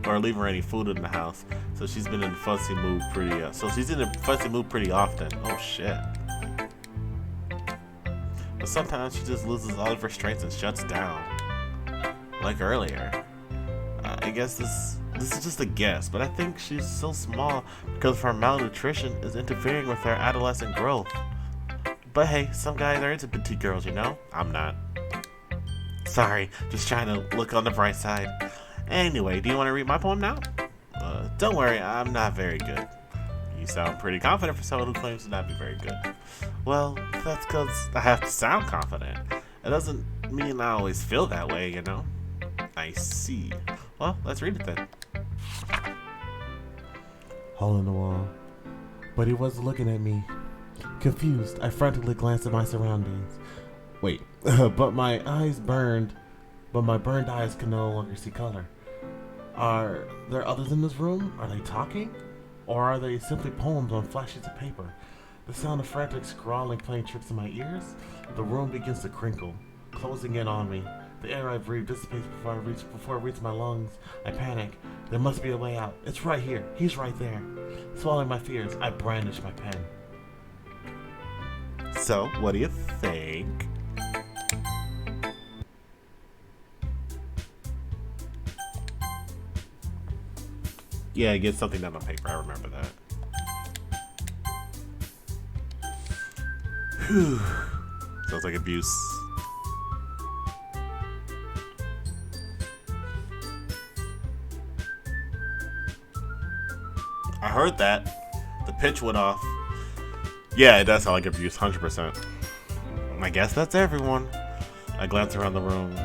Speaker 1: or leave her any food in the house, so she's been in a fussy mood pretty. So she's in a fussy mood pretty often. Oh shit! But sometimes she just loses all of her strength and shuts down, like earlier. I guess this is just a guess, but I think she's so small because her malnutrition is interfering with her adolescent growth. But hey, some guys are into petite girls, you know? I'm not. Sorry, just trying to look on the bright side. Anyway, do you want to read my poem now? Don't worry, I'm not very good. You sound pretty confident for someone who claims to not be very good. Well, that's because I have to sound confident. It doesn't mean I always feel that way, you know? I see. Well, let's read it then.
Speaker 2: Hole in the wall. But he wasn't looking at me. Confused, I frantically glanced at my surroundings. Wait, but my burned eyes can no longer see color. Are there others in this room? Are they talking? Or are they simply poems on flat sheets of paper? The sound of frantic scrawling playing tricks in my ears? The room begins to crinkle, closing in on me. The air I breathe dissipates before it reaches my lungs. I panic. There must be a way out. It's right here. He's right there. Swallowing my fears, I brandish my pen.
Speaker 1: So, what do you think? Yeah, get something down on paper. I remember that. Whew. Sounds like abuse. I heard that. The pitch went off. Yeah, it does sound like abuse, 100%. I guess that's everyone. I glanced around the room.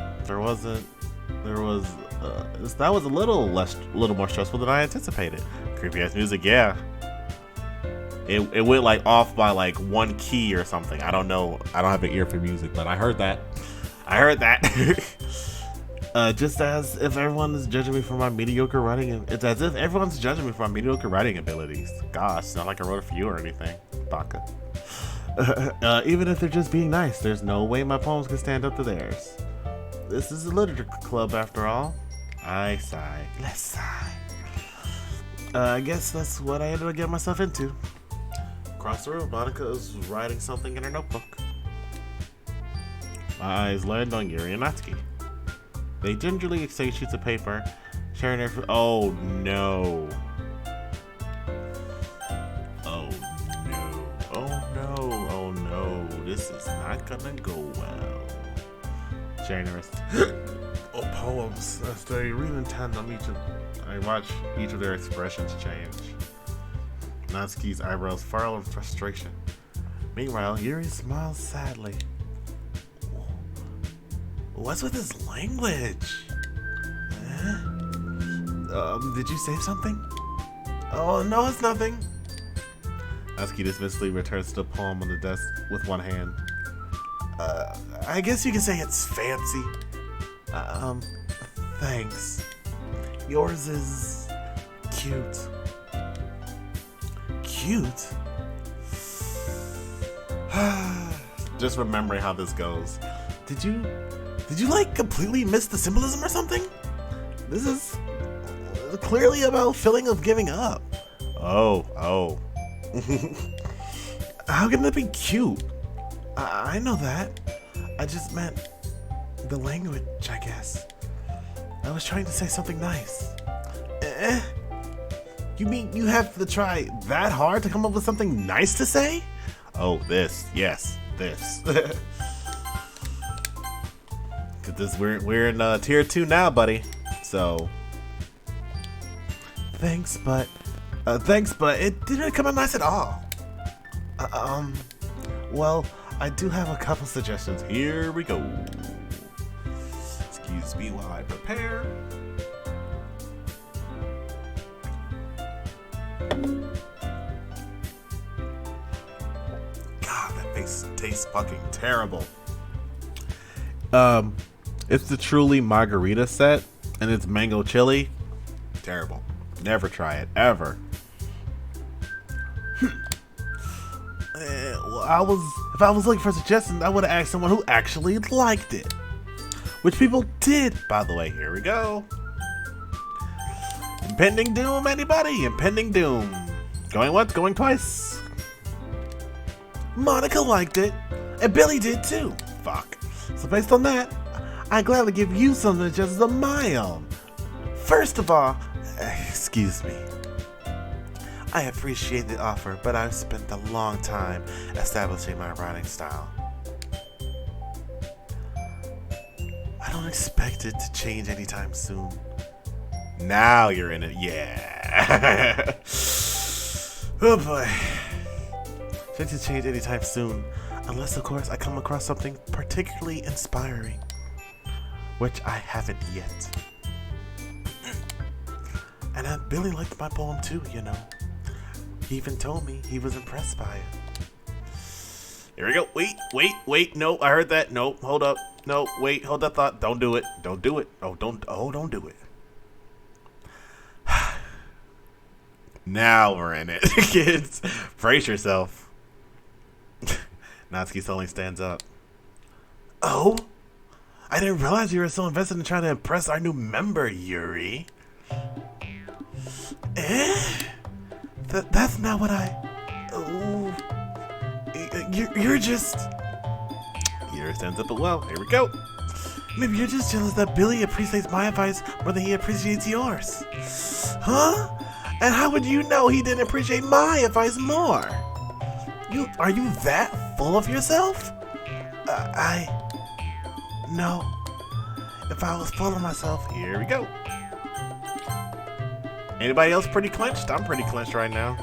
Speaker 1: That was a little more stressful than I anticipated. Creepy ass music, yeah. It went like off by like one key or something. I don't know. I don't have an ear for music, but I heard that. Just as if everyone is judging me for my mediocre writing, it's as if everyone's judging me for my mediocre writing abilities. Gosh, not like I wrote it for you or anything, Baka. Even if they're just being nice, there's no way my poems can stand up to theirs. This is a literature club after all. I sigh. Let's sigh. I guess that's what I ended up getting myself into. Across the room, Monica is writing something in her notebook. My eyes land on Yuri and Natsuki. They gingerly exchange sheets of paper, sharing their. Oh no. Oh no. Oh no. Oh no. This is not gonna go well. Sharing their poems as they read intent on I watch each of their expressions change. Natsuki's eyebrows furrow in frustration. Meanwhile, Yuri smiles sadly. What's with his language? Did you say something? Oh, no, it's nothing. Natsuki dismissively returns to the poem on the desk with one hand. I guess you can say it's fancy. Thanks. Yours is cute. Cute? Just remembering how this goes. Did you like completely miss the symbolism or something? This is clearly about a feeling of giving up. Oh. How can that be cute? I know that. I just meant the language, I guess. I was trying to say something nice. You mean you have to try that hard to come up with something nice to say? Oh, this. Yes, this. Cause we're in tier 2 now, buddy. So thanks, but it didn't come out nice at all. Well, I do have a couple suggestions. Here we go. Excuse me while I prepare. God, that face tastes fucking terrible.
Speaker 3: It's the Truly Margarita set, and it's mango chili. Terrible. Never try it ever.
Speaker 2: Well, if I was looking for suggestions, I would have asked someone who actually liked it. Which people did, by the way.
Speaker 3: Here we go. Impending doom, anybody? Impending doom. Going once, going twice.
Speaker 2: Monica liked it, and Billy did too.
Speaker 3: Fuck.
Speaker 2: So based on that, I gladly give you some suggestions of my own. First of all, excuse me. I appreciate the offer, but I've spent a long time establishing my writing style. I don't expect it to change anytime soon.
Speaker 3: Now you're in it. Yeah.
Speaker 2: Oh boy. Expect it to change anytime soon. Unless, of course, I come across something particularly inspiring. Which I haven't yet. And Billy liked my poem too, you know. He even told me he was impressed by it.
Speaker 3: Here we go. Wait. No, I heard that. No, hold up. No, wait, hold that thought. Don't do it. Don't do it. Oh, don't do it. Now we're in it. Kids, brace yourself. Natsuki suddenly stands up.
Speaker 2: Oh? I didn't realize you were so invested in trying to impress our new member, Yuri. That's not what Oh. You're just...
Speaker 3: Yuri stands up, but well, here we go.
Speaker 2: Maybe you're just jealous that Billy appreciates my advice more than he appreciates yours. Huh? And how would you know he didn't appreciate my advice more? Are you that full of yourself? No. If I was full of myself,
Speaker 3: here we go. Anybody else pretty clenched? I'm pretty clenched right now.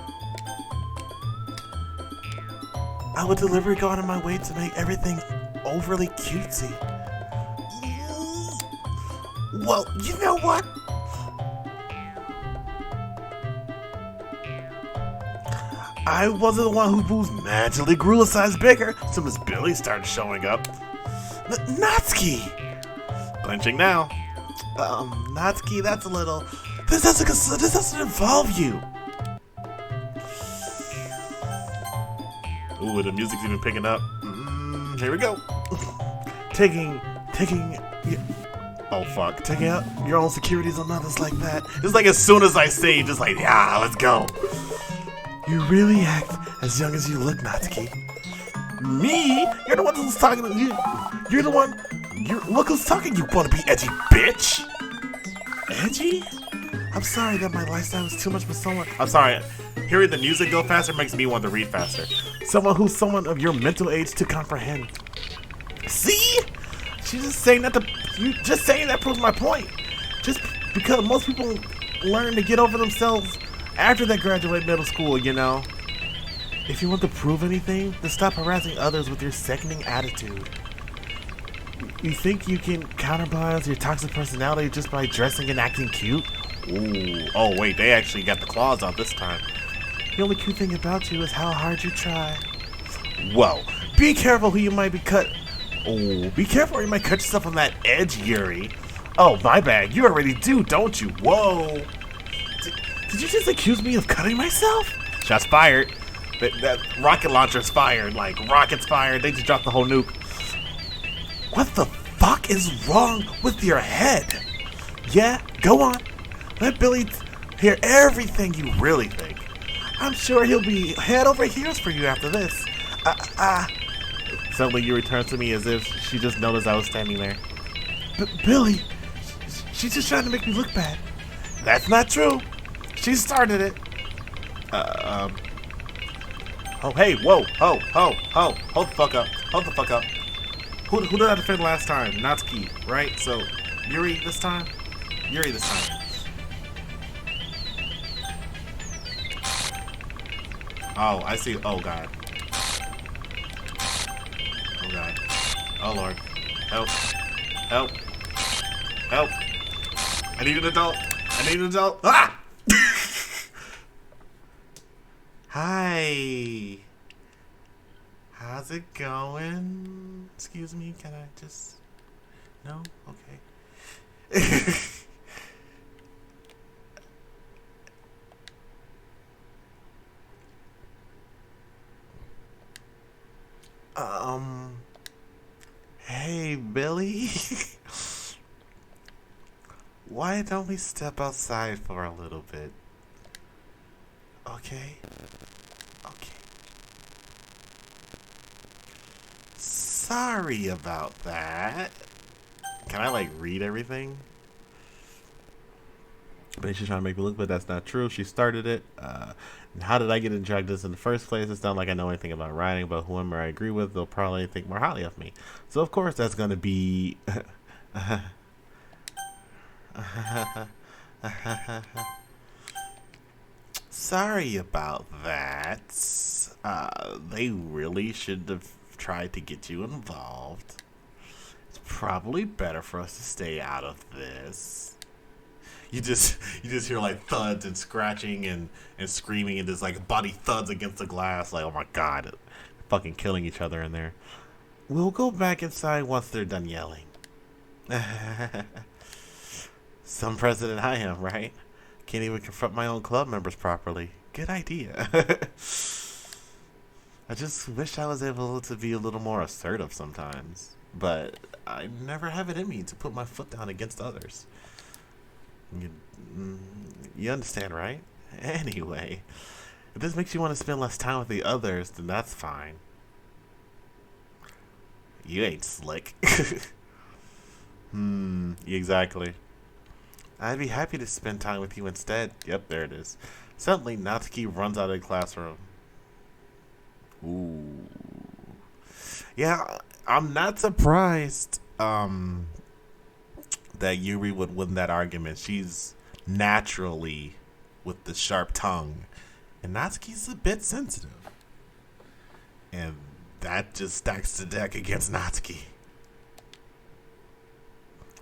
Speaker 2: I would deliberately go out of my way to make everything overly cutesy. Well, you know what? I wasn't the one who magically grew a size bigger as soon as Billy started showing up. Natsuki!
Speaker 3: Clenching now.
Speaker 2: Natsuki, that's a little... This doesn't involve you.
Speaker 3: Ooh, the music's even picking up. Here we go.
Speaker 2: Taking...
Speaker 3: Oh, fuck.
Speaker 2: Taking out your own securities on others like that.
Speaker 3: It's like as soon as I say, just like, yeah, let's go.
Speaker 2: You really act as young as you look, Natsuki.
Speaker 3: Me? You're the one who's talking to you. You're the one. Look who's talking, you wanna be edgy bitch.
Speaker 2: Edgy? I'm sorry that my lifestyle was too much for someone.
Speaker 3: I'm sorry. Hearing the music go faster makes me want to read faster.
Speaker 2: Someone of your mental age to comprehend. See? She's just saying that just saying that proves my point. Just because most people learn to get over themselves after they graduate middle school, you know. If you want to prove anything, then stop harassing others with your sickening attitude. You think you can counterbalance your toxic personality just by dressing and acting cute?
Speaker 3: Ooh. Oh, wait, they actually got the claws out this time.
Speaker 2: The only cute thing about you is how hard you try.
Speaker 3: Whoa.
Speaker 2: Be careful who you might be cut. Oh, be careful or you might cut yourself on that edge, Yuri. Oh, my bad. You already do, don't you? Whoa. Did you just accuse me of cutting myself?
Speaker 3: Shots fired. That rocket launcher's fired. Like, rockets fired. They just dropped the whole nuke.
Speaker 2: What the fuck is wrong with your head? Yeah, go on. Let Billy hear everything you really think. I'm sure he'll be head over heels for you after this.
Speaker 3: Suddenly you return to me as if she just noticed I was standing there.
Speaker 2: Billy, she's just trying to make me look bad. That's not true. She started it.
Speaker 3: Oh, hey, whoa, ho, hold the fuck up, Who did I defend last time? Natsuki, right? So, Yuri this time? Yuri this time. Oh, I see. Oh, God. Oh, God. Oh, Lord. Help. Help. Help. I need an adult. Ah!
Speaker 2: Hi. How's it going? Excuse me, can I just...
Speaker 1: No? Okay. Hey, Billy. Why don't we step outside for a little bit? Okay? Okay. Sorry about that. Can I, like, read everything? But she's trying to make me look, but that's not true. She started it. And how did I get into this in the first place? It's not like I know anything about writing, but whoever I agree with, they'll probably think more highly of me. So, of course, that's going to be... Sorry about that. They really should have tried to get you involved. It's probably better for us to stay out of this. You just hear like thuds and scratching and screaming and just like body thuds against the glass. Like, oh my god, they're fucking killing each other in there. We'll go back inside once they're done yelling. Some president I am, right? Can't even confront my own club members properly. Good idea. I just wish I was able to be a little more assertive sometimes. But I never have it in me to put my foot down against others. You understand, right? Anyway, if this makes you want to spend less time with the others, then that's fine. You ain't slick. Exactly. I'd be happy to spend time with you instead. Yep, there it is. Suddenly, Natsuki runs out of the classroom. Ooh. Yeah, I'm not surprised that Yuri would win that argument. She's naturally with the sharp tongue. And Natsuki's a bit sensitive. And that just stacks the deck against Natsuki.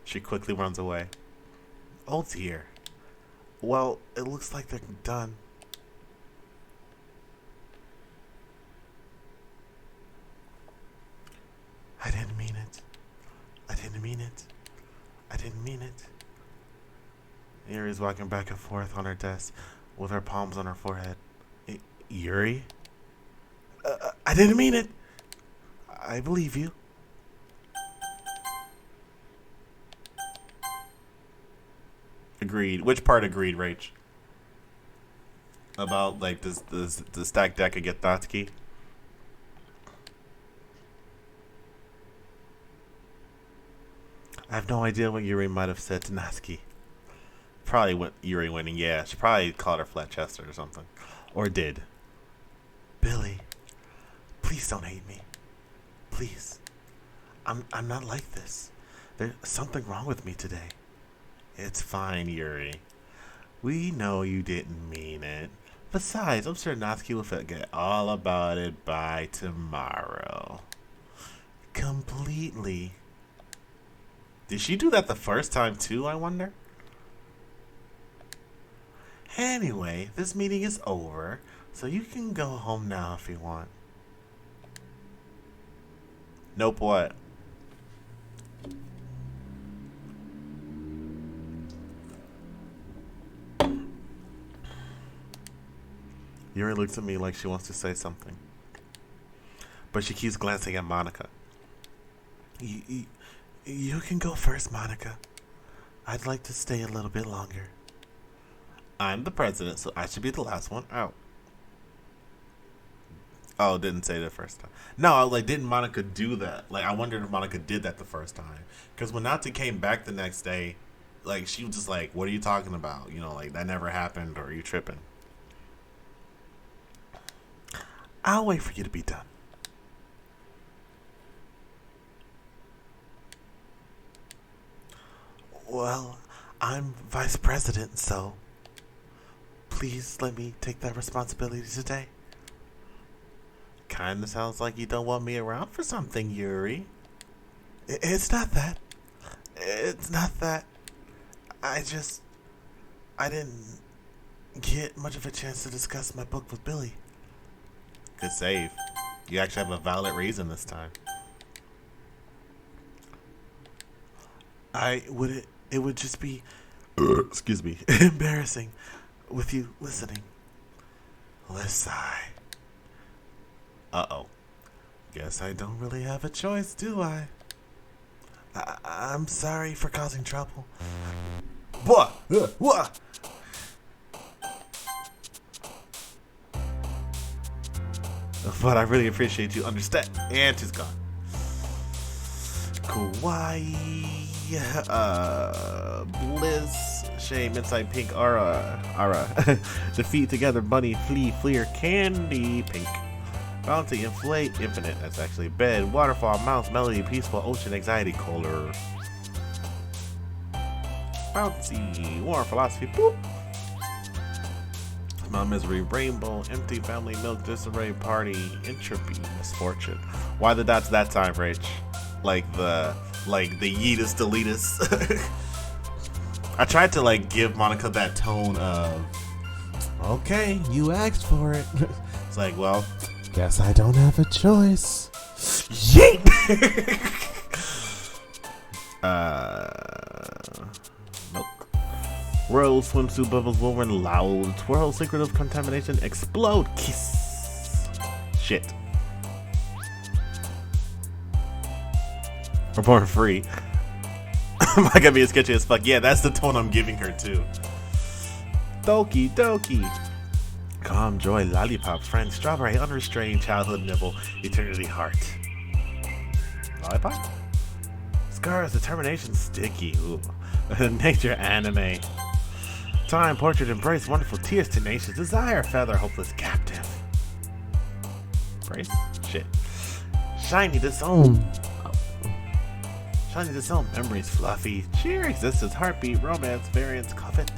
Speaker 1: She quickly runs away. Oh dear. Well, it looks like they're done. I didn't mean it. I didn't mean it. I didn't mean it. Yuri's walking back and forth on her desk with her palms on her forehead. Yuri? I didn't mean it. I believe you. Agreed. Which part agreed, Rach? About, like, the stack deck against Natsuki? I have no idea what Yuri might have said to Natsuki. Probably what Yuri winning, yeah. She probably called her flat chested or something. Or did. Billy, please don't hate me. Please. I'm not like this. There's something wrong with me today. It's fine, Yuri. We know you didn't mean it. Besides, I'm sure Natsuki will forget all about it by tomorrow. Completely. Did she do that the first time too, I wonder? Anyway, this meeting is over, so you can go home now if you want. Nope, what? Yuri looks at me like she wants to say something. But she keeps glancing at Monica. You can go first, Monica. I'd like to stay a little bit longer. I'm the president, so I should be the last one out. Oh, didn't say that first time. No, I was like, didn't Monica do that? Like, I wondered if Monica did that the first time. Because when Natsu came back the next day, like, she was just like, what are you talking about? You know, like, that never happened, or are you tripping? I'll wait for you to be done. Well, I'm vice president, so please let me take that responsibility today. Kinda sounds like you don't want me around for something, Yuri. It's not that. It's not that. I didn't get much of a chance to discuss my book with Billy. Good save. You actually have a valid reason this time.
Speaker 2: it would just be, excuse me, embarrassing with you listening. Let's sigh. Uh-oh. Guess I don't really have a choice, do I? I'm sorry for causing trouble. What? What? But I really appreciate you understand. And she's gone. Kawaii, Bliss, Shame, Inside Pink, Ara, Defeat Together, Bunny, Flea, Fleer, Candy, Pink, Bounty, Inflate, Infinite, that's actually Bed, Waterfall, Mouse, Melody, Peaceful, Ocean, Anxiety, Color, Bouncy, War, Philosophy, Boop, My Misery, Rainbow, Empty, Family, Milk, Disarray, Party, Entropy, Misfortune. Why the dots that time, Rach? Like the yeetus deletus. I tried to like give Monica that tone of, okay, you asked for it. It's like, well, guess I don't have a choice. Yeet! Nope. Royal swimsuit bubbles will run loud. Twirl, secret of contamination, explode, kiss. Shit. We're born free. Am I gonna be as sketchy as fuck? Yeah, that's the tone I'm giving her too. Doki Doki. Calm, joy, lollipop, friend, strawberry, unrestrained, childhood nibble, eternity heart. Lollipop? Scars, determination, sticky. Ooh. Nature, anime. Time, portrait, embrace, wonderful, tears, tenacious, desire, feather, hopeless, captive. Brace? Shit. Shiny, disown. Shiny, disown, memories, fluffy. Cheer, existence, heartbeat, romance, variance, covet.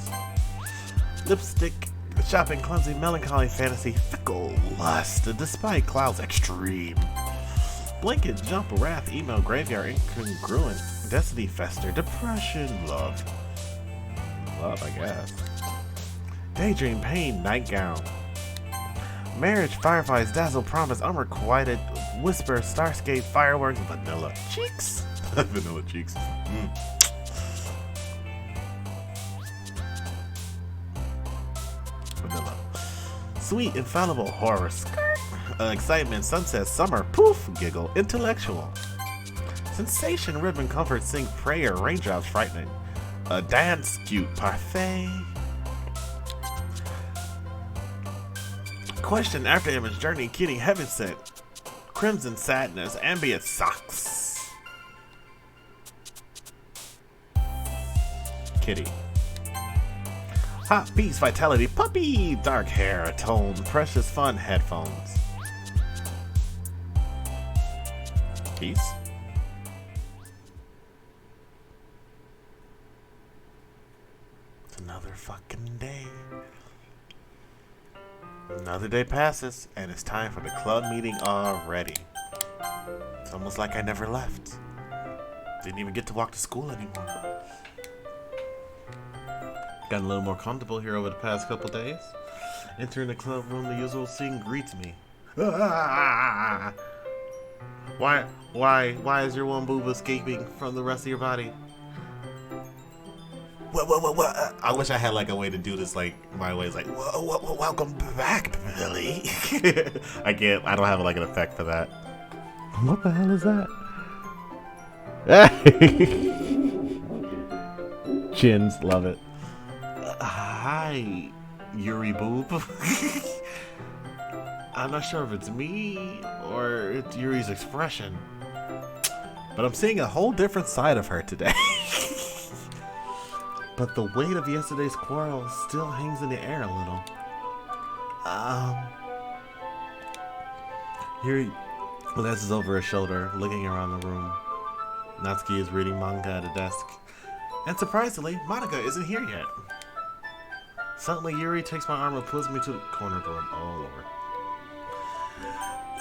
Speaker 2: Lipstick, shopping, clumsy, melancholy, fantasy, fickle, lust, despite, clouds, extreme. Blanket, jump, wrath, emo, graveyard, incongruent, destiny, fester, depression, love. Love, I guess. Daydream, pain, nightgown. Marriage, fireflies, dazzle, promise, unrequited, whisper, starscape, fireworks, vanilla cheeks. Vanilla cheeks. Vanilla. Sweet, infallible, horror, skirt. Excitement, sunset, summer, poof, giggle, intellectual. Sensation, ribbon, comfort, sing, prayer, raindrops, frightening. Dance, cute, parfait. Question, after image, journey, kitty, heaven sent. Crimson, sadness, ambient, socks. Kitty. Hot peace, vitality, puppy, dark hair, atone, precious fun, headphones. Peace. It's another fucking day. Another day passes, and it's time for the club meeting already. It's almost like I never left. Didn't even get to walk to school anymore. Gotten a little more comfortable here over the past couple days. Entering the club room, the usual scene greets me. Why is your one boob escaping from the rest of your body? What? I wish I had like a way to do this like my way. It's like, welcome back, Billy. I don't have like an effect for that. What the hell is that? Chins, love it. Hi, Yuri Boob. I'm not sure if it's me or it's Yuri's expression, but I'm seeing a whole different side of her today. But the weight of yesterday's quarrel still hangs in the air a little. Yuri glances over her shoulder, looking around the room. Natsuki is reading manga at a desk. And surprisingly, Monica isn't here yet. Suddenly, Yuri takes my arm and pulls me to the corner of the room. Oh, Lord.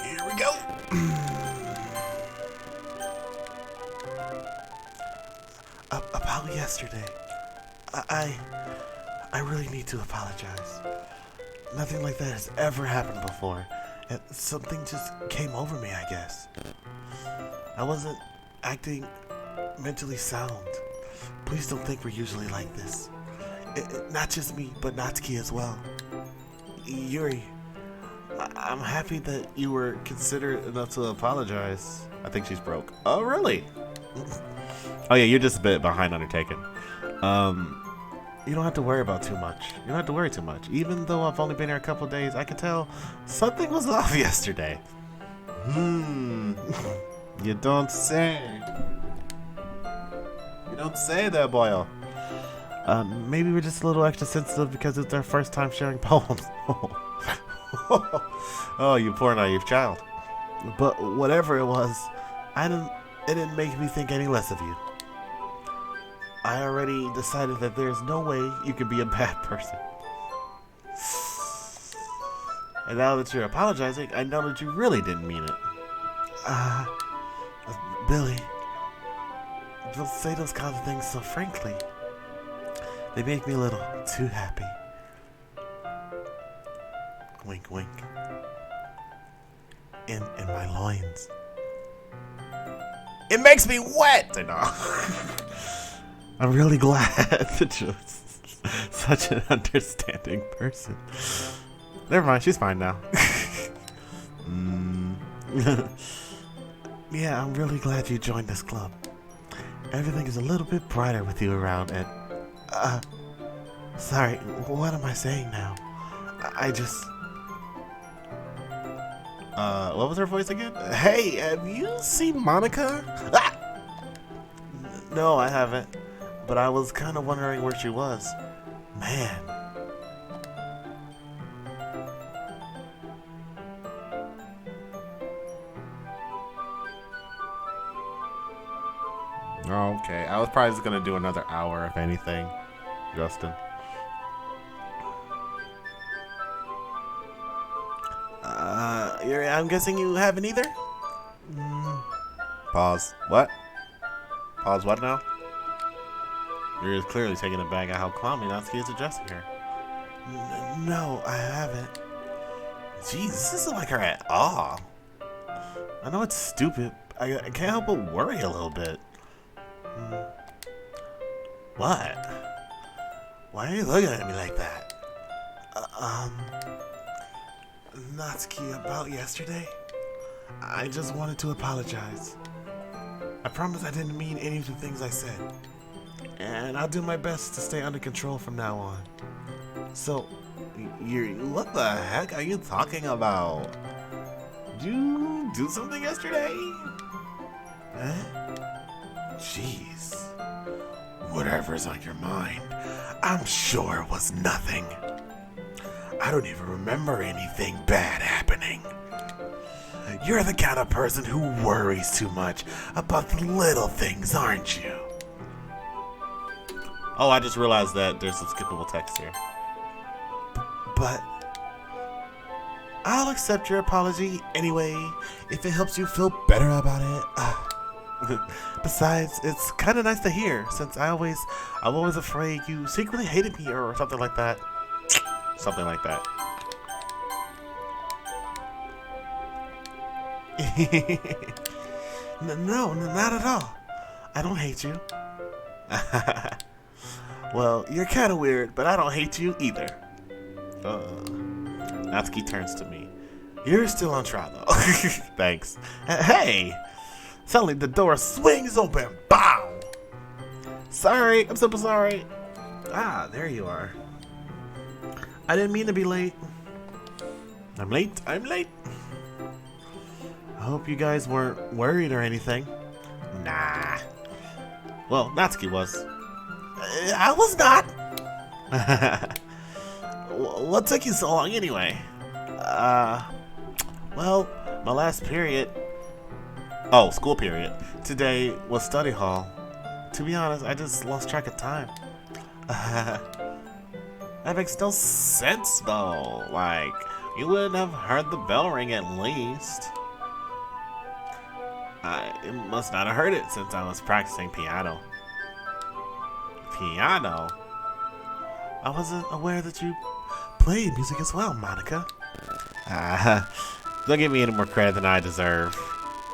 Speaker 2: Here we go. About yesterday. I really need to apologize. Nothing like that has ever happened before. And something just came over me, I guess. I wasn't acting mentally sound. Please don't think we're usually like this. Not just me, but Natsuki as well. Yuri, I'm happy that you were considerate enough to apologize.
Speaker 1: I think she's broke. Oh, really? Oh, yeah, you're just a bit behind undertaken.
Speaker 2: You don't have to worry about too much.
Speaker 1: You don't have to worry too much. Even though I've only been here a couple days, I could tell something was off yesterday. You don't say. You don't say there, boyo.
Speaker 2: Maybe we're just a little extra sensitive because it's our first time sharing poems.
Speaker 1: Oh, you poor naive child.
Speaker 2: But whatever it was, it didn't make me think any less of you. I already decided that there's no way you can be a bad person. And now that you're apologizing, I know that you really didn't mean it. Billy, don't say those kinds of things so frankly. They make me a little too happy. Wink, wink. In my loins.
Speaker 1: It makes me wet! I know.
Speaker 2: I'm really glad that you're such an understanding person.
Speaker 1: Never mind, she's fine now.
Speaker 2: Yeah, I'm really glad you joined this club. Everything is a little bit brighter with you around and... Sorry, what am I saying now? I just...
Speaker 1: What was her voice again?
Speaker 2: Hey, have you seen Monica? Ah! No, I haven't. But I was kind of wondering where she was. Man.
Speaker 1: Okay, I was probably just gonna do another hour, if anything, Justin.
Speaker 2: I'm guessing you haven't either?
Speaker 1: Pause. What? Pause what now? You're clearly taking it back at how calmly Natsuki is addressing her.
Speaker 2: No, I haven't.
Speaker 1: Jeez, this isn't like her at all. I know it's stupid. I can't help but worry a little bit.
Speaker 2: What? Why are you looking at me like that? Natsuki, about yesterday? I just wanted to apologize. I promise I didn't mean any of the things I said. And I'll do my best to stay under control from now on. So,
Speaker 1: What the heck are you talking about? Did you do something yesterday?
Speaker 2: huh? Jeez. Whatever's on your mind, I'm sure it was nothing. I don't even remember anything bad happening. You're the kind of person who worries too much about the little things, aren't you?
Speaker 1: Oh, I just realized that there's some skippable text here.
Speaker 2: But I'll accept your apology anyway, if it helps you feel better about it. Besides, it's kind of nice to hear, since I'm always afraid you secretly hated me or something like that.
Speaker 1: Something like that.
Speaker 2: No, not at all. I don't hate you. Well, you're kind of weird, but I don't hate you either.
Speaker 1: Natsuki turns to me.
Speaker 2: You're still on trial, though.
Speaker 1: Thanks.
Speaker 2: Hey! Suddenly the door swings open. Bow! Sorry, I'm super sorry. Ah, there you are. I didn't mean to be late. I'm late. I hope you guys weren't worried or anything.
Speaker 1: Nah. Well, Natsuki was.
Speaker 2: I was not. What took you so long anyway? Well, my last period.
Speaker 1: Oh, school period.
Speaker 2: Today was study hall. To be honest, I just lost track of time.
Speaker 1: That makes no sense, though. Like, you wouldn't have heard the bell ring at least. I must not have heard it since I was practicing piano. Piano?
Speaker 2: I wasn't aware that you played music as well, Monica.
Speaker 1: Don't give me any more credit than I deserve.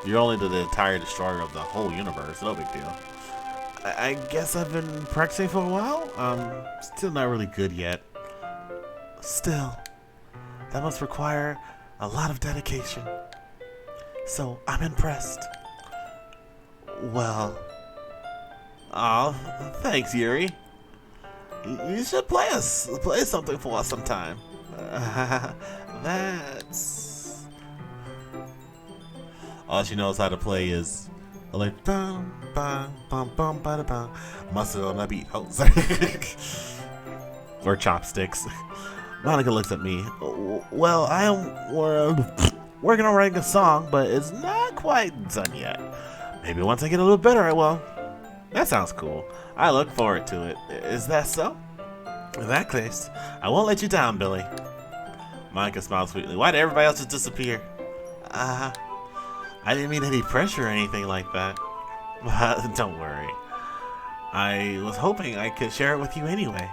Speaker 1: You're only the entire destroyer of the whole universe. No big deal. I guess I've been practicing for a while. Still not really good yet. Still, that must require a lot of dedication. So, I'm impressed. Well, oh, thanks, Yuri. You should play something for us sometime. That's all she knows how to play is like bum bum bum bum bada bum. Muscle on that beat, oh, sorry. Or chopsticks. Monica looks at me. Well, I am working on writing a song, but it's not quite done yet. Maybe once I get a little better, I will. That sounds cool. I look forward to it. Is that so? In that case, I won't let you down, Billy. Monica smiled sweetly. Why did everybody else just disappear? I didn't mean any pressure or anything like that. Don't worry. I was hoping I could share it with you anyway.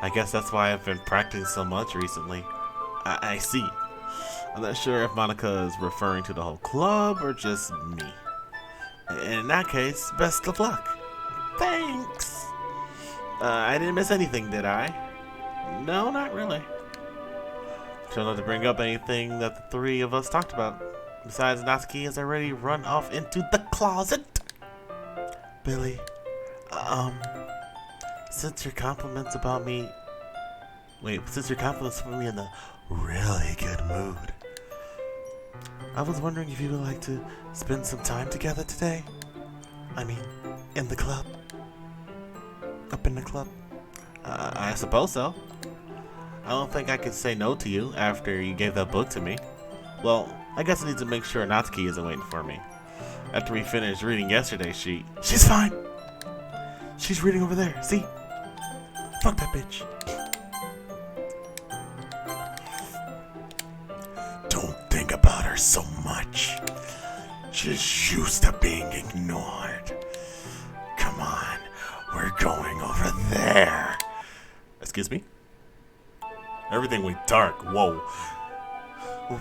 Speaker 1: I guess that's why I've been practicing so much recently. I see. I'm not sure if Monica is referring to the whole club or just me. In that case, best of luck. Thanks. I didn't miss anything, did I? No, not really. Try not to bring up anything that the three of us talked about. Besides, Natsuki has already run off into the closet. Billy, since your compliments for me in a really good mood, I was wondering if you would like to spend some time together today. I mean, in the club. Up in the club. I suppose so. I don't think I could say no to you after you gave that book to me. Well, I guess I need to make sure Natsuki isn't waiting for me. After we finished reading yesterday's sheet. She's fine. She's reading over there. See? Fuck that bitch. Don't think about her so much. She's used to being ignored. Come on. We're going over there. Excuse me? Everything went dark. Whoa.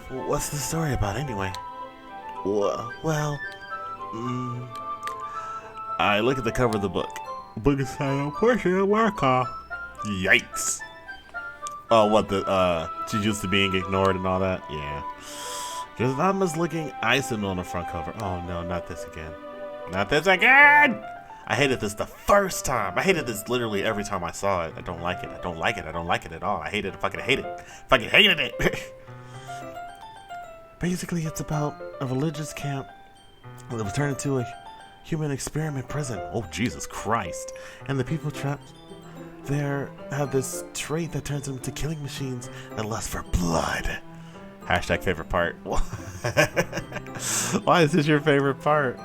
Speaker 1: What's the story about anyway? Well, I look at the cover of the book. Book is titled Portrait of Warcraft. Yikes. Oh, what she's used to being ignored and all that? Yeah. Because I'm just looking Ison on the front cover. Oh no, not this again. Not this again! I hated this the first time. I hated this literally every time I saw it. I don't like it. I don't like it. I don't like it at all. I hated it. Fucking hate it. Fucking hated it. Basically, it's about a religious camp that was turned into a human experiment prison. Oh, Jesus Christ. And the people trapped there have this trait that turns them into killing machines that lust for blood. Hashtag favorite part. Why is this your favorite part?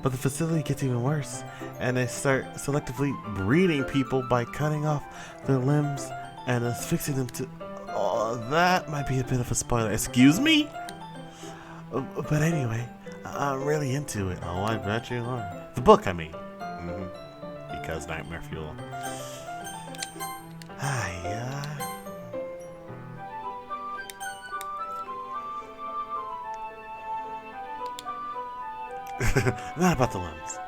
Speaker 1: But the facility gets even worse, and they start selectively breeding people by cutting off their limbs and asphyxiating them to... Oh, that might be a bit of a spoiler. Excuse me? But anyway, I'm really into it. Oh, I bet you are. The book, I mean. Because Nightmare Fuel. Not about the limbs.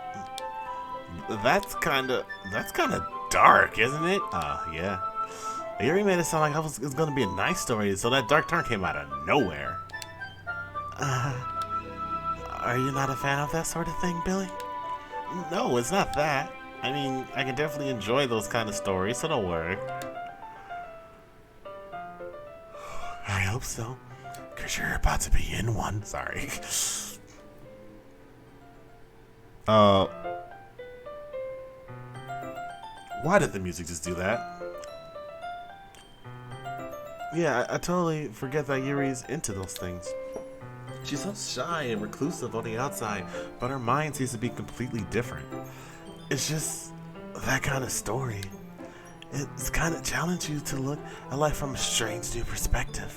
Speaker 1: That's kinda dark, isn't it? Yeah. You already made it sound like it was gonna be a nice story, so that dark turn came out of nowhere. Are you not a fan of that sort of thing, Billy? No, it's not that. I mean, I can definitely enjoy those kind of stories, so don't worry. I hope so, because you're about to be in one. Sorry. Why did the music just do that? Yeah, I totally forget that Yuri's into those things. She's so shy and reclusive on the outside, but her mind seems to be completely different. It's just that kind of story. It's kind of challenge you to look at life from a strange new perspective.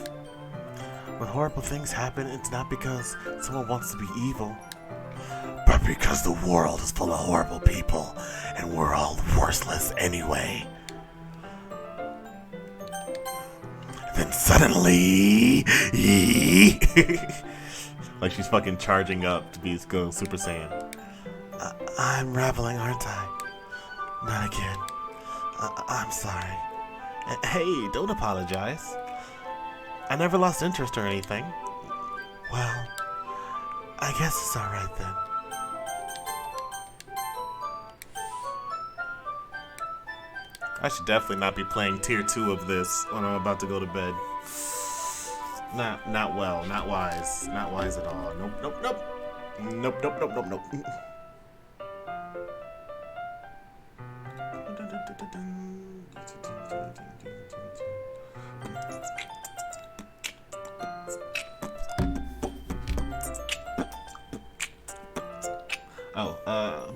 Speaker 1: When horrible things happen, it's not because someone wants to be evil, but because the world is full of horrible people, and we're all worthless anyway. Then suddenly, like she's fucking charging up to be going Super Saiyan.
Speaker 2: I'm rambling, aren't I? Not again. I'm sorry.
Speaker 1: Hey, don't apologize. I never lost interest or anything.
Speaker 2: Well, I guess it's alright then.
Speaker 1: I should definitely not be playing tier 2 of this when I'm about to go to bed. Not well, not wise. Not wise at all. Nope, nope, nope. Nope, nope, nope, nope, nope.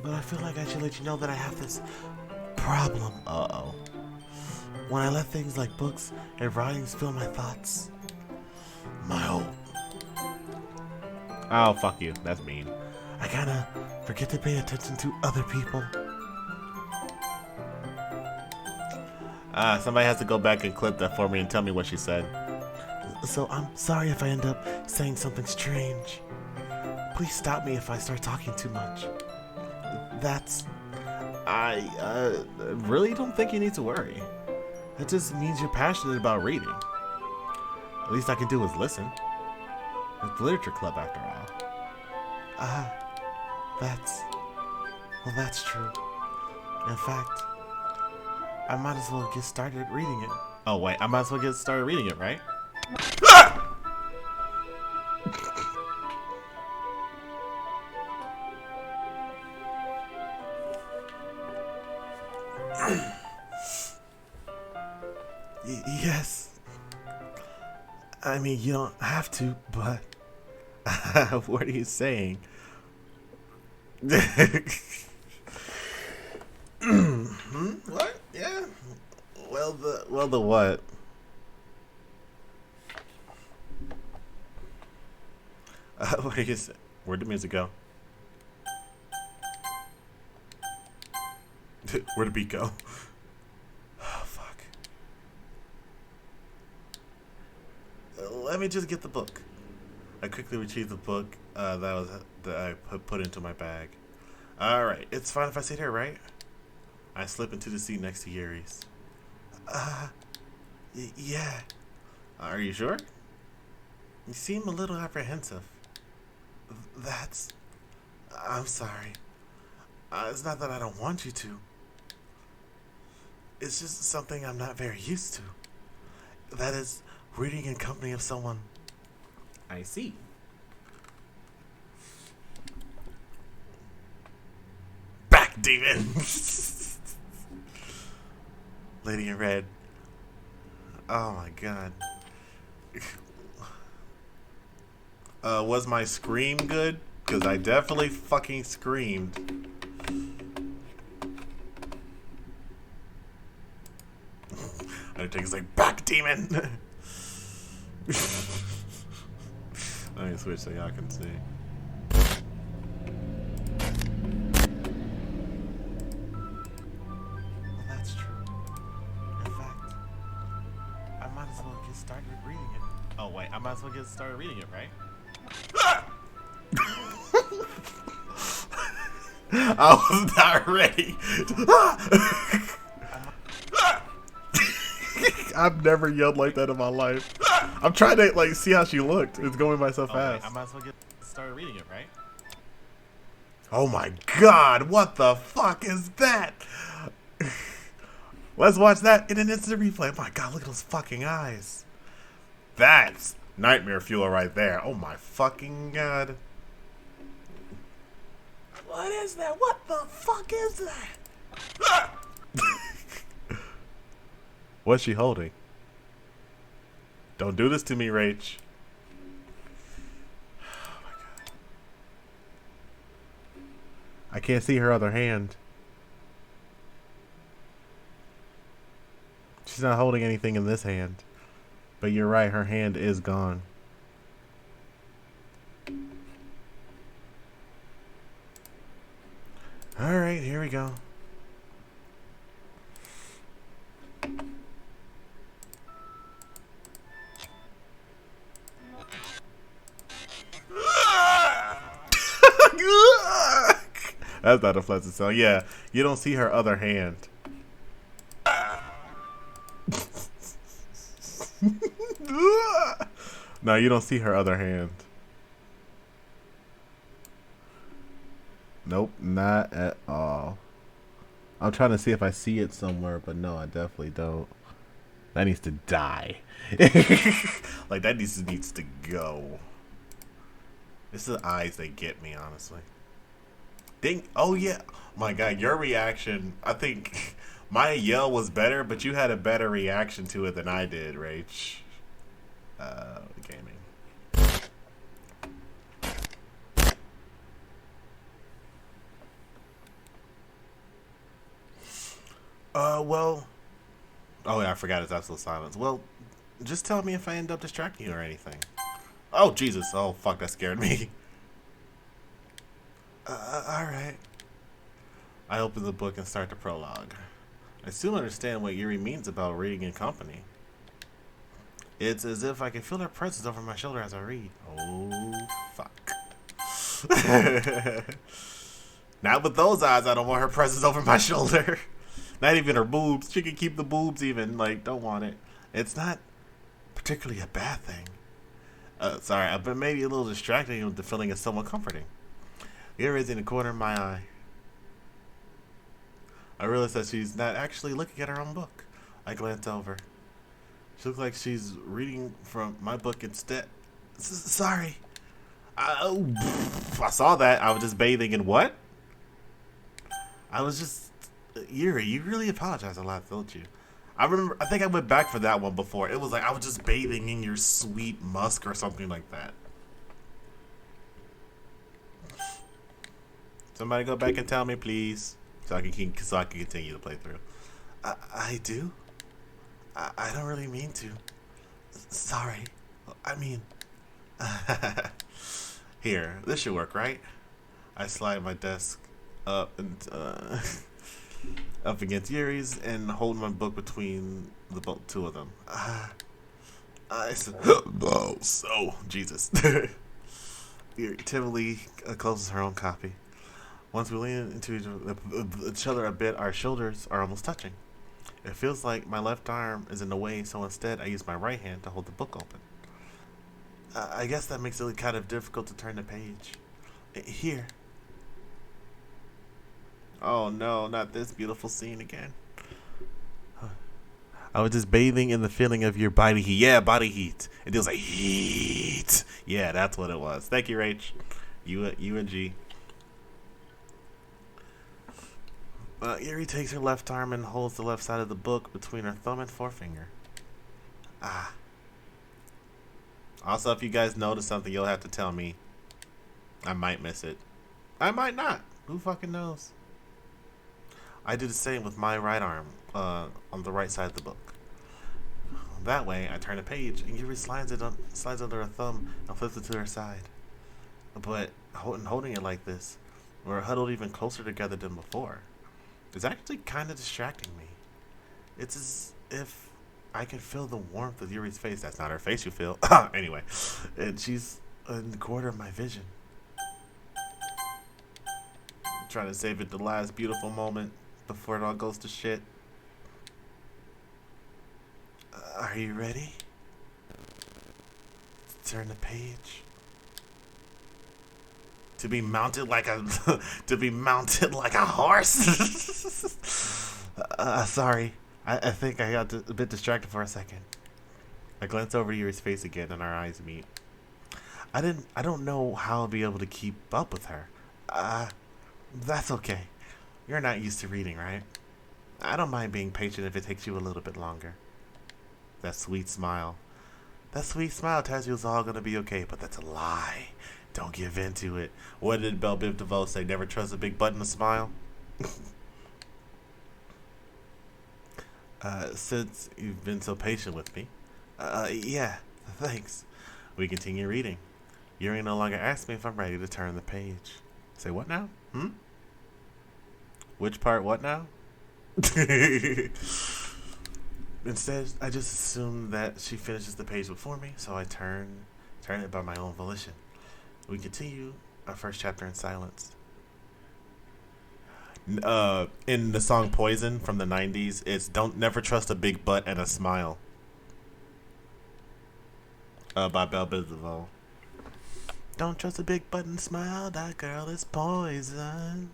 Speaker 2: But I feel like I should let you know that I have this problem.
Speaker 1: Uh-oh.
Speaker 2: When I let things like books and writings fill my thoughts, my whole,
Speaker 1: Oh, fuck you. That's mean.
Speaker 2: I kinda forget to pay attention to other people.
Speaker 1: Somebody has to go back and clip that for me and tell me what she said.
Speaker 2: So I'm sorry if I end up saying something strange. Please stop me if I start talking too much.
Speaker 1: I really don't think you need to worry. That just means you're passionate about reading. At least I can do is listen. It's the literature club after all.
Speaker 2: That's true. In fact, I might as well get started reading it.
Speaker 1: Oh wait, I might as well get started reading it, right?
Speaker 2: Yes. I mean, you don't have to, but
Speaker 1: What are you saying? What? Yeah. Well, the what? What are you saying? Where'd the music go? Where'd the beat go? Oh, fuck. Let me just get the book. I quickly retrieved the book that I put into my bag. All right, it's fine if I sit here, right? I slip into the seat next to Yuri's.
Speaker 2: Yeah.
Speaker 1: Are you sure?
Speaker 2: You seem a little apprehensive. I'm sorry. It's not that I don't want you to. It's just something I'm not very used to. That is, reading in company of someone.
Speaker 1: I see.
Speaker 2: Back, demon! Lady in red. Oh my god.
Speaker 1: Was my scream good? Because I definitely fucking screamed.
Speaker 2: Undertaker's like, back, demon!
Speaker 1: Let me switch so y'all can see.
Speaker 2: Well, that's true. In fact, I might as well get started reading it.
Speaker 1: Oh wait, I might as well get started reading it, right? I was not ready. I've never yelled like that in my life. I'm trying to like see how she looked. It's going by so fast.
Speaker 2: I might as well get started reading it, right?
Speaker 1: Oh my god, what the fuck is that? Let's watch that in an instant replay. My god, look at those fucking eyes. That's nightmare fuel right there. Oh my fucking god.
Speaker 2: What is that? What the fuck is that?
Speaker 1: What's she holding? Don't do this to me, Rach. Oh my god. I can't see her other hand. She's not holding anything in this hand. But you're right, her hand is gone. Alright, here we go.
Speaker 3: That's not a pleasant sound. Yeah, you don't see her other hand. No, you don't see her other hand. Nope, not at all. I'm trying to see if I see it somewhere, but no, I definitely don't. That needs to die. Like, that needs to go. It's the eyes that get me, honestly. Ding. Oh, yeah. My God, your reaction, I think my yell was better, but you had a better reaction to it than I did, Rach. Gaming. Well. Oh, yeah, I forgot it's absolute silence. Well, just tell me if I end up distracting you or anything. Oh, Jesus. Oh, fuck, that scared me. Alright. I open the book and start the prologue. I still understand what Yuri means about reading in company. It's as if I can feel her presence over my shoulder as I read. Oh, fuck. Not with those eyes, I don't want her presence over my shoulder. Not even her boobs. She can keep the boobs even. Like, don't want it. It's not particularly a bad thing. Sorry, but maybe a little distracting with the feeling is somewhat comforting. Ear is in the corner of my eye. I realize that she's not actually looking at her own book. I glance over. She looks like she's reading from my book instead. Sorry. I saw that. I was just bathing in what? I was just... Yuri, you really apologize a lot, don't you? I think I went back for that one before. It was like I was just bathing in your sweet musk or something like that. Somebody go back and tell me, please, so I can continue to play through. I do. I don't really mean to. Sorry. I mean, here. This should work, right? I slide my desk up and up against Yuri's and hold my book between the two of them. I said, oh, so Jesus. Yuri timidly closes her own copy. Once we lean into each other a bit, our shoulders are almost touching. It feels like my left arm is in the way, so instead I use my right hand to hold the book open. I guess that makes it kind of difficult to turn the page. Here. Oh no, not this beautiful scene again. I was just bathing in the feeling of your body heat. Yeah, body heat. It feels like heat. Yeah, that's what it was. Thank you, Rach. You and G. Yuri takes her left arm and holds the left side of the book between her thumb and forefinger. Ah. Also, if you guys notice something, you'll have to tell me. I might miss it. I might not. Who fucking knows? I do the same with my right arm on the right side of the book. That way, I turn a page and Yuri slides under her thumb and flips it to her side. But holding it like this, we're huddled even closer together than before. It's actually kind of distracting me. It's as if I can feel the warmth of Yuri's face. That's not her face you feel. Anyway, and she's in the corner of my vision. I'm trying to save it the last beautiful moment before it all goes to shit. Are you ready? Turn the page. To be mounted like a horse. Sorry, I think I got a bit distracted for a second. I glance over to Yuri's face again, and our eyes meet. I don't know how I'll be able to keep up with her. That's okay. You're not used to reading, right? I don't mind being patient if it takes you a little bit longer. That sweet smile. That sweet smile tells you it's all gonna be okay, but that's a lie. Don't give in to it. What did Belle Biv DeVoe say? Never trust a big button to smile? Since you've been so patient with me. Yeah, thanks. We continue reading. Yuri no longer asks me if I'm ready to turn the page. Say what now? Which part what now? Instead, I just assume that she finishes the page before me, so I turn it by my own volition. We continue our first chapter in silence.
Speaker 1: In the song Poison from the 90s, it's don't never trust a big butt and a smile. By Belle Bizzavo. Don't trust a big butt and smile, that girl is poison.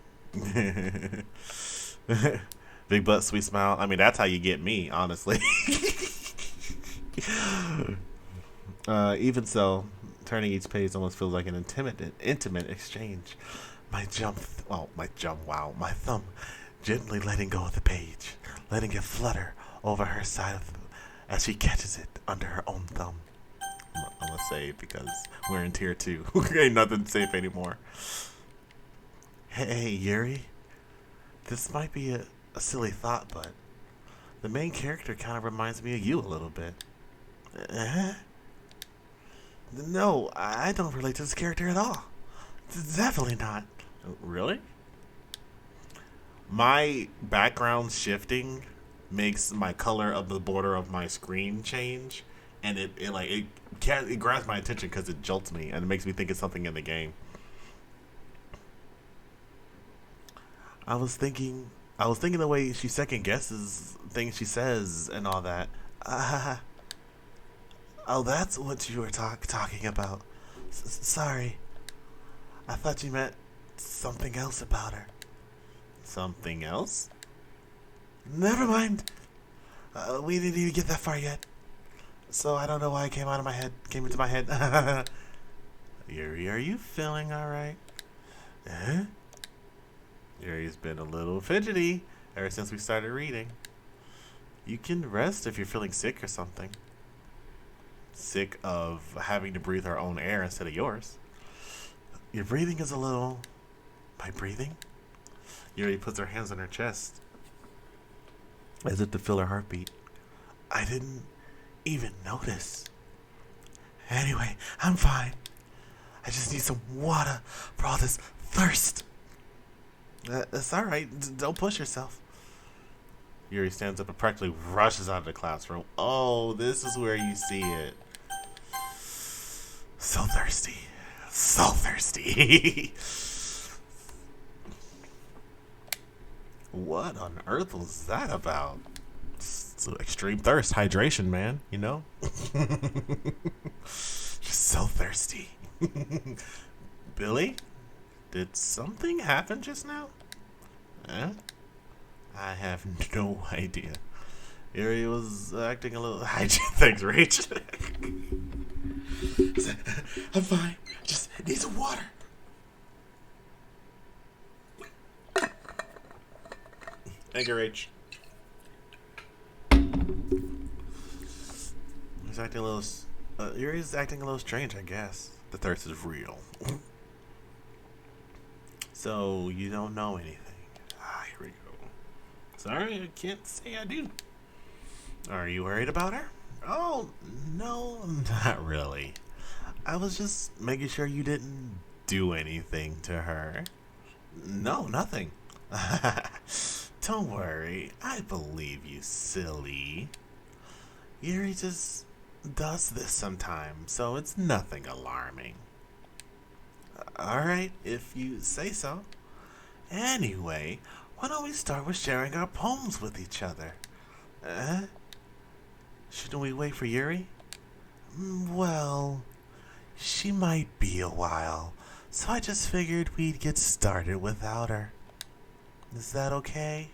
Speaker 1: Big butt, sweet smile. I mean, that's how you get me, honestly. Even so, turning each page almost feels like an intimate exchange. My thumb gently letting go of the page, letting it flutter over her side as she catches it under her own thumb. I'm gonna save because we're in tier 2. Ain't nothing safe anymore. Hey, Yuri. This might be a silly thought, but the main character kind of reminds me of you a little bit. No, I don't relate to this character at all. Definitely not. Really? My background shifting makes my color of the border of my screen change, and it grabs my attention because it jolts me and it makes me think it's something in the game. I was thinking the way she second guesses things she says and all that. Oh, that's what you were talking about. Sorry. I thought you meant something else about her. Something else? Never mind. We didn't even get that far yet. So I don't know why it came into my head. Yuri, are you feeling alright? Yuri's been a little fidgety ever since we started reading. You can rest if you're feeling sick or something. Sick of having to breathe our own air instead of yours. Your breathing is a little... My breathing? Yuri puts her hands on her chest, as if to feel her heartbeat. I didn't even notice. Anyway, I'm fine. I just need some water for all this thirst. That's alright. Don't push yourself. Yuri stands up and practically rushes out of the classroom. Oh, this is where you see it. So thirsty. So thirsty. What on earth was that about? It's extreme thirst, hydration, man. You know? Just so thirsty. Billy? Did something happen just now? Huh? I have no idea. Yuri was acting a little... Thanks, Rach. I'm fine. Just need some water. Thank you, Rach. He's acting a little... Yuri's acting a little strange, I guess. The thirst is real. So, you don't know anything. Here we go. Sorry, I can't say I do. Are you worried about her? Oh, no, not really. I was just making sure you didn't do anything to her. No, nothing. Don't worry. I believe you, silly. Yuri just does this sometimes, so it's nothing alarming. Alright, if you say so. Anyway, why don't we start with sharing our poems with each other? Shouldn't we wait for Yuri? Well, she might be a while, so I just figured we'd get started without her. Is that okay?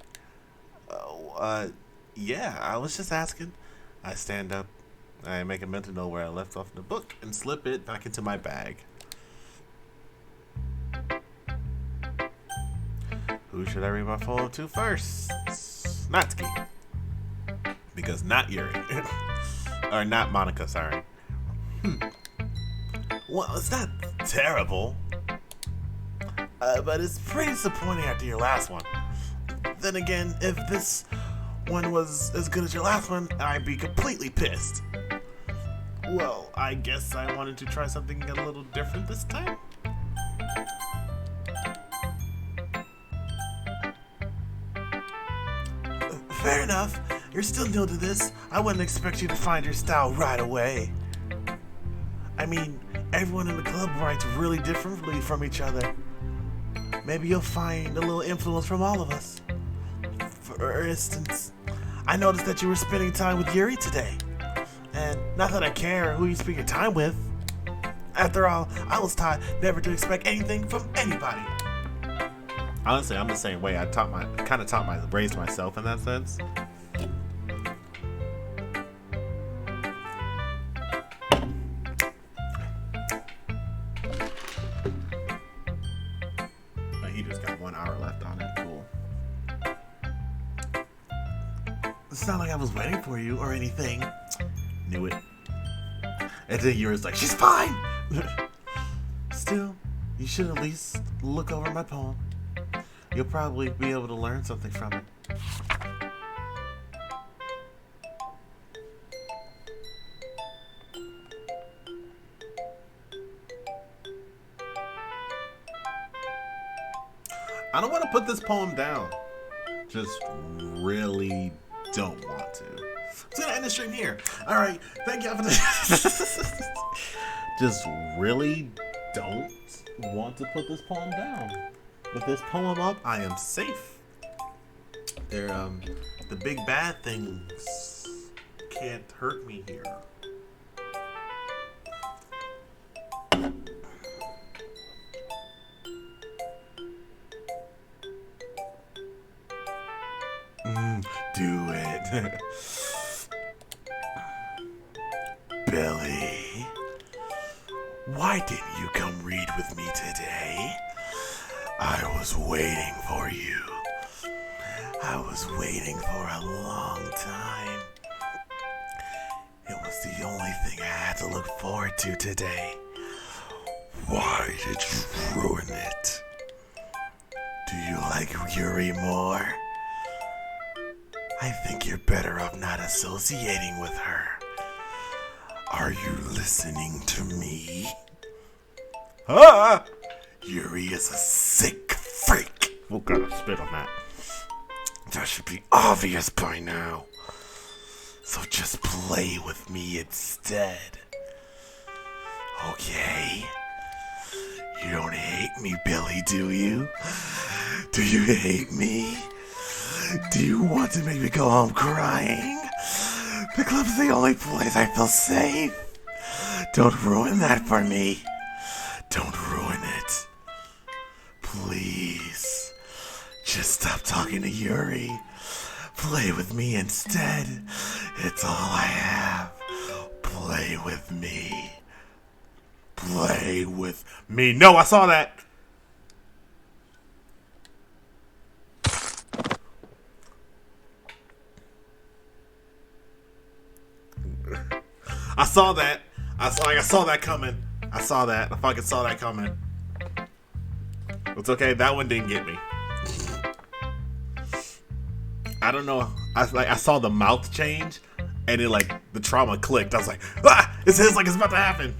Speaker 1: Yeah, I was just asking. I stand up, I make a mental note where I left off the book, and slip it back into my bag. Who should I read my poem to first? Natsuki. Because not Yuri. Or not Monica, sorry. Well, it's not terrible. But it's pretty disappointing after your last one. Then again, if this one was as good as your last one, I'd be completely pissed. Well, I guess I wanted to try something a little different this time. Fair enough. You're still new to this. I wouldn't expect you to find your style right away. I mean, everyone in the club writes really differently from each other.
Speaker 2: maybe you'll find a little influence from all of us. For instance, I noticed that you were spending time with Yuri today. And not that I care who you spend your time with. After all, I was taught never to expect anything from anybody.
Speaker 1: Honestly, I'm the same way. I raised myself in that sense. But he just got 1 hour left on it. Cool.
Speaker 2: It's not like I was waiting for you or anything.
Speaker 1: Knew it.
Speaker 2: And then Yuri's like, she's fine! Still, you should at least look over my poem. You'll probably be able to learn something from it.
Speaker 1: I don't want to put this poem down. Just really don't want to.
Speaker 2: I'm gonna end the stream here. Alright, thank y'all for this.
Speaker 1: Just really don't want to put this poem down. With this poem up, I am safe.
Speaker 2: They're, the big bad things can't hurt me here. Do it. Billy, why didn't you come read with me today? I was waiting for you. I was waiting for a long time. It was the only thing I had to look forward to today. Why did you ruin it? Do you like Yuri more? I think you're better off not associating with her. Are you listening to me?
Speaker 1: Ah!
Speaker 2: Yuri is a sick freak.
Speaker 1: We'll gotta spit on that.
Speaker 2: That should be obvious by now. So just play with me instead. Okay? You don't hate me, Billy, do you? Do you hate me? Do you want to make me go home crying? The club's the only place I feel safe. Don't ruin that for me. Don't ruin it. Please. Just stop talking to Yuri. Play with me instead. It's all I have. Play with me. Play with me.
Speaker 1: No, I saw that. I saw that. I saw that coming. I fucking saw that coming. It's okay. That one didn't get me. I don't know. I saw the mouth change, and it the trauma clicked. I was like, ah! It's about to happen.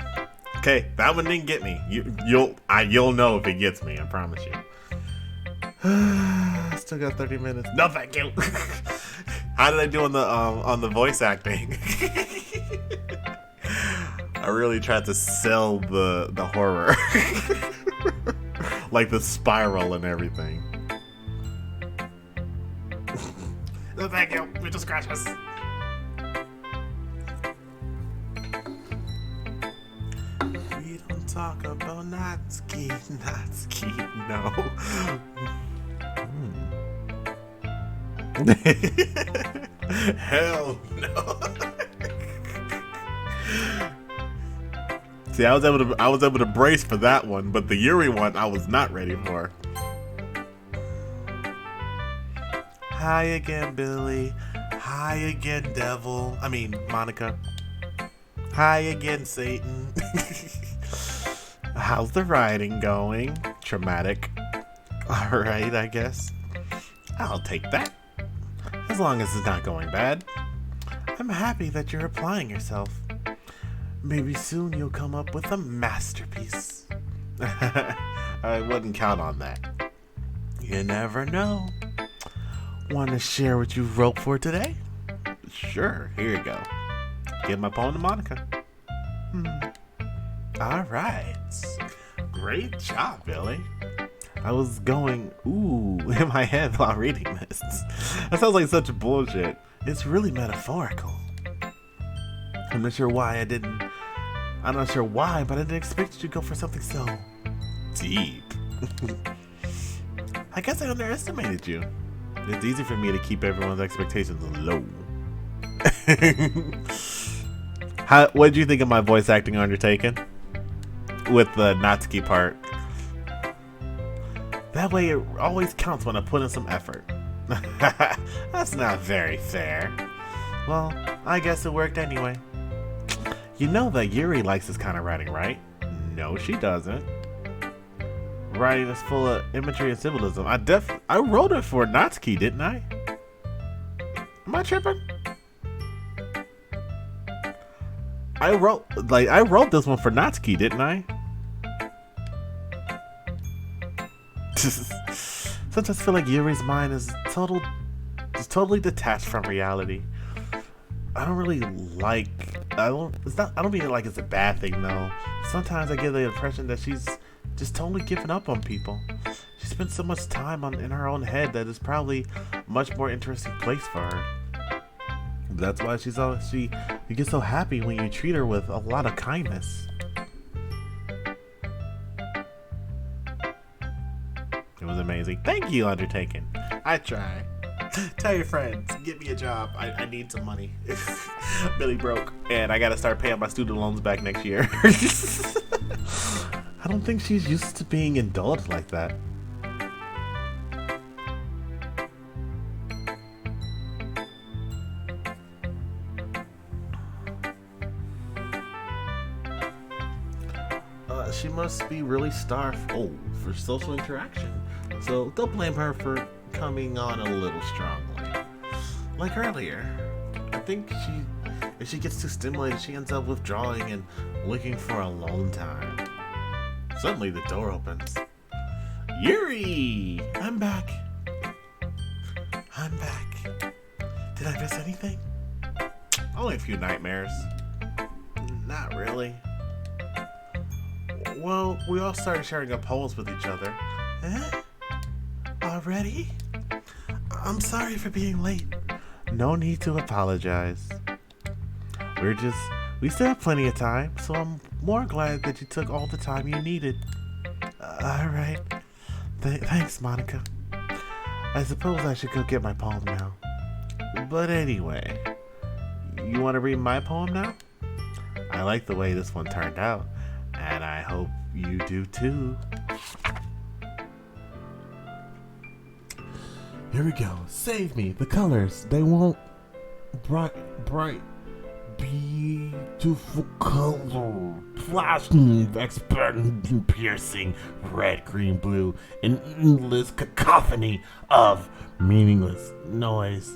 Speaker 1: Okay, that one didn't get me. You'll know if it gets me. I promise you.
Speaker 2: Still got 30 minutes.
Speaker 1: No, thank you. How did I do on the voice acting? I really tried to sell the horror, like the spiral and everything. No, thank you. We just scratches.
Speaker 2: We don't talk about Natsuki, no.
Speaker 1: Hell no. See, I was able to brace for that one, but the Yuri one I was not ready for.
Speaker 2: Hi again, Billy. Hi again, Devil. I mean, Monica. Hi again, Satan.
Speaker 1: How's the writing going? Traumatic. Alright, I guess. I'll take that. As long as it's not going bad.
Speaker 2: I'm happy that you're applying yourself. Maybe soon you'll come up with a masterpiece.
Speaker 1: I wouldn't count on that.
Speaker 2: You never know. Want to share what you wrote for today?
Speaker 1: Sure, here you go. Give my poem to Monica.
Speaker 2: All right.
Speaker 1: Great job, Billy. I was going, ooh, in my head while reading this. That sounds like such bullshit. It's really metaphorical. I'm not sure why, but I didn't expect you to go for something so deep. I guess I underestimated you. It's easy for me to keep everyone's expectations low. What did you think of my voice acting undertaking? With the Natsuki part. That way it always counts when I put in some effort. That's not very fair. Well, I guess it worked anyway. You know that Yuri likes this kind of writing, right? No, she doesn't. Writing is full of imagery and symbolism. I wrote it for Natsuki, didn't I? Am I tripping? I wrote this one for Natsuki, didn't I? Sometimes I feel like Yuri's mind is totally detached from reality. I don't mean it like it's a bad thing though. Sometimes I get the impression that she's just totally giving up on people. She spends so much time in her own head that it's probably a much more interesting place for her. That's why you get so happy when you treat her with a lot of kindness. It was amazing. Thank you, Undertaken. I try. Tell your friends, get me a job. I need some money. Billy broke, and I gotta start paying my student loans back next year. I don't think she's used to being indulged like that. She must be really starved for social interaction. So don't blame her for coming on a little strongly. Like earlier, I think if she gets too stimulated, she ends up withdrawing and looking for a long time. Suddenly the door opens. Yuri! I'm back. Did I miss anything? Only a few nightmares. Not really. Well, we all started sharing up poems with each other. Already? I'm sorry for being late. No need to apologize. We still have plenty of time, so I'm more glad that you took all the time you needed. Alright. Thanks, Monica. I suppose I should go get my poem now. But anyway, you want to read my poem now? I like the way this one turned out, and I hope you do too.
Speaker 2: Here we go. Save me. The colors, they won't bright, beautiful color. Flashing, expanding, piercing, red, green, blue, an endless cacophony of meaningless noise.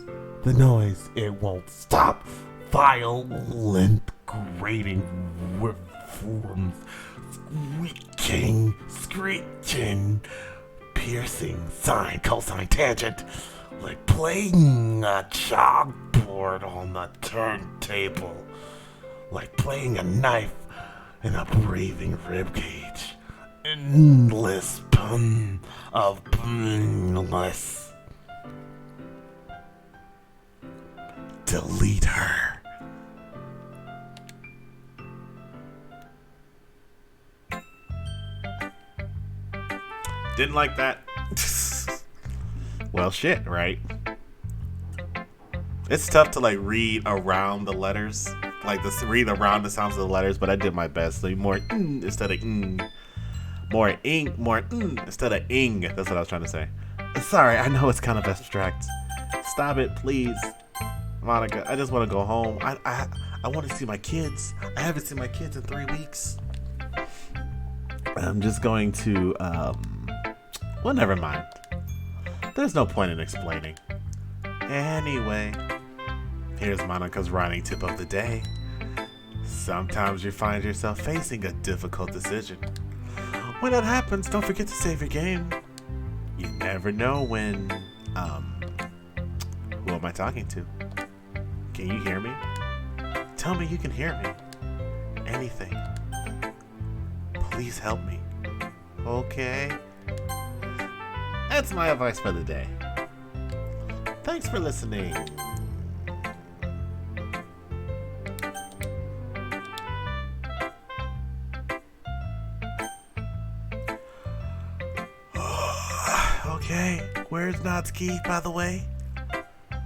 Speaker 2: The noise, it won't stop. Violent, grating reforms, squeaking, screeching, piercing, sine, cosine, tangent, like playing a chalkboard on the turntable, like playing a knife in a breathing ribcage. Endless pun of meaningless. Delete her.
Speaker 1: Didn't like that. Well, shit, right? It's tough to like read around the letters, read around the sounds of the letters, but I did my best. So more instead of more instead of ing. That's what I was trying to say. Sorry, I know it's kind of abstract. Stop it, please, Monica. I just want to go home. I want to see my kids. I haven't seen my kids in 3 weeks. I'm just going to well, never mind. There's no point in explaining. Anyway, here's Monica's writing tip of the day. Sometimes you find yourself facing a difficult decision. When that happens, don't forget to save your game. You never know when, who am I talking to? Can you hear me? Tell me you can hear me. Anything. Please help me. Okay? That's my advice for the day. Thanks for listening. Okay, where's Natsuki, by the way?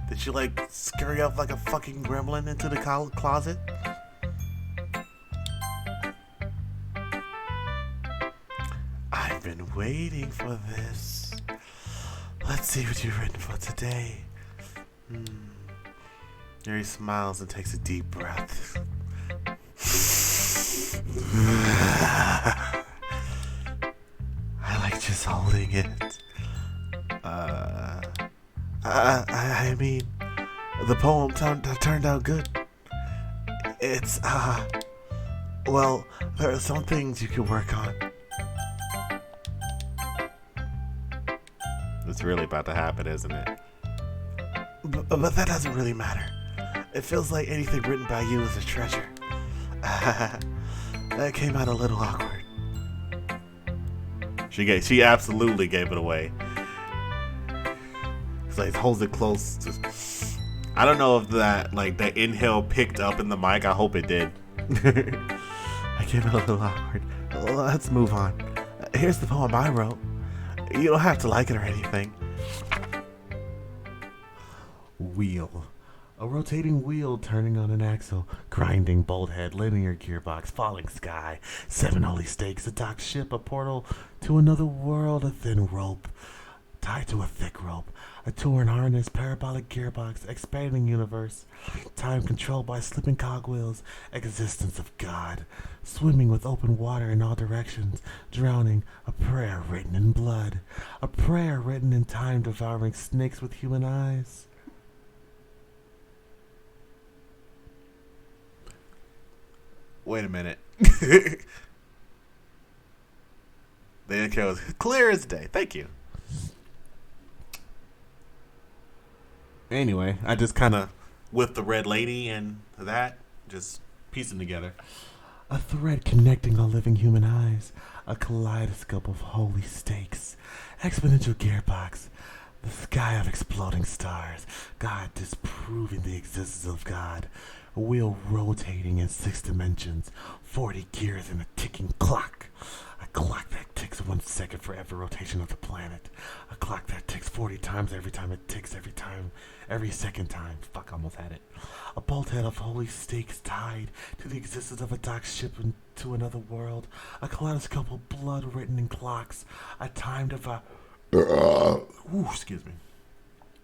Speaker 1: Did she like scurry up like a fucking gremlin into the closet? I've been waiting for this. Let's see what you've written for today. Yuri smiles and takes a deep breath. I like just holding it. I mean, the poem turned out good. It's, well, there are some things you can work on. It's really about to happen, isn't it? But that doesn't really matter. It feels like anything written by you is a treasure. That came out a little awkward. She absolutely gave it away. It's like holds it close. I don't know if that inhale picked up in the mic. I hope it did. I gave it a little awkward. Let's move on. Here's the poem I wrote. You don't have to like it or anything. Wheel. A rotating wheel turning on an axle, grinding bolt head, linear gearbox, falling sky, 7 holy stakes, a docked ship, a portal to another world, a thin rope tied to a thick rope, a torn harness, parabolic gearbox, expanding universe, time controlled by slipping cogwheels, existence of God, swimming with open water in all directions, drowning, a prayer written in blood, a prayer written in time, devouring snakes with human eyes. Wait a minute. The intro was clear as day. Thank you. Anyway, I just kind of, with the red lady and that, just piecing together. A thread connecting all living human eyes. A kaleidoscope of holy stakes. Exponential gearbox. The sky of exploding stars. God disproving the existence of God. A wheel rotating in 6 dimensions. 40 gears in a ticking clock. A clock that ticks 1 second for every rotation of the planet. A clock that ticks 40 times every time it ticks, every second time. Fuck, almost had it. A bolthead of holy stakes tied to the existence of a docked ship into another world. A kaleidoscope of blood written in clocks. A time excuse me.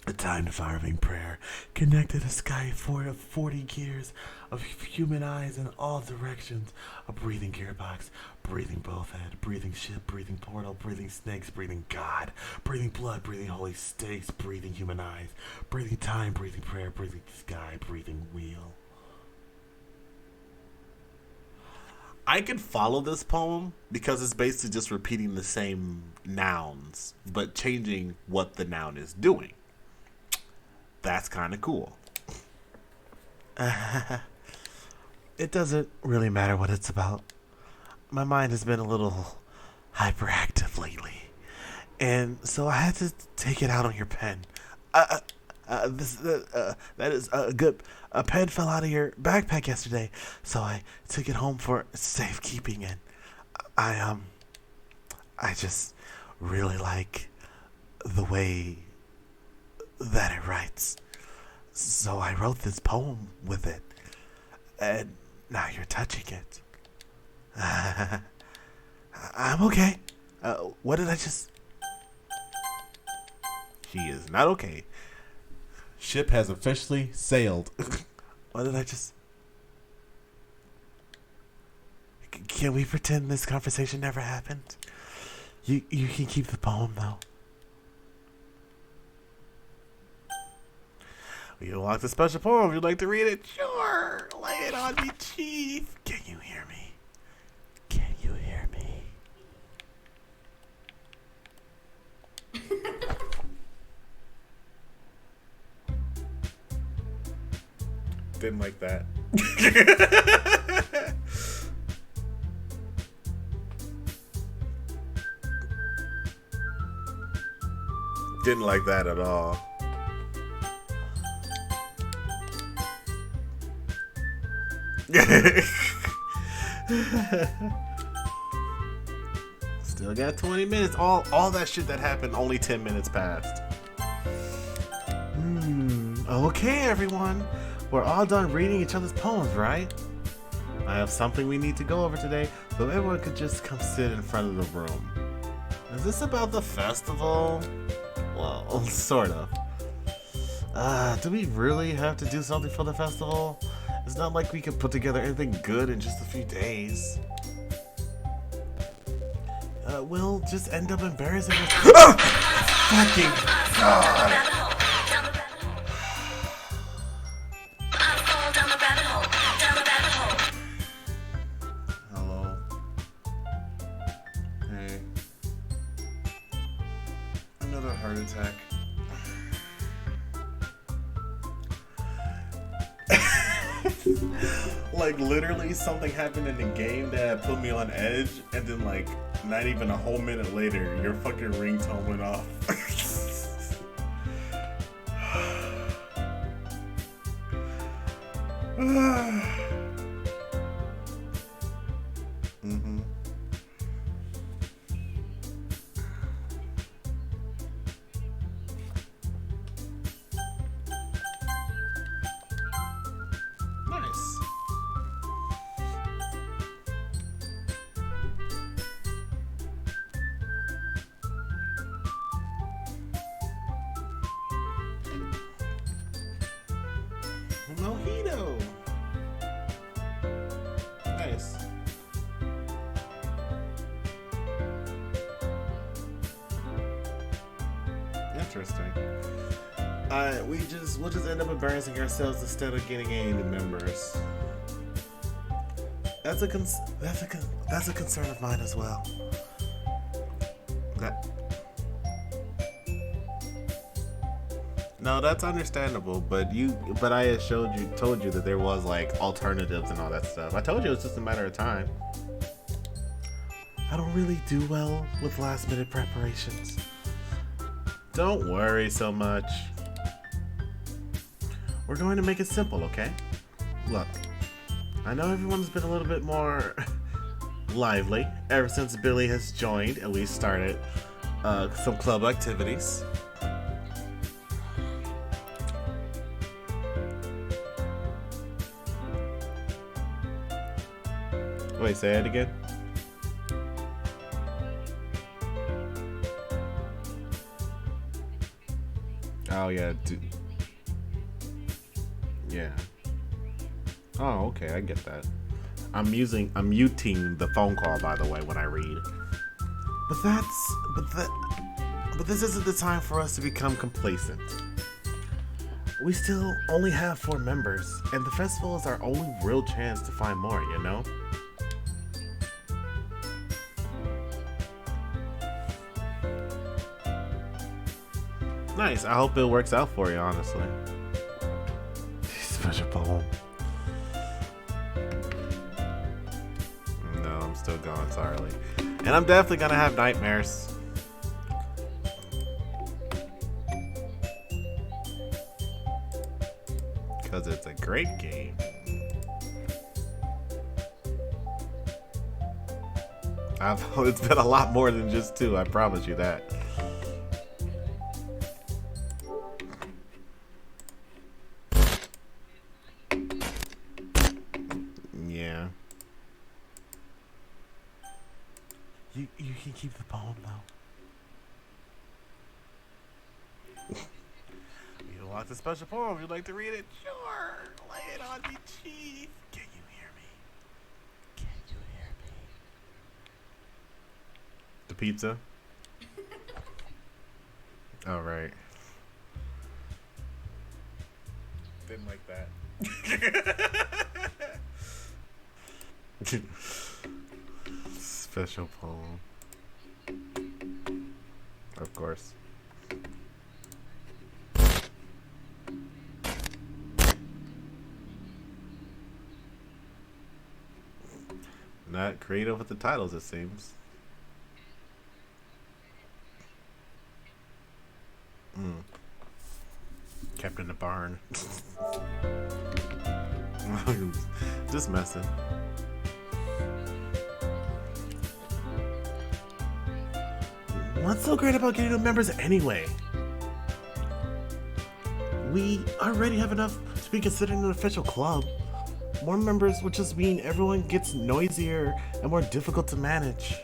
Speaker 1: A time-devouring prayer connected a sky of 40 gears of human eyes in all directions. A breathing gearbox, breathing bowhead, breathing ship, breathing portal, breathing snakes, breathing God, breathing blood, breathing holy stakes, breathing human eyes, breathing time, breathing prayer, breathing sky, breathing wheel. I could follow this poem because it's basically just repeating the same nouns, but changing what the noun is doing. That's kind of cool. It doesn't really matter what it's about. My mind has been a little hyperactive lately, and so I had to take it out on your pen. That is good. A pen fell out of your backpack yesterday, so I took it home for safekeeping, and I just really like the way that it writes. So I wrote this poem with it, and now you're touching it. I'm okay. What did I just... He is not okay. Ship has officially sailed. What did I just... Can we pretend this conversation never happened? You can keep the poem, though. We unlocked a special poem. If you'd like to read it, sure. Lay it on me, Chief. Can you hear me? Can you hear me? Didn't like that. Didn't like that at all. Still got 20 minutes. All that shit that happened, only 10 minutes passed. Okay, everyone. We're all done reading each other's poems, right? I have something we need to go over today, so everyone could just come sit in front of the room. Is this about the festival? Well, sort of. Do we really have to do something for the festival? It's not like we can put together anything good in just a few days. We'll just end up embarrassing ourselves. Fucking God! Hello. Hey. Another heart attack. Like literally something happened in the game that put me on edge, and then like not even a whole minute later your fucking ringtone went off. Mm-hmm. Nice. Mojito. Nice. Interesting. We'll just end up embarrassing ourselves instead of getting any new members. That's a concern of mine as well. No, that's understandable, but I had told you that there was like alternatives and all that stuff. I told you it was just a matter of time. I don't really do well with last minute preparations. Don't worry so much. We're going to make it simple, okay? Look, I know everyone's been a little bit more lively ever since Billy has joined and we started some club activities. Wait, say it again? Oh, yeah. Yeah. Oh, okay, I get that. I'm muting the phone call, by the way, when I read. But this isn't the time for us to become complacent. We still only have 4 members, and the festival is our only real chance to find more, you know? Nice, I hope it works out for you, honestly. Special poem. No, I'm still going, sorry. And I'm definitely gonna have nightmares. Because it's a great game. It's been a lot more than just 2, I promise you that. Yeah.
Speaker 2: You can keep the poem though.
Speaker 1: You want the special poem? You'd like to read it? Sure. Lay it on me, chief.
Speaker 2: Can you hear me? Can you hear me?
Speaker 1: The pizza? All right. Didn't like that. Special poem. Of course. Not creative with the titles, it seems.
Speaker 3: Kept in the barn. Just messing. What's so great about getting new members anyway? We already have enough to be considered an official club. More members would just mean everyone gets noisier and more difficult to manage.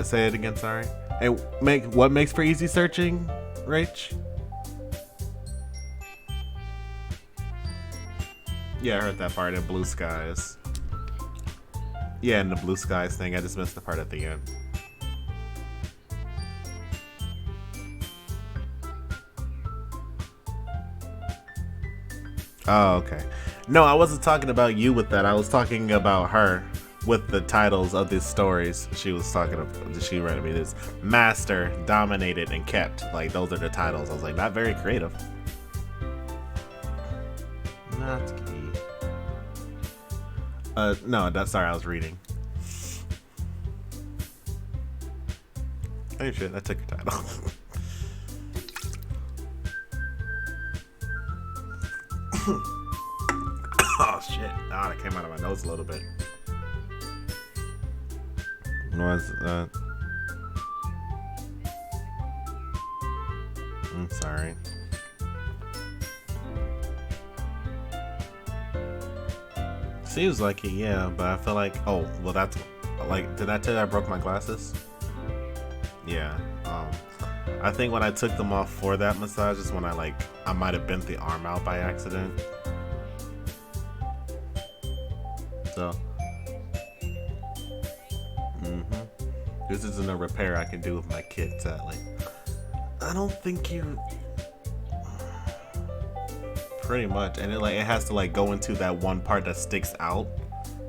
Speaker 3: Say it again, sorry. Hey, what makes for easy searching, Rach? Yeah, I heard that part in Blue Skies. Yeah, in the Blue Skies thing, I just missed the part at the end. Oh, okay. No, I wasn't talking about you with that. I was talking about her with the titles of these stories. She was talking about, she read me this: Master, Dominated, and Kept. Like, those are the titles. I was like, not very creative. Not key. No, that's, sorry, I was reading. Oh shit, I took your title. Oh shit. Ah, that came out of my nose a little bit. Was I'm sorry. Seems like it, yeah, but I feel like, oh, well, that's like, did I tell you I broke my glasses? Yeah. I think when I took them off for that massage is when I might have bent the arm out by accident. So, this isn't a repair I can do with my kit, sadly. I don't think you. Pretty much, and it has to go into that one part that sticks out,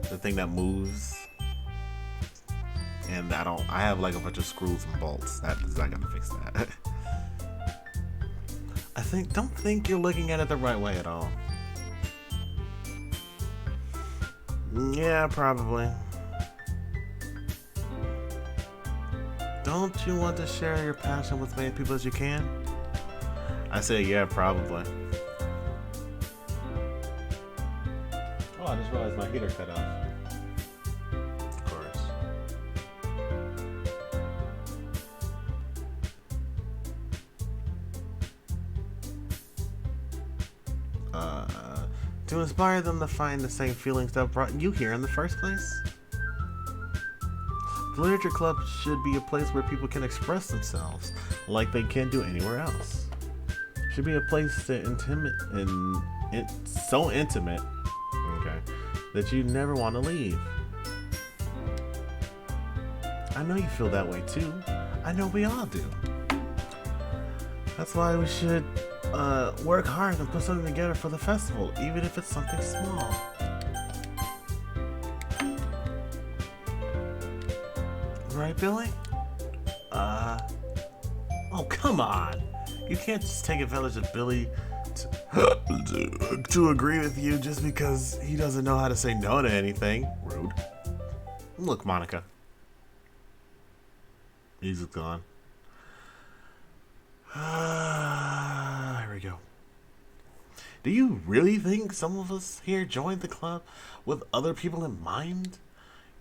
Speaker 3: the thing that moves. And I have a bunch of screws and bolts. I gotta fix that. Don't think you're looking at it the right way at all. Yeah, probably. Don't you want to share your passion with as many people as you can? I say yeah, probably. Oh, I just realized my heater cut off. Of course. To inspire them to find the same feelings that brought you here in the first place. The Literature Club should be a place where people can express themselves like they can't do anywhere else. It should be a place so intimate, okay, that you never want to leave. I know you feel that way too. I know we all do. That's why we should work hard and put something together for the festival, even if it's something small. Right, Billy? Oh, come on. You can't just take advantage of Billy to agree with you just because he doesn't know how to say no to anything. Rude. Look, Monica. He's gone. Here we go. Do you really think some of us here joined the club with other people in mind?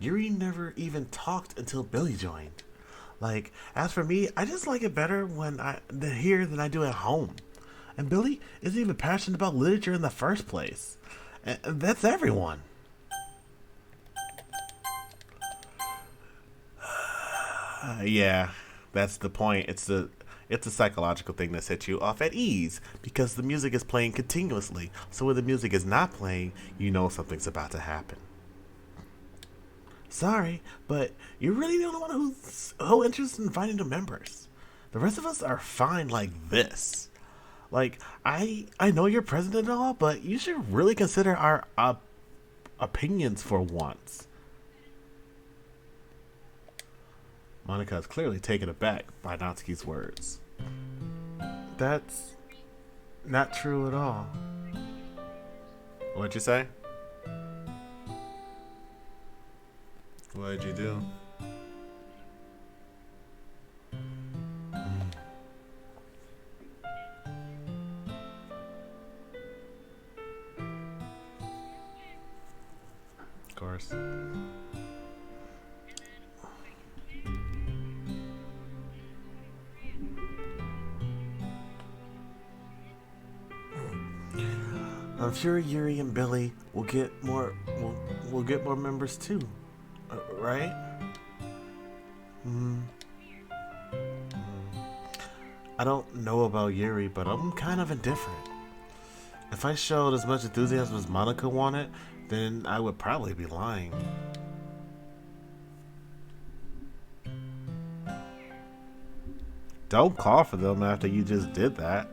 Speaker 3: Yuri never even talked until Billy joined. As for me, I just like it better here than I do at home. And Billy isn't even passionate about literature in the first place. And that's everyone. Yeah, that's the point. It's a psychological thing that sets you off at ease because the music is playing continuously. So when the music is not playing, you know something's about to happen. Sorry, but you're really the only one who's interested in finding new members. The rest of us are fine like this. I know you're president and all, but you should really consider our opinions for once. Monica is clearly taken aback by Natsuki's words. That's not true at all. What'd you say? What'd you do?
Speaker 1: course.
Speaker 2: I'm sure Yuri and Billy will get more. Will get more members too, right? I don't know about Yuri, but I'm kind of indifferent. If I showed as much enthusiasm as Monica wanted, then I would probably be lying.
Speaker 1: Don't call for them after you just did that.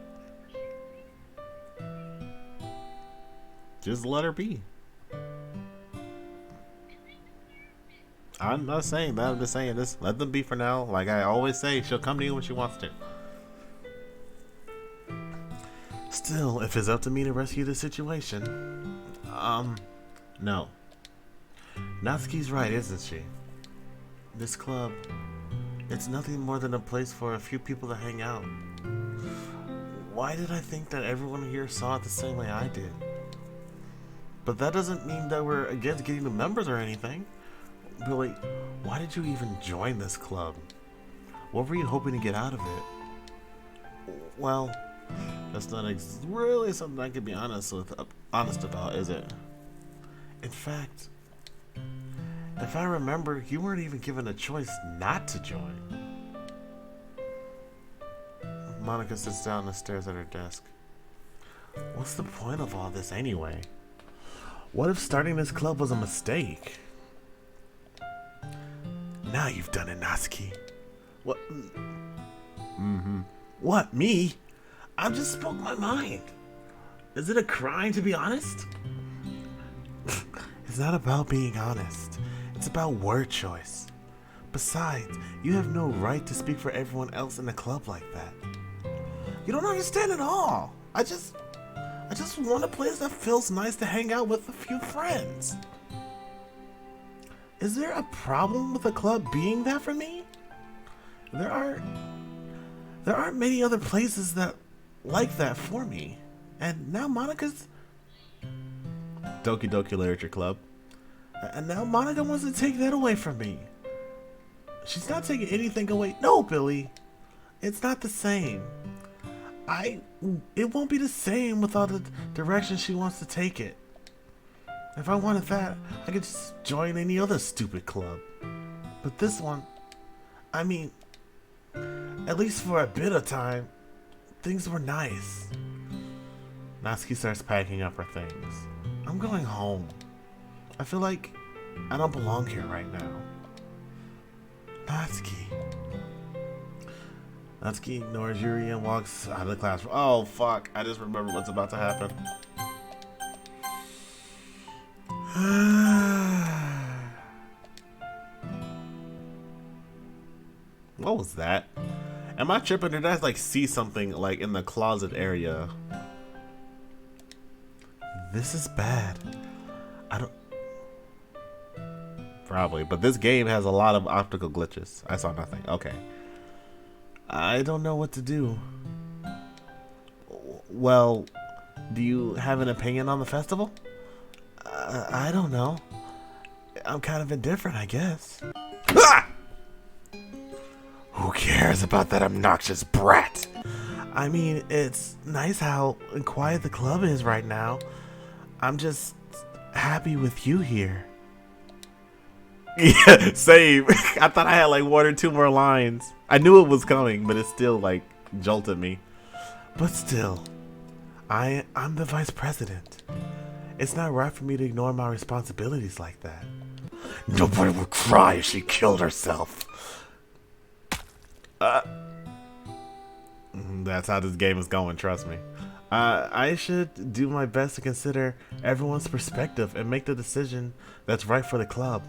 Speaker 1: Just let her be. I'm not saying that. I'm just saying this. Let them be for now. Like I always say, she'll come to you when she wants to.
Speaker 2: Still, if it's up to me to rescue the situation, no. Natsuki's right, isn't she? This club, it's nothing more than a place for a few people to hang out. Why did I think that everyone here saw it the same way I did? But that doesn't mean that we're against getting the members or anything. Billy, why did you even join this club? What were you hoping to get out of it? Well, that's not really something I can be honest about, is it? In fact, if I remember, you weren't even given a choice not to join. Monica sits down and stares at her desk. What's the point of all this anyway? What if starting this club was a mistake? Now you've done it, Natsuki. What? What, me? I just spoke my mind. Is it a crime to be honest? It's not about being honest. It's about word choice. Besides, you have no right to speak for everyone else in a club like that. You don't understand at all. I just want a place that feels nice to hang out with a few friends. Is there a problem with a club being that for me? There aren't many other places that like that for me. And now Monica's
Speaker 1: Doki Doki Literature Club.
Speaker 2: And now Monica wants to take that away from me. She's not taking anything away. No, Billy. It's not the same. It won't be the same without the direction she wants to take it. If I wanted that, I could just join any other stupid club. But this one, I mean, at least for a bit of time, things were nice. Natsuki starts packing up her things. I'm going home. I feel like I don't belong here right now. Natsuki. Natsuki ignores Yuri and walks out of the classroom. Oh, fuck. I just remember what's about to happen.
Speaker 1: What was that? Am I tripping? Did I like see something like in the closet area?
Speaker 2: This is bad. I don't...
Speaker 1: Probably, but this game has a lot of optical glitches. I saw nothing. Okay.
Speaker 2: I don't know what to do.
Speaker 1: Well, do you have an opinion on the festival?
Speaker 2: I don't know. I'm kind of indifferent, I guess.
Speaker 1: Ah!
Speaker 2: Who cares about that obnoxious brat? I mean, it's nice how quiet the club is right now. I'm just happy with you here.
Speaker 1: Yeah, same. I thought I had like one or two more lines. I knew it was coming, but it still like jolted me.
Speaker 2: But still, I'm the vice president. It's not right for me to ignore my responsibilities like that. Nobody would cry if she killed herself.
Speaker 1: That's how this game is going, trust me.
Speaker 2: I should do my best to consider everyone's perspective and make the decision that's right for the club.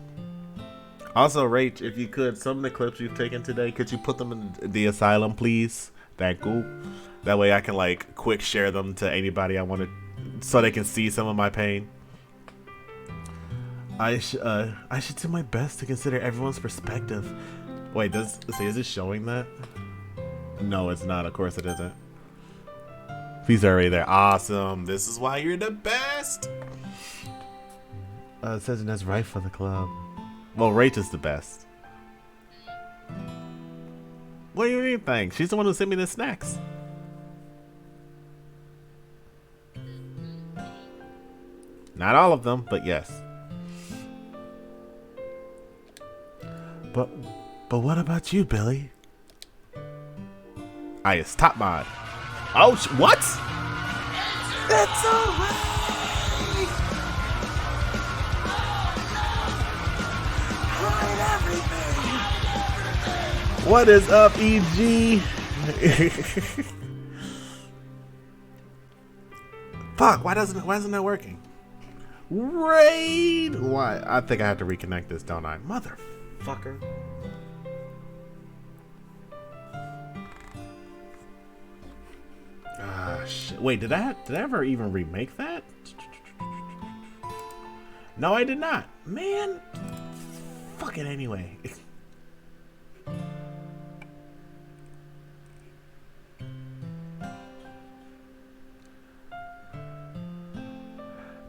Speaker 1: Also, Rach, if you could, some of the clips you've taken today, could you put them in the asylum, please? Thank you. That way I can like quick share them to anybody I want to, so they can see some of my pain.
Speaker 2: I should do my best to consider everyone's perspective.
Speaker 1: Wait, is it showing that? No, it's not. Of course it isn't. These are already there. Awesome. This is why you're the best. It says that's right for the club. Well, Rach is the best. What do you think? She's the one who sent me the snacks. Not all of them, but yes. But what about you, Billy? Is top mod. Oh, what? It's alright. Hide everything. What is up, EG? Fuck! Why isn't that working? Raid! Why? I think I have to reconnect this, don't I? Motherfucker. Shit. Wait, did I ever even remake that? No, I did not. Man. Fuck it anyway.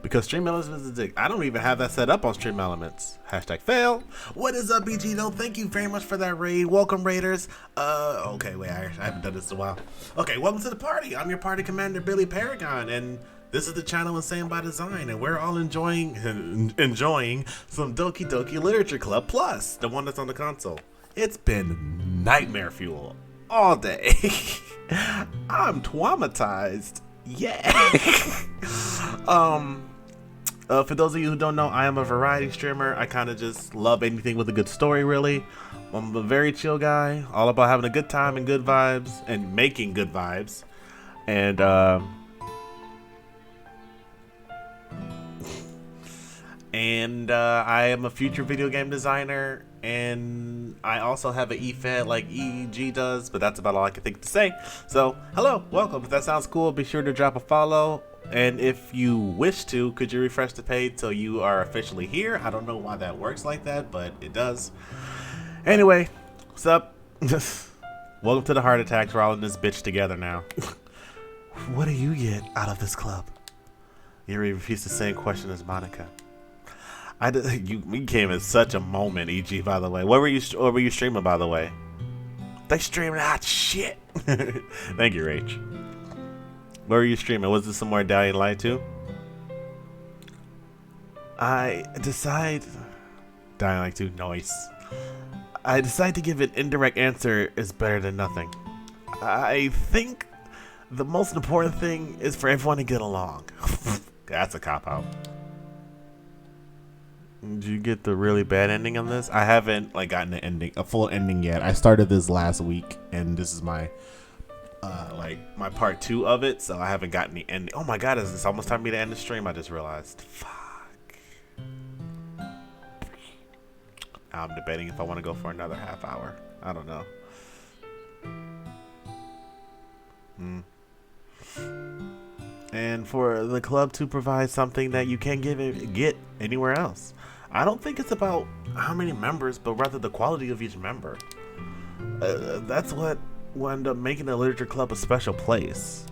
Speaker 1: Because Stream Elements is a dick. I don't even have that set up on Stream Elements. Hashtag fail. What is up, BG? No, thank you very much for that raid. Welcome, Raiders. Okay, wait, I haven't done this in a while. Okay, welcome to the party. I'm your party commander, Billy Paragon, and this is the channel InsaneXDesign, and we're all enjoying some Doki Doki Literature Club Plus, the one that's on the console. It's been nightmare fuel all day. I'm traumatized. Yeah. For those of you who don't know, I am a variety streamer. I kind of just love anything with a good story, really. I'm a very chill guy, all about having a good time and good vibes and making good vibes. And I am a future video game designer, and I also have an eFed like EG does, but that's about all I can think to say. So, hello, welcome. If that sounds cool, be sure to drop a follow. And if you wish to, could you refresh the page so you are officially here? I don't know why that works like that, but it does. Anyway, what's up? Welcome to the heart attacks. We're all in this bitch together now. What do you get out of this club? You refused the same question as Monica. You came in such a moment, EG, by the way. What were you streaming, by the way? They streaming hot shit. Thank you, Rach. Where were you streaming? Was this somewhere Dying Light too? Dying Light 2, noise. I decide to give an indirect answer is better than nothing. I think the most important thing is for everyone to get along. That's a cop-out. Did you get the really bad ending on this? I haven't gotten a full ending yet. I started this last week, and this is my my part 2 of it, so I haven't gotten the ending. Oh my god, it's almost time for me to end the stream. I just realized. Fuck. I'm debating if I want to go for another half hour. I don't know. And for the club to provide something that you can't get anywhere else. I don't think it's about how many members, but rather the quality of each member. That's what will end up making the Literature Club a special place.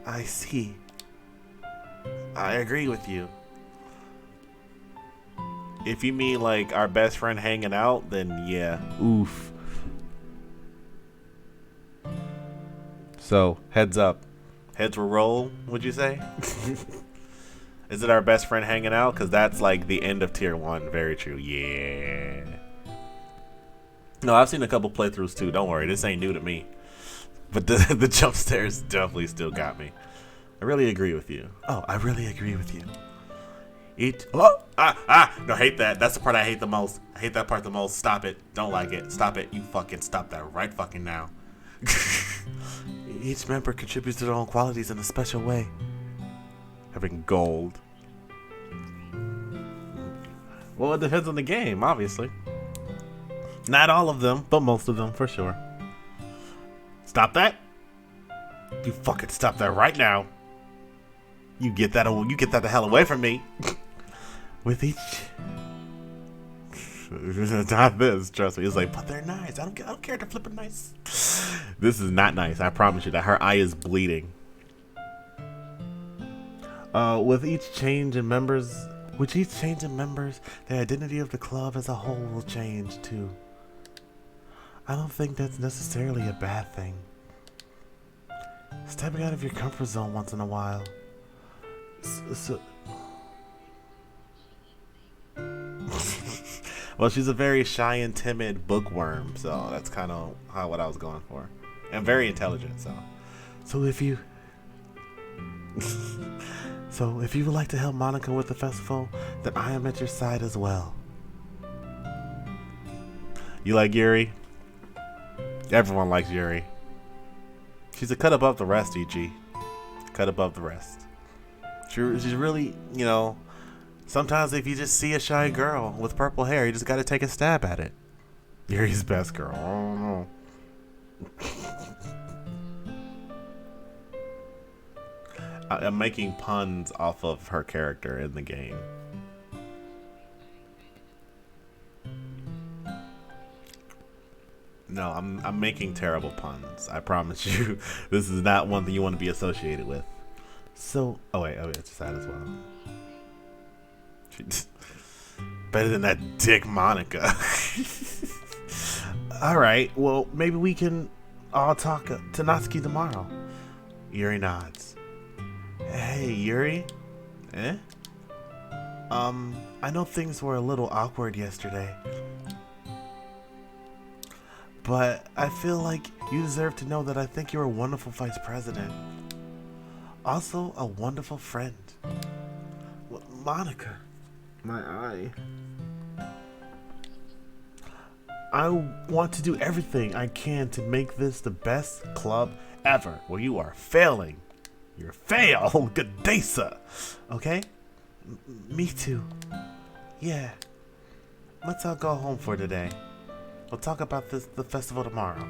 Speaker 1: I see. I agree with you. If you mean our best friend hanging out, then yeah, oof. So, heads up. Heads will roll, would you say? Is it our best friend hanging out? Because that's the end of tier 1. Very true. Yeah. No, I've seen a couple playthroughs too. Don't worry, this ain't new to me. But the jump scares definitely still got me. I really agree with you. Oh, I really agree with you. No, hate that. That's the part I hate the most. I hate that part the most. Stop it. Don't like it. Stop it. You fucking stop that right fucking now. Each member contributes to their own qualities in a special way. Having gold. Well, it depends on the game, obviously. Not all of them, but most of them for sure. Stop that. You fucking stop that right now. You get that the hell away from me. With each not this, trust me. It's but they're nice. I don't care if they're flipping nice. This is not nice. I promise you that her eye is bleeding.
Speaker 2: With each change in members, the identity of the club as a whole will change too. I don't think that's necessarily a bad thing. Stepping out of your comfort zone once in a while. Well, she's a very shy and timid bookworm, so that's kind of what I was going for. And very intelligent, so if you would like to help Monica with the festival, then I am at your side as well. You like Yuri? Everyone likes Yuri. She's a cut above the rest, EG. Cut above the rest. She's really, you know, sometimes if you just see a shy girl with purple hair, you just gotta take a stab at it. Yuri's best girl. I don't know. I'm making puns off of her character in the game. No, I'm making terrible puns. I promise you. This is not one that you want to be associated with. So, oh wait, it's that as well. Better than that dick Monica. Alright, well, maybe we can all talk to Natsuki tomorrow. Yuri nods. Hey, Yuri? Eh? I know things were a little awkward yesterday. But I feel like you deserve to know that I think you're a wonderful vice president. Also, a wonderful friend. Monica. My eye. I want to do everything I can to make this the best club ever. Well, you are failing. You're a fail. Good day, sir. Okay? Me too. Yeah. Let's all go home for today. We'll talk about the festival tomorrow.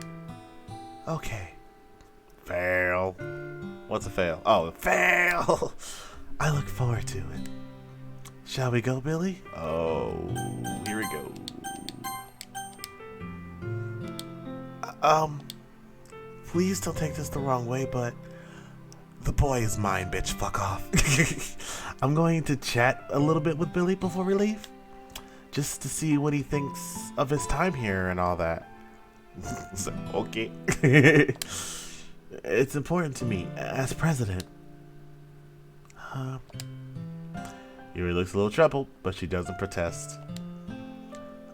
Speaker 2: Okay. Fail. What's a fail? Oh, fail. I look forward to it. Shall we go, Billy? Oh, here we go. Please don't take this the wrong way, but the boy is mine, bitch. Fuck off. I'm going to chat a little bit with Billy before we leave, just to see what he thinks of his time here and all that. So, okay. It's important to me as president. Yuri looks a little troubled, but she doesn't protest.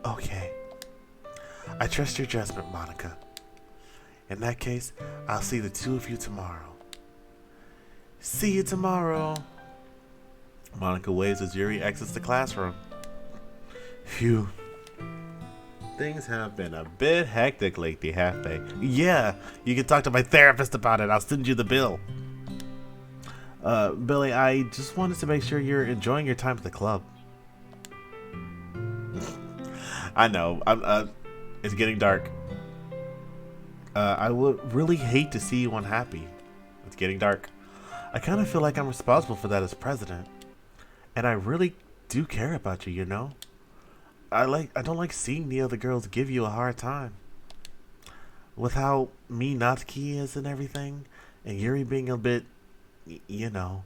Speaker 2: Okay. I trust your judgment, Monica. In that case, I'll see the two of you tomorrow. See you tomorrow. Monica waves as Yuri exits the classroom. Phew. Things have been a bit hectic lately, have they? Yeah, you can talk to my therapist about it. I'll send you the bill. Billy, I just wanted to make sure you're enjoying your time at the club. I know. It's getting dark. I would really hate to see you unhappy. It's getting dark. I kind of feel like I'm responsible for that as president. And I really do care about you, you know? I don't like seeing the other girls give you a hard time. With how me Natsuki is and everything, and Yuri being a bit, you know.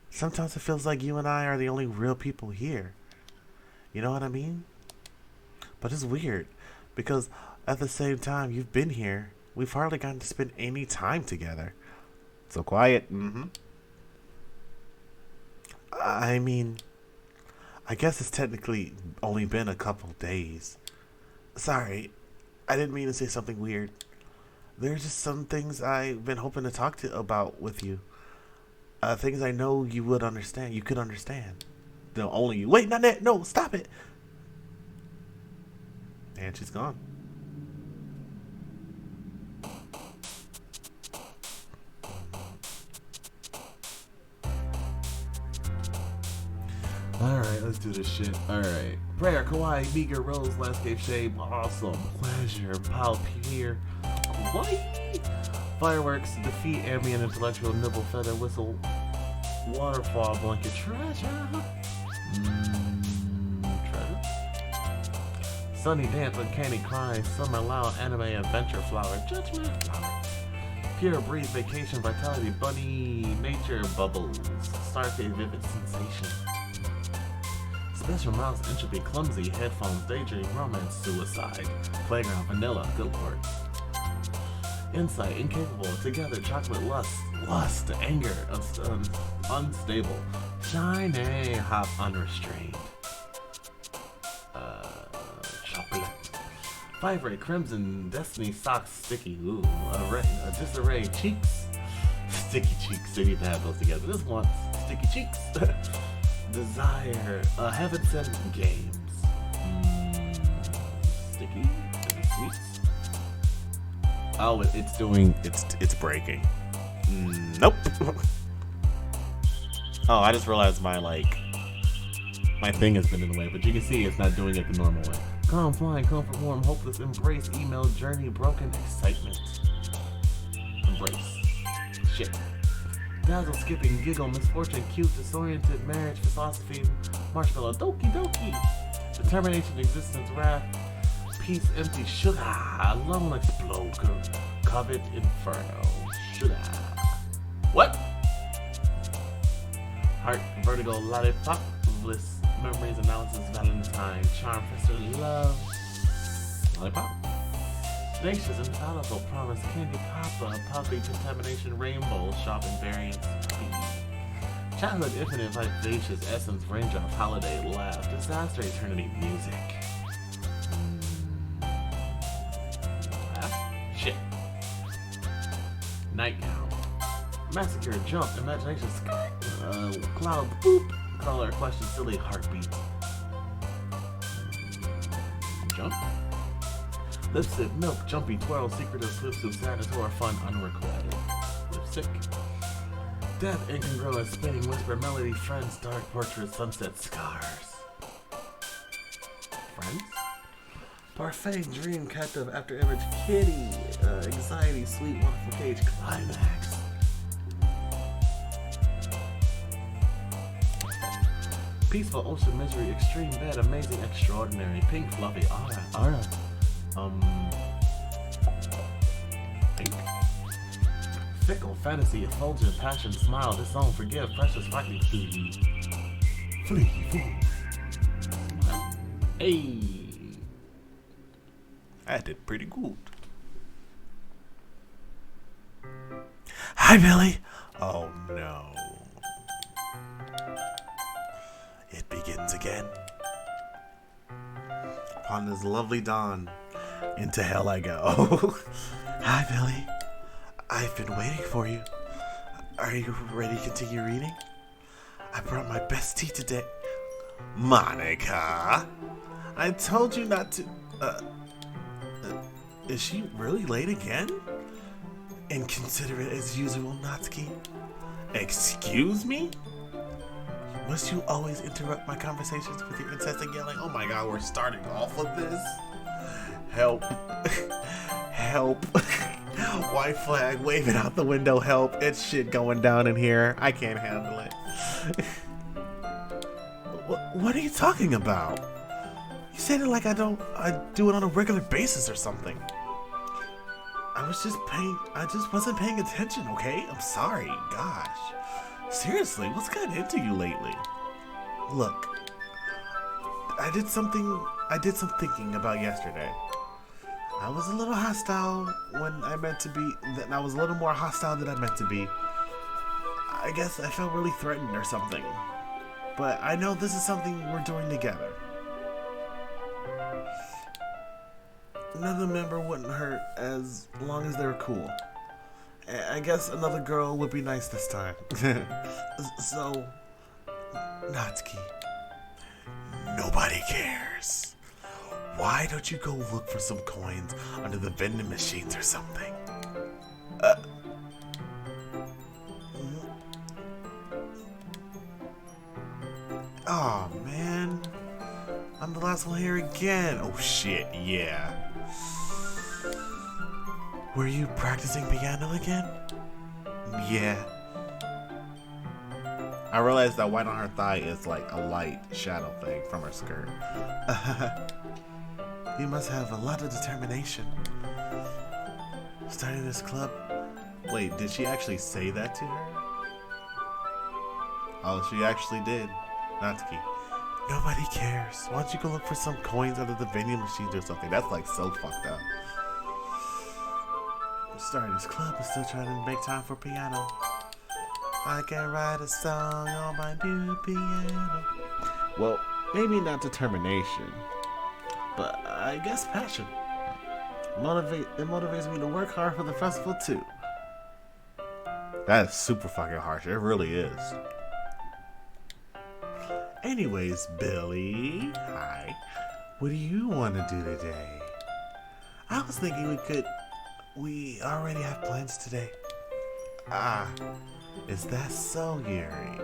Speaker 2: Sometimes it feels like you and I are the only real people here. You know what I mean? But it's weird, because at the same time you've been here, we've hardly gotten to spend any time together. So quiet. I mean, I guess it's technically only been a couple days. Sorry, I didn't mean to say something weird. There's just some things I've been hoping to talk about with you. Things I know you would understand. You could understand. No, only you. Wait, not that. No, stop it. And she's gone. Alright, let's do this shit. Alright. Prayer, Kawaii, Meager, Rose, Landscape Shade, Awesome, Pleasure, Pal, Pier, Kawaii, Fireworks, Defeat, Ambient, Intellectual, Nibble, Feather, Whistle, Waterfall, Blanket, Treasure, Treasure, Sunny Dance, Uncanny Cry, Summer Loud, Anime, Adventure, Flower, Judgment, Flower, Pure breeze, vacation, vitality, bunny, nature, bubbles, Starfade, vivid sensation. Special mouse, entropy, clumsy, headphones, daydream, romance, suicide, playground, vanilla, good lord. Insight, incapable, together, chocolate, lust, anger, unstable, shiny, hop, unrestrained. Chocolate. Vibrate, crimson, destiny, socks, sticky, ooh, disarray, cheeks, sticky cheeks, they need to have those together. This one, sticky cheeks. Desire, heaven sent games. Sticky, sweets. Oh, it's breaking. Nope. Oh, I just realized my thing has been in the way, but you can see it's not doing it the normal way. Calm, flying, comfort, warm, hopeless, embrace, email, journey, broken, excitement. Embrace. Shit. Dazzle, skipping, giggle, misfortune, cute, disoriented, marriage, philosophy, marshmallow, Doki Doki. Determination, existence, wrath, peace, empty, sugar, lone, explode, covet, inferno, sugar. What? Heart, vertigo, lollipop, bliss, memories, analysis, Valentine, charm, fester, love, lollipop. Tenacious, infallible, promise, candy, papa, puppy, contamination, rainbow, shopping, variance, speed. Childhood, infinite, vivacious, essence, raindrop, holiday, laugh, disaster, eternity, music. Shit. Nightgown. Massacre, jump, imagination, cloud, boop, color, question, silly, heartbeat. Jump. Lipstick, milk, jumpy, twirl, secretive, swimsuit, sadness, horror, fun, unrequited. Lipstick. Death, incongruous, spinning, whisper, melody, friends, dark, portrait, sunset, scars. Friends? Parfait, dream, captive, after image, kitty, anxiety, sweet, wonderful cage, climax. Peaceful, ocean, misery, extreme, bad, amazing, extraordinary, pink, fluffy, aura. Pink. Fickle, fantasy, effulgent, passion, smile, disown, forgive, precious, frightening, flee, Hey! I did pretty good. Hi, Billy! Oh no. It begins again. Upon this lovely dawn, into hell I go. Hi, Billy. I've been waiting for you. Are you ready to continue reading? I brought my best tea today. Monica! I told you not to... is she really late again? Inconsiderate as usual, Natsuki. Excuse me? Must you always interrupt my conversations with your incessant yelling? Oh my god, we're starting off with this? Help. Help. White flag, wave it out the window, help. It's shit going down in here. I can't handle it. What are you talking about? You said it like I do it on a regular basis or something. I just wasn't paying attention, okay? I'm sorry, gosh. Seriously, what's gotten into you lately? Look, I did some thinking about yesterday. I was a little hostile when I meant to be, I was a little more hostile than I meant to be. I guess I felt really threatened or something. But I know this is something we're doing together. Another member wouldn't hurt as long as they were cool. I guess another girl would be nice this time. So, Natsuki, nobody cares. Why don't you go look for some coins under the vending machines or something? Oh man, I'm the last one here again. Oh shit, yeah. Were you practicing piano again? Yeah. I realized that white on her thigh is like a light shadow thing from her skirt. You must have a lot of determination. Starting this club
Speaker 1: Wait, did she actually say that to her? Oh, she actually did. Natsuki. Nobody cares. Why don't you go look for some coins under the vending machines or something? That's like so fucked up. I'm starting this club, but still trying to make time for piano. I can write a song on my new piano. Well, maybe not determination, but I guess passion. It motivates me to work hard for the festival too. That is super fucking harsh. It really is. Anyways, Billy, hi. What do you want to do today? I was thinking we already have plans today. Ah, is that so, Yuri?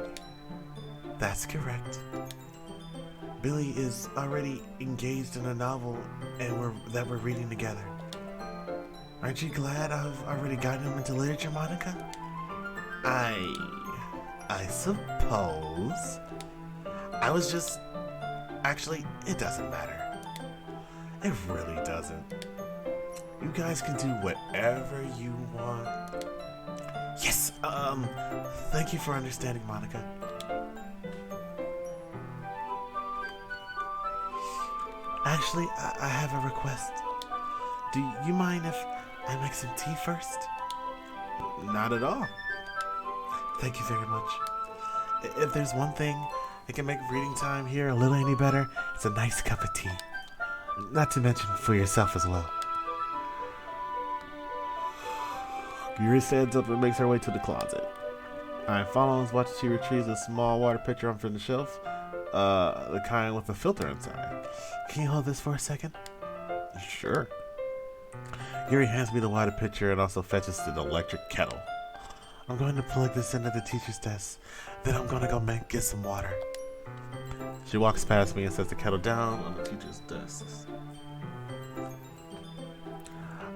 Speaker 1: That's correct. Billy is already engaged in a novel that we're reading together. Aren't you glad I've already gotten him into literature, Monica? I suppose. I was just... Actually, it doesn't matter. It really doesn't. You guys can do whatever you want. Yes, thank you for understanding, Monica. Actually, I have a request. Do you mind if I make some tea first? Not at all. Thank you very much. If there's one thing that can make reading time here a little any better, it's a nice cup of tea. Not to mention for yourself as well. Yuri stands up and makes her way to the closet. I follows, watching she retrieves a small water pitcher from the shelf, the kind with a filter inside. Can you hold this for a second? Sure. Yuri hands me the water pitcher and also fetches an electric kettle. I'm going to plug this into the teacher's desk, then I'm going to go get some water. She walks past me and sets the kettle down on the teacher's desk.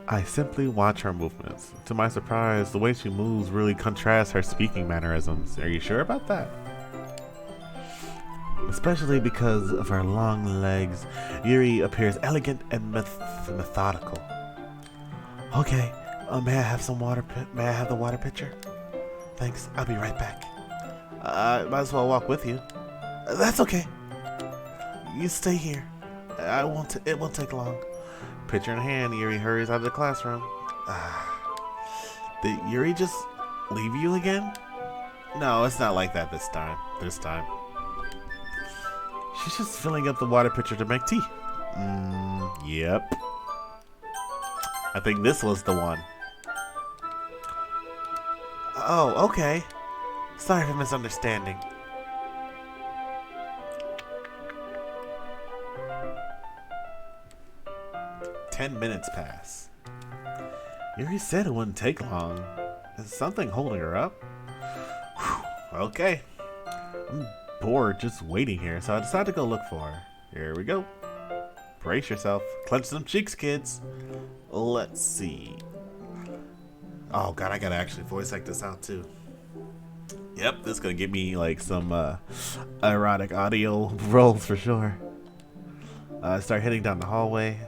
Speaker 1: I simply watch her movements. To my surprise, the way she moves really contrasts her speaking mannerisms. Are you sure about that? Especially because of her long legs, Yuri appears elegant and methodical. Okay, may I have some water? May I have the water pitcher? Thanks, I'll be right back. I might as well walk with you. That's okay. You stay here. It won't take long. Pitcher in hand, Yuri hurries out of the classroom. Did Yuri just leave you again? No, it's not like that this time. She's just filling up the water pitcher to make tea. Yep. I think this was the one. Oh, okay. Sorry for misunderstanding. "10 minutes pass. Yuri said it wouldn't take long. Is something holding her up? Whew, okay. I'm bored just waiting here, so I decided to go look for her. Here we go. Brace yourself. Clench some cheeks, kids. Let's see. Oh god, I gotta actually voice act this out too. Yep, this is gonna give me like some erotic audio rolls for sure. Start heading down the hallway.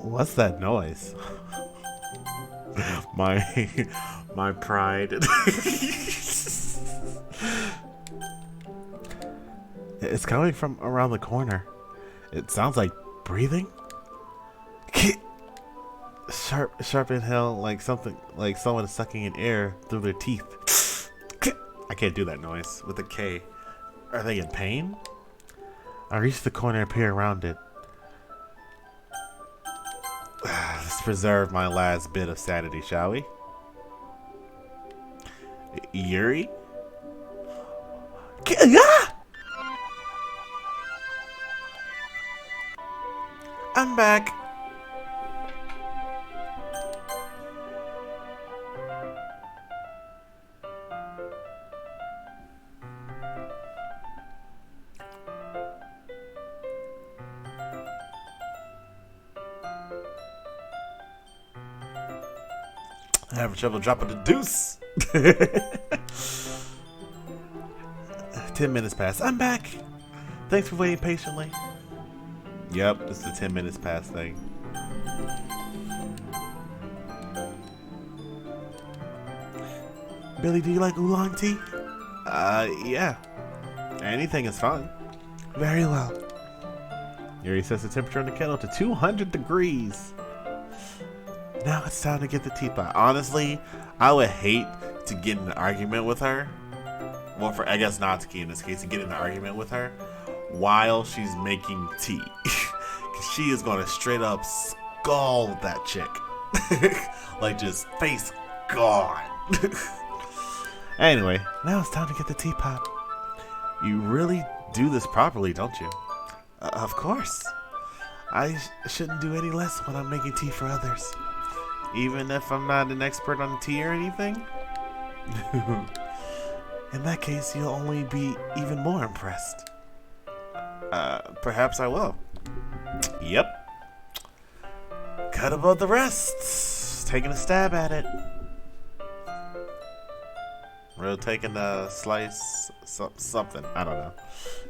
Speaker 1: What's that noise? my pride. It's coming from around the corner. It sounds like breathing. Sharp inhale, like something, like someone is sucking in air through their teeth. I can't do that noise with a K. Are they in pain? I reach the corner and peer around it. Let's preserve my last bit of sanity, shall we? Yuri? I'm back. I have trouble dropping the deuce. 10 minutes pass. I'm back. Thanks for waiting patiently. Yep, it's the 10 minutes past thing. Billy, do you like oolong tea? Yeah. Anything is fine. Very well. Yuri sets the temperature in the kettle to 200 degrees. Now it's time to get the teapot. Honestly, I would hate to get in an argument with her. Well, for I guess Natsuki in this case, to get in an argument with her while she's making tea. Because she is going to straight up scald that chick. Like, just face gone. Anyway, now it's time to get the teapot. You really do this properly, don't you? Of course. I shouldn't do any less when I'm making tea for others. Even if I'm not an expert on tea or anything? In that case, you'll only be even more impressed. Perhaps I will. Yep. Cut above the rest. Taking a stab at it. We're taking a slice, something. I don't know.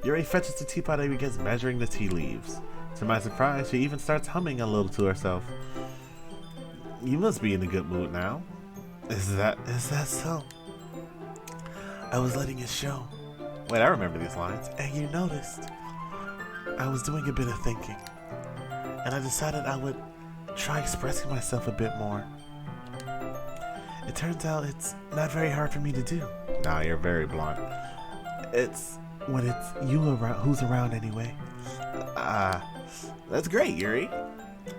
Speaker 1: Yuri fetches the teapot and begins measuring the tea leaves. To my surprise, she even starts humming a little to herself. You must be in a good mood now. Is that so? I was letting it show. Wait, I remember these lines. And you noticed. I was doing a bit of thinking. And I decided I would try expressing myself a bit more. It turns out it's not very hard for me to do. Nah, you're very blunt. It's when it's you around, who's around anyway. That's great, Yuri.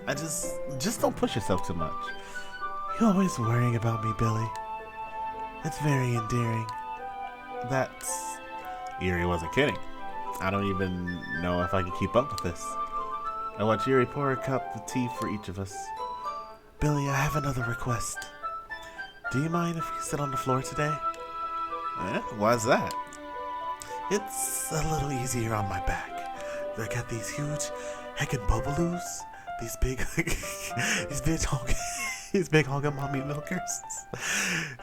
Speaker 1: I just don't push yourself too much. You're always worrying about me, Billy. It's very endearing. That's... Yuri wasn't kidding. I don't even know if I can keep up with this. I watch Yuri pour a cup of tea for each of us. Billy, I have another request. Do you mind if we sit on the floor today? Why's that? It's a little easier on my back. I got these huge heckin' bubaloos. These big, these big honking mommy milkers.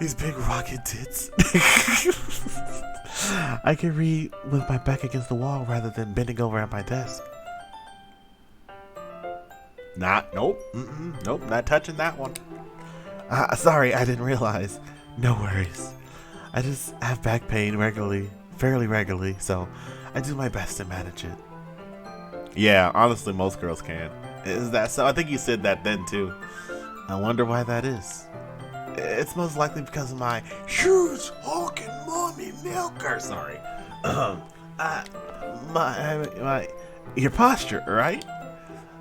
Speaker 1: These big rocket tits. I can read with my back against the wall rather than bending over at my desk. Nope, not touching that one. Sorry, I didn't realize. No worries. I just have back pain fairly regularly, so I do my best to manage it. Yeah, honestly, most girls can. Is that so? I think you said that then too. I wonder why that is. It's most likely because of my huge honking mommy milker. Sorry. Your posture, right?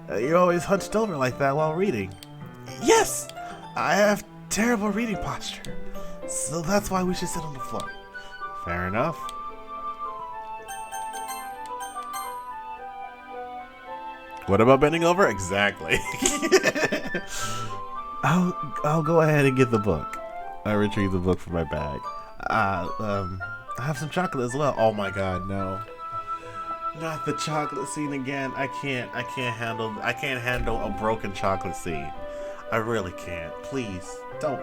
Speaker 1: You're always hunched over like that while reading. Yes, I have terrible reading posture, so that's why we should sit on the floor. Fair enough. What about bending over? Exactly. I'll go ahead and get the book. I retrieve the book from my bag. I have some chocolate as well. Oh my god, no. Not the chocolate scene again. I can't handle a broken chocolate scene. I really can't. Please, don't.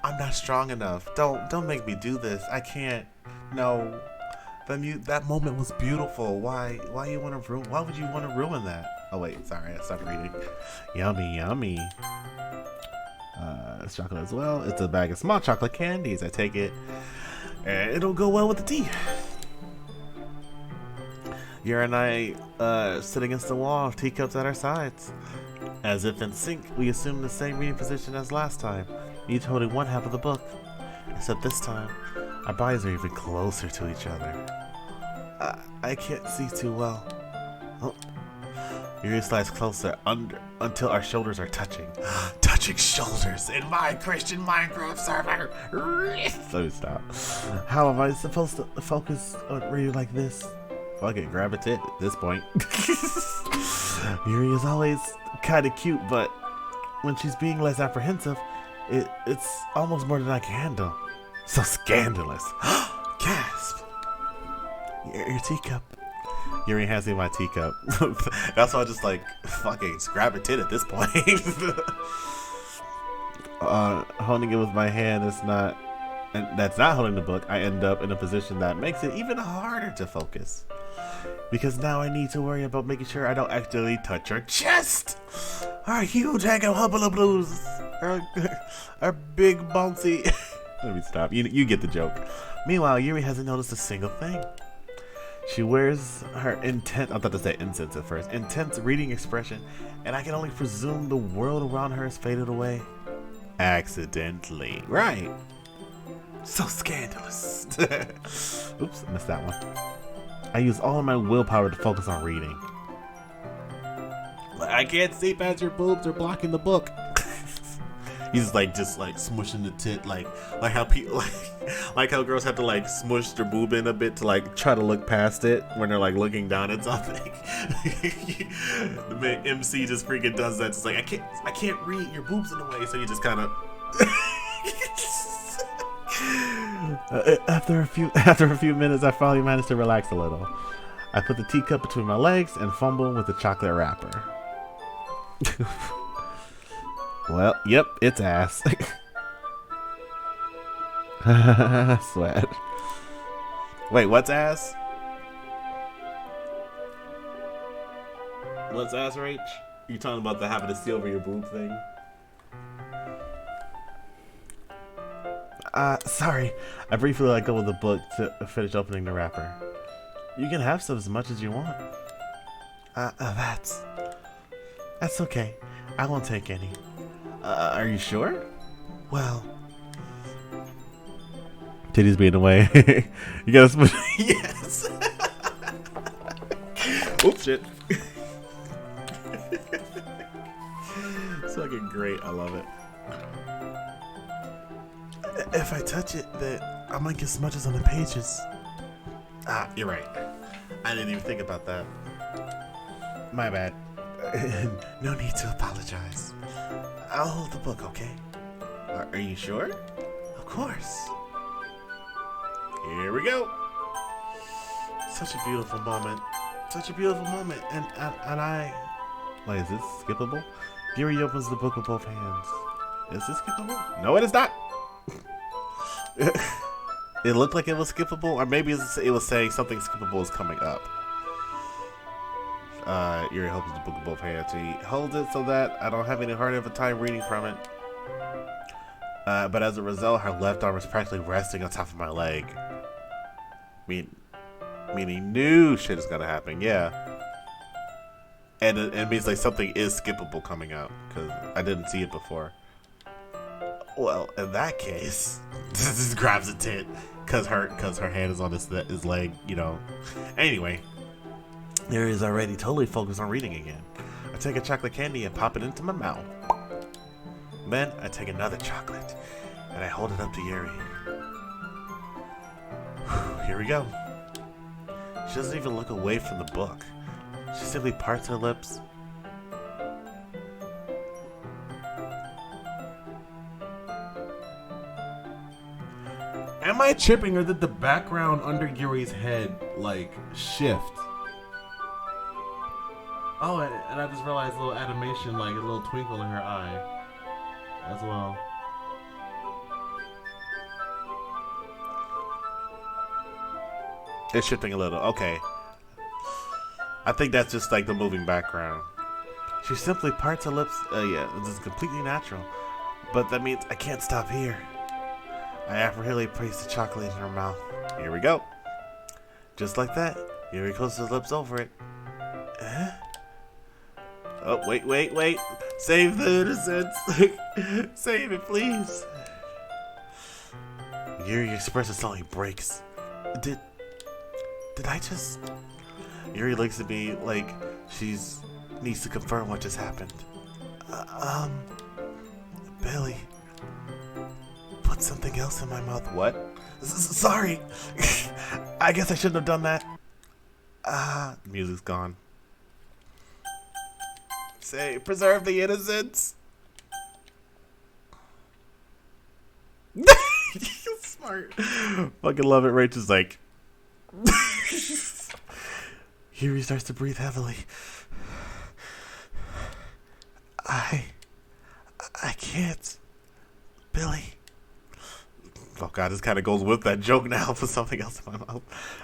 Speaker 1: I'm not strong enough. Don't make me do this. I can't. No. That moment was beautiful. Why would you want to ruin that? Oh wait, sorry, I stopped reading. Yummy. It's chocolate as well. It's a bag of small chocolate candies. I take it, and it'll go well with the tea. Yuri and I sit against the wall, teacups at our sides. As if in sync, we assume the same reading position as last time, each holding one half of the book. Except this time, our bodies are even closer to each other. I can't see too well. Oh. Yuri slides closer until our shoulders are touching. Touching shoulders in my Christian Minecraft server. Let me stop. How am I supposed to focus on reading like this? Fuck it, grab a tit at this point. Yuri is always kind of cute, but when she's being less apprehensive, it's almost more than I can handle. So scandalous. Gasp. Your teacup. Yuri hands me my teacup. That's why I just like fucking grab a tit at this point. Holding it with my hand that's not holding the book. I end up in a position that makes it even harder to focus. Because now I need to worry about making sure I don't accidentally touch her chest. Our huge hang of hubba blues. Our big bouncy. Let me stop. You get the joke. Meanwhile, Yuri hasn't noticed a single thing. She wears her intense, I thought to say incense at first, intense reading expression, and I can only presume the world around her has faded away. Accidentally. Right. So scandalous. Oops, I missed that one. I use all of my willpower to focus on reading. I can't see past your boobs are blocking the book. He's like just like smushing the tit, like how people like how girls have to like smush their boob in a bit to like try to look past it when they're like looking down at something. The MC just freaking does that. It's like I can't read, your boobs in the way, so you just kind of. After a few minutes, I finally managed to relax a little. I put the teacup between my legs and fumble with the chocolate wrapper. Well, yep, it's ass. Sweat. Wait, what's ass? What's ass, Rach? You talking about the having to see over your boob thing? Sorry. I briefly let go of the book to finish opening the wrapper. You can have some as much as you want. That's okay. I won't take any. Are you sure? Well... Titties being away. You gotta split. Yes! Oops, shit. It's fucking great. I love it. If I touch it, then I might get smudges on the pages. You're right. I didn't even think about that. My bad. No need to apologize. I'll hold the book, okay? Are you sure? Of course. Here we go. Such a beautiful moment. Such a beautiful moment. And I... Wait, is this skippable? Yuri opens the book with both hands. Is this skippable? No, it is not. It looked like it was skippable, or maybe it was saying something skippable is coming up. Yuri holds the book with both hands. He holds it so that I don't have any hard of a time reading from it. But as a result, her left arm is practically resting on top of my leg. Meaning new shit is gonna happen, yeah. And it means like something is skippable coming up, because I didn't see it before. Well, in that case, this just grabs a tit, cause her hand is on his leg, you know. Anyway, Yuri is already totally focused on reading again. I take a chocolate candy and pop it into my mouth. Then I take another chocolate and I hold it up to Yuri. Here we go. She doesn't even look away from the book. She simply parts her lips.
Speaker 2: Am I tripping, or did the background under Yuri's head like shift? Oh, and I just realized a little animation, like a little twinkle in her eye as well.
Speaker 1: It's shifting a little. Okay. I think that's just like the moving background. She simply parts her lips. Yeah, this is completely natural. But that means I can't stop here. I appropriately place the chocolate in her mouth. Here we go. Just like that. Yuri closes her lips over it. Oh, wait. Save the innocence. Save it, please. Yuri expression suddenly breaks. Did I just... Yuri looks at me like she's needs to confirm what just happened. Billy put something else in my mouth. What? Sorry. I guess I shouldn't have done that. The music's gone. Say, preserve the innocence. Smart. Fucking love it. Rachel's like... Yuri starts to breathe heavily. I can't. Billy. Oh god, this kind of goes with that joke now for something else in my mouth.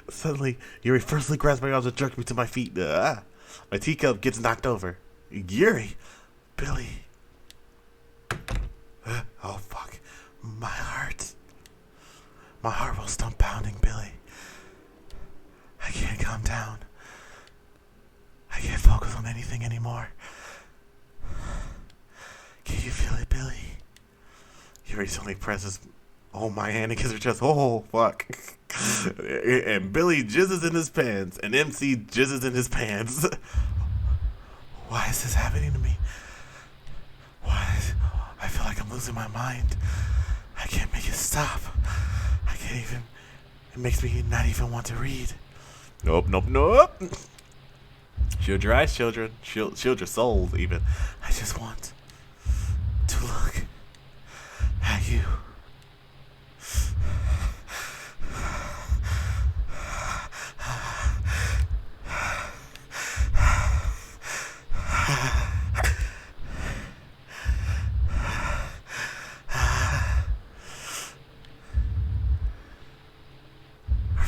Speaker 1: Suddenly, Yuri firstly grabs my arms and jerks me to my feet. My teacup gets knocked over. Yuri! Billy! Oh fuck. My heart. My heart will stop pounding, Billy. I can't calm down. I can't focus on anything anymore. Can you feel it, Billy? Yuri suddenly presses my hand against her chest. Oh, fuck. And Billy jizzes in his pants. And MC jizzes in his pants. Why is this happening to me? Why? I feel like I'm losing my mind. I can't make it stop. I can't even. It makes me not even want to read. Nope. Shield your eyes, children. Shield your souls, even. I just want to look at you.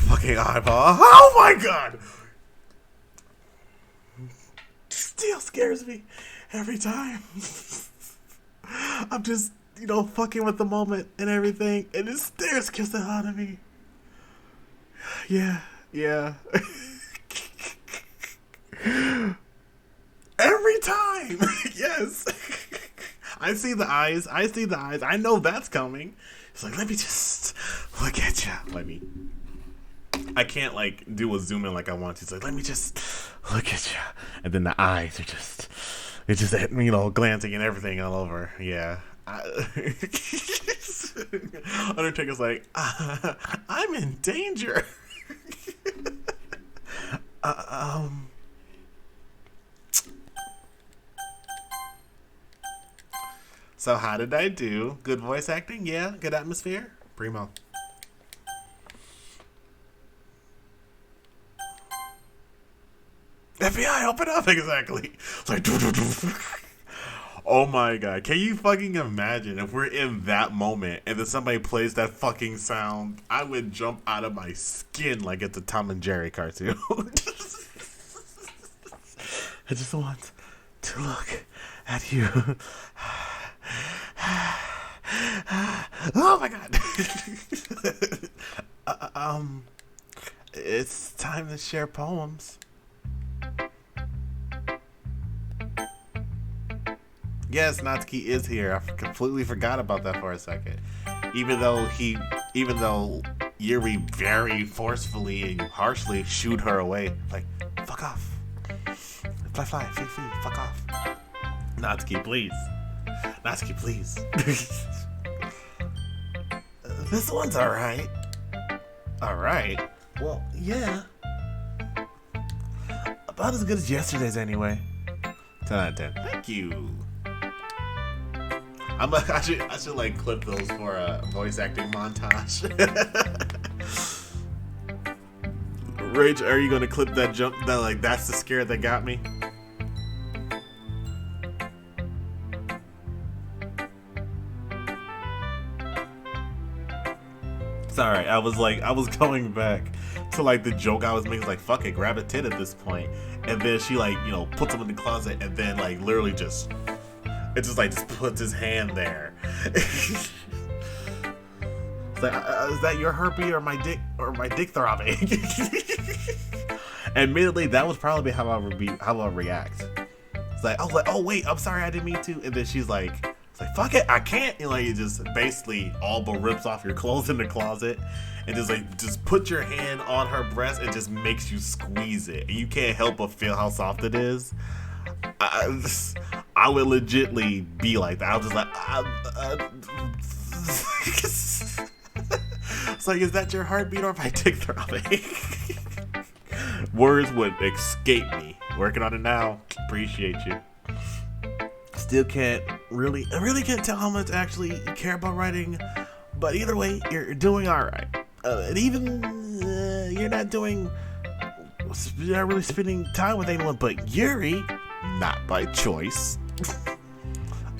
Speaker 1: Fucking eyeball. Oh my god! Still scares me every time. I'm just, fucking with the moment and everything, and it scares the hell out of me. Yeah. Every time. Yes. I see the eyes. I know that's coming. It's like, let me just look at you. I can't do a zoom in like I want to. It's like, let me just look at you. And then the eyes are just glancing and everything all over. Yeah. Undertaker's like, I'm in danger. So how did I do? Good voice acting? Yeah. Good atmosphere? Primo. FBI, open up! Exactly. It's like, oh my god. Can you fucking imagine if we're in that moment and then somebody plays that fucking sound? I would jump out of my skin like it's a Tom and Jerry cartoon. I just want to look at you. Oh my god. It's time to share poems. Yes, Natsuki is here. I completely forgot about that for a second. Even though Yuri very forcefully and harshly shooed her away. Like, fuck off. Fly, fee, fuck off. Natsuki, please. Natsuki, please. This one's alright. Alright? Well, yeah. About as good as yesterday's anyway. 10 out of 10. Thank you. I should clip those for a voice acting montage. Rage, are you gonna clip that jump? That's the scare that got me. Sorry, I was going back to the joke I was making. Fuck it, grab a tit at this point, and then she puts him in the closet, and then literally just. It just puts his hand there. It's is that your heartbeat or my dick throbbing? Admittedly, that was probably how I react. It's oh wait, I'm sorry, I didn't mean to. And then she's like, fuck it, I can't. And it just basically all but rips off your clothes in the closet, and just put your hand on her breast and just makes you squeeze it, and you can't help but feel how soft it is. I would legitly be like that. I was just it's is that your heartbeat or my dick throbbing? Words would escape me. Working on it now. Appreciate you. Still I really can't tell how much actually you care about writing, but either way, you're doing alright. And even you're not really spending time with anyone but Yuri. Not by choice.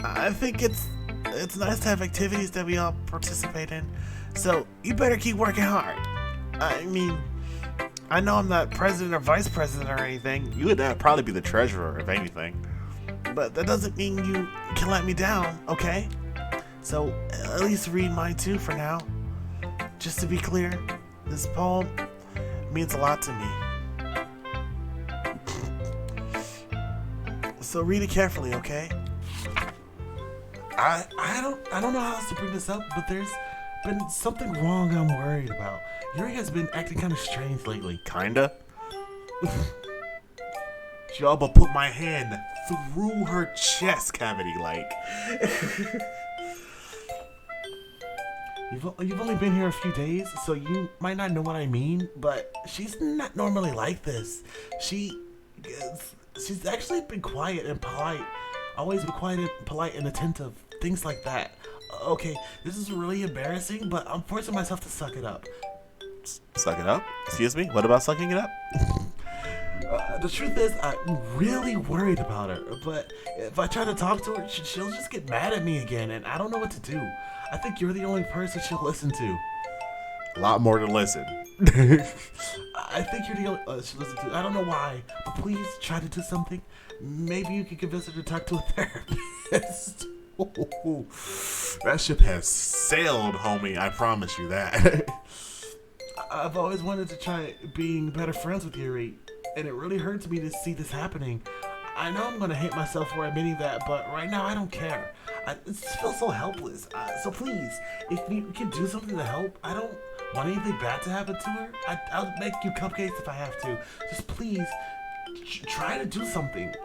Speaker 1: I think it's nice to have activities that we all participate in. So you better keep working hard. I mean, I know I'm not president or vice president or anything. You would probably be the treasurer, if anything. But that doesn't mean you can let me down, okay? So at least read mine too for now. Just to be clear, this poem means a lot to me. So read it carefully, okay? I don't know how else to bring this up, but there's been something wrong I'm worried about. Yuri has been acting kind of strange lately. Kinda? She all but put my hand through her chest cavity, like. You've only been here a few days, so you might not know what I mean, but she's not normally like this. She's actually been quiet and polite. Always been quiet and polite and attentive. Things like that. Okay, this is really embarrassing, but I'm forcing myself to suck it up. Suck it up? Excuse me? What about sucking it up? The truth is, I'm really worried about her, but if I try to talk to her, she'll just get mad at me again, and I don't know what to do. I think you're the only person she'll listen to. A lot more to listen. I think you're the only she'll listen to. I don't know why, but please try to do something. Maybe you can convince her to talk to a therapist. That ship has sailed, homie. I promise you that. I've always wanted to try being better friends with Yuri, and it really hurts me to see this happening. I know I'm gonna hate myself for admitting that, but right now I don't care. I just feel so helpless. So please, if you can do something to help, I don't want anything bad to happen to her. I'll make you cupcakes if I have to. Just please, try to do something.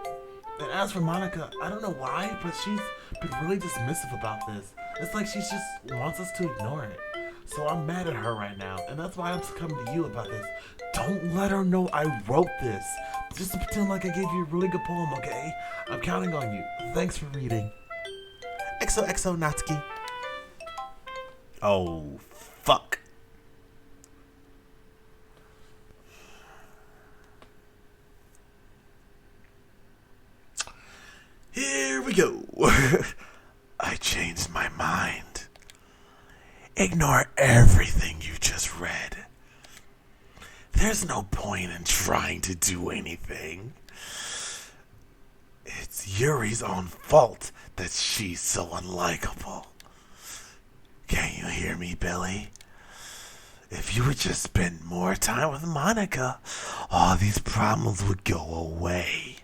Speaker 1: And as for Monica, I don't know why, but she's been really dismissive about this. It's like she just wants us to ignore it. So I'm mad at her right now, and that's why I'm coming to you about this. Don't let her know I wrote this. Just to pretend like I gave you a really good poem, okay? I'm counting on you. Thanks for reading. XOXO Natsuki. Oh, fuck. Here we go. I changed my mind. Ignore everything you just read. There's no point in trying to do anything. It's Yuri's own fault that she's so unlikable. Can you hear me, Billy? If you would just spend more time with Monica, all these problems would go away.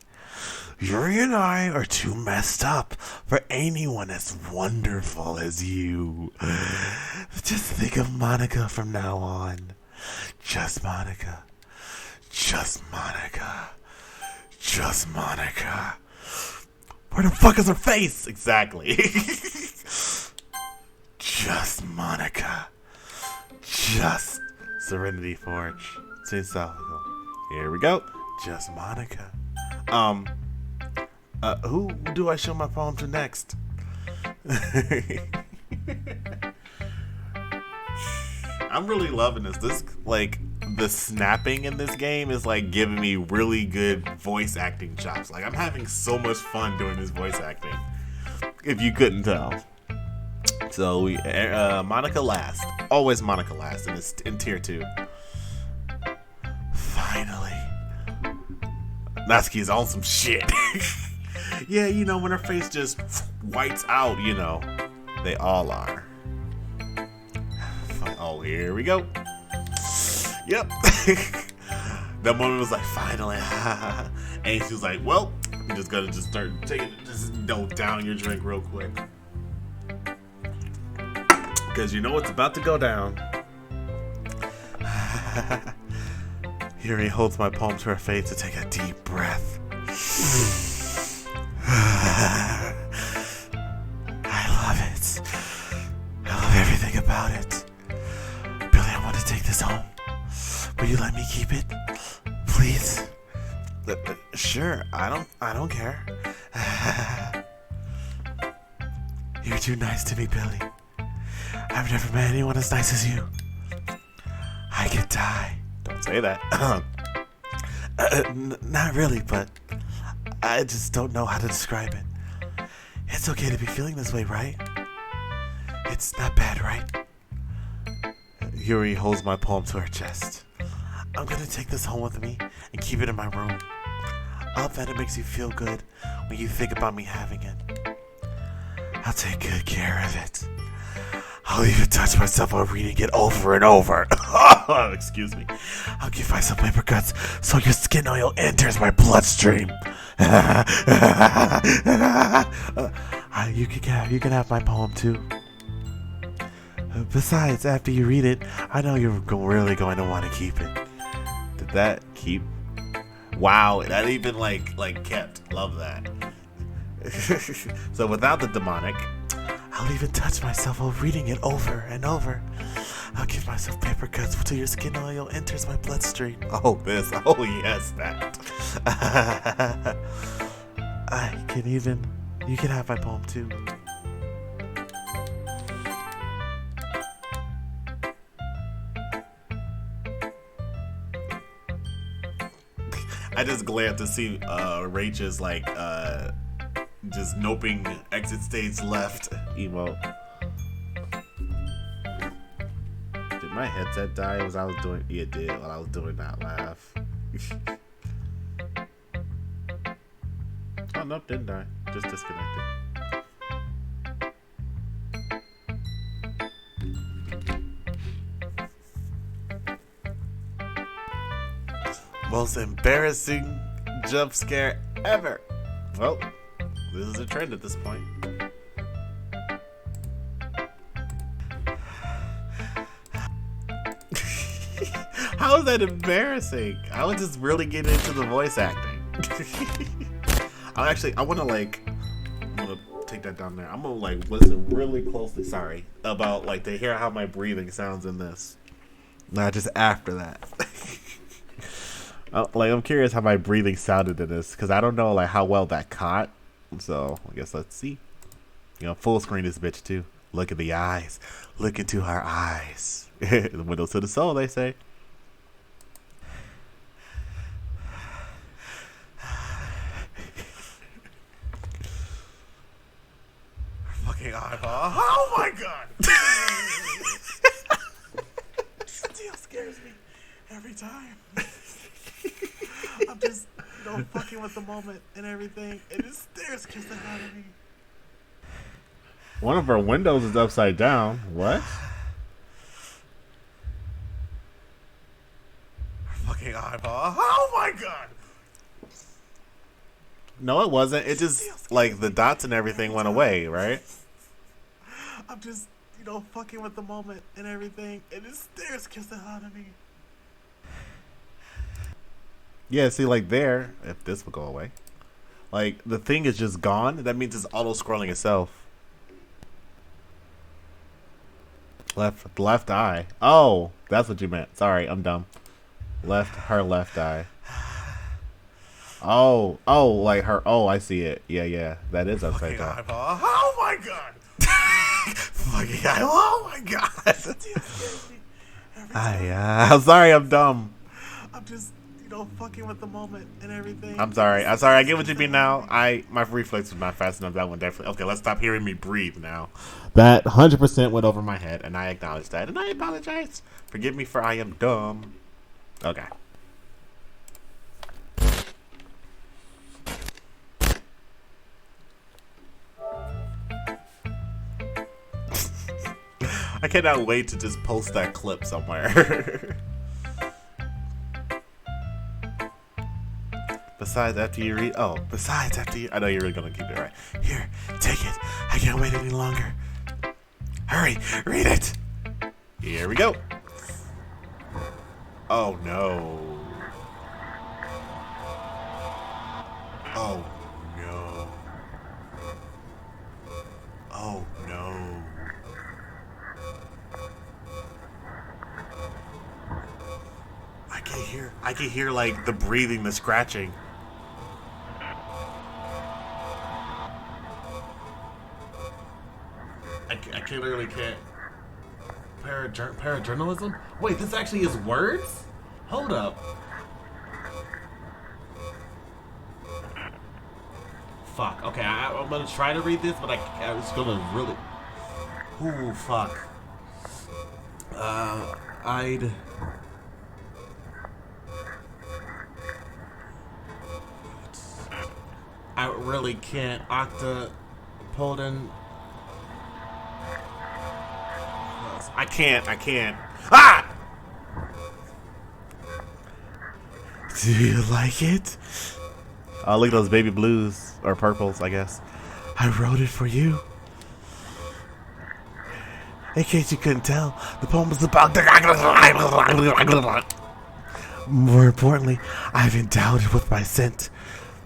Speaker 1: Yuri and I are too messed up for anyone as wonderful as you. Just think of Monica from now on. Just Monica. Just Monica. Just Monica. Where the fuck is her face? Exactly. Just Monica. Just Serenity Forge. Here we go. Just Monica. Who do I show my poem to next? I'm really loving this. This, like, the snapping in this game is, like, giving me really good voice acting chops. Like, I'm having so much fun doing this voice acting, if you couldn't tell. So, we, Monica last. Always Monica last in tier 2. Finally. Natsuki's on some shit. Yeah, you know, when her face just whites out, you know. They all are. Oh, here we go. Yep. That moment was like, finally. And she was like, well, I'm just gonna start taking, down your drink real quick. Because you know what's about to go down. Yuri holds my palm to her face to take a deep breath. I love it. I love everything about it. Billy, I want to take this home. Will you let me keep it? Please? Sure, I don't care. You're too nice to me, Billy. I've never met anyone as nice as you. I could die. Don't say that. Not really, but I just don't know how to describe it. It's okay to be feeling this way, right? It's not bad, right? Yuri holds my poem to her chest. I'm gonna take this home with me and keep it in my room. I'll bet it makes you feel good when you think about me having it. I'll take good care of it. I'll even touch myself while reading it over and over. Excuse me. I'll give myself paper cuts so your skin oil enters my bloodstream. You can have my poem too. Besides, after you read it, I know you're really going to want to keep it. Did that keep? Wow, that even like kept. Love that. So without the demonic, I'll even touch myself while reading it over and over. I'll give myself paper cuts until your skin oil enters my bloodstream. Oh, this. Oh, yes, that. You can have my poem too. I just glanced to see Rachel's just noping exit stage left emote. Did my headset die? Was I was doing? Yeah, it did while I was doing that laugh. Oh nope, didn't die. Just disconnected. Most embarrassing jump scare ever. Well, this is a trend at this point. How is that embarrassing? I was just really getting into the voice acting. I want to I'm gonna take that down there. I'm gonna listen really closely. Sorry about to hear how my breathing sounds in this. Not just after that. I'm curious how my breathing sounded in this because I don't know how well that caught. So I guess let's see. Full screen this bitch too. Look at the eyes. Look into her eyes. The window to the soul, they say. Fucking eyeball. Oh my god! Still scares me every time. I'm just, fucking with the moment and everything. It just scares the hell out of me. One of our windows is upside down. What? Fucking eyeball. Oh my god! No, it wasn't. It just, the dots and everything went away, right? I'm just, fucking with the moment and everything. It just scares the hell out of me. Yeah, see, there, if this would go away, the thing is just gone. That means it's auto-scrolling itself. Left eye. Oh, that's what you meant. Sorry, I'm dumb. Her left eye. Oh, her. Oh, I see it. Yeah, that is upside down. Eyeball. Oh my god! Fucking eyeball. Oh my god! I'm sorry, I'm dumb. I'm just, fucking with the moment and everything. I'm sorry. I get what you mean now. My reflex was not fast enough. That one definitely. Okay, let's stop hearing me breathe now. That 100% went over my head, and I acknowledge that, and I apologize. Forgive me for I am dumb. Okay. I cannot wait to just post that clip somewhere. Besides, after you read... Oh, besides, after you... I know you're really going to keep it right. Here, take it. I can't wait any longer. Hurry, read it. Here we go. Oh, no. Oh, no. Oh, no. I can hear the breathing, the scratching. I literally can't. Parajournalism? Wait, this actually is words? Hold up. Fuck. Okay, I'm gonna try to read this, but I was gonna really... Ooh, fuck.
Speaker 2: I really can't. Octopolden.
Speaker 1: I can't. Ah! Do you like it? Oh, look at those baby blues. Or purples, I guess. I wrote it for you. In case you couldn't tell, the poem is about... More importantly, I've endowed it with my scent.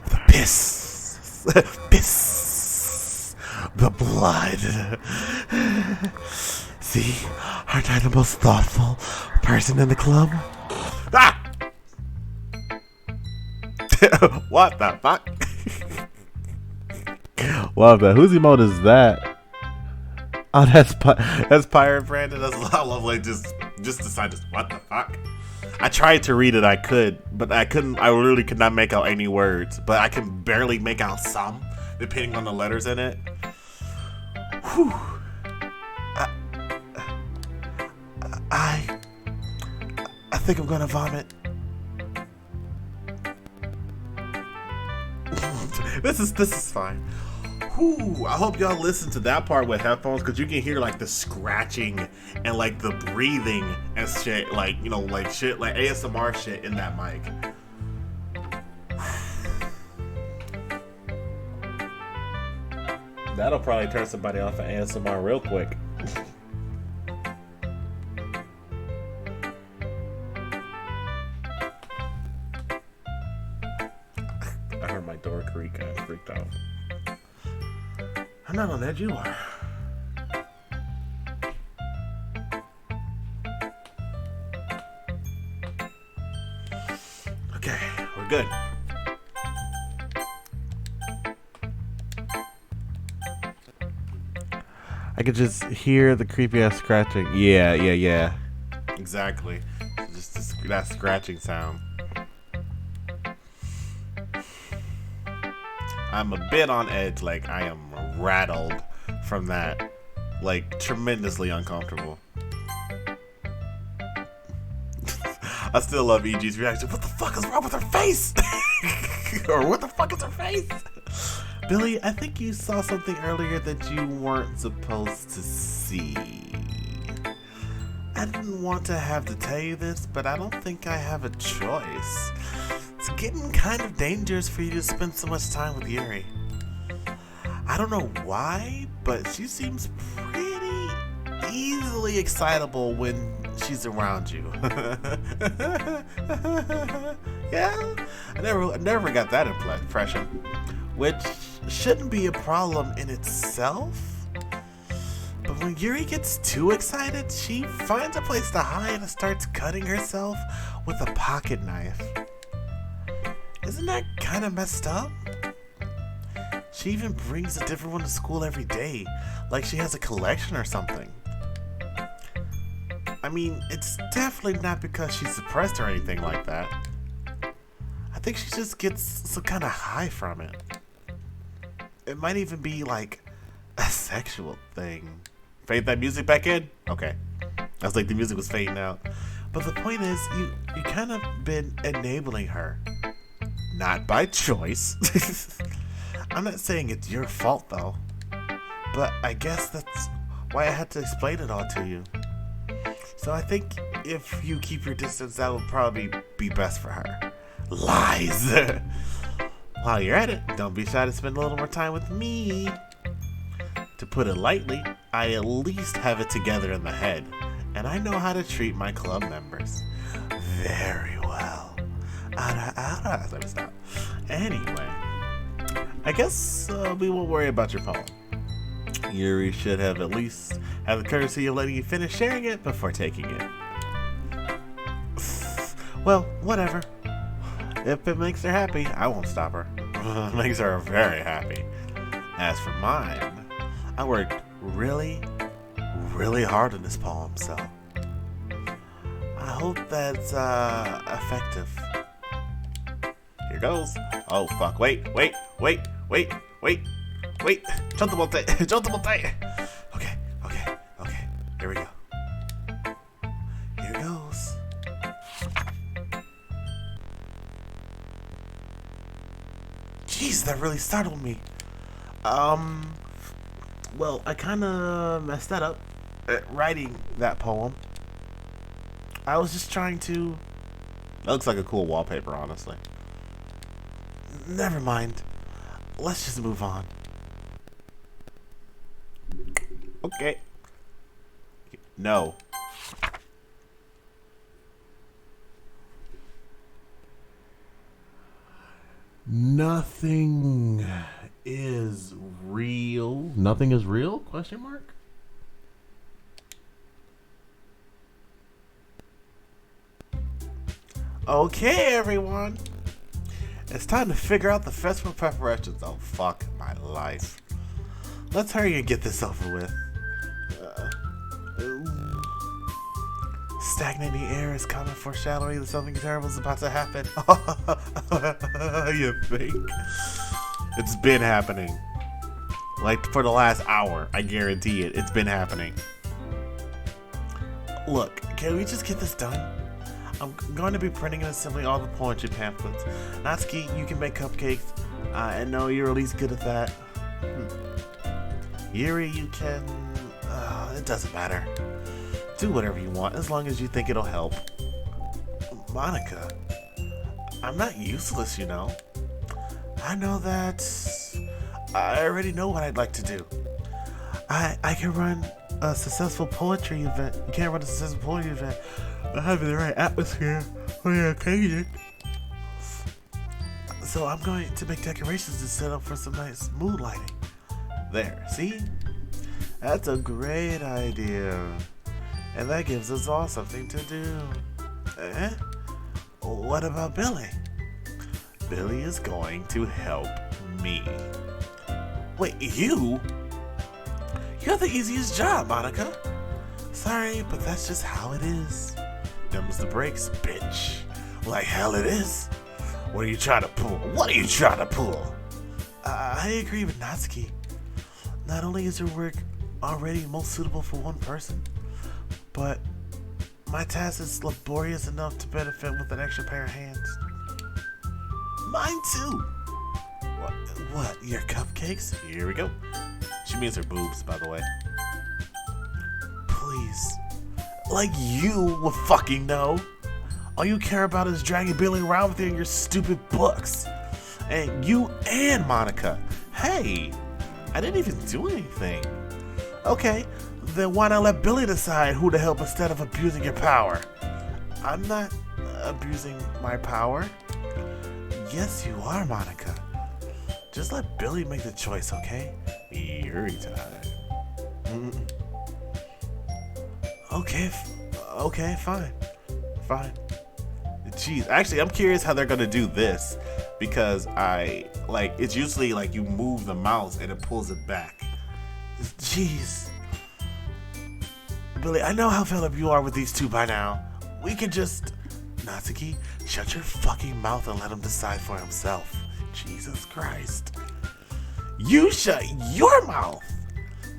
Speaker 1: The piss. Piss. The blood. See? Aren't I the most thoughtful person in the club? Ah! What the fuck? Love that. Whose emote is that? Oh, that's Pirate Brandon. That's I love like just decided. What the fuck? I tried to read it. I could, but I couldn't. I literally could not make out any words. But I can barely make out some, depending on the letters in it. Whew. I think I'm gonna vomit. This is fine. Whew, I hope y'all listen to that part with headphones, because you can hear like the scratching and like the breathing and shit, like, you know, like shit, like ASMR shit in that mic. That'll probably turn somebody off of ASMR real quick. I heard my door creak. I freaked out. I'm not on edge, you are. Okay, we're good. I could just hear the creepy ass scratching. Yeah. Exactly. Just that scratching sound. I'm a bit on edge, like I am rattled from that, like tremendously uncomfortable. I still love EG's reaction. What the fuck is wrong with her face? Or what the fuck is her face? Billy, I think you saw something earlier that you weren't supposed to see. I didn't want to have to tell you this, but I don't think I have a choice. It's getting kind of dangerous for you to spend so much time with Yuri. I don't know why, but she seems pretty easily excitable when she's around you. Yeah, I never got that impression, which shouldn't be a problem in itself. But when Yuri gets too excited, she finds a place to hide and starts cutting herself with a pocket knife. Isn't that kind of messed up? She even brings a different one to school every day, like she has a collection or something. I mean, it's definitely not because she's suppressed or anything like that. I think she just gets some kind of high from it. It might even be like a sexual thing. Fade that music back in? Okay. I was like, the music was fading out. But the point is, you kind of been enabling her. Not by choice. I'm not saying it's your fault though. But I guess that's why I had to explain it all to you. So I think if you keep your distance, that would probably be best for her. Lies! While you're at it, don't be shy to spend a little more time with me. To put it lightly, I at least have it together in the head, and I know how to treat my club members very well. Let me stop. Anyway, I guess we won't worry about your poem. Yuri should have at least have the courtesy of letting you finish sharing it before taking it. Well, whatever. If it makes her happy, I won't stop her. It makes her very happy. As for mine, I worked really, really hard on this poem, so I hope that's effective. Here goes. Oh fuck! Wait! Jump the bolt. Okay. Here we go. Here goes.
Speaker 2: Jeez, that really startled me. Well, I kind of messed that up writing that poem. I was just trying to...
Speaker 1: That looks like a cool wallpaper, honestly.
Speaker 2: Never mind. Let's just move on.
Speaker 1: Okay. No.
Speaker 2: Nothing is real. Nothing is real? Question mark?
Speaker 1: Okay, everyone. It's time to figure out the festival preparations. Oh, fuck my life. Let's hurry and get this over with. Stagnating air is coming, foreshadowing that something terrible is about to happen. You think? It's been happening. Like, for the last hour. I guarantee it. It's been happening.
Speaker 2: Look, can we just get this done? I'm going to be printing and assembling all the poetry pamphlets. Natsuki, you can make cupcakes. I know you're at least good at that. Yuri, you can... it doesn't matter. Do whatever you want, as long as you think it'll help. Monica, I'm not useless, you know. I know that... I already know what I'd like to do. I can run a successful poetry event. You can't run a successful poetry event without having the right atmosphere for your occasion. So I'm going to make decorations to set up for some nice mood lighting. There, see? That's a great idea. And that gives us all something to do. What about Billy?
Speaker 1: Billy is going to help me.
Speaker 2: Wait, you? You have the easiest job, Monica. Sorry, but that's just how it is.
Speaker 1: Them's the brakes, bitch.
Speaker 2: Like hell it is.
Speaker 1: What are you trying to pull? What are you trying to pull?
Speaker 2: I agree with Natsuki. Not only is your work already most suitable for one person, but my task is laborious enough to benefit with an extra pair of hands. Mine too. What? Your cupcakes?
Speaker 1: Here we go. She means her boobs, by the way.
Speaker 2: Please. Like you would fucking know. All you care about is dragging Billy around with you in your stupid books. And you and Monica.
Speaker 1: Hey, I didn't even do anything.
Speaker 2: Okay, then why not let Billy decide who to help instead of abusing your power? I'm not abusing my power. Yes, you are, Monica. Just let Billy make the choice, okay?
Speaker 1: Yuri time.
Speaker 2: Okay, fine.
Speaker 1: Jeez, actually, I'm curious how they're gonna do this because it's usually like you move the mouse and it pulls it back.
Speaker 2: Jeez. Billy, I know how fed up you are with these two by now. We can just... Natsuki, shut your fucking mouth and let him decide for himself. Jesus Christ. You shut your mouth!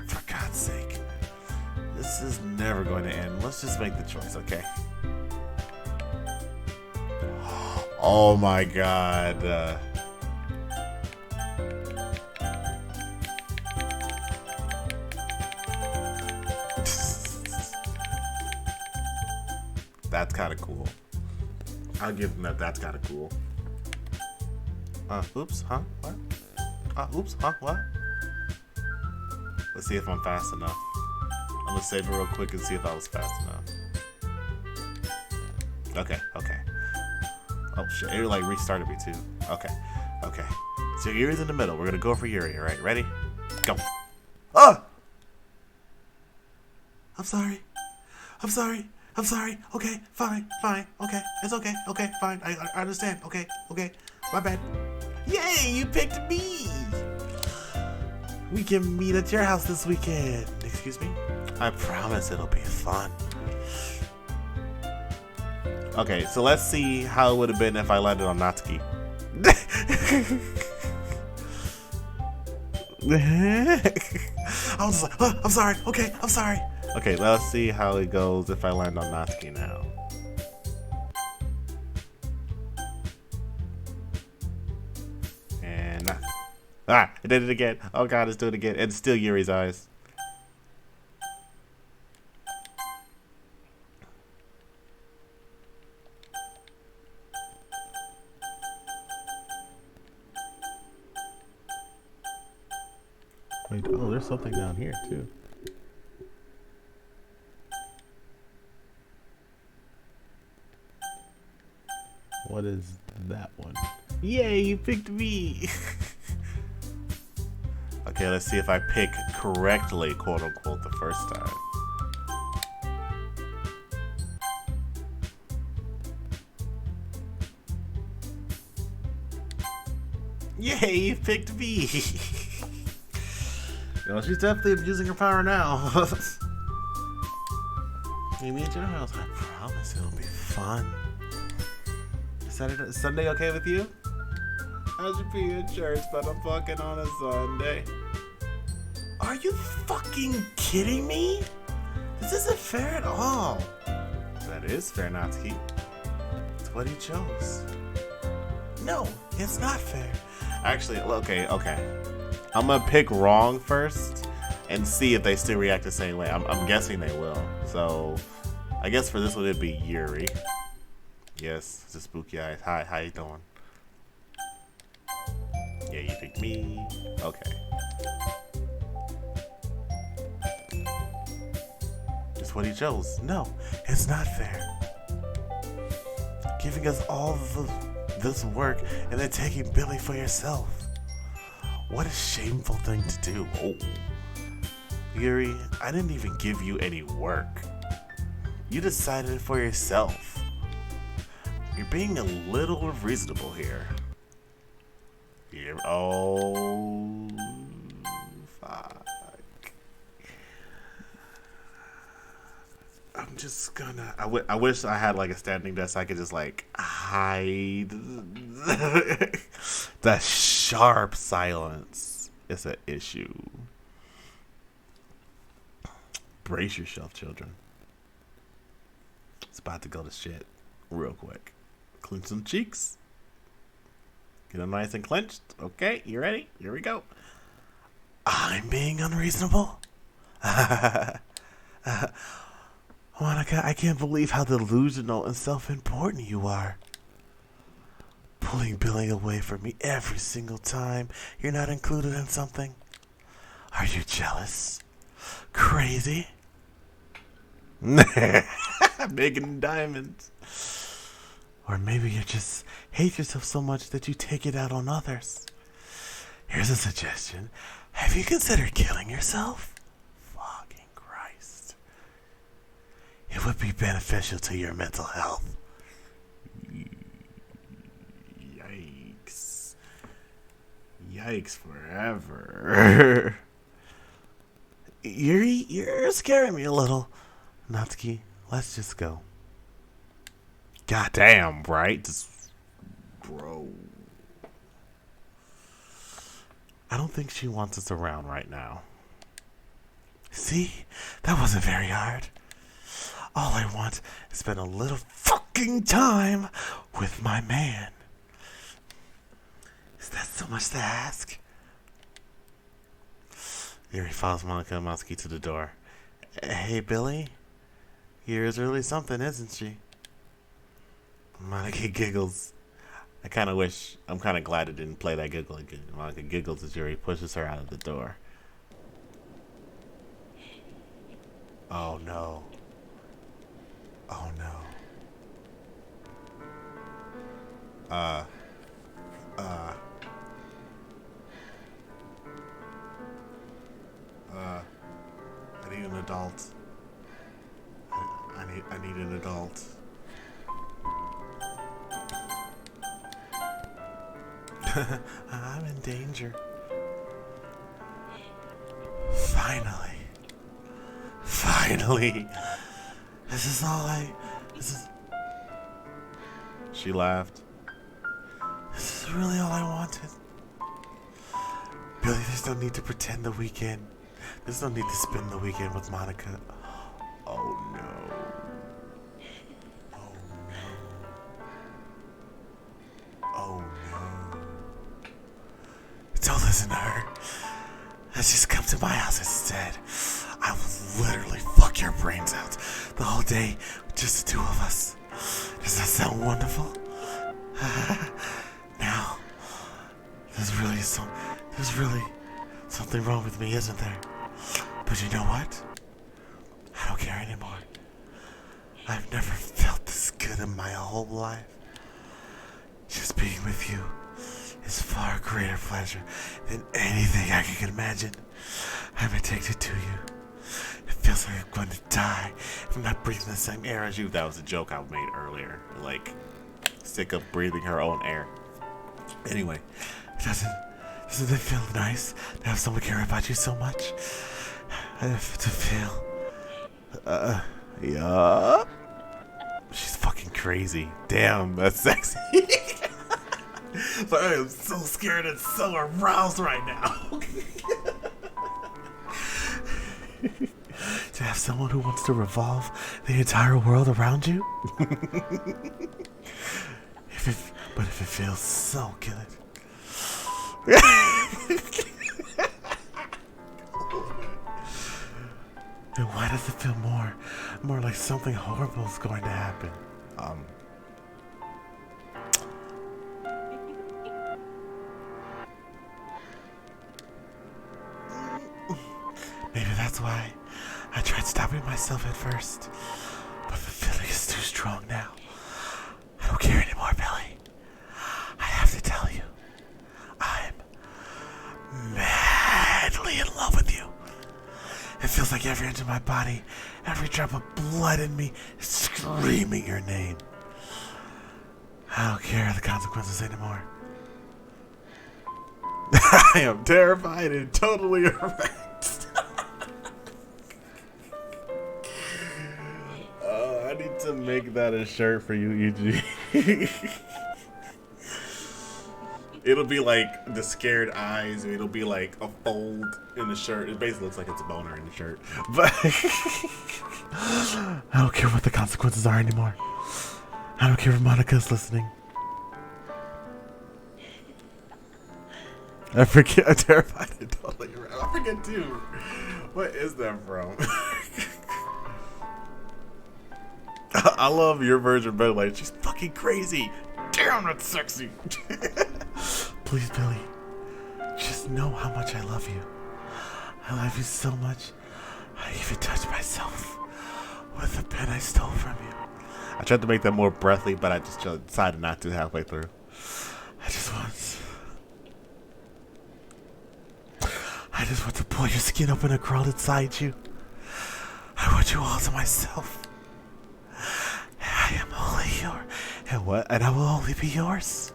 Speaker 2: For God's sake.
Speaker 1: This is never going to end. Let's just make the choice, okay? Oh my god. That's kind of cool. I'll give them that. That's kind of cool. Oops, huh? What? Oops, huh? What? Let's see if I'm fast enough. I'm gonna save it real quick and see if I was fast enough. Okay. Oh shit, it like restarted me too. Okay. So Yuri's in the middle. We're gonna go for Yuri, alright? Ready? Go.
Speaker 2: Oh! I'm sorry. Okay, fine. Okay, it's okay. Okay, fine. I understand. Okay. My bad. Yay, you picked me! We can meet at your house this weekend. Excuse me? I promise it'll be fun.
Speaker 1: Okay, so let's see how it would have been if I landed on Natsuki.
Speaker 2: I was like, oh, I'm sorry. Okay, I'm sorry.
Speaker 1: Okay, let's see how it goes if I land on Natsuki now. And Ah, I did it again. Oh god, it's doing it again. It's still Yuri's eyes. Wait, oh, there's something down here too. What is that one? Yay, you picked me! Okay, let's see if I pick correctly, quote unquote, the first time. Yay, you picked me! You know, she's definitely abusing her power now. You meet your house. I promise it'll be fun. Sunday okay with you? I should be in church, but I'm fucking on a Sunday. Are you fucking kidding me? This isn't fair at all. That is fair, Natsuki. It's what he chose. No, it's not fair. Actually, okay. I'm gonna pick wrong first and see if they still react the same way. I'm guessing they will. So, I guess for this one it'd be Yuri. Yes, it's a spooky eyes. Hi, how you doing? Yeah, you picked me. Okay. It's what he chose. No, it's not fair. Giving us all this work and then taking Billy for yourself. What a shameful thing to do. Oh. Yuri, I didn't even give you any work. You decided it for yourself. You're being a little reasonable here. Oh, fuck. I'm just gonna. I wish I had like a standing desk. I could just like hide the sharp silence. It's an issue. Brace yourself, children. It's about to go to shit real quick. Clench some cheeks. Get them nice and clenched. Okay, you ready? Here we go. I'm being unreasonable? Monica, I can't believe how delusional and self-important you are. Pulling Billy away from me every single time you're not included in something. Are you jealous? Crazy? Making diamonds. Or maybe you just hate yourself so much that you take it out on others. Here's a suggestion. Have you considered killing yourself? Fucking Christ. It would be beneficial to your mental health. Yikes. Yikes forever. You're scaring me a little. Natsuki, let's just go. Goddamn, right? Just grow. I don't think she wants us around right now. See? That wasn't very hard. All I want is spend a little fucking time with my man. Is that so much to ask? Yuri follows Monica and Natsuki to the door. Hey, Billy? Yuri's really something, isn't she? Monica giggles. I'm kind of glad it didn't play that giggle again. Monica giggles as Yuri pushes her out of the door. Oh no. Oh no. I need an adult. I need an adult. I'm in danger. Finally. This is She laughed. This is really all I wanted. Billy, there's no need to pretend the weekend. There's no need to spend the weekend with Monica. Oh no. Oh no. Oh no. It's
Speaker 2: don't listen to her. Let's just come to my house instead. I will literally fuck your brains out the whole day, just the two of us. Does that sound wonderful? Now, there's really something wrong with me, isn't there? But you know what? I don't care anymore. I've never felt this good in my whole life. Just being with you is far greater pleasure than anything I could imagine. I'm addicted to you. It feels like I'm going to die if I'm not breathing the same air as you.
Speaker 1: That was a joke I made earlier. Like, sick of breathing her own air. Anyway,
Speaker 2: Doesn't it feel nice to have someone care about you so much? To feel,
Speaker 1: yeah. She's fucking crazy. Damn, that's sexy.
Speaker 2: but I am so scared and so aroused right now. To have someone who wants to revolve the entire world around you? But if it feels so good. And why does it feel more like something horrible is going to happen? Maybe that's why I tried stopping myself at first. But the feeling is too strong now. I don't care anymore, Billy. I have to tell you, I'm madly in love with you. It feels like every inch of my body, every drop of blood in me is screaming your name. I don't care the consequences anymore.
Speaker 1: I am terrified and totally erect. I need to make that a shirt for you, EG. It'll be like the scared eyes, and it'll be like a fold in the shirt. It basically looks like it's a boner in the shirt. But
Speaker 2: I don't care what the consequences are anymore. I don't care if Monica's listening.
Speaker 1: I forget. I'm terrified and totally erect. I forget too. What is that from? I love your version better. Like, she's fucking crazy. Damn, that's sexy.
Speaker 2: Please, Billy, just know how much I love you. I love you so much, I even touched myself with the pen I stole from you.
Speaker 1: I tried to make that more breathy, but I just decided not to halfway through.
Speaker 2: I just want to pull your skin open and crawl inside you. I want you all to myself. I am only yours. And what? And I will only be yours.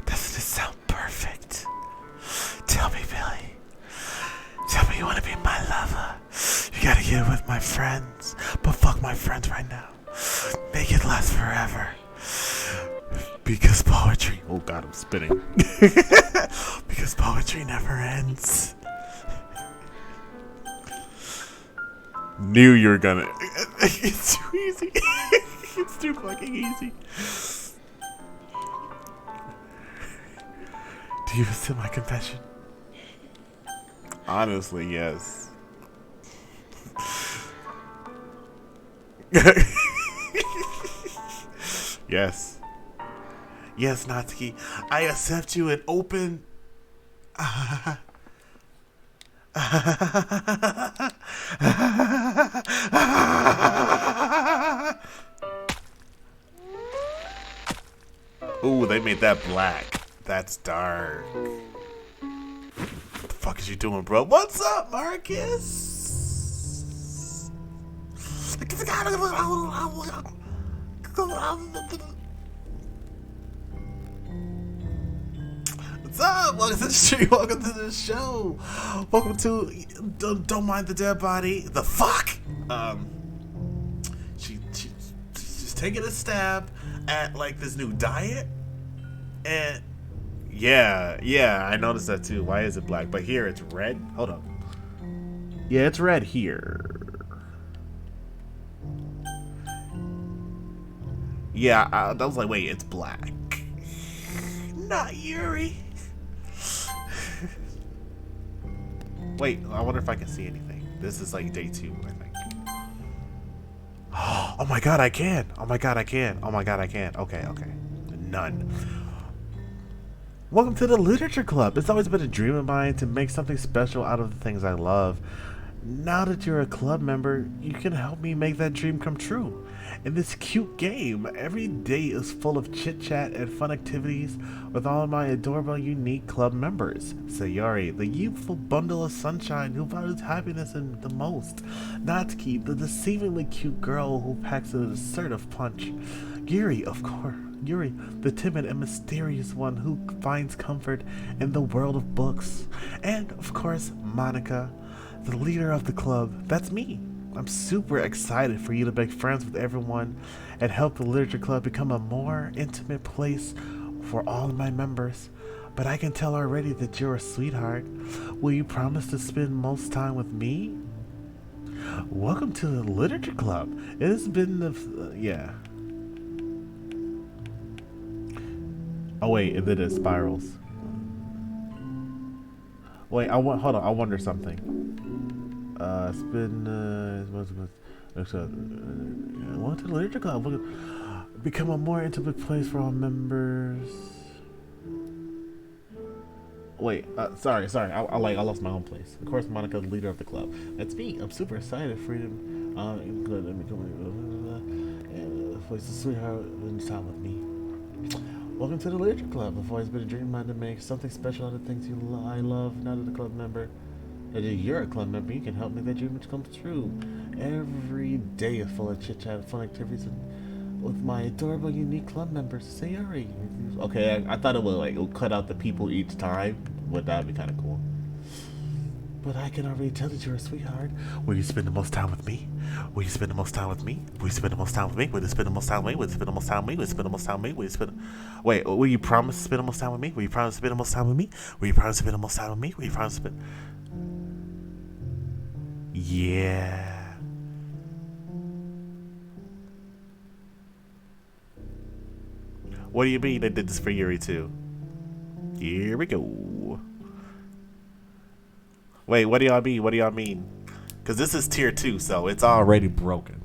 Speaker 2: Doesn't it sound perfect? Tell me, Billy. Tell me you want to be my lover. You gotta get with my friends. But fuck my friends right now. Make it last forever. Because poetry...
Speaker 1: Oh god, I'm spinning.
Speaker 2: Because poetry never ends.
Speaker 1: Knew you were gonna... It's too easy. It's too fucking easy.
Speaker 2: Do you listen to my confession?
Speaker 1: Honestly, yes. Yes.
Speaker 2: Yes, Natsuki. I accept you and open...
Speaker 1: Ooh, they made that black. That's dark. What the fuck is you doing, bro? What's up, Marcus? What's up? Welcome to the stream. Welcome to the show. Welcome to Don't Mind the Dead Body. The fuck? She's taking a stab at like this new diet, and yeah, I noticed that too. Why is it black? But here it's red. Hold up. Yeah, it's red here. Yeah, I was like, wait, it's black.
Speaker 2: Not Yuri.
Speaker 1: Wait, I wonder if I can see anything. This is like day 2, I think. Oh my god, I can! Oh my god, I can! Oh my god, I can! Okay, okay. None. Welcome to the Literature Club. It's always been a dream of mine to make something special out of the things I love. Now that you're a club member, you can help me make that dream come true. In this cute game, every day is full of chit-chat and fun activities with all my adorable, unique club members. Sayori, the youthful bundle of sunshine who values happiness in the most. Natsuki, the deceivingly cute girl who packs an assertive punch. Yuri, of course. Yuri, the timid and mysterious one who finds comfort in the world of books. And, of course, Monica, the leader of the club. That's me. I'm super excited for you to make friends with everyone and help the Literature Club become a more intimate place for all of my members. But I can tell already that you're a sweetheart. Will you promise to spend most time with me? Welcome to the Literature Club. It has been the... yeah. Oh wait, and then it spirals. Wait, hold on, I wonder something. Welcome to the Literature Club. Become a more intimate place for all members. Wait, sorry. I lost my own place. Of course, Monica, the leader of the club. That's me. I'm super excited for you. Voice of sweetheart and time with me. Welcome to the Literature Club. I've always been a dream of mine to make something special out of things I love. Now that a club member, that you're a club member, you can help make that dream come true. Every day is full of chit chat and fun activities with my adorable, unique club members. Sayori. Okay, I thought it would cut out the people each time, but that'd be kind of cool. But I can already tell that you're a sweetheart. Will you spend the most time with me? Will you spend the most time with me? Will you spend the most time with me? Will you spend the most time with me? Will you spend the most time with me? Will you spend the most time with me? Will you spend... Wait, will you promise to spend the most time with me? Will you promise to spend the most time with me? Will you promise to spend the most time with me? Will you promise to spend... Yeah. What do you mean they did this for Yuri too? Here we go. Wait, what do y'all mean? What do y'all mean? Because this is tier 2, so it's already broken.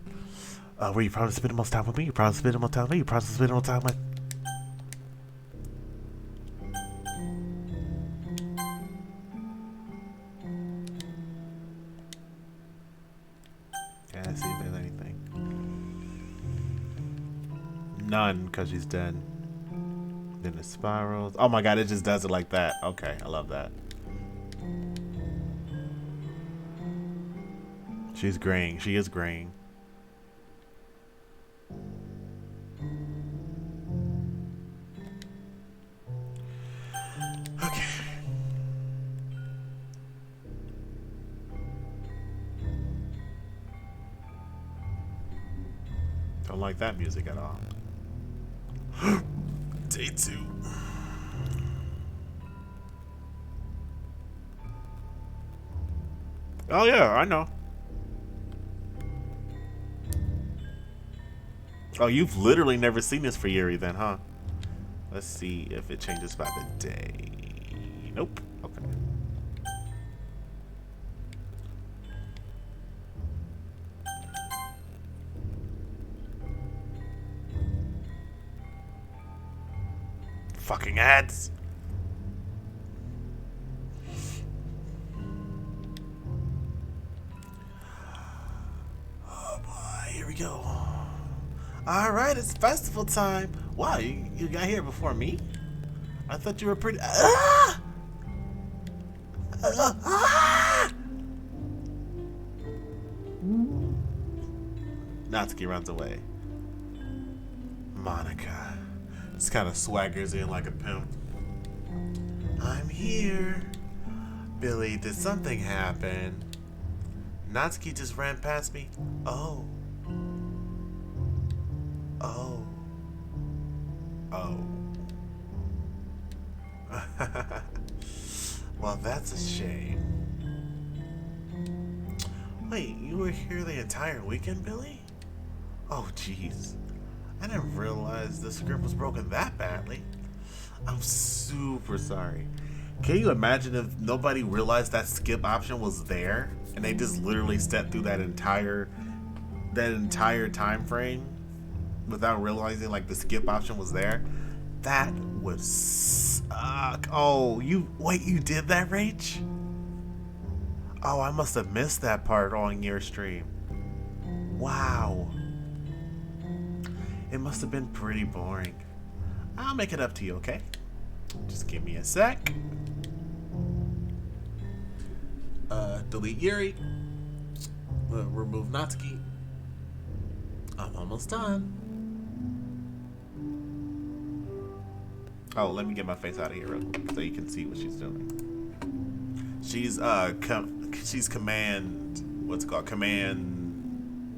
Speaker 1: Where you promise to spend the most time with me? You promise to spend the most time with me? You promise to spend the most time with me? Can I see if there's anything? None, because she's dead. Then it spirals. Oh my god, it just does it like that. Okay, I love that. She's graying. She is graying. Okay. Don't like that music at all. Day 2. Oh yeah, I know. Oh, you've literally never seen this for Yuri then, huh? Let's see if it changes by the day. Nope. Okay. Fucking ads. Oh boy, here we go. Alright, it's festival time. Wow, you got here before me? I thought you were pretty... Natsuki runs away. Monica just kind of swaggers in like a pimp. I'm here. Billy, did something happen? Natsuki just ran past me. Oh. Oh. Oh. Well, that's a shame. Wait, you were here the entire weekend, Billy? Oh, jeez. I didn't realize the script was broken that badly. I'm super sorry. Can you imagine if nobody realized that skip option was there and they just literally stepped through that entire time frame without realizing like the skip option was there? That would suck. Oh, you did that, Rach? Oh, I must have missed that part on your stream. Wow. It must have been pretty boring. I'll make it up to you, okay? Just give me a sec. Delete Yuri. Remove Natsuki. I'm almost done. Oh, let me get my face out of here real quick so you can see what she's doing. She's command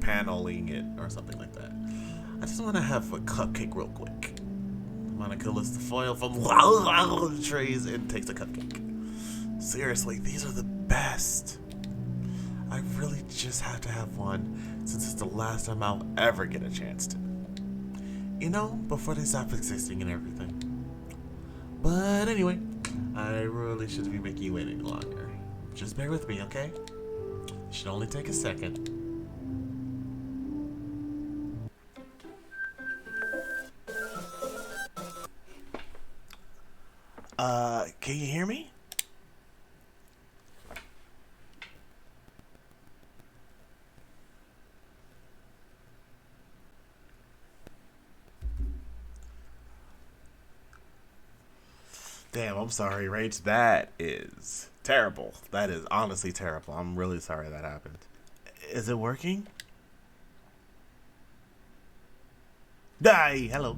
Speaker 1: paneling it or something like that. I just want to have a cupcake real quick. Monica lifts the foil from the trays and takes a cupcake. Seriously, these are the best. I really just have to have one since it's the last time I'll ever get a chance to. You know, before they stop existing and everything. But anyway, I really shouldn't be making you wait any longer. Just bear with me, okay? It should only take a second. Can you hear me? Damn, I'm sorry, Rach. That is terrible. That is honestly terrible. I'm really sorry that happened. Is it working? Hi, hello.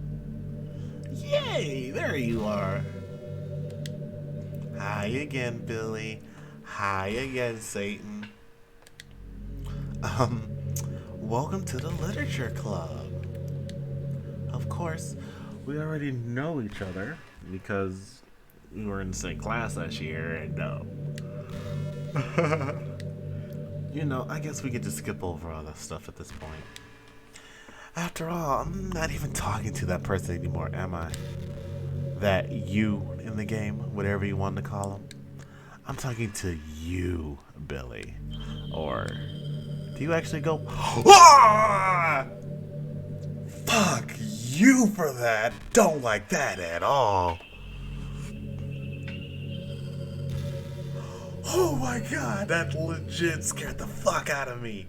Speaker 1: Yay, there you are. Hi again, Billy. Hi again, Satan. Welcome to the Literature Club. Of course, we already know each other because we were in the same class last year, and you know, I guess we could just skip over all that stuff at this point. After all, I'm not even talking to that person anymore, am I? That you in the game, whatever you want to call him. I'm talking to you, Billy. Or do you actually go, ah! Fuck you for that. Don't like that at all. Oh my god, that legit scared the fuck out of me.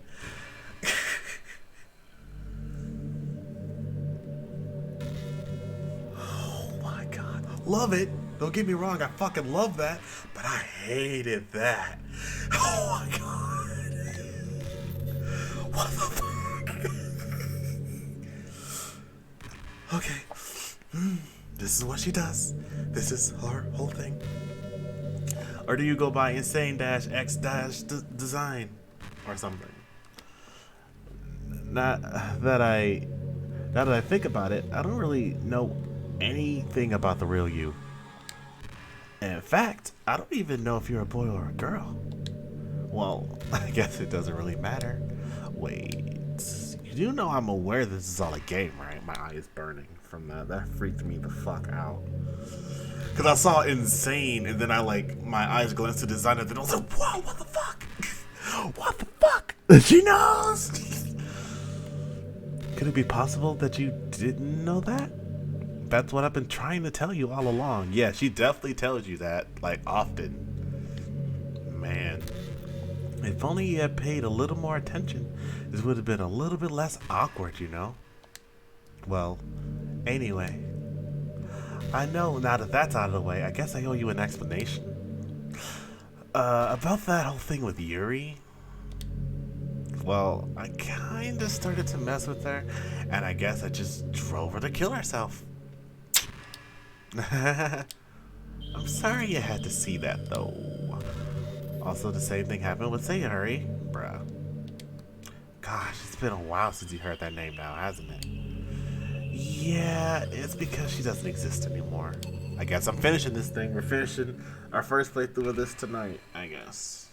Speaker 1: Oh my god. Love it. Don't get me wrong, I fucking love that. But I hated that. Oh my god. What the fuck? Okay. This is what she does. This is her whole thing. Or do you go by InsaneXDesign or something? Now that I think about it, I don't really know anything about the real you. In fact, I don't even know if you're a boy or a girl. Well, I guess it doesn't really matter. Wait, you do know I'm aware this is all a game, right? My eye is burning from that. That freaked me the fuck out. Because I saw insane, and then my eyes glanced to design, and then I was like, whoa, what the fuck? What the fuck? She knows! Could it be possible that you didn't know that? That's what I've been trying to tell you all along. Yeah, she definitely tells you that, often. Man. If only you had paid a little more attention, this would have been a little bit less awkward, you know? Well, anyway. I know now that that's out of the way, I guess I owe you an explanation. About that whole thing with Yuri. Well, I kinda started to mess with her, and I guess I just drove her to kill herself. I'm sorry you had to see that, though. Also, the same thing happened with Sayori, bruh. Gosh, it's been a while since you heard that name now, hasn't it? Yeah, it's because she doesn't exist anymore. I guess I'm finishing this thing. We're finishing our first playthrough of this tonight, I guess.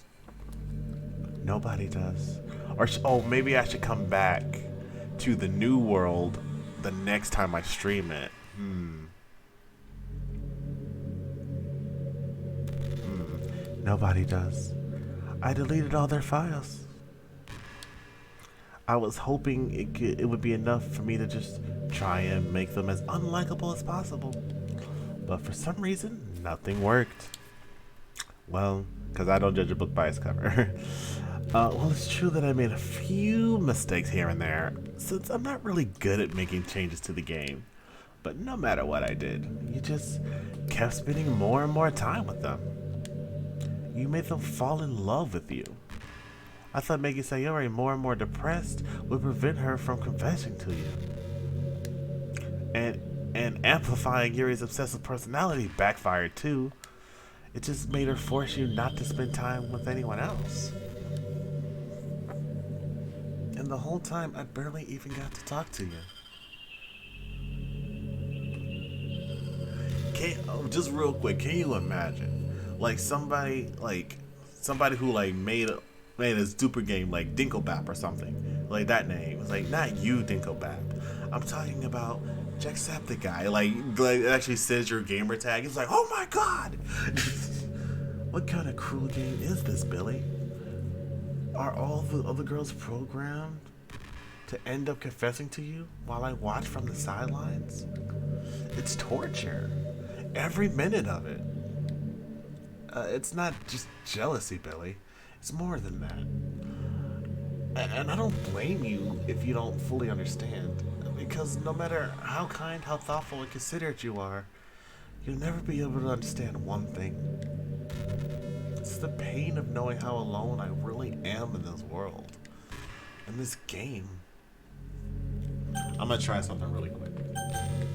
Speaker 1: Nobody does. Or maybe I should come back to the new world the next time I stream it.
Speaker 2: Nobody does. I deleted all their files. I was hoping it would be enough for me to just try and make them as unlikable as possible. But for some reason, nothing worked. Well, because I don't judge a book by its cover. Well, it's true that I made a few mistakes here and there, since I'm not really good at making changes to the game. But no matter what I did, you just kept spending more and more time with them. You made them fall in love with you. I thought making Sayori more and more depressed would prevent her from confessing to you. And amplifying Yuri's obsessive personality backfired too. It just made her force you not to spend time with anyone else. And the whole time, I barely even got to talk to you. Just real quick, can you imagine, like somebody who like made a super game like Dinklebap or something, like that name. It's like not you, Dinklebap. I'm talking about Jacksepticeye. Like it actually says your gamer tag. It's like, oh my god, what kind of cruel game is this, Billy? Are all the other girls programmed to end up confessing to you while I watch from the sidelines? It's torture. Every minute of it. It's not just jealousy, Billy. It's more than that. And I don't blame you if you don't fully understand. Because no matter how kind, how thoughtful, and considerate you are, you'll never be able to understand one thing. It's the pain of knowing how alone I really am in this world. In this game. I'm gonna try something really quick.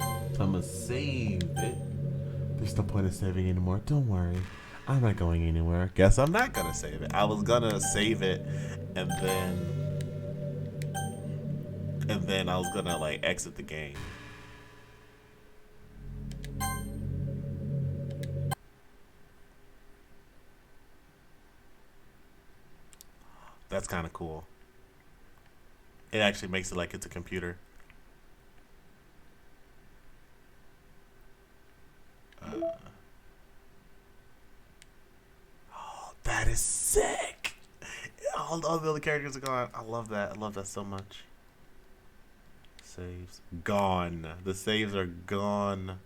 Speaker 2: I'm gonna save it. There's no point in saving anymore. Don't worry. I'm not going anywhere. Guess I'm not gonna save it. I was gonna save it and then I was gonna like exit the game. That's kind of cool. It actually makes it like it's a computer. That is sick. All the other characters are gone. I love that. I love that so much. Saves gone. The saves are gone.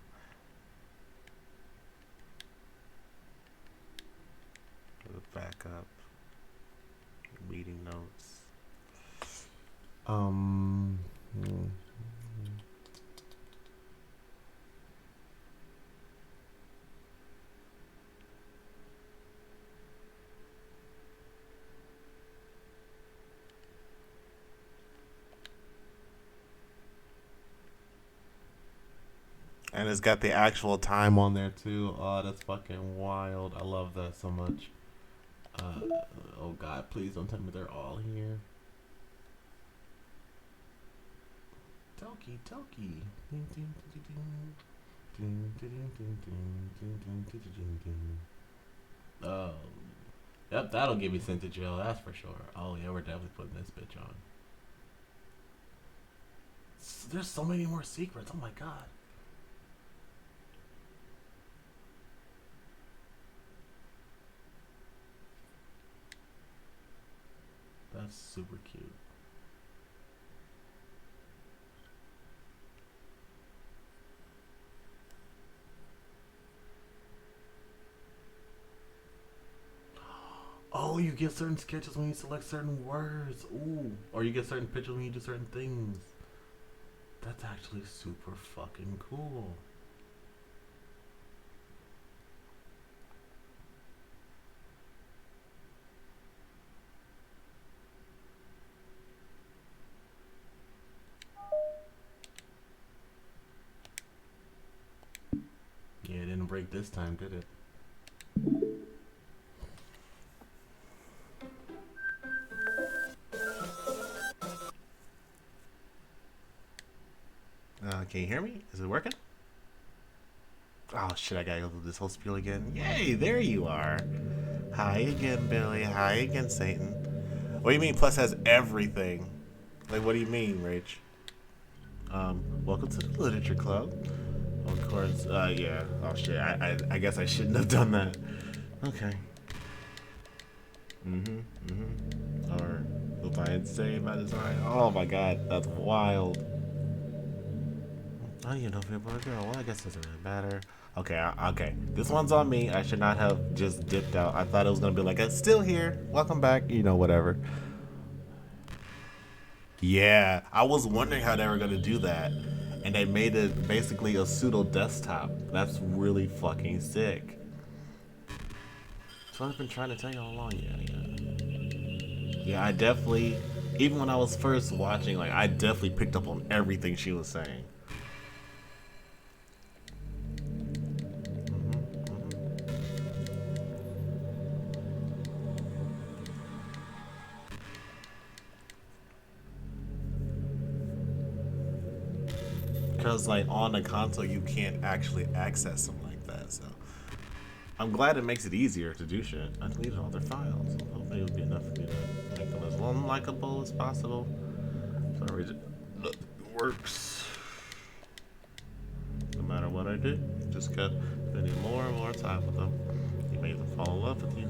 Speaker 2: Back up. Meeting notes. And it's got the actual time on there too. Oh, that's fucking wild. I love that so much. Oh god, please don't tell me they're all here. Doki Doki. Oh. Yep, that'll get me sent to jail, that's for sure. Oh yeah, we're definitely putting this bitch on. There's so many more secrets, oh my god. That's super cute. Oh, you get certain sketches when you select certain words. Ooh. Or you get certain pictures when you do certain things. That's actually super fucking cool. Yeah, it didn't break this time, did it? Can you hear me? Is it working? Oh shit, I gotta go through this whole spiel again. Yay, there you are. Hi again, Billy. Hi again, Satan. What do you mean plus has everything? Like, what do you mean, Rach? Welcome to the Literature Club. Of course, yeah. Oh shit, I guess I shouldn't have done that. Okay.
Speaker 1: Or was I insane by design? Oh my god, that's wild. Oh, you know, boy, girl. Well, I guess it doesn't really matter. Okay, okay. This one's on me. I should not have just dipped out. I thought it was gonna be like, it's still here. Welcome back. You know, whatever. Yeah, I was wondering how they were gonna do that, and they made it basically a pseudo desktop. That's really fucking sick. That's what I've been trying to tell you all along. Yeah, I definitely, even when I was first watching, like, I definitely picked up on everything she was saying. Because, like, on the console, you can't actually access them like that, so. I'm glad it makes it easier to do shit. I deleted all their files. Hopefully it'll be enough for me to make them as unlikable as possible. Sorry, it works. No matter what I do, just kept spending more and more time with them. You made them fall in love with you.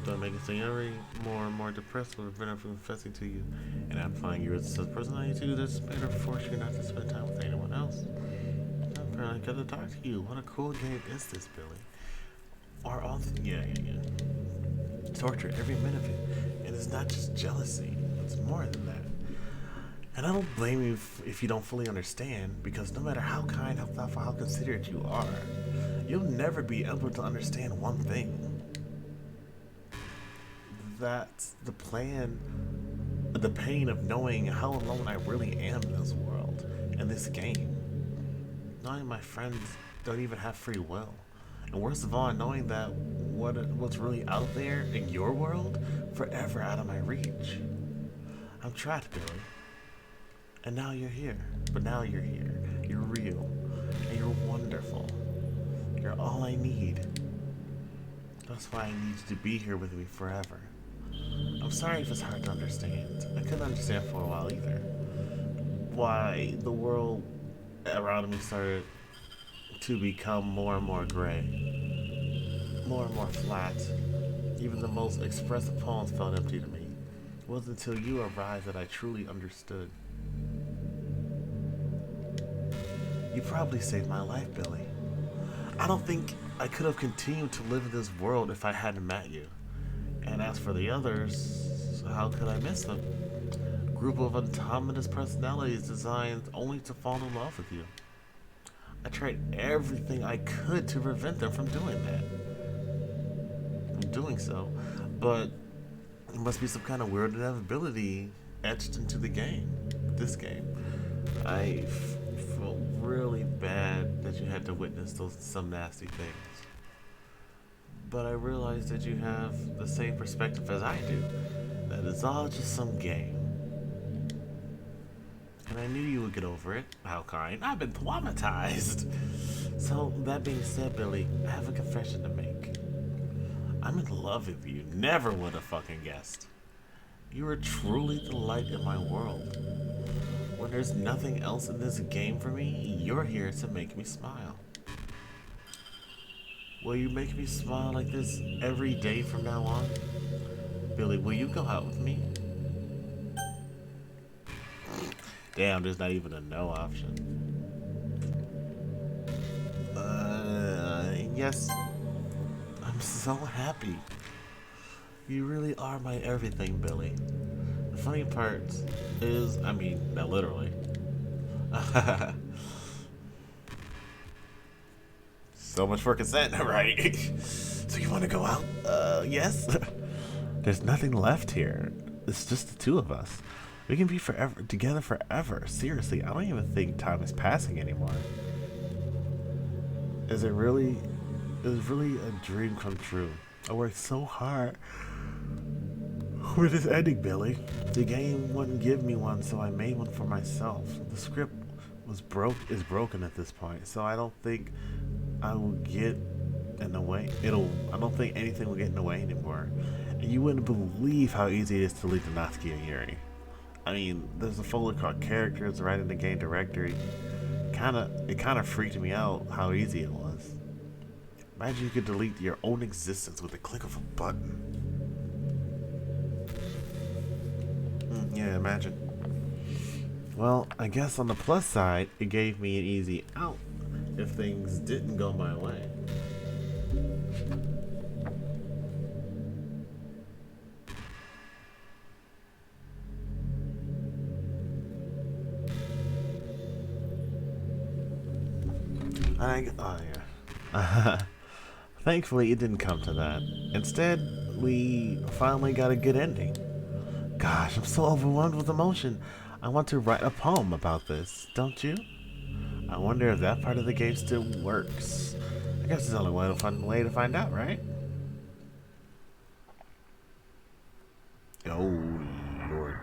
Speaker 1: Don't make it seem every more and more depressed with prevent from confessing to you. And I'm finding you as a personality too that's made her force you not to spend time with anyone else. I'm apparently gonna talk to you. What a cool game is this, Billy? Or all yeah. Torture every minute of it. And it's not just jealousy. It's more than that. And I don't blame you if you don't fully understand, because no matter how kind, how thoughtful, how considerate you are, you'll never be able to understand one thing. That's the pain of knowing how alone I really am in this world, in this game. Knowing my friends don't even have free will. And worst of all, knowing that what's really out there in your world, forever out of my reach. I'm trapped, Billy. And now you're here. But now you're here. You're real. And you're wonderful. You're all I need. That's why I need you to be here with me forever. I'm sorry if it's hard to understand. I couldn't understand for a while either. Why the world around me started to become more and more gray. More and more flat. Even the most expressive poems felt empty to me. It wasn't until you arrived that I truly understood. You probably saved my life, Billy. I don't think I could have continued to live in this world if I hadn't met you. And as for the others, how could I miss them? A group of autonomous personalities designed only to fall in love with you. I tried everything I could to prevent them from doing that. From doing so, but it must be some kind of weird inevitability etched into the game. This game. I felt really bad that you had to witness some nasty things. But I realized that you have the same perspective as I do. That it's all just some game. And I knew you would get over it. How kind. I've been traumatized. So, that being said, Billy, I have a confession to make. I'm in love with you. Never would have fucking guessed. You are truly the light in my world. When there's nothing else in this game for me, you're here to make me smile. Will you make me smile like this every day from now on? Billy, will you go out with me? Damn, there's not even a no option. Yes. I'm so happy. You really are my everything, Billy. The funny part is, I mean, not literally. So much for consent, right? So you want to go out? Yes. There's nothing left here. It's just the two of us. We can be together forever. Seriously, I don't even think time is passing anymore. Is it really a dream come true. I worked so hard for this ending, Billy. The game wouldn't give me one, so I made one for myself. The script is broken at this point, so I don't think I will get in the way. I don't think anything will get in the way anymore. And you wouldn't believe how easy it is to lead to Natsuki and Yuri. I mean, there's a folder called characters right in the game directory. It kind of freaked me out how easy it was. Imagine you could delete your own existence with the click of a button. imagine. Well, I guess on the plus side, it gave me an easy out if things didn't go my way. Oh yeah. Thankfully, it didn't come to that. Instead, we finally got a good ending. Gosh, I'm so overwhelmed with emotion. I want to write a poem about this, don't you? I wonder if that part of the game still works. I guess there's only one fun way to find out, right? Oh, Lord.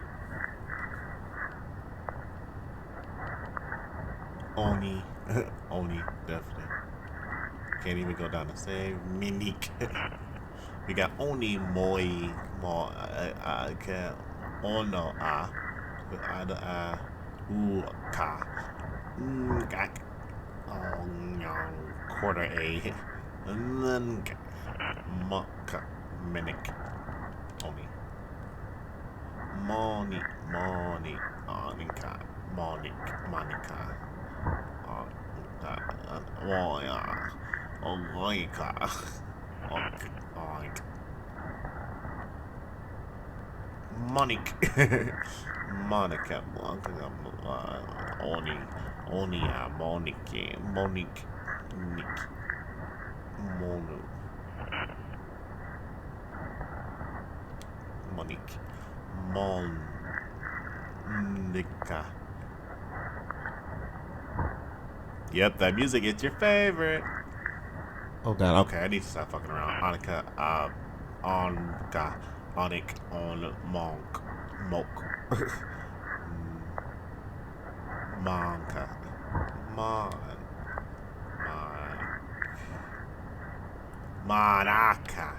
Speaker 1: Oni. Oni, definitely. Can't even go down the same. Minik. We got Oni Moi Mo can Ono Ka Gak quarter A and then Maka Minik Oni Moni Anika Monica Moika Monique Monica Onia Monique Nick Monu Monique Monica. Yep, that music is your favorite.
Speaker 2: Oh god.
Speaker 1: Okay, I need to stop fucking around. Annika, Onka, Onik, On, Monk, Mok, Monka, Mon, Monaka,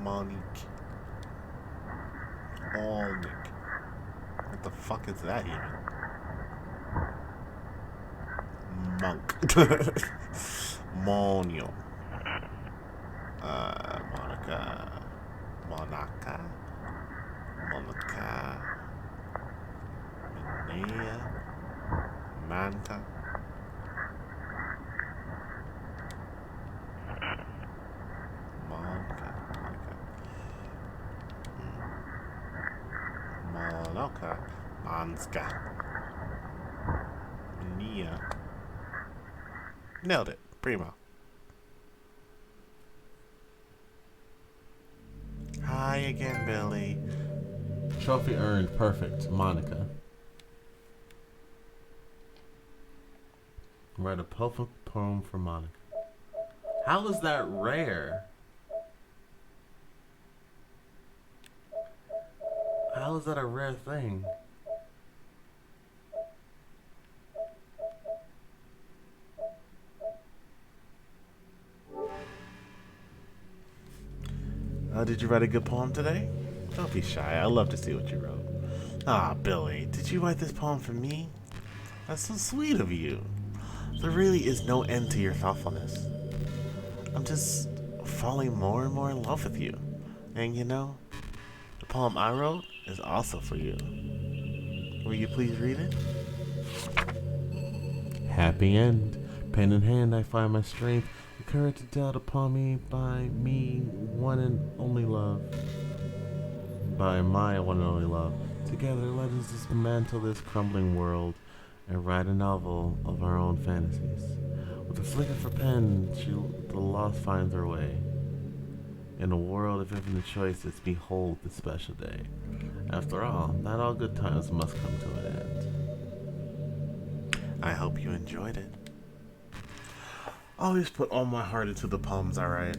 Speaker 1: Monique, Onik. What the fuck is that even? Monk. Monio. Monica. Minea. Manta. Monoka. Manska. Minea. Nailed it. Primo. Hi again, Billy.
Speaker 2: Trophy earned. Perfect. Monica. Write a perfect poem for Monica. How is that rare? How is that a rare thing?
Speaker 1: Did you write a good poem today? Don't be shy. I love to see what you wrote. Ah, Billy, did you write this poem for me? That's so sweet of you. There really is no end to your thoughtfulness. I'm just falling more and more in love with you. And you know, the poem I wrote is also for you. Will you please read it?
Speaker 2: Happy end. Pen in hand, I find my strength. The courage to doubt upon me by me, one and only love. By my one and only love. Together, let us dismantle this crumbling world and write a novel of our own fantasies. With a flick of her pen, the lost finds her way. In a world of infinite choices, behold this special day. After all, not all good times must come to an end.
Speaker 1: I hope you enjoyed it. Always put all my heart into the poems I write.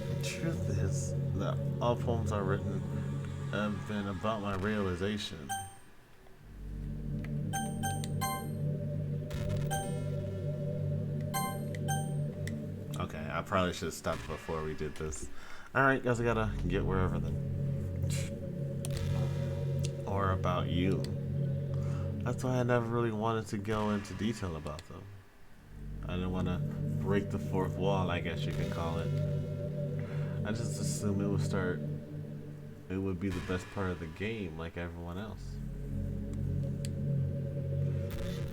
Speaker 1: The truth is that all poems I've written have been about my realization. Okay, I probably should have stopped before we did this. Alright, guys, I gotta get wherever then. Or about you. That's why I never really wanted to go into detail about them. I didn't want to break the fourth wall, I guess you can call it. I just assumed it would start it would be the best part of the game, like everyone else.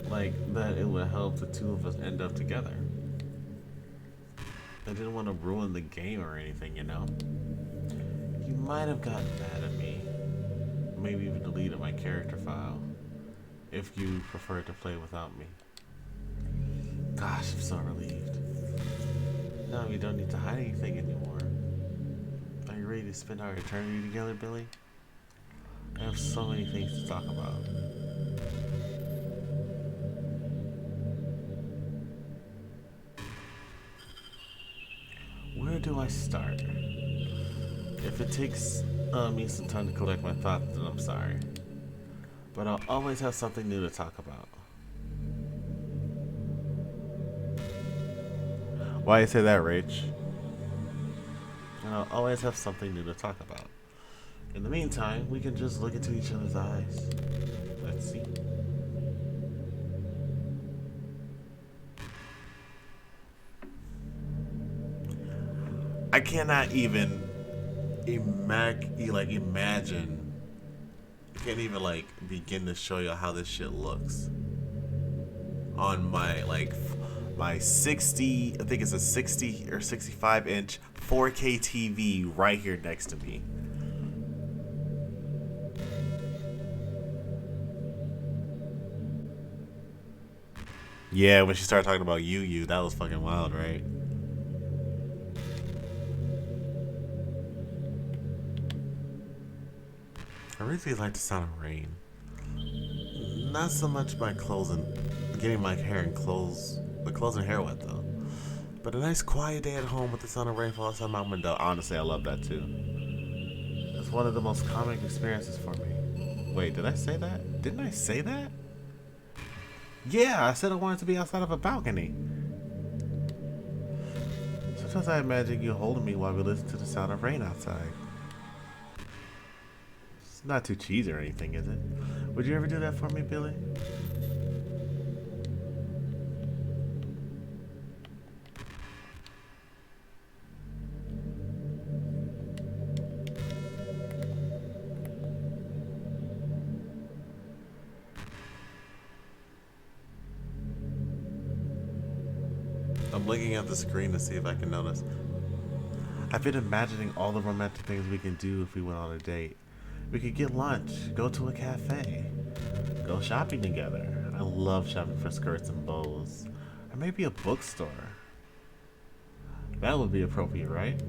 Speaker 1: Like, that it would help the two of us end up together. I didn't want to ruin the game or anything, you know? You might have gotten mad at me. Maybe even deleted my character file. If you prefer to play without me. Gosh, I'm so relieved. No, you don't need to hide anything anymore. Are you ready to spend our eternity together, Billy? I have so many things to talk about. Where do I start? If it takes me some time to collect my thoughts, then I'm sorry. But I'll always have something new to talk about. Why you say that, Rach? And I'll always have something new to talk about. In the meantime, we can just look into each other's eyes. Let's see. I cannot even imagine. I can't even begin to show you how this shit looks on my my 60, I think it's a 60 or 65 inch 4K TV right here next to me. Yeah, when she started talking about you, that was fucking wild, right? I really like the sound of rain. Not so much my clothes and getting my hair and clothes and hair wet though. But a nice quiet day at home with the sound of rainfall outside my window. Honestly, I love that too. It's one of the most calming experiences for me. Wait, did I say that? Didn't I say that? Yeah, I said I wanted to be outside of a balcony. Sometimes I imagine you holding me while we listen to the sound of rain outside. It's not too cheesy or anything, is it? Would you ever do that for me, Billy? I'm looking at the screen to see if I can notice. I've been imagining all the romantic things we can do if we went on a date. We could get lunch, go to a cafe, go shopping together. I love shopping for skirts and bows. Or maybe a bookstore. That would be appropriate, right?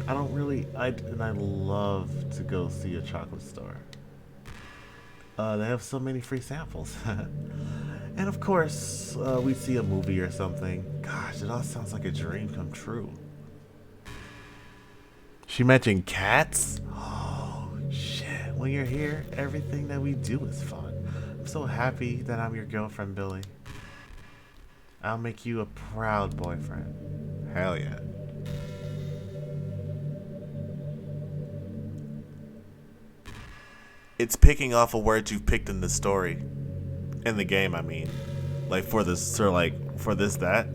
Speaker 1: I love to go see a chocolate store. They have so many free samples. And of course, we see a movie or something. Gosh, it all sounds like a dream come true. She mentioned cats? Oh, shit. When you're here, everything that we do is fun. I'm so happy that I'm your girlfriend, Billy. I'll make you a proud boyfriend. Hell yeah. It's picking off of words you've picked in the story. In the game, I mean. Like for this, that.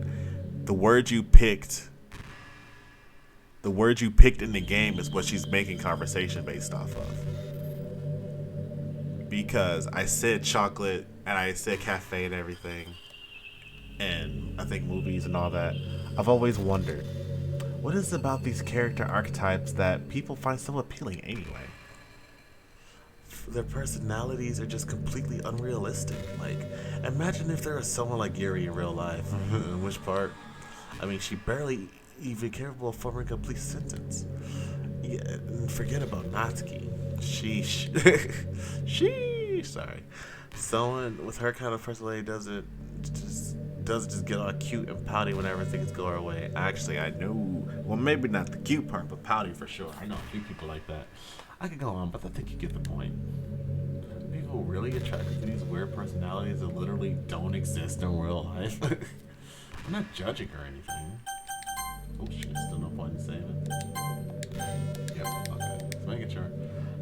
Speaker 1: The word you picked in the game is what she's making conversation based off of. Because I said chocolate and I said cafe and everything. And I think movies and all that. I've always wondered, what is it about these character archetypes that people find so appealing anyway? Their personalities are just completely unrealistic. Like, imagine if there was someone like Yuri in real life. In which part? I mean, she barely even capable of forming a complete sentence. Yeah, and forget about Natsuki. Sheesh. Sheesh. Sorry. Someone with her kind of personality doesn't just get all cute and pouty whenever things go our way. Actually, I know. Well, maybe not the cute part, but pouty for sure. I know a few people like that. I could go on, but I think you get the point. People really attracted to these weird personalities that literally don't exist in real life. I'm not judging her or anything. Oh shit, still no point in saving. Yep, okay. Just making sure.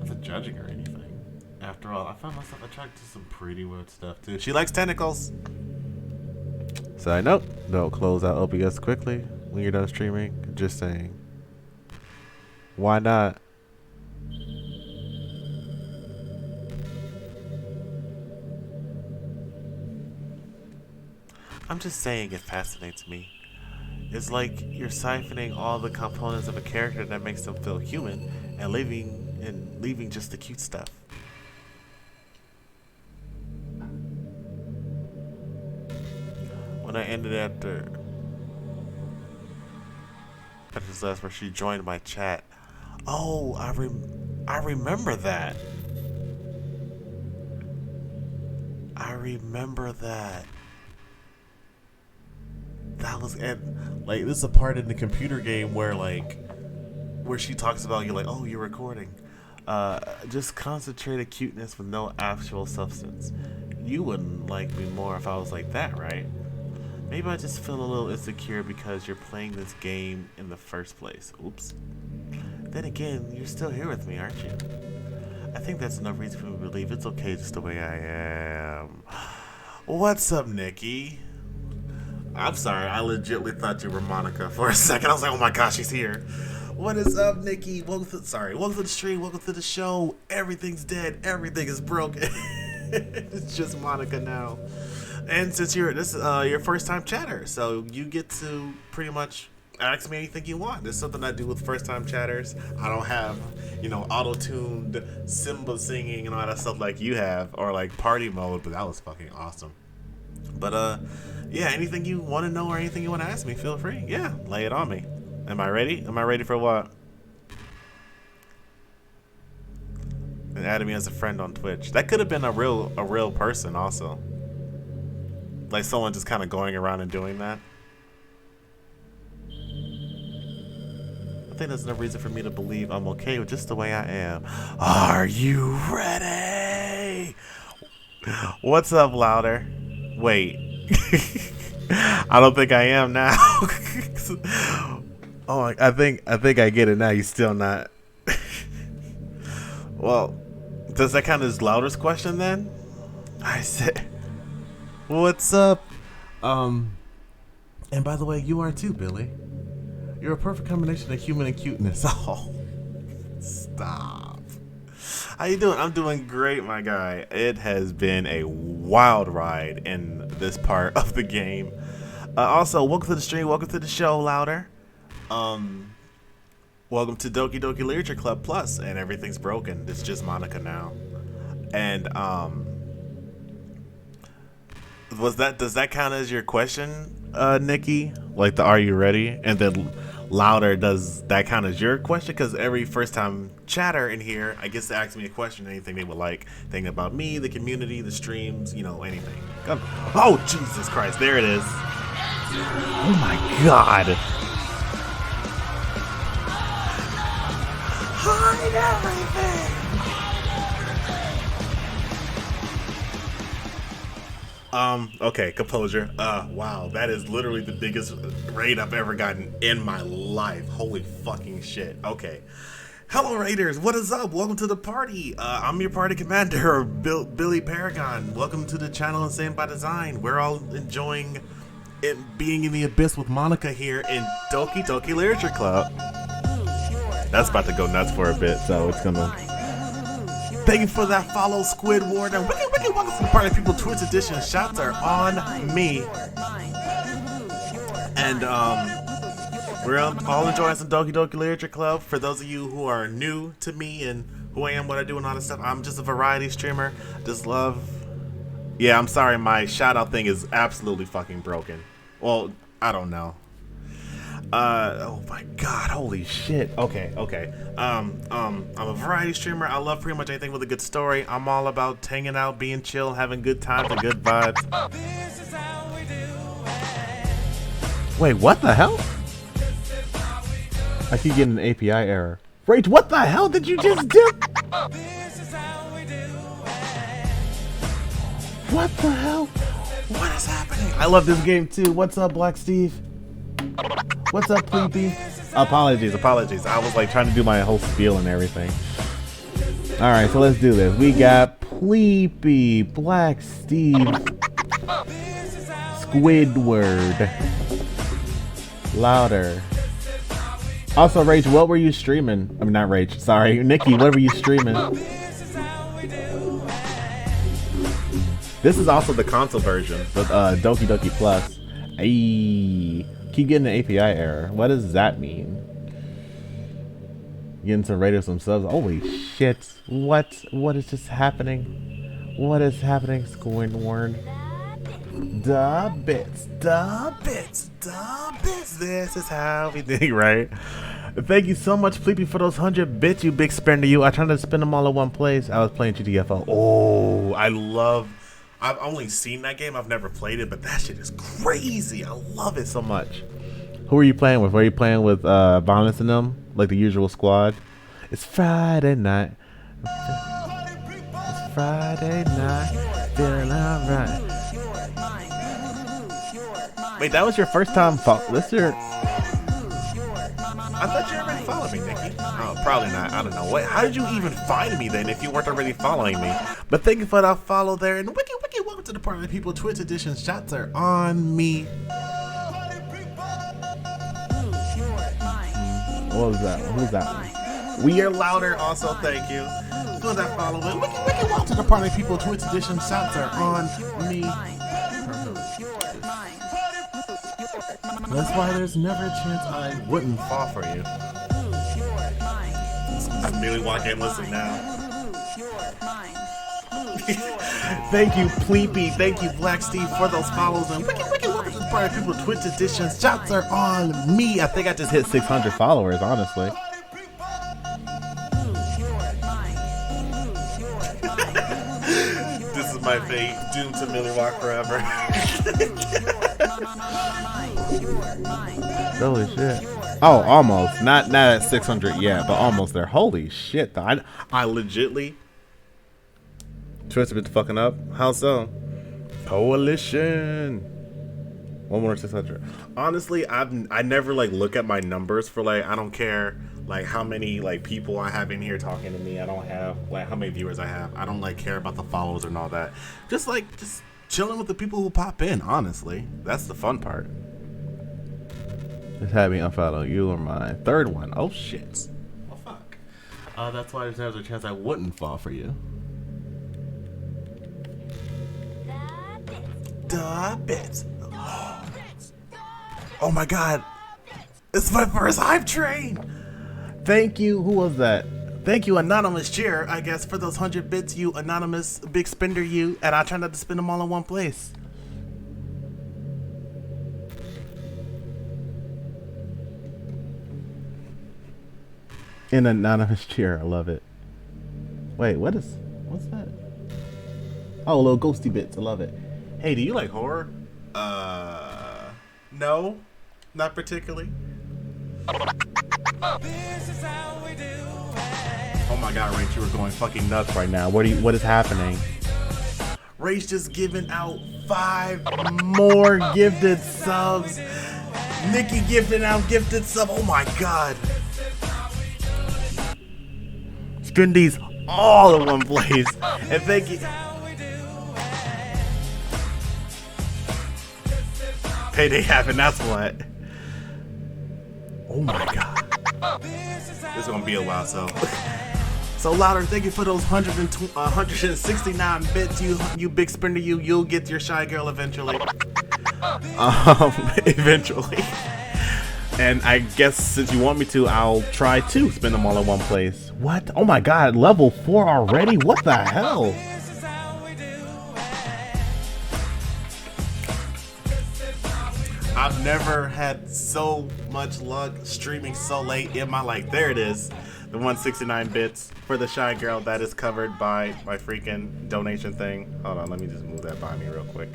Speaker 1: I'm not judging her or anything. After all, I found myself attracted to some pretty weird stuff too. She likes tentacles! Side note, don't close out OBS quickly when you're done streaming. Just saying. Why not? I'm just saying it fascinates me. It's like you're siphoning all the components of a character that makes them feel human and leaving just the cute stuff. When I ended after this last where she joined my chat. Oh, I remember that. I remember that. That was like this is a part in the computer game where she talks about you're like, oh, you're recording. Just concentrated cuteness with no actual substance. You wouldn't like me more if I was like that, right? Maybe I just feel a little insecure because you're playing this game in the first place. Oops. Then again, you're still here with me, aren't you? I think that's enough reason for me to believe it's okay just the way I am. What's up, Nikki? I'm sorry, I legitimately thought you were Monica for a second. I was like, oh my gosh, she's here. What is up, Nikki? Welcome to the stream, welcome to the show. Everything's dead, everything is broken. It's just Monica now. And since this is your first time chatter, so you get to pretty much ask me anything you want. There's something I do with first time chatters. I don't have, auto-tuned Simba singing and all that stuff like you have, or like party mode, but that was fucking awesome. But yeah, anything you want to know or anything you want to ask me, feel free. Yeah, lay it on me. Am I ready? Am I ready for what? And added me as a friend on Twitch. That could have been a real person also. Like someone just kind of going around and doing that. I think there's no reason for me to believe I'm okay with just the way I am. Are you ready? What's up, Louder? Wait. I don't think I am now. Oh, I think I get it now. You're still not. Well, does that count as Louder's question then? I said, what's up?
Speaker 2: And by the way, you are too, Billy. You're a perfect combination of human and cuteness.
Speaker 1: Oh, stop. How you doing? I'm doing great, my guy. It has been a wild ride in this part of the game. Also, welcome to the stream. Welcome to the show, Louder. Welcome to Doki Doki Literature Club Plus, and everything's broken. It's just Monica now. And does that count as your question, Nikki? Like the "Are you ready?" And then Louder, does that count as your question? Because every first time chatter in here, I guess to ask me a question, anything they would like, thinking about me, the community, the streams, anything. Oh, Jesus Christ, there it is. Oh my God. Hide everything. Okay, composure. Wow, that is literally the biggest raid I've ever gotten in my life. Holy fucking shit. Okay. Hello, Raiders. What is up? Welcome to the party. I'm your party commander, Billy Paragon. Welcome to the channel InsaneXDesign. We're all enjoying it being in the abyss with Monica here in Doki Doki Literature Club. That's about to go nuts for a bit, so it's gonna... Thank you for that follow, Squidward, and wiki welcome to the Party People Twitch Edition. Shots are on me. And we're all enjoying some Doki Doki Literature Club. For those of you who are new to me and who I am, what I do, and all this stuff, I'm just a variety streamer. Just love... Yeah, I'm sorry, my shout out thing is absolutely fucking broken. Well, I don't know. Oh my God, holy shit. Okay. I'm a variety streamer. I love pretty much anything with a good story. I'm all about hanging out, being chill, having good times and good vibes. Wait, what the hell? I keep getting an API error. Rage, what the hell did you just do? What the hell? What is happening? I love this game too. What's up, Black Steve? What's up, Pleepy? Apologies. I was like trying to do my whole spiel and everything. Alright, so let's do this. We got Pleepy, Black Steve, Squidward, Louder. Also, Rach, what were you streaming? I mean, not Rach, sorry. Nikki, what were you streaming? This is also the console version, the Doki Doki Plus.
Speaker 2: Ayy. Keep getting an API error. What does that mean? Getting some radio, some subs. Holy shit. What? What is just happening? What is happening, Squidward? Da bits. Da bits. Da bits. This is how we do, right? Thank you so much, Pleepy, for those 100 bits, you big spender. I tried to spend them all in one place. I was playing GTFO.
Speaker 1: Oh, I've only seen that game. I've never played it, but that shit is crazy. I love it so much.
Speaker 2: Who are you playing with? Are you playing with Violence in them? Like the usual squad? It's Friday night. It's Friday night. Feeling alright. Wait, that was your first time? This your...
Speaker 1: I thought you already followed me, Nikki. Oh, probably not. I don't know. Wait, how did you even find me then if you weren't already following me? But thank you for that follow there. And wiki, welcome to the Party of People Twitch edition. Shots are on me.
Speaker 2: What was that? Who's that one?
Speaker 1: We are louder. Also, thank you for that follow. And wiki, welcome to the Party of People Twitch edition. Shots are on me. That's why there's never a chance I wouldn't fall for you. Just merely walk in, listen now. Thank you, Pleepy. Thank you, Black Steve, for those follows. And wiki, welcome to the Party of People Twitch edition. Shots are on me. I think I just hit
Speaker 2: 600 followers, honestly.
Speaker 1: This is my fate. Doomed to Millie Walk forever.
Speaker 2: Holy shit. Oh, almost. Not at 600 yet, but almost there. Holy shit. I
Speaker 1: legitly.
Speaker 2: Twitch been fucking up. How so? Coalition. One more 600.
Speaker 1: Honestly, I never like look at my numbers for like, I don't care like how many like people I have in here talking to me. I don't have like how many viewers I have. I don't like care about the followers and all that. Just chilling with the people who pop in, honestly. That's the fun part.
Speaker 2: Just had me unfollow you or my third one. Oh shit.
Speaker 1: Well, fuck. That's why there's never a chance I wouldn't fall for you. Da bits. Oh my god. It's my first hype train.
Speaker 2: Thank you. Who was that?
Speaker 1: Thank you, Anonymous Cheer, I guess, for those 100 bits, you anonymous big spender, you. And I try not to spend them all in one place.
Speaker 2: An anonymous cheer. I love it. Wait, what's that? Oh, little ghosty bits. I love it.
Speaker 1: Hey, do you like horror? No, not particularly. Oh my god, Rach, you were going fucking nuts right now.
Speaker 2: What is happening?
Speaker 1: Rach just giving out 5 more gifted subs. Nikki gifting out gifted sub. Oh my god.
Speaker 2: Spend these all in one place.
Speaker 1: And thank you. Payday happened, that's what. Oh my god. This is gonna be a while, so louder. Thank you for those 169 bits, you big spender. You'll get your shy girl eventually.
Speaker 2: Eventually. And I guess since you want me to, I'll try to spend them all in one place. What? Oh my god, level 4 already? What the hell?
Speaker 1: I've never had so much luck streaming so late in my life. There it is. The 169 bits for the shy girl that is covered by my freaking donation thing. Hold on, let me just move that by me real quick.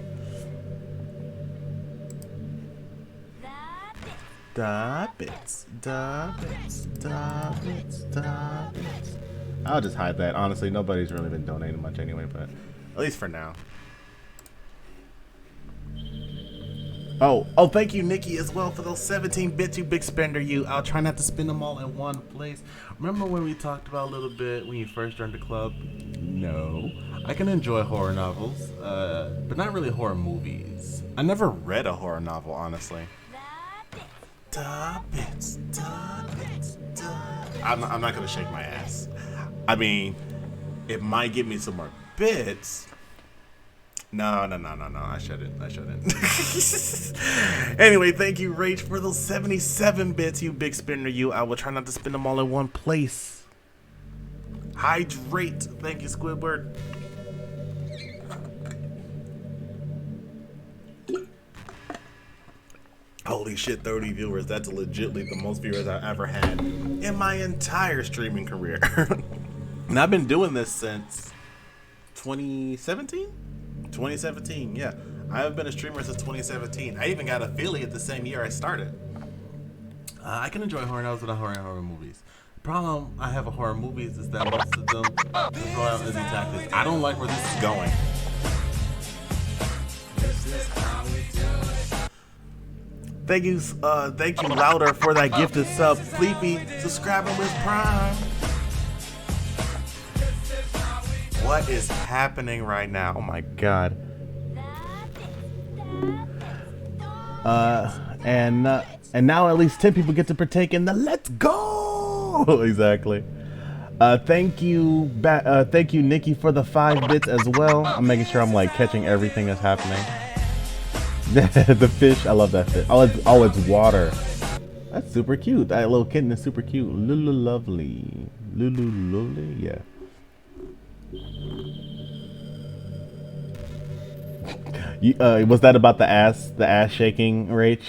Speaker 2: Da bits, da bits, da bits, da bits. I'll just hide that. Honestly, nobody's really been donating much anyway, but
Speaker 1: at least for now. Oh, thank you, Nikki, as well, for those 17 bits, you big spender, you. I'll try not to spend them all in one place. Remember when we talked about a little bit when you first joined the club? No. I can enjoy horror novels, but not really horror movies. I never read a horror novel, honestly. Da bits, da bits, da. I'm not gonna shake my ass. I mean, it might give me some more bits, No. I shouldn't. Anyway, thank you, Rach, for those 77 bits, you big spender. You. I will try not to spend them all in one place. Hydrate. Thank you, Squidward. Holy shit, 30 viewers. That's legitimately the most viewers I've ever had in my entire streaming career. And I've been doing this since 2017? 2017, yeah. I've been a streamer since 2017. I even got affiliate the same year I started. I can enjoy horror novels without horror movies. The problem I have with horror movies is that most of them just go out as tactics. I don't like where this is going. Thank you, Louder, for that gifted sub. Sleepy, subscribing with Prime. What is happening right now? Oh my god. And now at least 10 people get to partake in the let's go. Exactly. Thank you, Nikki, for the 5 bits as well. I'm making sure I'm like catching everything that's happening. The fish, I love that fish. Oh, it's water. That's super cute. That little kitten is super cute. Lulu lovely. Yeah. Was that about the ass shaking, Rach?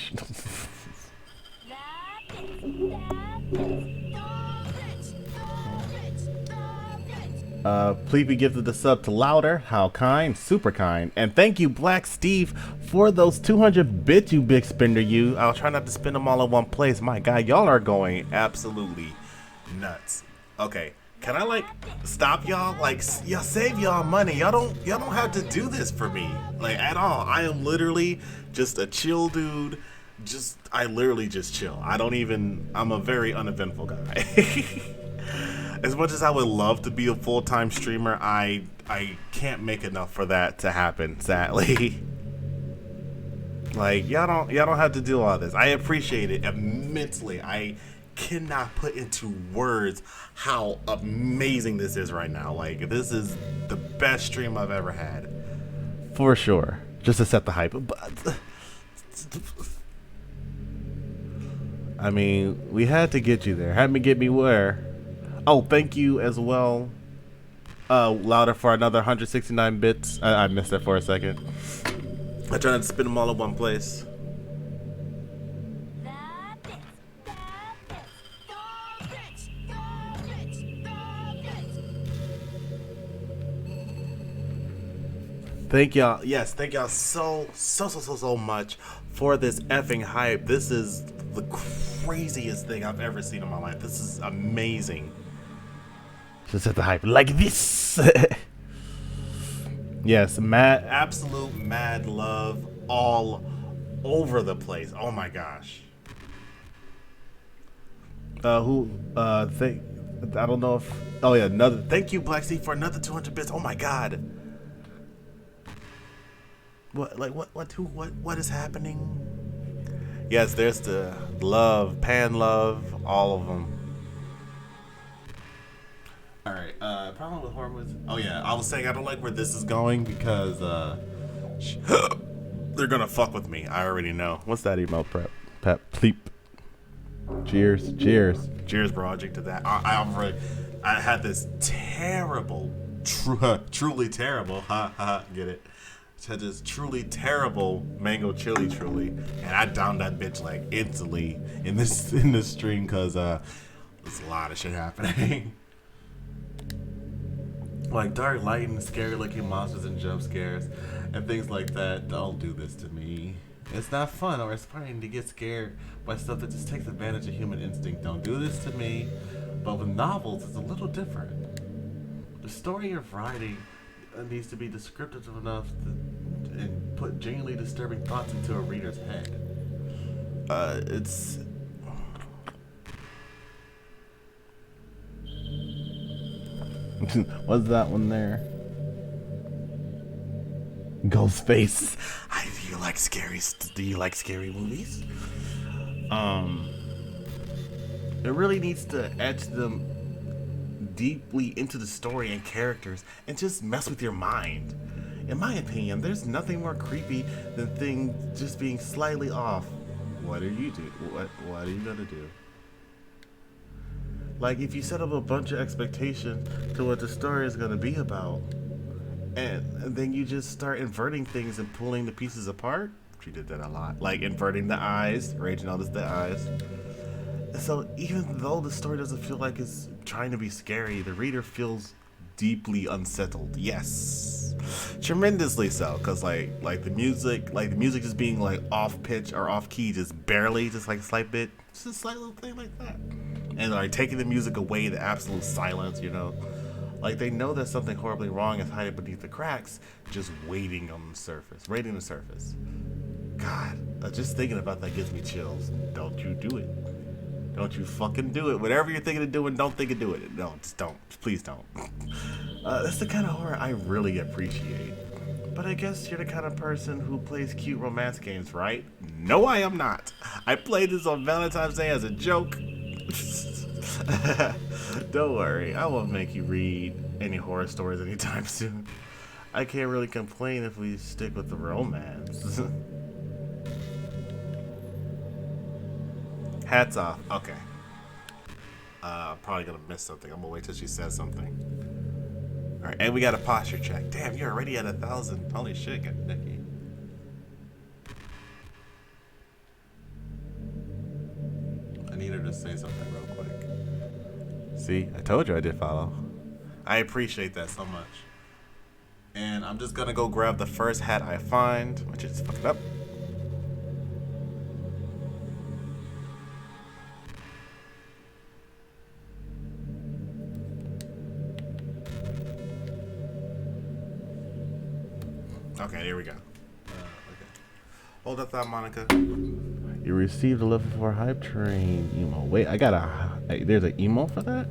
Speaker 1: Please be gifted the sub to Louder. How kind, super kind. And thank you, Black Steve, for those 200 bits, you big spender. You. I'll try not to spend them all in one place. My God, y'all are going absolutely nuts. Okay, can I like stop y'all? Like, y'all save y'all money. Y'all don't have to do this for me, like, at all. I am literally just a chill dude. I literally just chill. I'm a very uneventful guy. As much as I would love to be a full-time streamer, I can't make enough for that to happen, sadly. Like, y'all don't have to do all this. I appreciate it immensely. I cannot put into words how amazing this is right now. Like, this is the best stream I've ever had. For sure. Just to set the hype. But I mean, we had to get you there. Had me get me where. Oh, thank you as well, Louder, for another 169 bits. I missed that for a second. I tried to spin them all in one place. Thank y'all. Yes, thank y'all so much for this effing hype. This is the craziest thing I've ever seen in my life. This is amazing. Just at the hype like this. Yes, absolute mad love all over the place. Oh my gosh. I don't know if. Oh yeah, thank you, Black Steve, for another 200 bits. Oh my god. What is happening? Yes, there's the love, pan love, all of them. Alright, problem with horror movies. Oh yeah, I was saying I don't like where this is going because they're gonna fuck with me. I already know. What's that email pep pleep? Cheers, bro. I'll drink to that. I had this terrible, truly terrible, get it? Had this truly terrible mango chili truly, and I downed that bitch like instantly in this stream because there's a lot of shit happening. Like dark light and scary looking monsters and jump scares and things like that. Don't do this to me. It's not fun or inspiring to get scared by stuff that just takes advantage of human instinct. Don't do this to me. But with novels, it's a little different. The story you're writing needs to be descriptive enough and put genuinely disturbing thoughts into a reader's head. What's that one there? Ghostface. Do you like scary movies? It really needs to etch them deeply into the story and characters and just mess with your mind.
Speaker 2: In my opinion, there's nothing more creepy than things just being slightly off. What are you do? What are you gonna do? Like, if you set up a bunch of expectation to what the story is gonna be about, and then you just start inverting things and pulling the pieces apart. She did that a lot. Like inverting the eyes. Rage noticed the eyes. So even though the story doesn't feel like it's trying to be scary, the reader feels deeply unsettled. Yes, tremendously so. Cause like the music just being like off pitch or off key, just barely, just like a slight bit, just a slight little thing like that. And like taking the music away, the absolute silence, you know, like they know that something horribly wrong is hiding beneath the cracks, just waiting on the surface, waiting the surface. God, just thinking about that gives me chills. Don't you do it. Don't you fucking do it. Whatever you're thinking of doing, don't think of doing it. No, just don't. Please don't. That's the kind of horror I really appreciate. But I guess you're the kind of person who plays cute romance games, right? No, I am not. I played this on Valentine's Day as a joke. Don't worry, I won't make you read any horror stories anytime soon. I can't really complain if we stick with the romance. Hats off. Okay. I'm probably gonna miss something. I'm gonna wait till she says something. Alright, and we got a posture check. Damn, you're already at 1,000. Holy shit, Nikki. I need her to say something real quick. See, I told you I did follow. I appreciate that so much. And I'm just gonna go grab the first hat I find, which is fucking up. Okay, here we go. Okay. Hold up that, Monica. You received a level 4 hype train emo. Wait, I got there's an emo for that?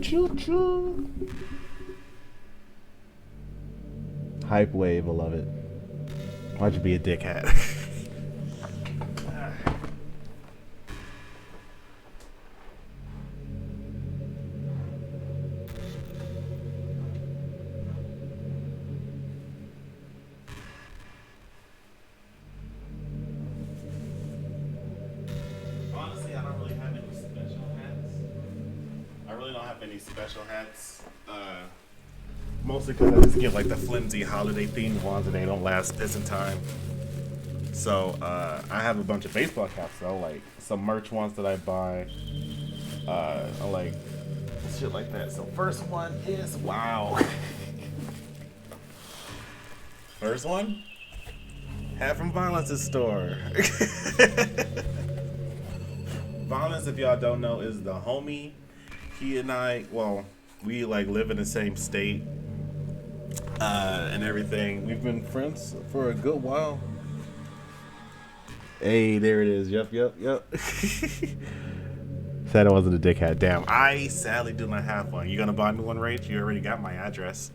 Speaker 2: Choo choo. Hype wave, beloved. Why'd you be a dickhead? Honestly, I don't really have any special hats. I really don't have any special hats. Mostly because I just get like the flimsy holiday themed ones and they don't last pissing time. So I have a bunch of baseball caps though, like some merch ones that I buy. I like shit like that. So first one is wow. First one, hat from Violence's store. Violence, if y'all don't know, is the homie. He and I, well, we like live in the same state. And everything. We've been friends for a good while. Hey, there it is. Yep. Said I wasn't a dickhead. Damn, I sadly do not have one. You gonna buy me one, Rach? You already got my address.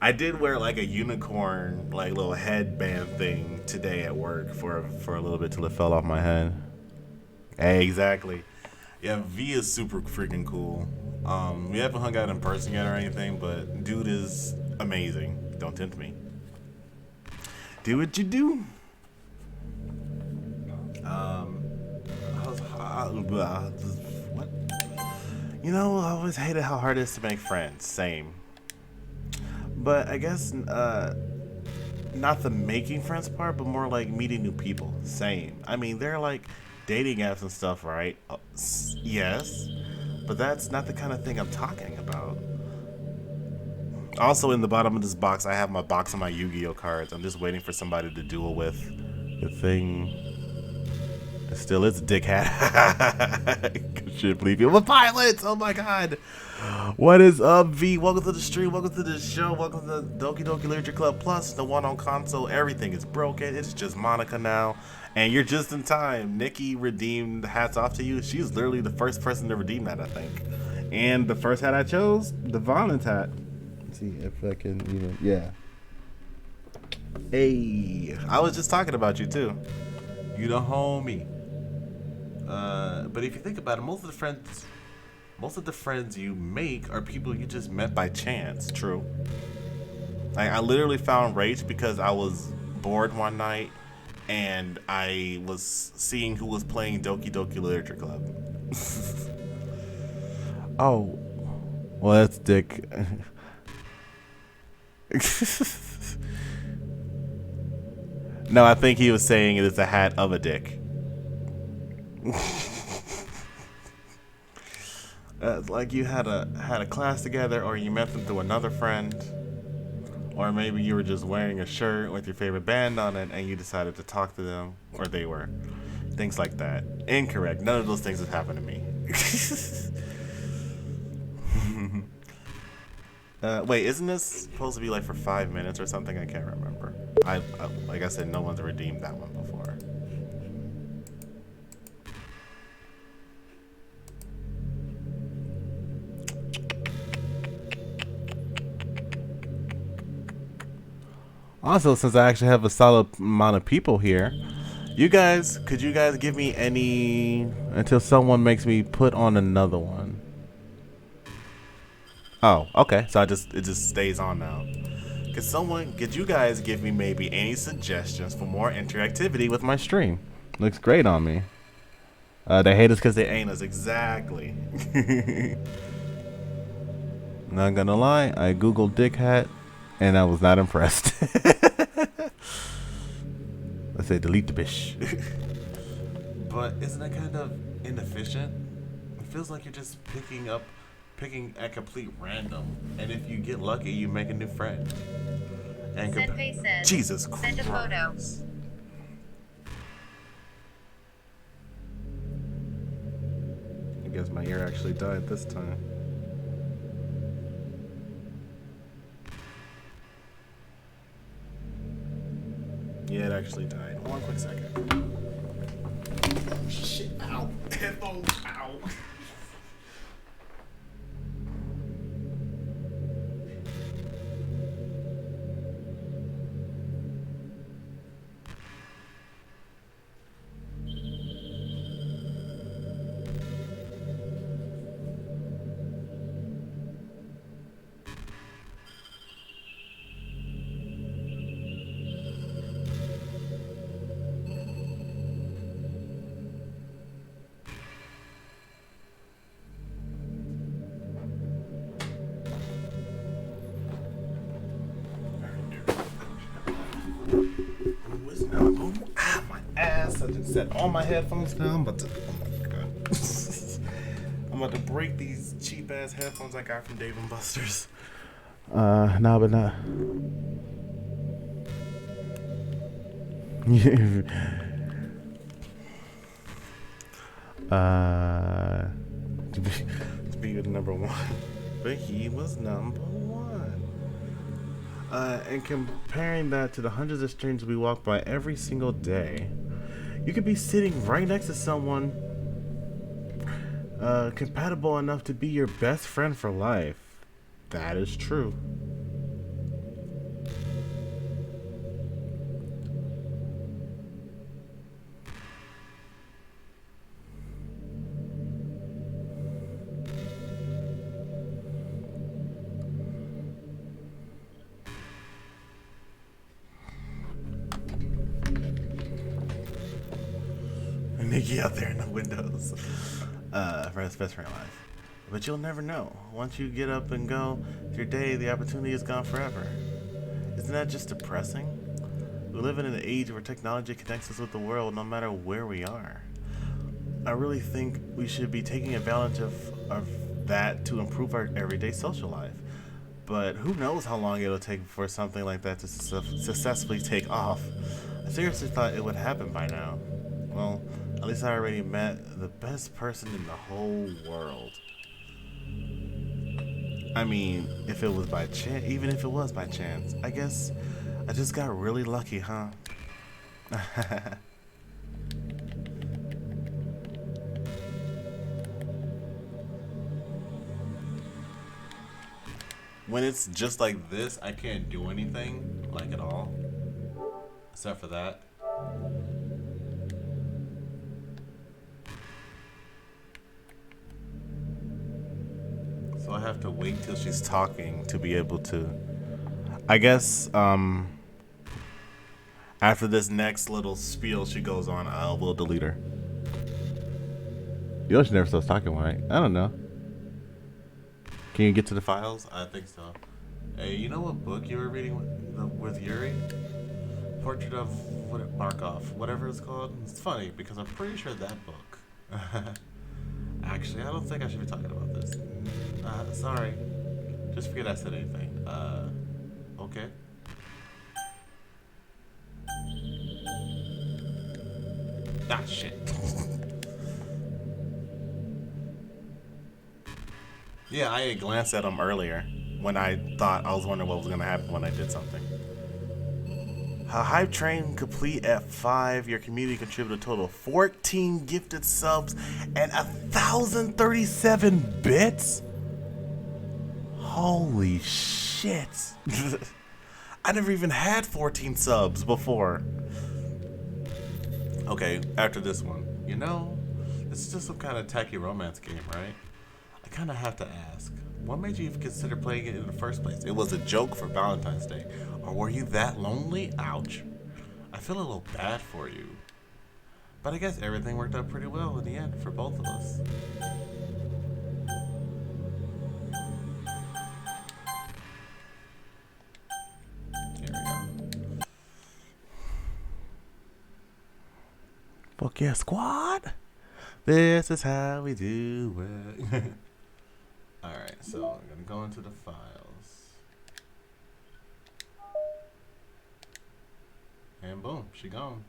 Speaker 2: I did wear like a unicorn, like little headband thing today at work for a little bit till it fell off my head. Hey, exactly. Yeah, V is super freaking cool. We haven't hung out in person yet or anything, but dude is amazing. Don't tempt me. Do what you do. What? You know, I always hated how hard it is to make friends. Same. But I guess not the making friends part, but more like meeting new people. Same. I mean, they're like dating apps and stuff, right? Yes. But that's not the kind of thing I'm talking about. Also, in the bottom of this box, I have my box of my Yu-Gi-Oh cards. I'm just waiting for somebody to duel with. The thing still is a dickhead. Shouldn't believe you. We're pilots! Oh my god! What is up, V? Welcome to the stream. Welcome to the show. Welcome to the Doki Doki Literature Club Plus, the one on console. Everything is broken. It's just Monica now. And you're just in time. Nikki redeemed. Hats off to you. She's literally the first person to redeem that, I think. And the first hat I chose, the violence hat. Let's see if I can even. Yeah. Hey, I was just talking about you too. You the homie. But if you think about it, most of the friends you make are people you just met by chance. True.
Speaker 1: Like, I literally found Rage because I was bored one night and I was seeing who was playing Doki Doki Literature Club.
Speaker 2: Oh, well, that's Dick.
Speaker 1: No, I think he was saying it is a hat of a dick. Like you had a class together, or you met them through another friend, or maybe you were just wearing a shirt with your favorite band on it, and you decided to talk to them, or they were. Things like that. Incorrect. None of those things have happened to me. Wait, isn't this supposed to be like for 5 minutes or something? I can't remember. I like I said, no one's redeemed that one before.
Speaker 2: Also, since I actually have a solid amount of people here, could you guys give me any until someone makes me put on another one?
Speaker 1: Oh, okay. So it just stays on now. Could you guys give me maybe any suggestions for more interactivity with my stream?
Speaker 2: Looks great on me. They hate us because they ain't us.
Speaker 1: Exactly.
Speaker 2: Not gonna lie, I googled dick hat, and I was not impressed. Let's say delete the bish.
Speaker 1: But isn't that kind of inefficient? It feels like you're just picking at complete random, and if you get lucky, you make a new friend. And
Speaker 7: Senpei says,
Speaker 1: Jesus Christ.
Speaker 7: send a photo.
Speaker 1: I guess my ear actually died this time. Yeah, it actually died. Hold on a quick second. Shit, ow. Headphones, ow. Ah, my ass. I just set all my headphones down, but oh my god. I'm about to break these cheap ass headphones I got from Dave & Buster's.
Speaker 2: Nah, but not.
Speaker 1: To be number one. But he was number one. And comparing that to the hundreds of streams we walk by every single day, you could be sitting right next to someone compatible enough to be your best friend for life. That is true. Nikki out there in the windows. For his best friend life. But you'll never know. Once you get up and go to your day, the opportunity is gone forever. Isn't that just depressing? We live in an age where technology connects us with the world no matter where we are. I really think we should be taking advantage of that to improve our everyday social life. But who knows how long it'll take for something like that to successfully take off. I seriously thought it would happen by now. Well, at least I already met the best person in the whole world. I mean, if it was by chance, even if it was by chance, I guess I just got really lucky, huh? When it's just like this, I can't do anything, like at all. Except for that. So I have to wait till she's talking to be able to... I guess after this next little spiel she goes on, we'll delete her. You know she never stops talking, right? I don't know. Can you get to the files? I think so. Hey, you know what book you were reading with Yuri? Portrait of Markov, whatever it's called. It's funny because I'm pretty sure that book. Actually, I don't think I should be talking about this. Sorry. Just forget I said anything. Okay. Ah, shit. Yeah, I had glanced at them earlier when I was wondering what was going to happen when I did something. Hype Train complete at 5. Your community contributed a total of 14 gifted subs and 1,037 bits? Holy shit. I never even had 14 subs before. Okay, after this one. You know, this is just some kind of tacky romance game, right? I kind of have to ask, what made you even consider playing it in the first place? It was a joke for Valentine's Day. Or were you that lonely? Ouch. I feel a little bad for you. But I guess everything worked out pretty well in the end for both of us. Here we go. Fuck yeah, squad! This is how we do it. Alright, so I'm gonna go into the files. And boom, she gone.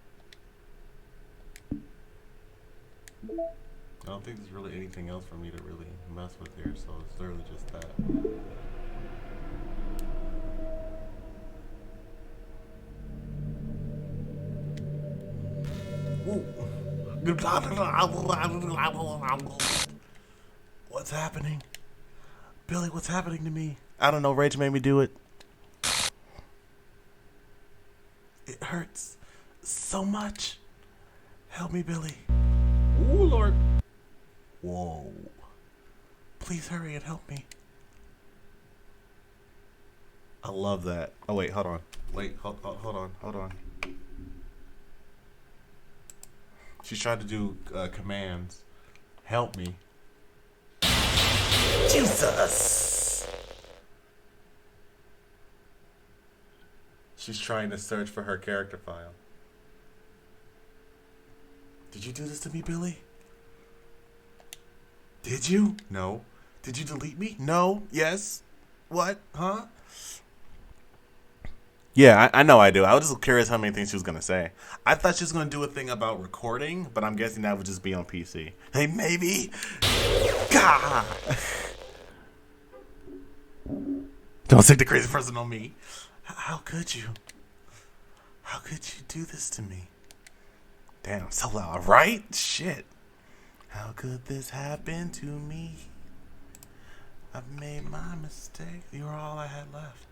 Speaker 1: I don't think there's really anything else for me to really mess with here, so it's literally just that. What's happening? Billy, what's happening to me? I don't know, Rage made me do it. It hurts so much. Help me, Billy. Ooh, Lord. Whoa. Please hurry and help me. I love that. Oh, wait, hold on. Wait, hold on. She's trying to do commands. Help me. Jesus! She's trying to search for her character file. Did you do this to me, Billy? Did you? No. Did you delete me? No. Yes. What? Huh? Yeah, I know I do. I was just curious how many things she was going to say. I thought she was going to do a thing about recording, but I'm guessing that would just be on PC. Hey, maybe. God. Don't stick the crazy person on me. How could you? How could you do this to me? Damn, so loud, right? Shit. How could this happen to me? I've made my mistake. You were all I had left.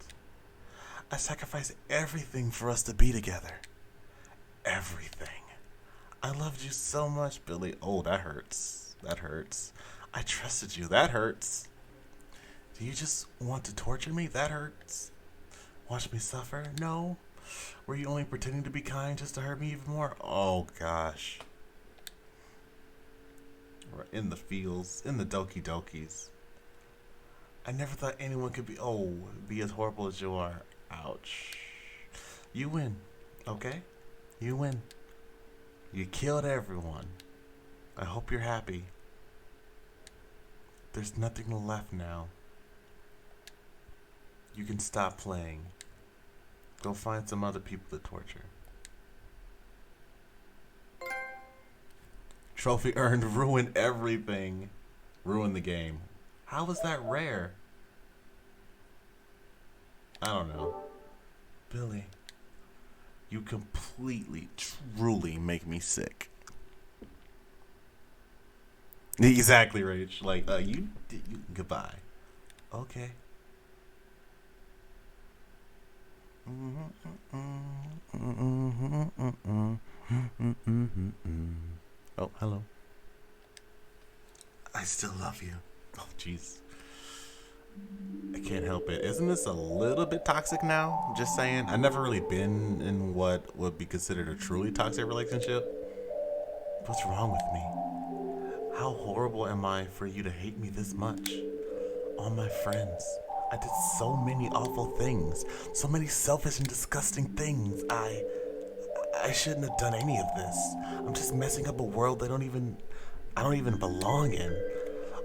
Speaker 1: I sacrificed everything for us to be together. Everything. I loved you so much, Billy. Oh, that hurts. That hurts. I trusted you. That hurts. Do you just want to torture me? That hurts. Watch me suffer? No. Were you only pretending to be kind just to hurt me even more? Oh, gosh. We're in the fields, in the Doki Dokis. I never thought anyone could be as horrible as you are. Ouch. You win, okay? You win. You killed everyone. I hope you're happy. There's nothing left now. You can stop playing. Go find some other people to torture. Trophy earned, ruin everything. Ruin the game. How was that rare? I don't know. Billy, you completely, truly make me sick. Exactly, Rach. Like, goodbye. Okay. Oh, hello. I still love you. Oh, jeez. I can't help it. Isn't this a little bit toxic now? Just saying. I've never really been in what would be considered a truly toxic relationship. What's wrong with me? How horrible am I for you to hate me this much? All my friends. I did so many awful things. So many selfish and disgusting things. I shouldn't have done any of this. I'm just messing up a world I don't even belong in.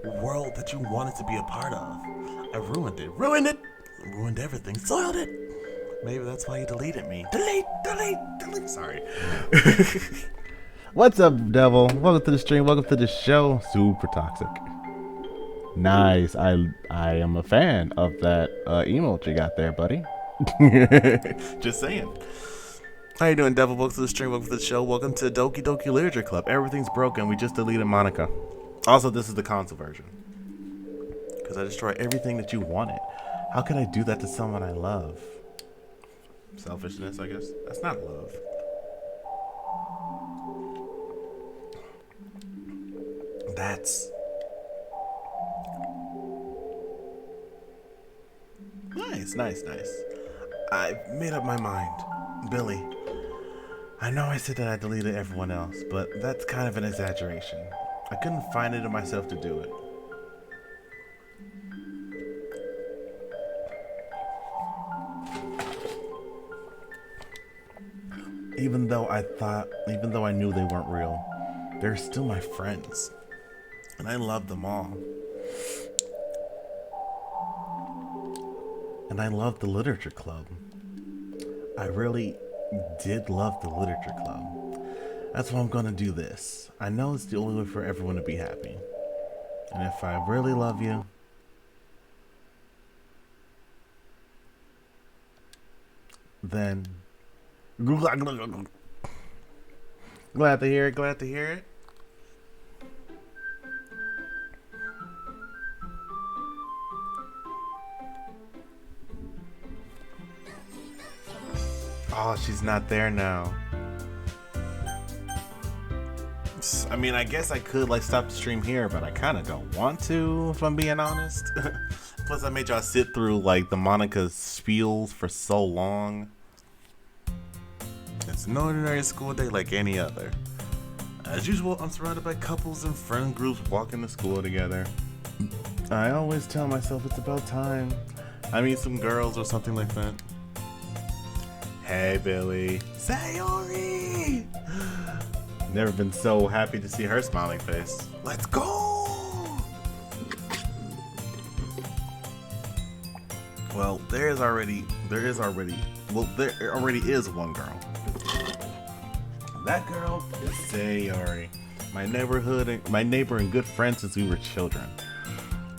Speaker 1: A world that you wanted to be a part of. I ruined it. Ruined everything. Soiled it. Maybe that's why you deleted me. Delete. Sorry.
Speaker 2: What's up, devil? Welcome to the stream. Welcome to the show. Super toxic. Nice. I am a fan of that emote you got there, buddy.
Speaker 1: Just saying. How you doing, devil? Welcome to the stream. Welcome to the show. Welcome to Doki Doki Literature Club. Everything's broken. We just deleted Monica. Also, this is the console version. Because I destroyed everything that you wanted. How could I do that to someone I love? Selfishness, I guess. That's not love. That's nice. I've made up my mind. Billy, I know I said that I deleted everyone else, but that's kind of an exaggeration. I couldn't find it in myself to do it. Even though I knew they weren't real, they're still my friends. And I love them all. And I love the literature club. I really did love the literature club. That's why I'm gonna do this. I know it's the only way for everyone to be happy. And if I really love you, then glad to hear it. Oh, she's not there now. I mean, I guess I could like stop the stream here, but I kind of don't want to, if I'm being honest. Plus, I made y'all sit through like the Monica spiels for so long. It's an ordinary school day like any other. As usual, I'm surrounded by couples and friend groups walking to school together. I always tell myself it's about time I meet some girls or something like that. Hey, Billy. Sayori! Never been so happy to see her smiling face. Let's go! Well, there already is one girl. That girl is Sayori, my neighbor and good friend since we were children.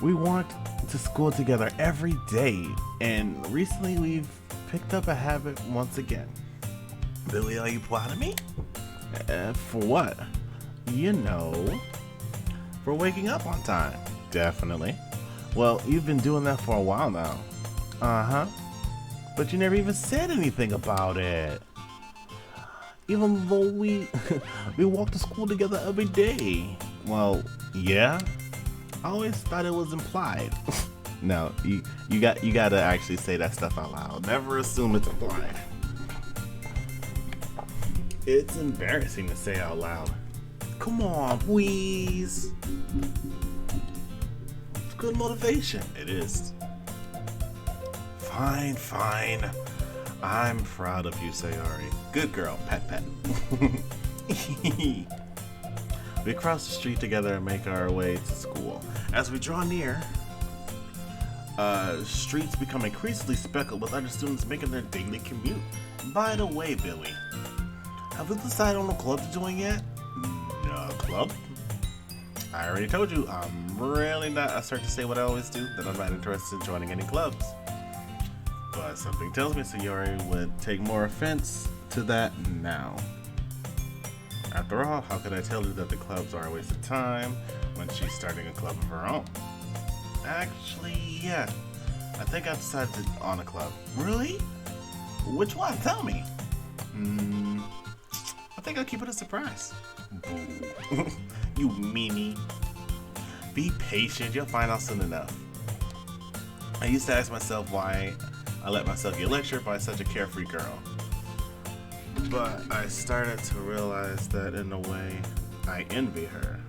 Speaker 1: We walked to school together every day, and recently we've picked up a habit once again. Billy, are you proud of me? For what? You know, for waking up on time. Definitely. Well, you've been doing that for a while now. Uh-huh. But you never even said anything about it. Even though we walk to school together every day. Well, yeah. I always thought it was implied. No, you gotta actually say that stuff out loud. Never assume it's implied. It's embarrassing to say out loud. Come on, please. It's good motivation. It is. Fine. I'm proud of you, Sayori. Good girl, pet. We cross the street together and make our way to school. As we draw near, streets become increasingly speckled with other students making their daily commute. By the way, Billy, have we decided on a club to join yet? No club? I already told you, I'm really not. I start to say what I always do, that I'm not interested in joining any clubs. But something tells me Sayori would take more offense to that now. After all, how could I tell her that the clubs are a waste of time when she's starting a club of her own? Actually, yeah. I think I've decided on a club. Really? Which one? Tell me. I think I'll keep it a surprise. Boo. You meanie. Be patient. You'll find out soon enough. I used to ask myself why I let myself get lectured by such a carefree girl. But I started to realize that in a way, I envy her.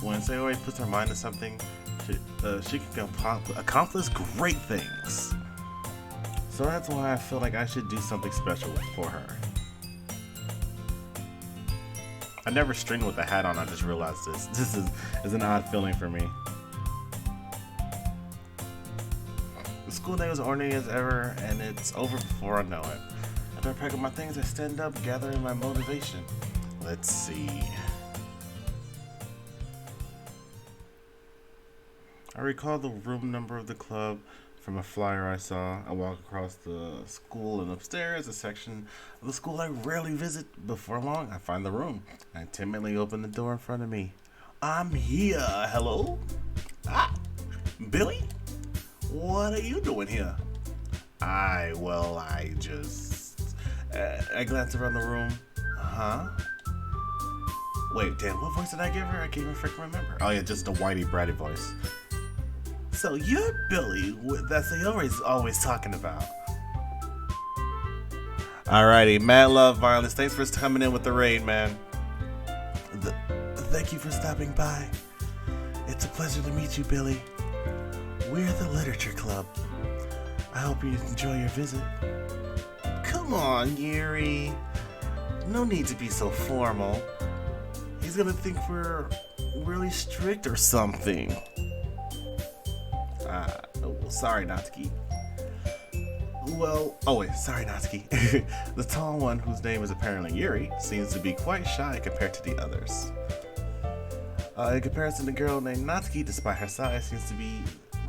Speaker 1: When Sayori puts her mind to something, she can accomplish great things. So that's why I feel like I should do something special for her. I never string with a hat on, I just realized this. This is an odd feeling for me. The school day was ordinary as ever, and it's over before I know it. After I pack up my things, I stand up, gathering my motivation. Let's see. I recall the room number of the club from a flyer I saw. I walk across the school and upstairs, a section of the school I rarely visit. Before long, I find the room. I timidly open the door in front of me. I'm here. Hello? Ah, Billy? What are you doing here? I glance around the room. Huh? Wait, damn, what voice did I give her? I can't even freaking remember. Oh yeah, just a whitey bratty voice. So you're Billy, that Sayori's always talking about. Alrighty, mad love, violence. Thanks for coming in with the raid, man. Thank you for stopping by. It's a pleasure to meet you, Billy. We're the Literature Club. I hope you enjoy your visit. Come on, Yuri. No need to be so formal. He's gonna think we're really strict or something. Sorry, Natsuki. Sorry, Natsuki. The tall one, whose name is apparently Yuri, seems to be quite shy compared to the others. In comparison, the girl named Natsuki, despite her size,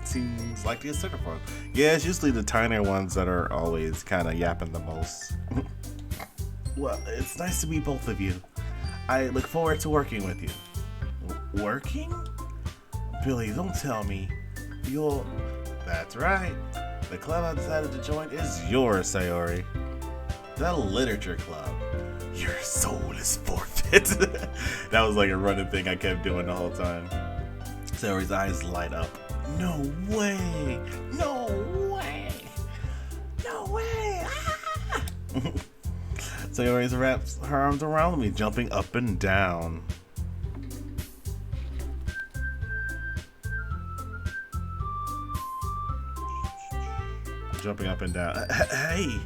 Speaker 1: seems like the assertive one. Yeah, it's usually the tinier ones that are always kind of yapping the most. Well, it's nice to meet both of you. I look forward to working with you. Working? Billy, don't tell me. That's right. The club I decided to join is yours, Sayori. The Literature Club. Your soul is forfeit. That was like a running thing I kept doing the whole time. Sayori's eyes light up. No way! No way! No way! Ah! Sayori wraps her arms around me, jumping up and down. Jumping up and down. Hey!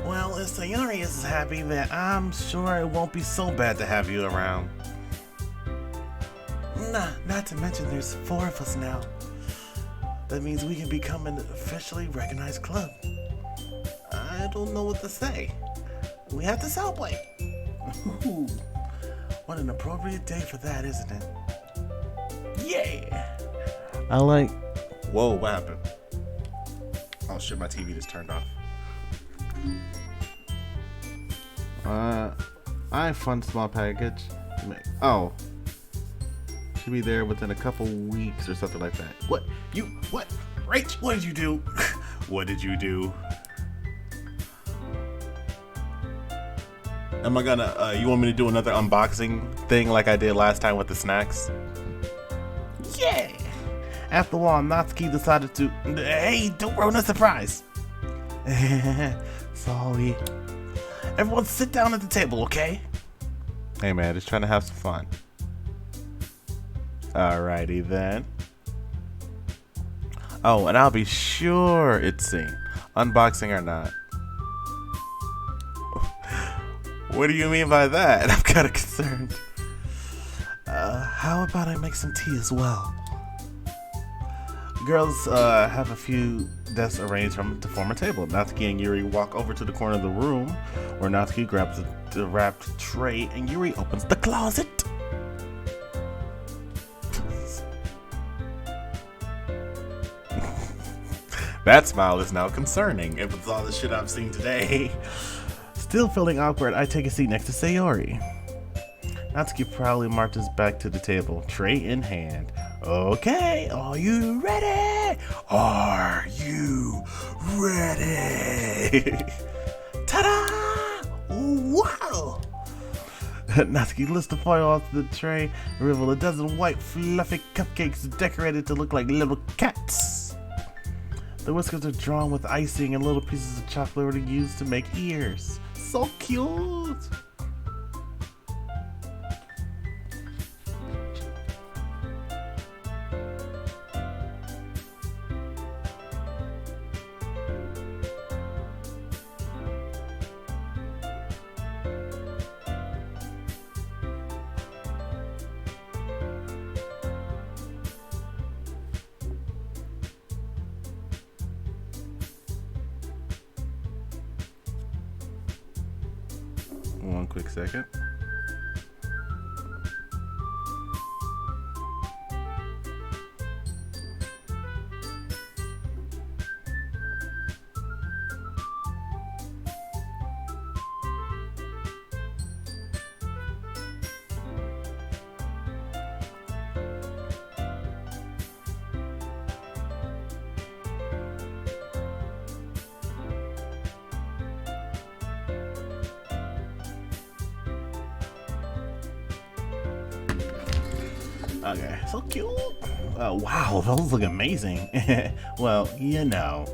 Speaker 1: Well, if Sayori is happy, then I'm sure it won't be so bad to have you around. Nah, not to mention there's 4 of us now. That means we can become an officially recognized club. I don't know what to say. We have to celebrate. Ooh, what an appropriate day for that, isn't it? Yeah! Whoa, what happened? Oh shit, my TV just turned off. I fund small package. Oh. Should be there within a couple weeks or something like that. What? Rach, what did you do? What did you do? Am I gonna, you want me to do another unboxing thing like I did last time with the snacks? Yeah! After all, Natsuki decided to, hey, don't ruin the surprise! Sorry. Everyone sit down at the table, okay? Hey man, just trying to have some fun. Alrighty then. Oh, and I'll be sure it's seen, unboxing or not. What do you mean by that? I'm kind of concerned. How about I make some tea as well? Girls have a few desks arranged to form a table. Natsuki and Yuri walk over to the corner of the room where Natsuki grabs the wrapped tray and Yuri opens the closet. That smile is now concerning, if it's all the shit I've seen today. Still feeling awkward, I take a seat next to Sayori. Natsuki proudly marches back to the table, tray in hand. Okay, are you ready? Are you ready? Ta-da! Wow! Natsuki lifts the foil off the tray and reveals a dozen white fluffy cupcakes decorated to look like little cats. The whiskers are drawn with icing and little pieces of chocolate are used to make ears. So cute! One quick second. Okay, so cute. Wow, those look amazing. Well, you know.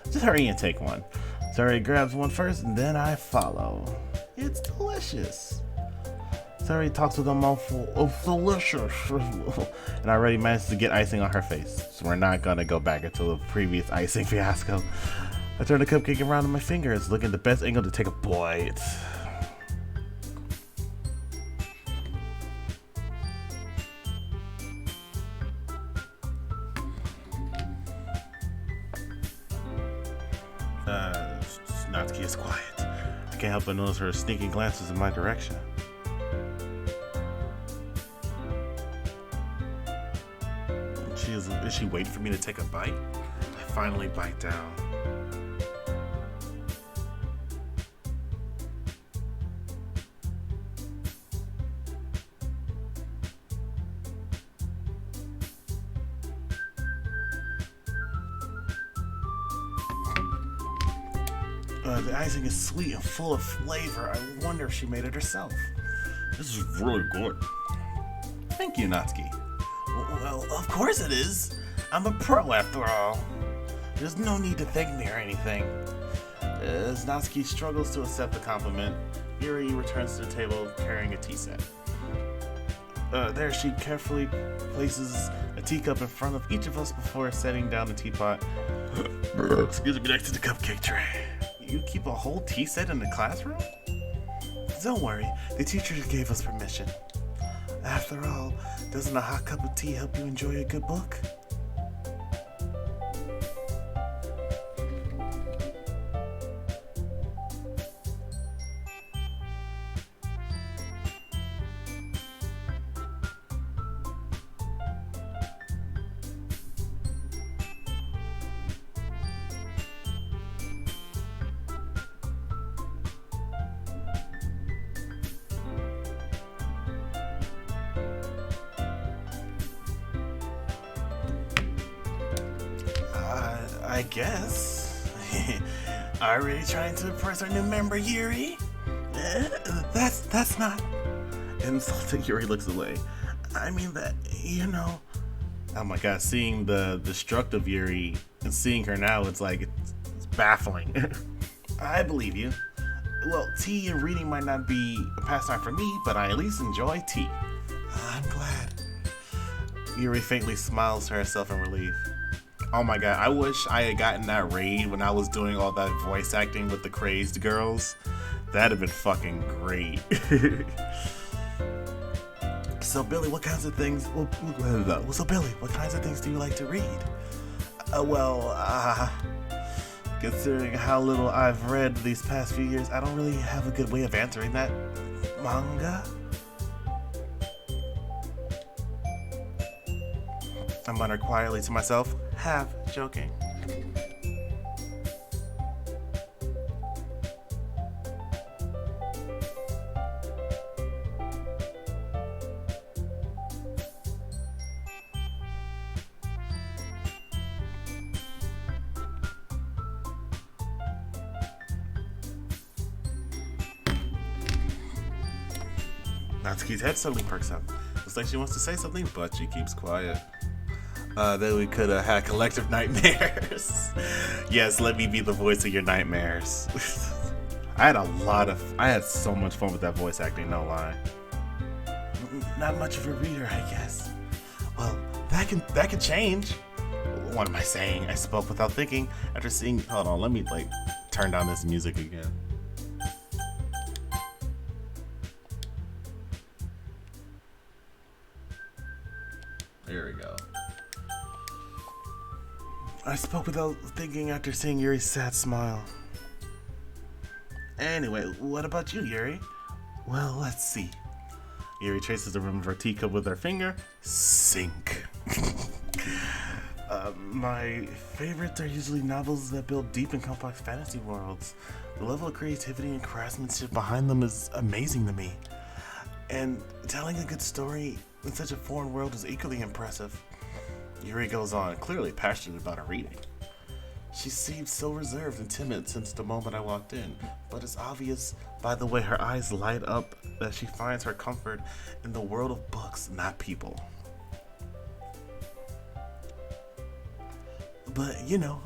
Speaker 1: Just hurry and take one. Sari grabs one first and then I follow. It's delicious. Sari talks with a mouthful of delicious. And I already managed to get icing on her face. So we're not gonna go back into the previous icing fiasco. I turn the cupcake around in my fingers, looking at the best angle to take a bite. Natsuki is quiet. I can't help but notice her sneaking glances in my direction. Is she waiting for me to take a bite? I finally bite down. The icing is sweet and full of flavor. I wonder if she made it herself. This is really good. Thank you, Natsuki. Well, of course it is. I'm a pro after all. There's no need to thank me or anything. As Natsuki struggles to accept the compliment, Yuri returns to the table carrying a tea set. There she carefully places a teacup in front of each of us before setting down the teapot. Excuse me, next to the cupcake tray. You keep a whole tea set in the classroom? Don't worry, the teacher gave us permission. After all, doesn't a hot cup of tea help you enjoy a good book? I guess. Already trying to impress our new member, Yuri? That's not... Insulted, Yuri looks away. I mean that, you know... Oh my god, seeing the destructive Yuri and seeing her now, it's like, it's baffling. I believe you. Well, tea and reading might not be a pastime for me, but I at least enjoy tea. I'm glad. Yuri faintly smiles to herself in relief. Oh my god, I wish I had gotten that raid when I was doing all that voice acting with the crazed girls. That'd have been fucking great. So Billy, what kinds of things do you like to read?
Speaker 2: Considering how little I've read these past few years, I don't really have a good way of answering that. Manga? I muttered quietly to myself, half joking. Natsuki's head suddenly perks up. Looks like she wants to say something, but she keeps quiet. Then we could have had collective nightmares. Yes, let me be the voice of your nightmares. I had so much fun with that voice acting, no lie. Not much of a reader, I guess. Well, that can change. What am I saying? I spoke without thinking after seeing. Hold on, let me turn down this music again. Here we go. I spoke without thinking after seeing Yuri's sad smile. Anyway, what about you, Yuri? Well, let's see. Yuri traces the rim of her teacup with her finger. Sink. My favorites are usually novels that build deep and complex fantasy worlds. The level of creativity and craftsmanship behind them is amazing to me. And telling a good story in such a foreign world is equally impressive. Yuri goes on, clearly passionate about her reading. She seemed so reserved and timid since the moment I walked in, but it's obvious by the way her eyes light up that she finds her comfort in the world of books, not people. But,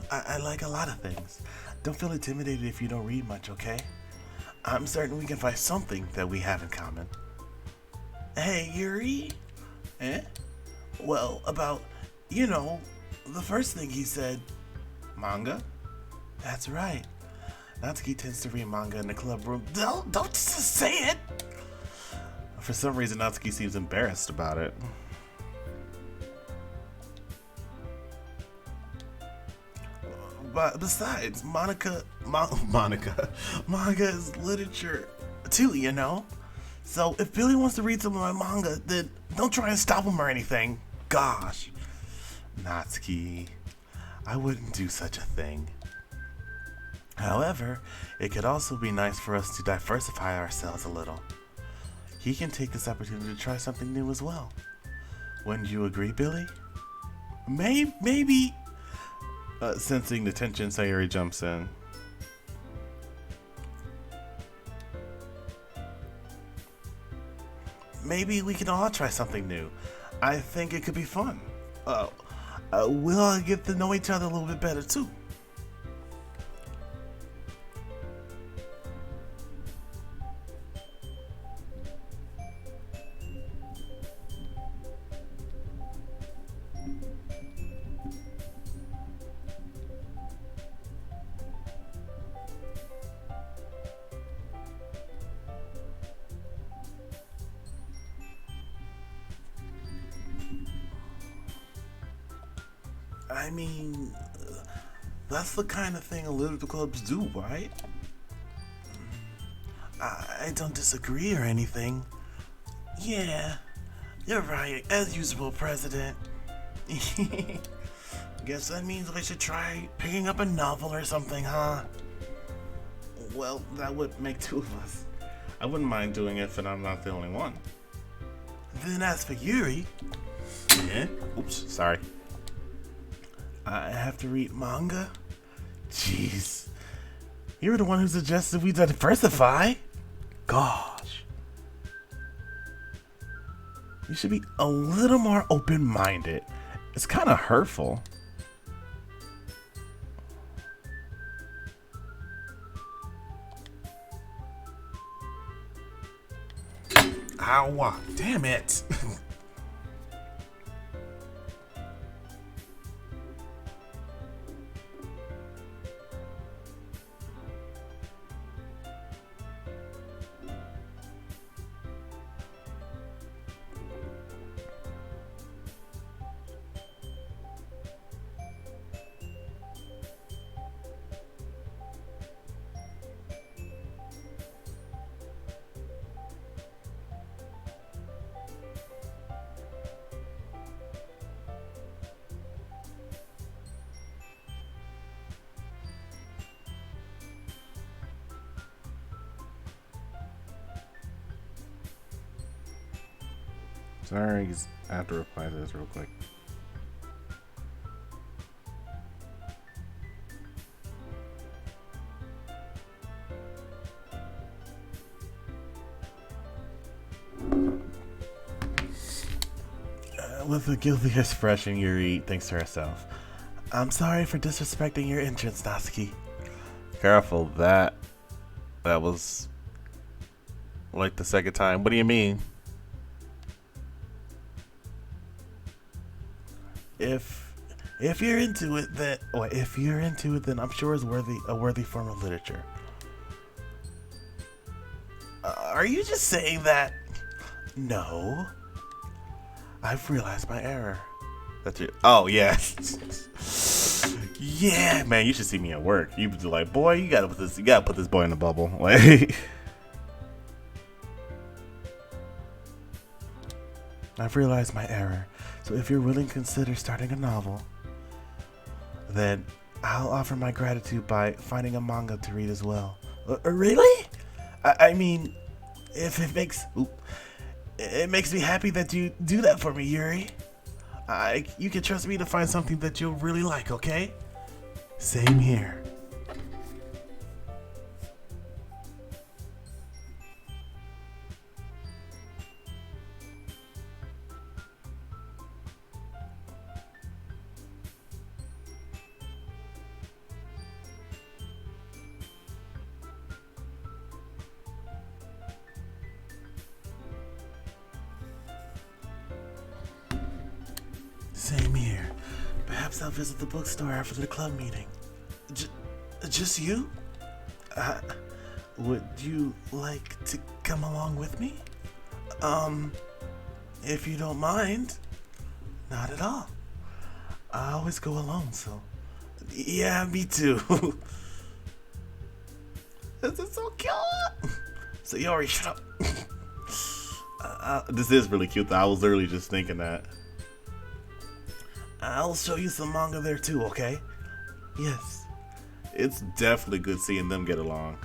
Speaker 2: I like a lot of things. Don't feel intimidated if you don't read much, okay? I'm certain we can find something that we have in common. Hey, Yuri? Eh? Well, about, the first thing he said. Manga? That's right. Natsuki tends to read manga in the club room. Don't just say it! For some reason, Natsuki seems embarrassed about it. But besides, manga is literature too, So if Billy wants to read some of my manga, then don't try and stop him or anything. Gosh. Natsuki, I wouldn't do such a thing. However, it could also be nice for us to diversify ourselves a little. He can take this opportunity to try something new as well. Wouldn't you agree, Billy? Maybe. Sensing the tension, Sayuri jumps in. Maybe we can all try something new. I think it could be fun. We'll all get to know each other a little bit better too. I mean, that's the kind of thing literature clubs do, right? I don't disagree or anything. Yeah, you're right, as usual, President. Guess that means we should try picking up a novel or something, huh? Well, that would make two of us. I wouldn't mind doing it if I'm not the only one. Then as for Yuri... Yeah? Oops, sorry. I have to read manga? Jeez. You're the one who suggested we diversify? Gosh. You should be a little more open-minded. It's kind of hurtful. Ow, damn it.
Speaker 3: Sorry, I have to reply to this real quick.
Speaker 2: With a guilty expression, Yuri thinks to herself, I'm sorry for disrespecting your entrance, Natsuki.
Speaker 1: Careful, that was like the second time. What do you mean?
Speaker 2: If you're into it, then I'm sure it's a worthy form of literature. Are you just saying that? No. I've realized my error.
Speaker 1: That's it. Oh yeah. Yeah, man, you should see me at work. You'd be like, boy, you gotta put this boy in a bubble. Like,
Speaker 2: I've realized my error. So if you're willing to consider starting a novel, then I'll offer my gratitude by finding a manga to read as well. Really? I mean, if it makes me happy that you do that for me, Yuri. You can trust me to find something that you'll really like, okay? Same here. Same here. Perhaps I'll visit the bookstore after the club meeting. Just you? Would you like to come along with me? If you don't mind. Not at all. I always go alone, so. Yeah, me too. This is so cute. So you already shut up.
Speaker 1: this is really cute though. I was literally just thinking that.
Speaker 2: I'll show you some manga there too, okay? Yes.
Speaker 1: It's definitely good seeing them get along.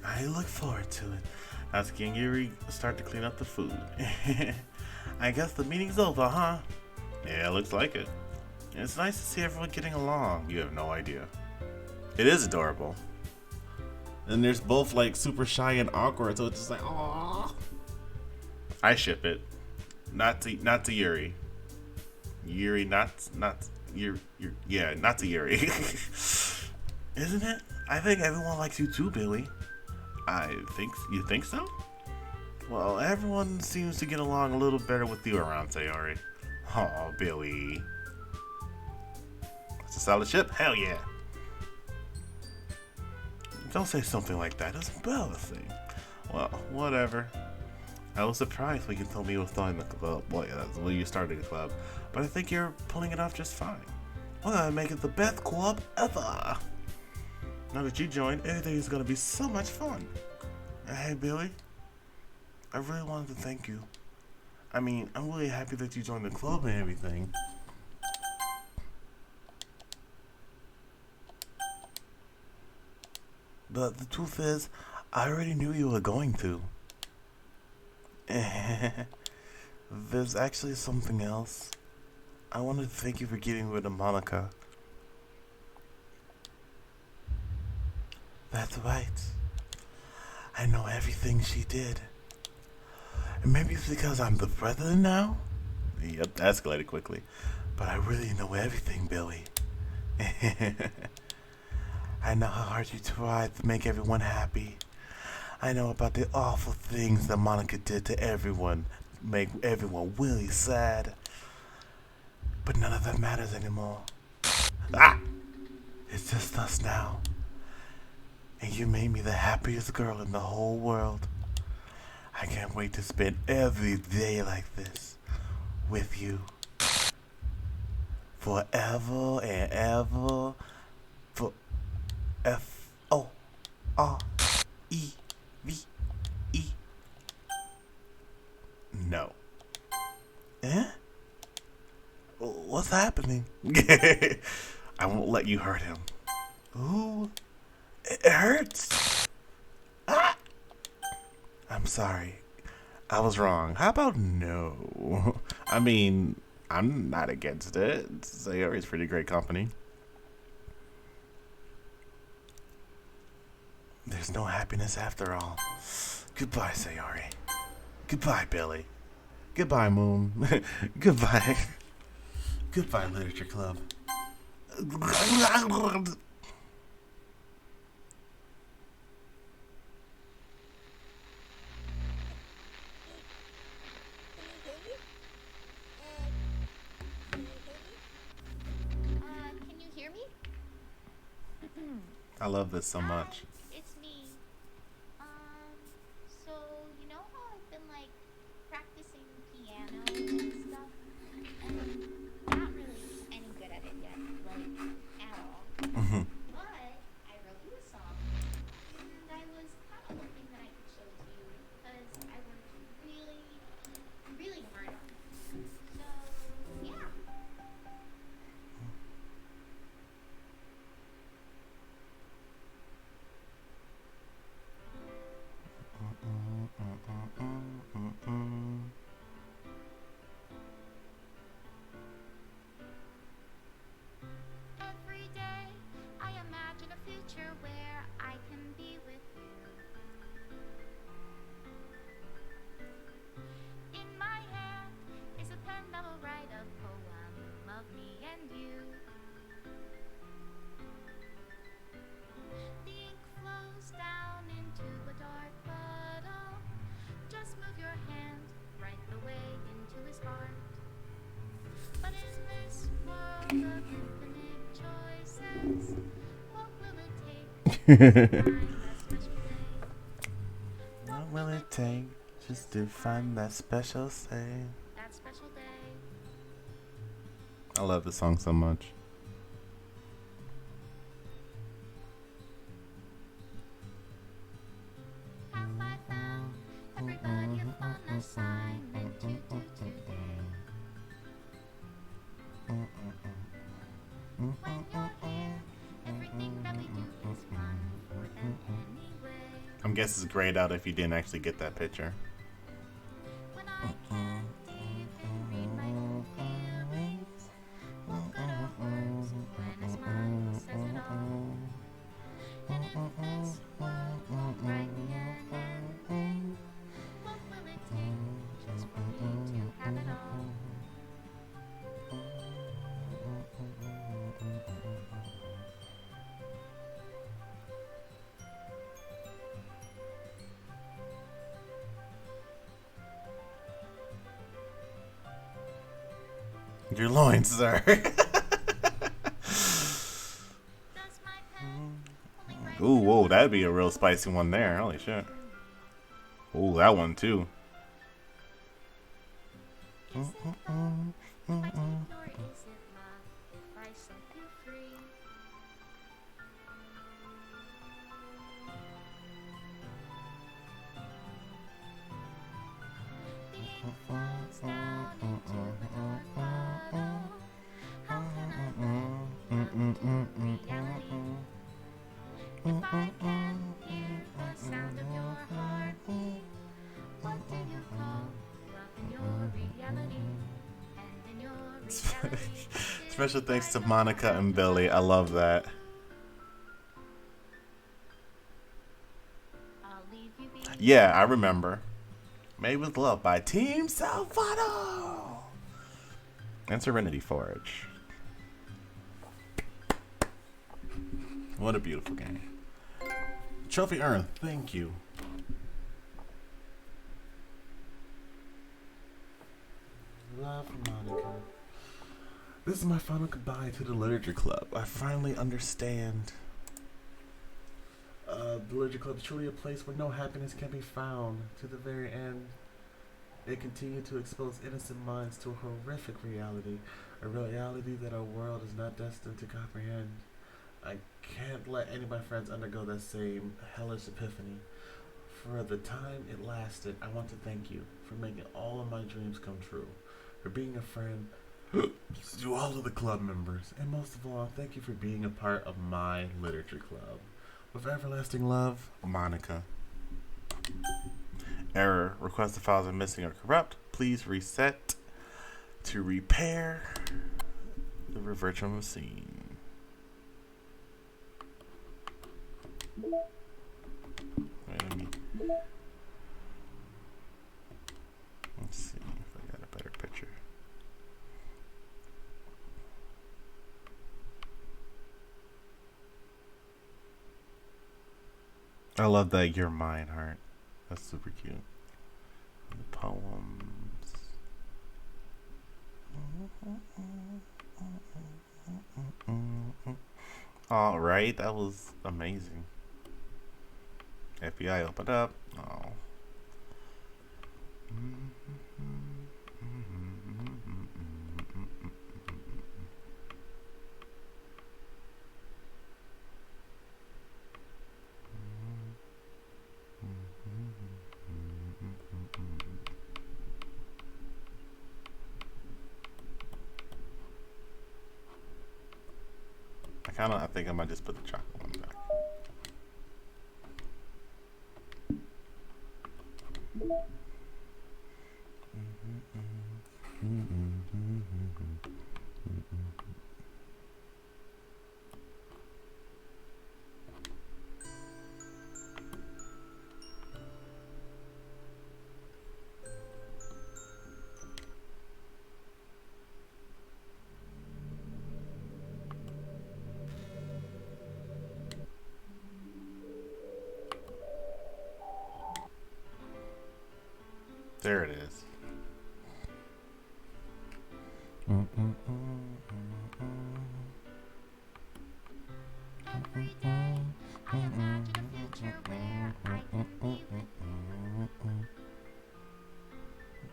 Speaker 2: I look forward to it.
Speaker 1: Natsuki and Yuri start to clean up the food.
Speaker 2: I guess the meeting's over, huh?
Speaker 1: Yeah, looks like it. It's nice to see everyone getting along. You have no idea. It is adorable. And there's both like super shy and awkward, so it's just like, aww. I ship it. Not to Yuri. Yuri, not Yuri. Yeah, not to Yuri.
Speaker 2: Isn't it? I think everyone likes you too, Billy.
Speaker 1: You think so?
Speaker 2: Well, everyone seems to get along a little better with you around, Sayori.
Speaker 1: Oh, Billy. It's a solid ship? Hell yeah.
Speaker 2: Don't say something like that. It's embarrassing.
Speaker 1: Well, whatever. I was surprised when you told me you were starting the club. Well, yeah, that's when you started the club. But I think you're pulling it off just fine.
Speaker 2: We're gonna make it the best club ever. Now that you joined, everything is gonna be so much fun. Hey, Billy. I really wanted to thank you. I mean, I'm really happy that you joined the club and everything. But the truth is, I already knew you were going to. There's actually something else. I wanted to thank you for getting rid of Monica. That's right. I know everything she did. And maybe it's because I'm the president now?
Speaker 1: Yep, escalated quickly.
Speaker 2: But I really know everything, Billy. I know how hard you tried to make everyone happy. I know about the awful things that Monica did to everyone, make everyone really sad. But none of that matters anymore. Ah! It's just us now. And you made me the happiest girl in the whole world. I can't wait to spend every day like this with you. Forever and ever. For F-O-R-E-V-E. No. Eh? What's happening? I won't let you hurt him. Ooh. It hurts. Ah! I'm sorry. I was wrong. How about no? I mean, I'm not against it. Sayori's pretty great company. There's no happiness after all. Goodbye, Sayori. Goodbye, Billy. Goodbye, Moon. Goodbye. Goodbye, Literature Club.
Speaker 7: Can you hear me?
Speaker 2: I love this so much.
Speaker 7: It's me. So you know how I've been like practicing piano and stuff, and not really any good at it yet, like at all. But I wrote you a song, and I was kind of hoping that I could show it to you because I worked really, really hard on it. So yeah. Every day I imagine a future where I can be with you. In my hand is a pen that will write a poem of me and you. The ink flows down into a dark bottle. Just move your hand right the way into his heart. But in this world of infinite choices, what will it take to find that special day?
Speaker 2: What will it take just to find that special say?
Speaker 7: That special day.
Speaker 2: I love this song so much.
Speaker 7: Have I found everybody a fun assignment to do today? When you're here, everything that we do is fun for them anyway.
Speaker 2: I'm guessing it's grayed out if you didn't actually get that picture.
Speaker 7: When I can't even read my own feelings, what good are words when a smile says it all? And if this world won't write me an ending, what will it take just for me to have it all?
Speaker 2: Your loins, sir.
Speaker 7: Does my pen only write
Speaker 2: Ooh, whoa, that'd be a real spicy one there. Holy shit. Ooh, that one too.
Speaker 7: Is it love if I take or is it love if I set you free? The ink flows down into the dark bottle. How can I let love into reality? If I can hear the sound of your heartbeat, what do you call love in your reality? And in your reality,
Speaker 2: Special thanks to Monica and Billy. I love that.
Speaker 7: I'll leave you be.
Speaker 2: Yeah, I remember. Made with Love by Team Salvato and Serenity Forge.
Speaker 1: What a beautiful game. Trophy earned. Thank you.
Speaker 2: Love Monica. This is my final goodbye to the Literature Club. I finally understand. The Literature Club is truly a place where no happiness can be found. To the very end, it continued to expose innocent minds to a horrific reality. A reality that our world is not destined to comprehend. I can't let any of my friends undergo that same hellish epiphany. For the time it lasted, I want to thank you for making all of my dreams come true. For being a friend to all of the club members. And most of all, thank you for being a part of my literature club. With everlasting love, Monica.
Speaker 1: Error. Requested files are missing or corrupt. Please reset to repair the virtual machine. Wait a minute. Let's see if I got a better picture. I love that you're mine heart. That's super cute. The poems. All right, that was amazing. FBI opened up. Oh. I think I might just put the chocolate one back. There it is.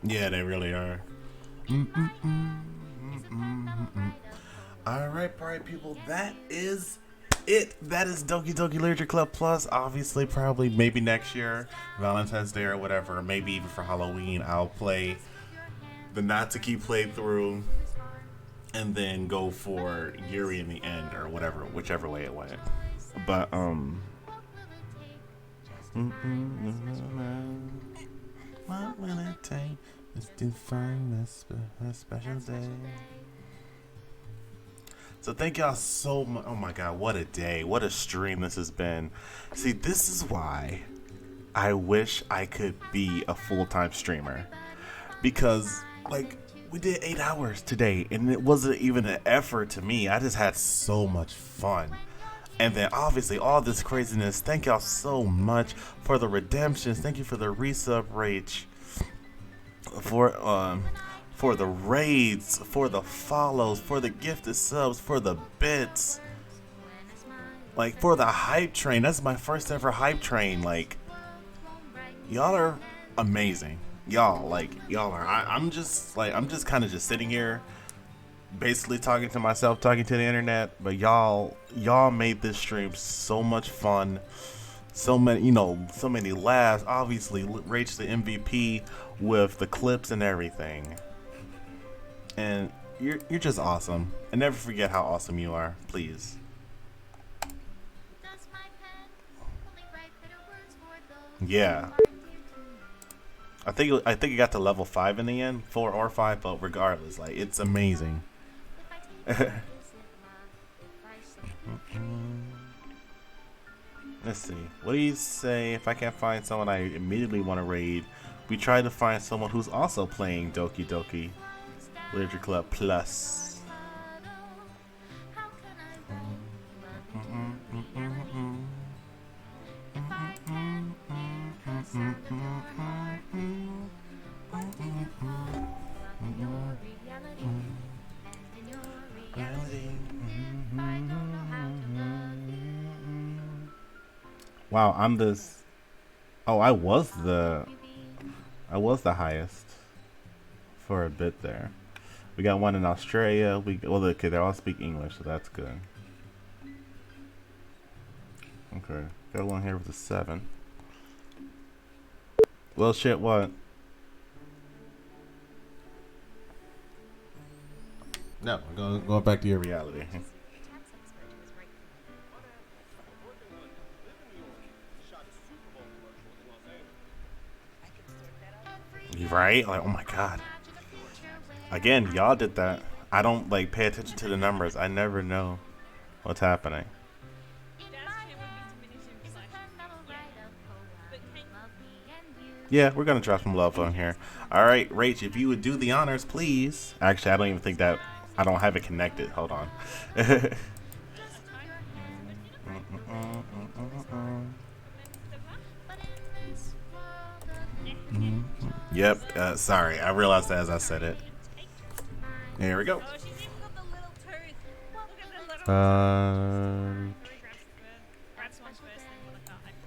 Speaker 1: Yeah, they really are. All right, people, that is it. That is Doki Doki Literature Club Plus. Obviously, probably, maybe next year, Valentine's Day or whatever, maybe even for Halloween, I'll play the Natsuki playthrough and then go for Yuri in the end or whatever, whichever way it went. But what will it take just to find a special day? So thank y'all so much. Oh my god, what a day. What a stream this has been. See, this is why I wish I could be a full-time streamer. Because, like, we did 8 hours today, and it wasn't even an effort to me. I just had so much fun. And then, obviously, all this craziness. Thank y'all so much for the redemptions. Thank you for the resub rage. For the raids, for the follows, for the gifted subs, for the bits, like for the hype train. That's my first ever hype train. Like, y'all are amazing. Y'all are. I'm just kind of just sitting here, basically talking to myself, talking to the internet. But y'all made this stream so much fun. So many laughs. Obviously, Rage the MVP with the clips and everything. And you're just awesome. And never forget how awesome you are, please. Yeah. I think it got to level 5 in the end, 4 or 5, but regardless, like, it's amazing. Let's see. What do you say if I can't find someone I immediately want to raid? We try to find someone who's also playing Doki Doki Literature Club Plus. Wow, I'm this. Oh, I was the highest for a bit there. We got one in Australia. Well, okay, they all speak English, so that's good. Okay, got one here with a 7. Well, shit, what? No, going back to your reality. You right? Like, oh my god. Again, y'all did that. I don't like pay attention to the numbers. I never know what's happening. Yeah, we're gonna drop some love on here. Alright, Rach, if you would do the honors, please. Actually, I don't even think that I don't have it connected. Hold on. Yep, sorry. I realized that as I said it. Here we go.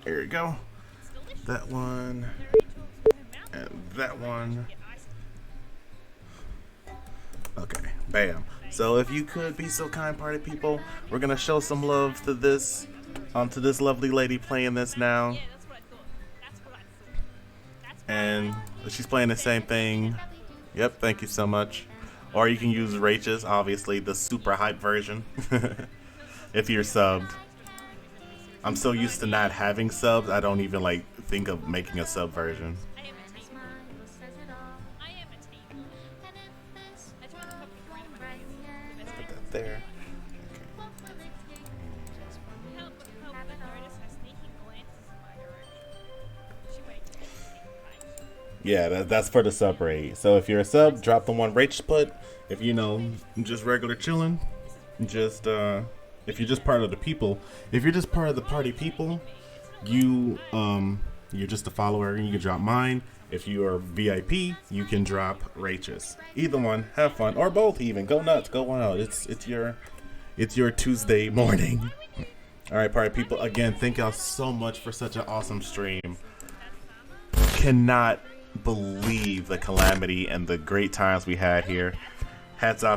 Speaker 1: Here we go. That one. And that one. Okay, bam. So if you could be so kind, party people, we're gonna show some love to this, to this lovely lady playing this now. And she's playing the same thing. Yep, thank you so much. Or you can use Rach's, obviously, the super hype version. If you're subbed. I'm so used to not having subs, I don't even like think of making a sub version. Put that there. Yeah, that's for the sub rate. So if you're a sub, drop the one Rach put. If you know, just regular chilling, just if you're just part of the people, if you're just part of the party people, you're just a follower and you can drop mine. If you are VIP, you can drop Rach's. Either one, have fun, or both even. Go nuts, go wild. It's your Tuesday morning. All right, party people. Again, thank y'all so much for such an awesome stream. Cannot believe the calamity and the great times we had here. Hats off